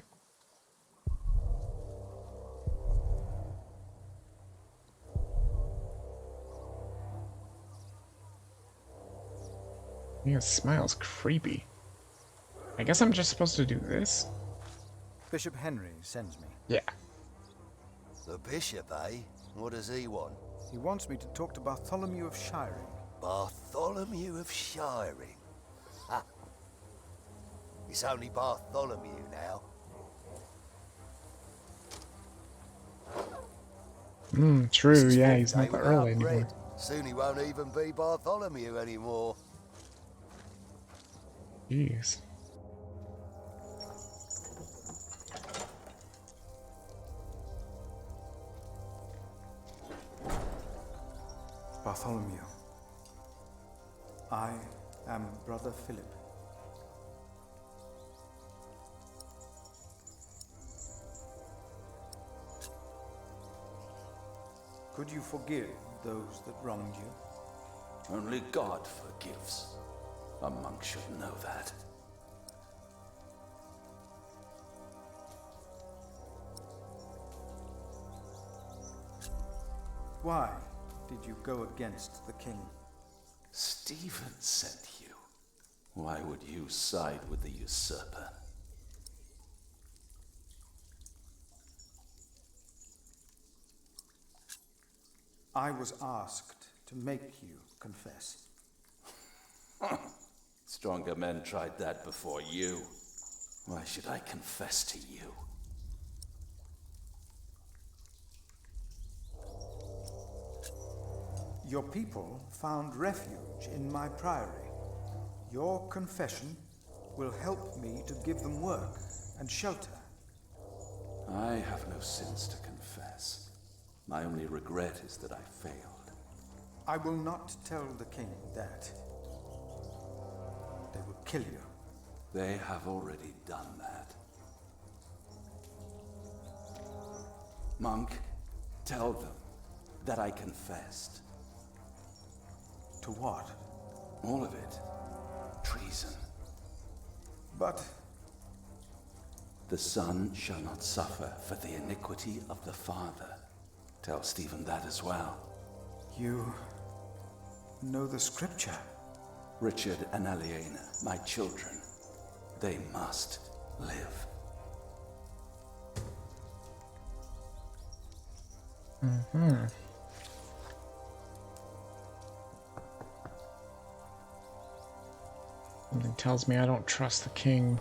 Yeah, smile's creepy. I guess I'm just supposed to do this? Bishop Henry sends me. Yeah. The bishop, eh? What does he want? He wants me to talk to Bartholomew of Shiring. Bartholomew of Shiring? Ha! It's only Bartholomew now. True, yeah, he's not the Earl anymore. Soon he won't even be Bartholomew anymore. Jeez. Bartholomew. I am Brother Philip. Could you forgive those that wronged you? Only God forgives. A monk should know that. Why did you go against the king? Stephen sent you. Why would you side with the usurper? I was asked to make you confess. Stronger men tried that before you. Why should I confess to you? Your people found refuge in my priory. Your confession will help me to give them work and shelter. I have no sins to confess. My only regret is that I failed. I will not tell the king that. They will kill you. They have already done that. Monk, tell them that I confessed. To what? All of it. Treason. But... The son shall not suffer for the iniquity of the father. Tell Stephen that as well. You... know the scripture? Richard and Aliena, my children, they must live. Mm-hmm. Something tells me I don't trust the king.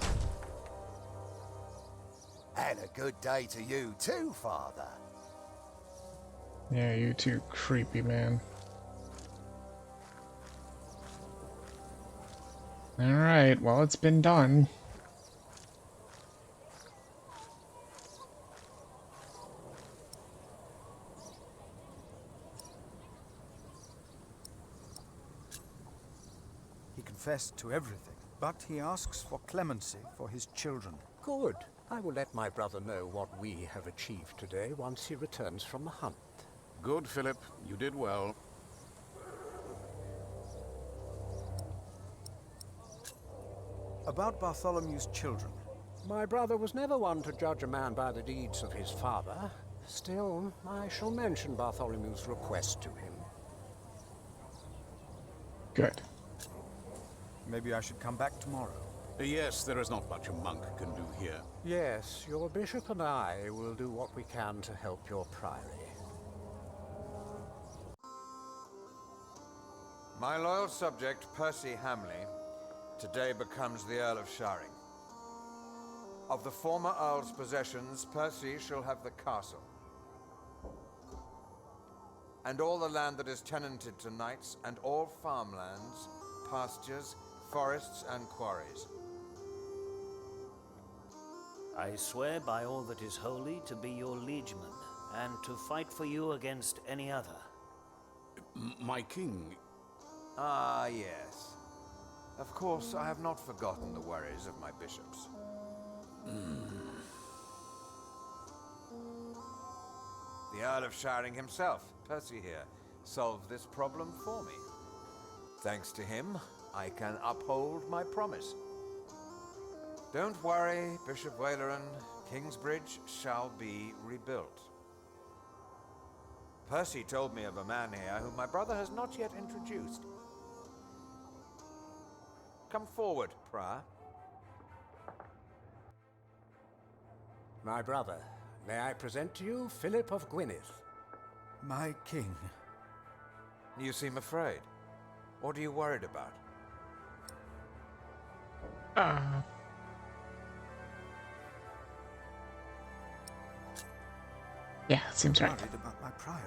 And a good day to you too, Father. Yeah, you too, creepy man. Alright, well, it's been done. He confessed to everything, but he asks for clemency for his children. Good. I will let my brother know what we have achieved today once he returns from the hunt. Good, Philip. You did well. About Bartholomew's children. My brother was never one to judge a man by the deeds of his father. Still, I shall mention Bartholomew's request to him. Good. Maybe I should come back tomorrow. Yes, there is not much a monk can do here. Yes, your bishop and I will do what we can to help your priory. My loyal subject, Percy Hamley, today becomes the Earl of Sharing. Of the former Earl's possessions, Percy shall have the castle. And all the land that is tenanted to knights, and all farmlands, pastures, forests, and quarries. I swear by all that is holy to be your liegeman, and to fight for you against any other. My king... Ah, yes. Of course, I have not forgotten the worries of my bishops. The Earl of Sharing himself, Percy here, solved this problem for me. Thanks to him, I can uphold my promise. Don't worry, Bishop Waleran. Kingsbridge shall be rebuilt. Percy told me of a man here whom my brother has not yet introduced. Come forward, Prior. My brother, may I present to you Philip of Gwynedd? My king. You seem afraid. What are you worried about? Yeah, it seems right. Worried about my priory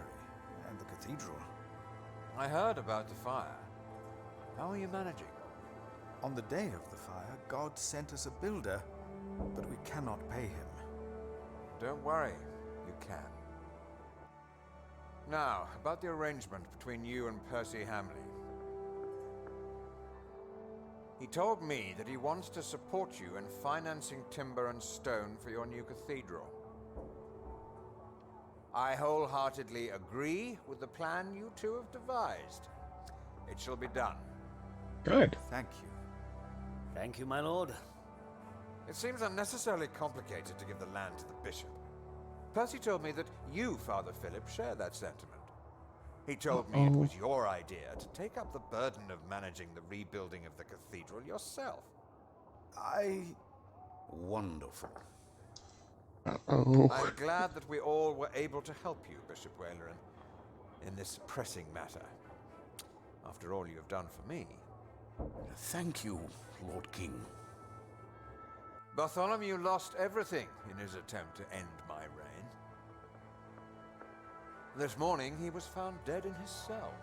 and the cathedral. I heard about the fire. How are you managing? On the day of the fire, God sent us a builder, but we cannot pay him. Don't worry, you can. Now, about the arrangement between you and Percy Hamley. He told me that he wants to support you in financing timber and stone for your new cathedral. I wholeheartedly agree with the plan you two have devised. It shall be done. Good. Thank you. Thank you, my lord. It seems unnecessarily complicated to give the land to the bishop. Percy told me that you, Father Philip, share that sentiment. He told me it was your idea to take up the burden of managing the rebuilding of the cathedral yourself. Wonderful. Uh-oh. I'm glad that we all were able to help you, Bishop Waleran, in this pressing matter. After all you have done for me. Thank you, Lord King. Bartholomew lost everything in his attempt to end my reign. This morning he was found dead in his cell.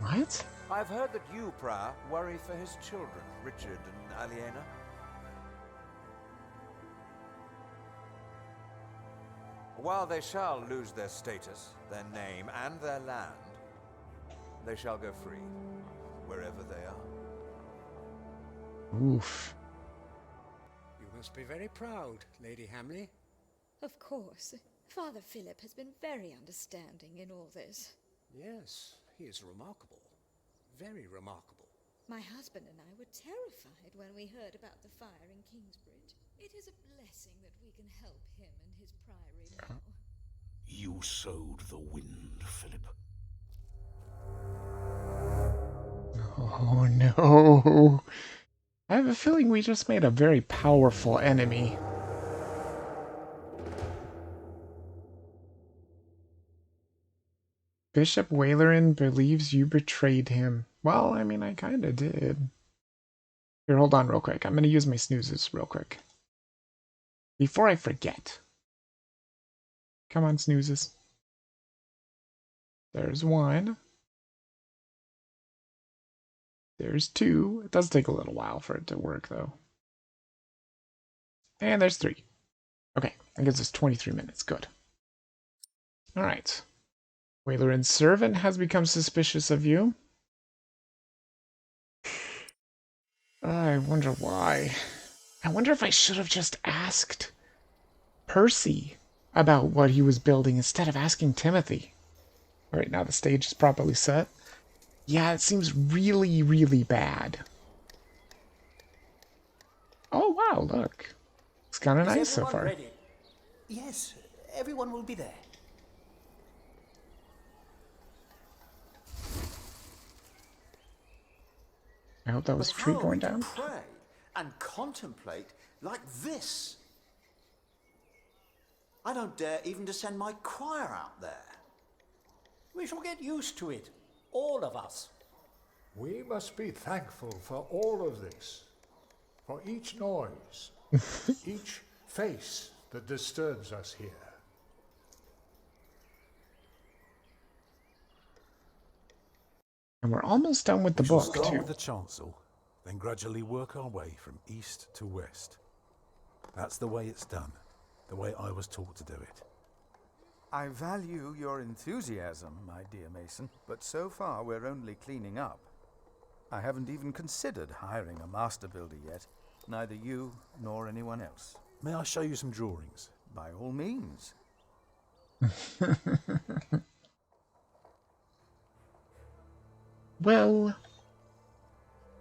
What? I've heard that you, Prior, worry for his children, Richard and Aliena. While they shall lose their status, their name, and their land, they shall go free, wherever they are. Oof. You must be very proud, Lady Hamley. Of course. Father Philip has been very understanding in all this. Yes, he is remarkable. Very remarkable. My husband and I were terrified when we heard about the fire in Kingsbridge. It is a blessing that we can help him and his priory now. You sowed the wind, Philip. Oh no. I have a feeling we just made a very powerful enemy. Bishop Walerin believes you betrayed him. Well, I mean, I kinda did. Here, hold on real quick. I'm gonna use my snoozes real quick. Before I forget. Come on, snoozes. There's one. There's two. It does take a little while for it to work, though. And there's three. Okay, that gives us 23 minutes. Good. Alright. Walerin's servant has become suspicious of you. I wonder why. I wonder if I should have just asked Percy about what he was building instead of asking Timothy. Alright, now the stage is properly set. Yeah, it seems really, really bad. Oh, wow, look. It's kind of nice so far. Ready? Yes, everyone will be there. I hope that was a tree going down. Pray and contemplate like this. I don't dare even to send my choir out there. We shall get used to it, all of us. We must be thankful for all of this, for each noise, each face that disturbs us here. And we're almost done with the book, Start too. with the chancel, then gradually work our way from east to west. That's the way it's done, the way I was taught to do it. I value your enthusiasm, my dear Mason, but so far we're only cleaning up. I haven't even considered hiring a master builder yet, neither you nor anyone else. May I show you some drawings? By all means. Well,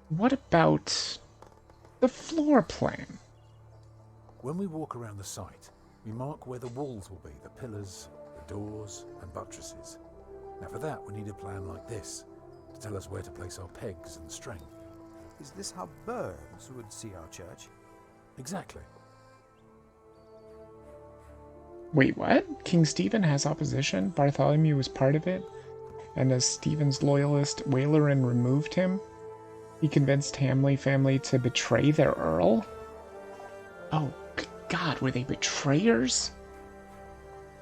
what about the floor plan? When we walk around the site, we mark where the walls will be, the pillars, the doors, and buttresses. Now for that, we need a plan like this, to tell us where to place our pegs and string. Is this how birds would see our church? Exactly. Wait, what? King Stephen has opposition? Bartholomew was part of it? And as Stephen's loyalist, Walerin removed him? He convinced Hamley family to betray their earl? Oh, God, were they betrayers?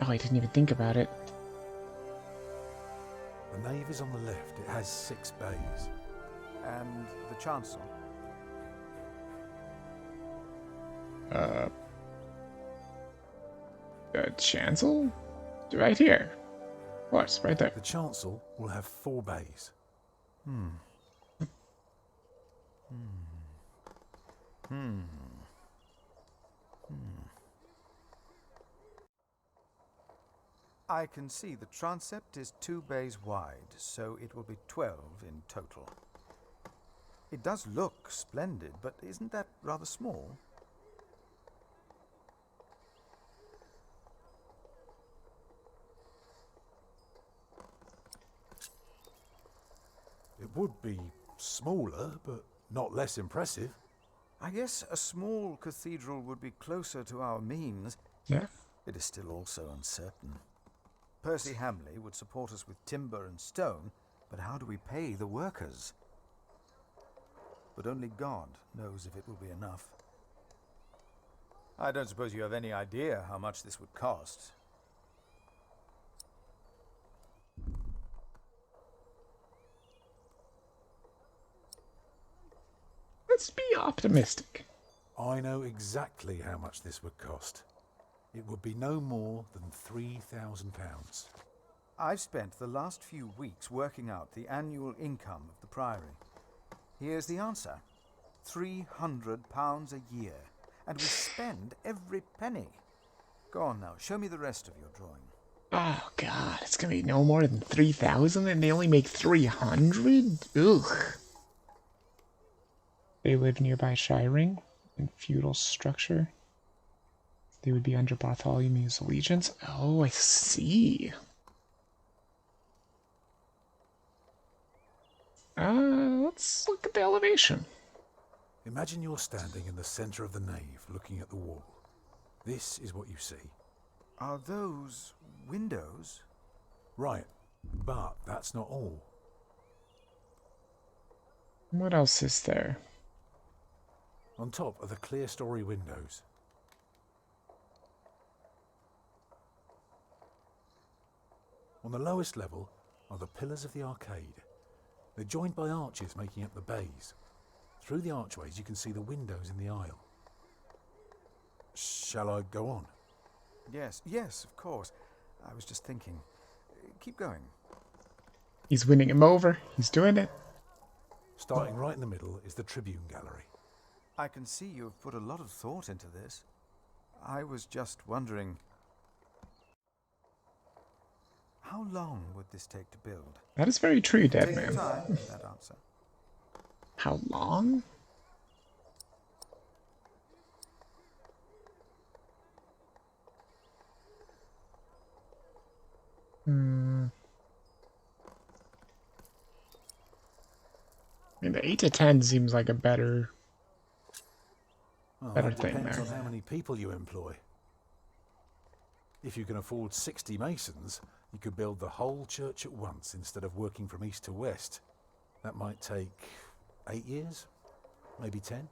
Oh, I didn't even think about it. The nave is on the left. It has 6 bays. And the chancel? Chancel? Right here. Of course, right there. The chancel will have 4 bays. I can see the transept is 2 bays wide, so it will be 12 in total. It does look splendid, but isn't that rather small? It would be smaller, but not less impressive. I guess a small cathedral would be closer to our means. Yeah. It is still also uncertain. Percy Hamley would support us with timber and stone, but how do we pay the workers? But only God knows if it will be enough. I don't suppose you have any idea how much this would cost. Let's be optimistic. I know exactly how much this would cost. It would be no more than £3,000. I've spent the last few weeks working out the annual income of the Priory. Here's the answer. £300 a year. And we spend every penny. Go on now, show me the rest of your drawing. Oh god, it's gonna be no more than 3,000 and they only make 300? Ugh. They live nearby Shiring in feudal structure. They would be under Bartholomew's allegiance. Oh, I see. Let's look at the elevation. Imagine you're standing in the centre of the nave, looking at the wall. This is what you see. Are those windows? Right, but that's not all. What else is there? On top are the clear-story windows. On the lowest level are the pillars of the arcade. They're joined by arches making up the bays. Through the archways you can see the windows in the aisle. Shall I go on? Yes, of course. I was just thinking. Keep going. He's winning him over. He's doing it. Starting right in the middle is the Tribune Gallery. I can see you've put a lot of thought into this. I was just wondering, how long would this take to build? That is very true, Take Dead your Man. time with that answer. How long? I mean, the 8 to 10 seems like a better That thing depends there. on how many people you employ. If you can afford 60 masons, you could build the whole church at once instead of working from east to west. That might take 8 years, maybe 10.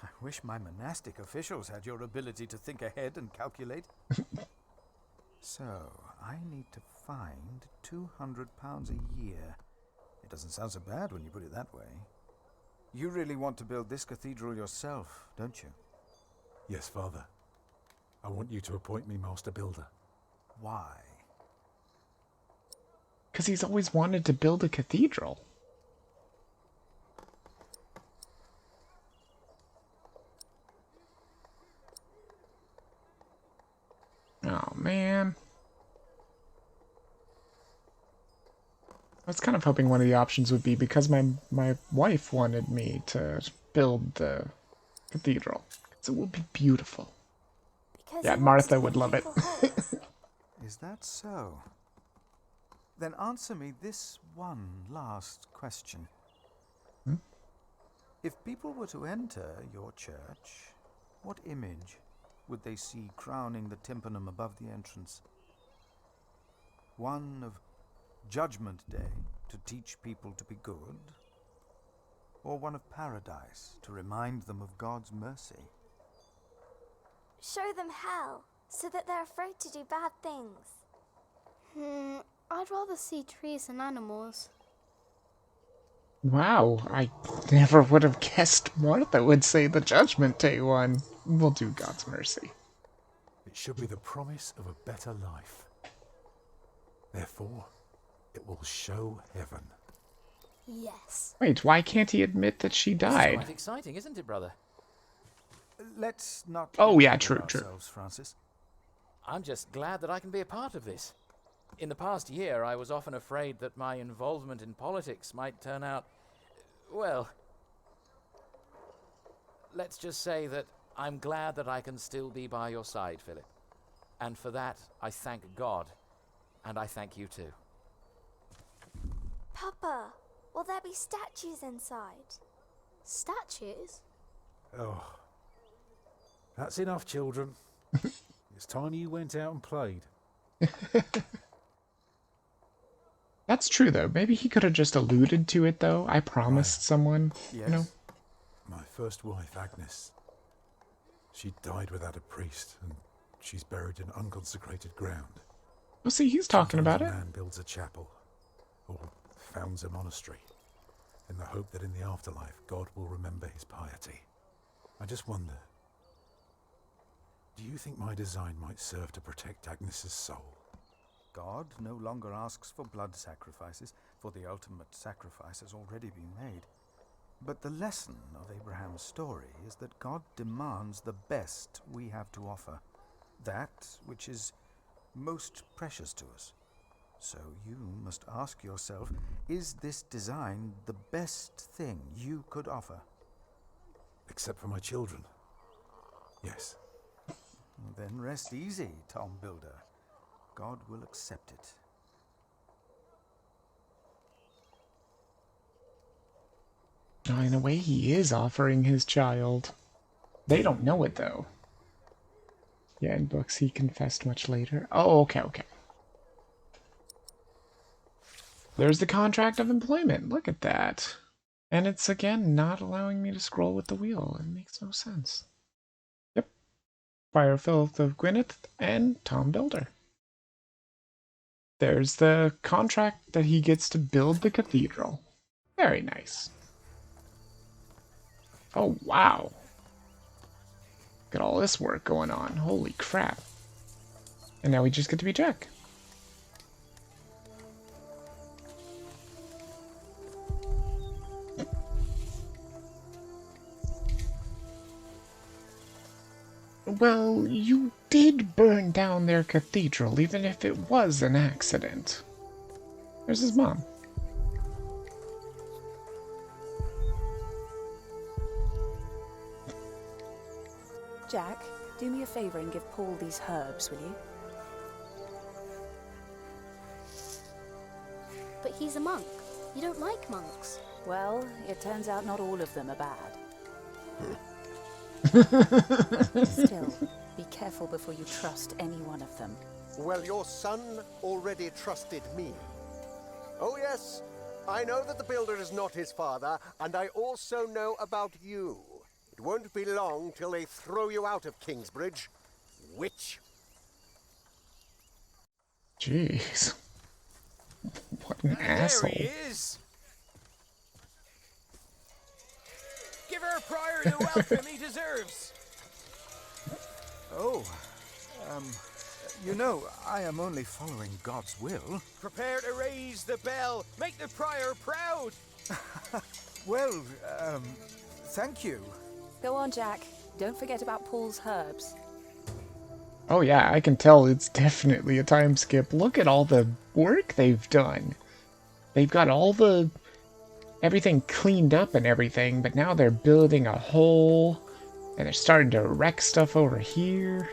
I wish my monastic officials had your ability to think ahead and calculate. So, I need to find £200 a year. It doesn't sound so bad when you put it that way. You really want to build this cathedral yourself, don't you? Yes, Father. I want you to appoint me Master Builder. Why? Because he's always wanted to build a cathedral. Oh, man. I was kind of hoping one of the options would be because my wife wanted me to build the cathedral. So it would be beautiful. Because Yeah, he wants Martha to would make love it. people whole. Is that so? Then answer me this one last question. If people were to enter your church, what image would they see crowning the tympanum above the entrance? One of Judgment Day to teach people to be good? Or one of paradise to remind them of God's mercy? Show them hell, so that they're afraid to do bad things. I'd rather see trees and animals. Wow, I never would have guessed Martha would say the Judgment Day one. We'll do God's mercy. It should be the promise of a better life. Therefore, it will show heaven. Yes. Wait, why can't he admit that she It's died? quite exciting, isn't it, brother? Let's not Oh, get yeah, ahead true, of true. ourselves, Francis. I'm just glad that I can be a part of this. In the past year, I was often afraid that my involvement in politics might turn out, well, let's just say that I'm glad that I can still be by your side, Philip. And for that, I thank God, and I thank you too. Papa, will there be statues inside? Statues? Oh, that's enough, children. It's time you went out and played. That's true, though. Maybe he could have just alluded to it, though. I promised someone, you know? My first wife, Agnes. She died without a priest, and she's buried in unconsecrated ground. Well, see, he's talking about Sometimes it. a man builds a chapel, or founds a monastery, in the hope that in the afterlife God will remember his piety. I just wonder, Do you think my design might serve to protect Agnes's soul? God no longer asks for blood sacrifices, for the ultimate sacrifice has already been made. But the lesson of Abraham's story is that God demands the best we have to offer, that which is most precious to us. So you must ask yourself, is this design the best thing you could offer? Except for my children. Yes. Then rest easy, Tom Builder. God will accept it. Oh, in a way, he is offering his child. They don't know it, though. Yeah, in books, he confessed much later. Oh, okay, okay. There's the contract of employment. Look at that. And it's, again, not allowing me to scroll with the wheel. It makes no sense. Yep. Firefilth of Gwyneth and Tom Builder. There's the contract that he gets to build the cathedral. Very nice. Oh, wow. Got all this work going on. Holy crap. And now we just get to be Jack. Well, you did burn down their cathedral, even if it was an accident. There's his mom. Jack, do me a favor and give Paul these herbs, will you? But he's a monk. You don't like monks. Well, it turns out not all of them are bad. Still, be careful before you trust any one of them. Well, your son already trusted me. Oh yes, I know that the builder is not his father, and I also know about you. It won't be long till they throw you out of Kingsbridge. Witch. Jeez. What an asshole. There he is! Give our prior the welcome he deserves! Oh, you know, I am only following God's will. Prepare to raise the bell. Make the prior proud. Well, thank you. Go on, Jack. Don't forget about Paul's herbs. Oh yeah, I can tell it's definitely a time skip. Look at all the work they've done. They've got all the... everything cleaned up and everything, but now they're building a hole, and they're starting to wreck stuff over here.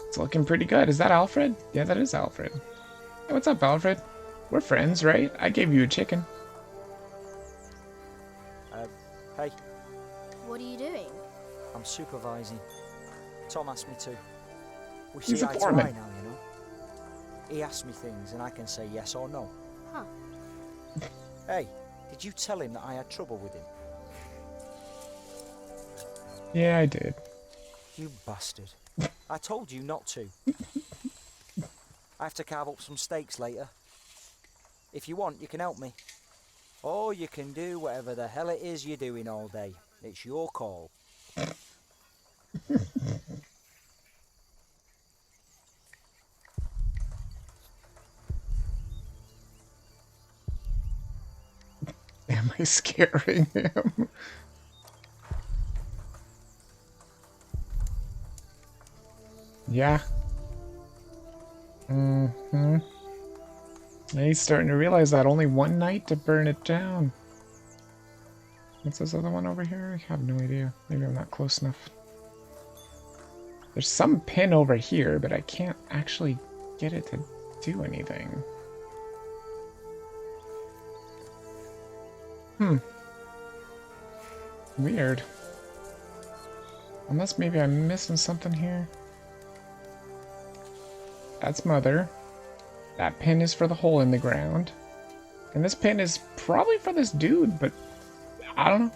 It's looking pretty good. Is that Alfred? Yeah, that is Alfred. Hey, what's up, Alfred? We're friends, right? I gave you a chicken. Hey. What are you doing? I'm supervising. Tom asked me to. We He's see a eye to foreman. eye now, you know. He asks me things and I can say yes or no. Huh. Hey, did you tell him that I had trouble with him? Yeah, I did. You bastard. I told you not to. I have to carve up some steaks later. If you want, you can help me. Or you can do whatever the hell it is you're doing all day. It's your call. Am I scaring him? Yeah. Mm-hmm. He's starting to realize that only one night to burn it down. What's this other one over here? I have no idea. Maybe I'm not close enough. There's some pin over here, but I can't actually get it to do anything. Weird. Unless maybe I'm missing something here. That's Mother. That pin is for the hole in the ground. And this pin is probably for this dude, but I don't know.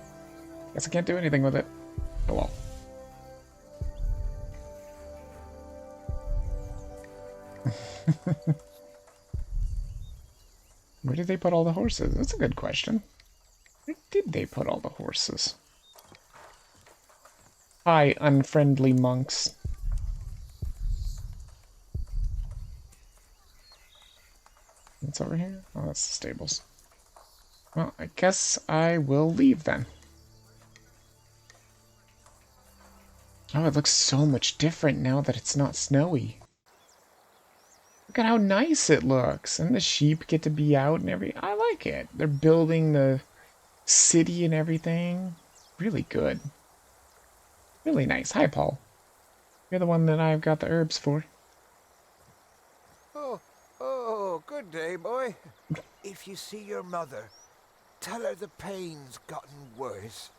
Guess I can't do anything with it. Oh well. Where did they put all the horses? That's a good question. Where did they put all the horses? Hi, unfriendly monks. What's over here? Oh, that's the stables. Well, I guess I will leave then. Oh, it looks so much different now that it's not snowy. Look at how nice it looks. And the sheep get to be out and I like it. They're building the city and everything. Really good. Really nice. Hi, Paul. You're the one that I've got the herbs for. Oh, good day, boy. If you see your mother, tell her the pain's gotten worse.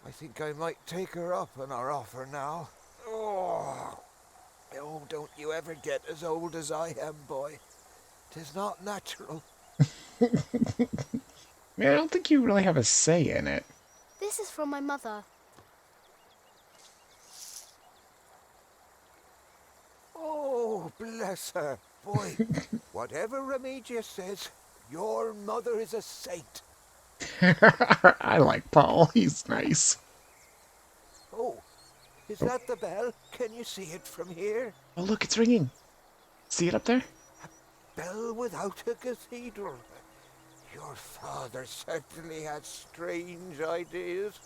I think I might take her up on our offer now. Oh, don't you ever get as old as I am, boy. 'Tis not natural. Man, I don't think you really have a say in it. This is from my mother. Oh, bless her. Boy, whatever Remigius says, your mother is a saint. I like Paul. He's nice. Oh, is that the bell? Can you see it from here? Oh, look, it's ringing. See it up there? Bell without a cathedral. Your father certainly had strange ideas.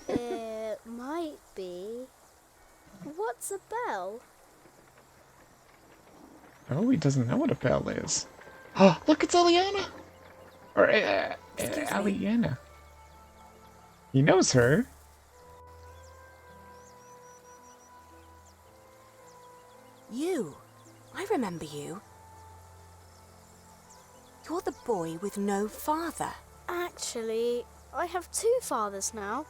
It might be. What's a bell? Oh, he doesn't know what a bell is. Oh, look, it's Eliana. Or, Aliana. He knows her. You. I remember you. You're the boy with no father. Actually, I have 2 fathers now.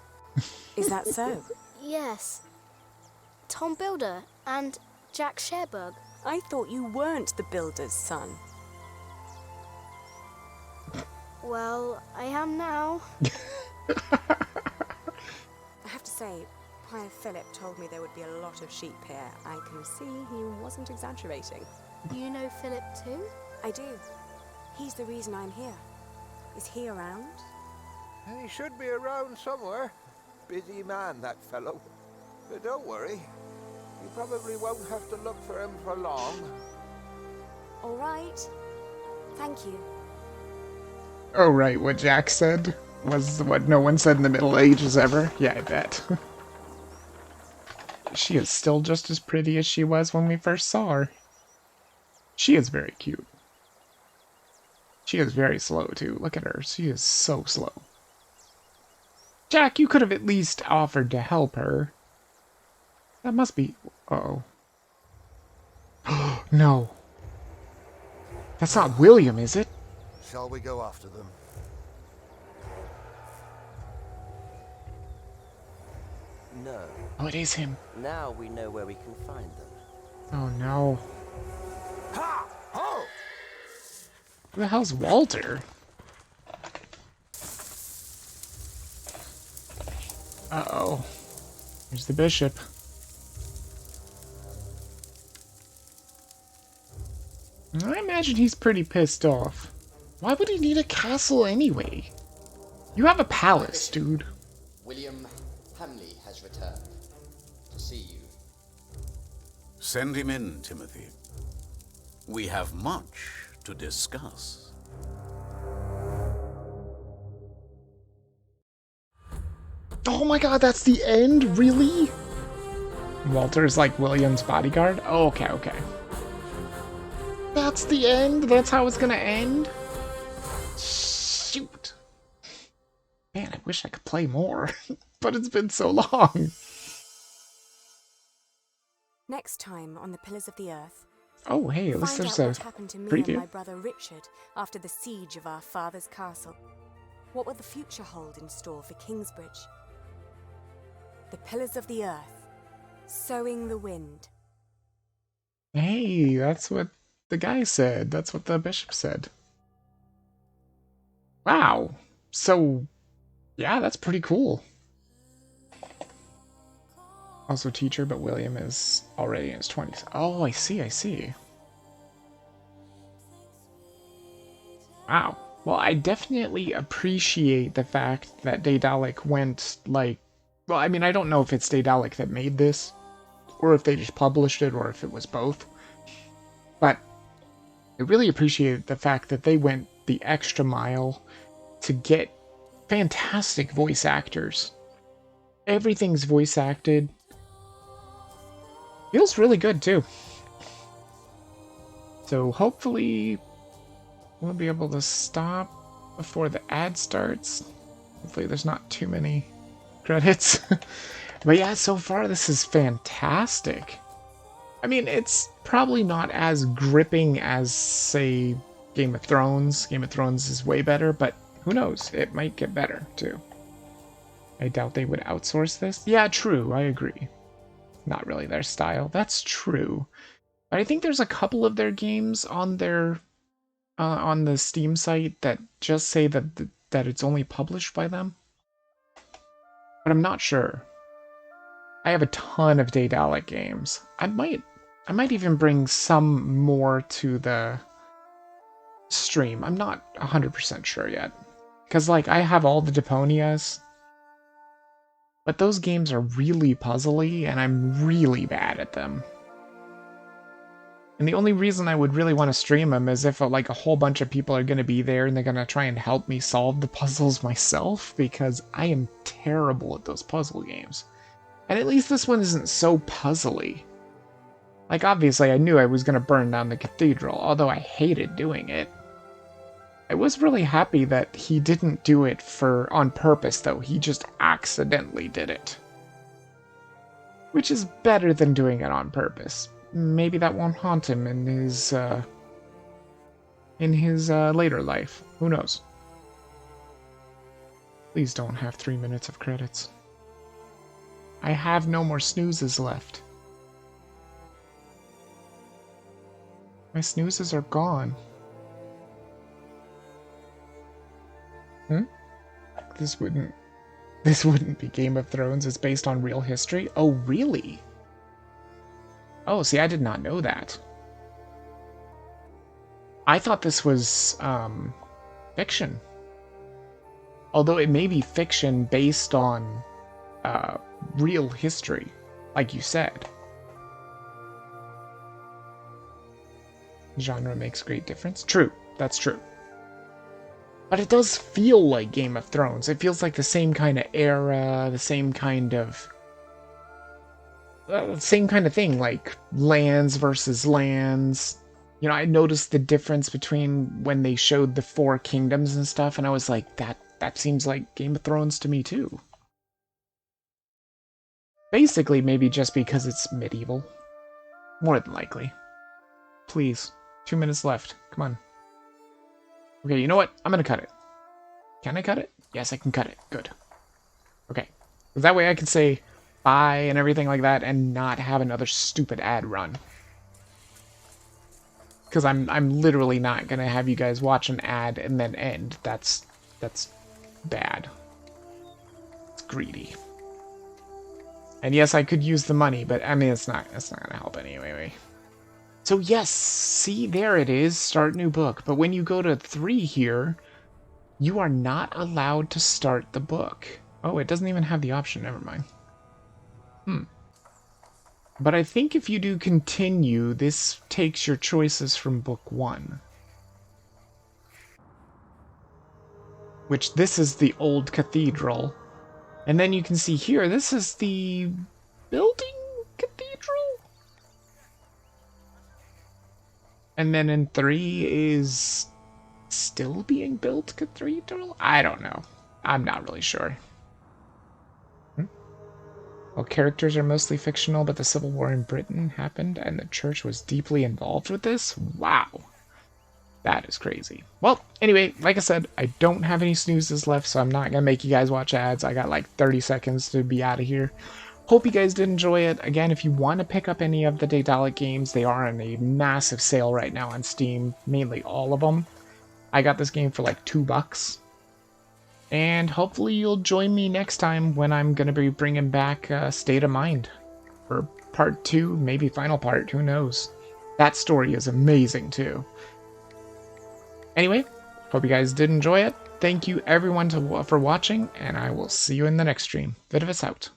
Is that so? Yes. Tom Builder and Jack Sherbug. I thought you weren't the builder's son. Well, I am now. I have to say, Prior Philip told me there would be a lot of sheep here. I can see he wasn't exaggerating. You know Philip too? I do. He's the reason I'm here. Is he around? He should be around somewhere. Busy man, that fellow. But don't worry. You probably won't have to look for him for long. All right. Thank you. Oh, right, what Jack said was what no one said in the Middle Ages ever. Yeah, I bet. She is still just as pretty as she was when we first saw her. She is very cute. She is very slow, too. Look at her. She is so slow. Jack, you could have at least offered to help her. That must be... Uh-oh. No. That's not William, is it? Shall we go after them? No. Oh, it is him. Now we know where we can find them. Oh, no. Ha! Oh! Who the hell's Walter? Uh-oh. Here's the bishop. I imagine he's pretty pissed off. Why would he need a castle anyway? You have a palace, dude. William Hamley has returned to see you. Send him in, Timothy. We have much to discuss. Oh my god, that's the end? Really? Walter's like William's bodyguard? Oh, okay, okay. That's the end? That's how it's gonna end? Shoot. Man, I wish I could play more. But it's been so long. Next time on the Pillars of the Earth. Oh, hey, at least find there's out a what happened to me preview. and my brother Richard after the siege of our father's castle. What will the future hold in store for Kingsbridge? The Pillars of the Earth. Sowing the Wind. Hey, that's what the guy said. That's what the bishop said. Wow. So, yeah, that's pretty cool. Also teacher, but William is already in his 20s. Oh, I see, I see. Wow. Well, I definitely appreciate the fact that Daedalic went, like... Well, I mean, I don't know if it's Daedalic that made this, or if they just published it, or if it was both. But I really appreciate the fact that they went the extra mile to get fantastic voice actors. Everything's voice acted. Feels really good too. So hopefully we'll be able to stop before the ad starts. Hopefully there's not too many credits. But yeah, so far this is fantastic. I mean, it's probably not as gripping as, say, Game of Thrones. Game of Thrones is way better, but who knows? It might get better, too. I doubt they would outsource this. Yeah, true, I agree. Not really their style. That's true. But I think there's a couple of their games on their on the Steam site that just say that it's only published by them. But I'm not sure. I have a ton of Daedalic games. I might even bring some more to the stream. I'm not 100% sure yet. Because, like, I have all the Deponias. But those games are really puzzly, and I'm really bad at them. And the only reason I would really want to stream them is if, like, a whole bunch of people are going to be there and they're going to try and help me solve the puzzles myself, because I am terrible at those puzzle games. And at least this one isn't so puzzly. Like, obviously, I knew I was going to burn down the cathedral, although I hated doing it. I was really happy that he didn't do it on purpose, though. He just accidentally did it. Which is better than doing it on purpose. Maybe that won't haunt him in his later life. Who knows? Please don't have 3 minutes of credits. I have no more snoozes left. My snoozes are gone. This wouldn't be Game of Thrones. It's based on real history. Oh, really? Oh, see, I did not know that. I thought this was fiction. Although it may be fiction based on real history, like you said. Genre makes great difference. True, that's true. But it does feel like Game of Thrones. It feels like the same kind of era, the same kind of thing, like lands versus lands. You know, I noticed the difference between when they showed the 4 kingdoms and stuff, and I was like, that seems like Game of Thrones to me too. Basically, maybe just because it's medieval. More than likely. Please. 2 minutes left. Come on. Okay, you know what? I'm gonna cut it. Can I cut it? Yes, I can cut it. Good. Okay. That way I can say bye and everything like that and not have another stupid ad run. Because I'm literally not gonna have you guys watch an ad and then end. That's bad. It's greedy. And yes, I could use the money, but I mean, it's not gonna help anyway. So yes, see, there it is, start new book. But when you go to 3 here, you are not allowed to start the book. Oh, it doesn't even have the option, never mind. But I think if you do continue, this takes your choices from book 1. Which, this is the old cathedral. And then you can see here, this is the building cathedral? And then in 3 is still being built cathedral? I don't know. I'm not really sure. Well, characters are mostly fictional, but the Civil War in Britain happened and the church was deeply involved with this? Wow. That is crazy. Well, anyway, like I said, I don't have any snoozes left, so I'm not going to make you guys watch ads. I got like 30 seconds to be out of here. Hope you guys did enjoy it. Again, if you want to pick up any of the Daedalic games, they are on a massive sale right now on Steam. Mainly all of them. I got this game for like $2. And hopefully you'll join me next time when I'm going to be bringing back State of Mind. For part 2, maybe final part, who knows. That story is amazing too. Anyway, hope you guys did enjoy it. Thank you everyone for watching, and I will see you in the next stream. Vidivus out.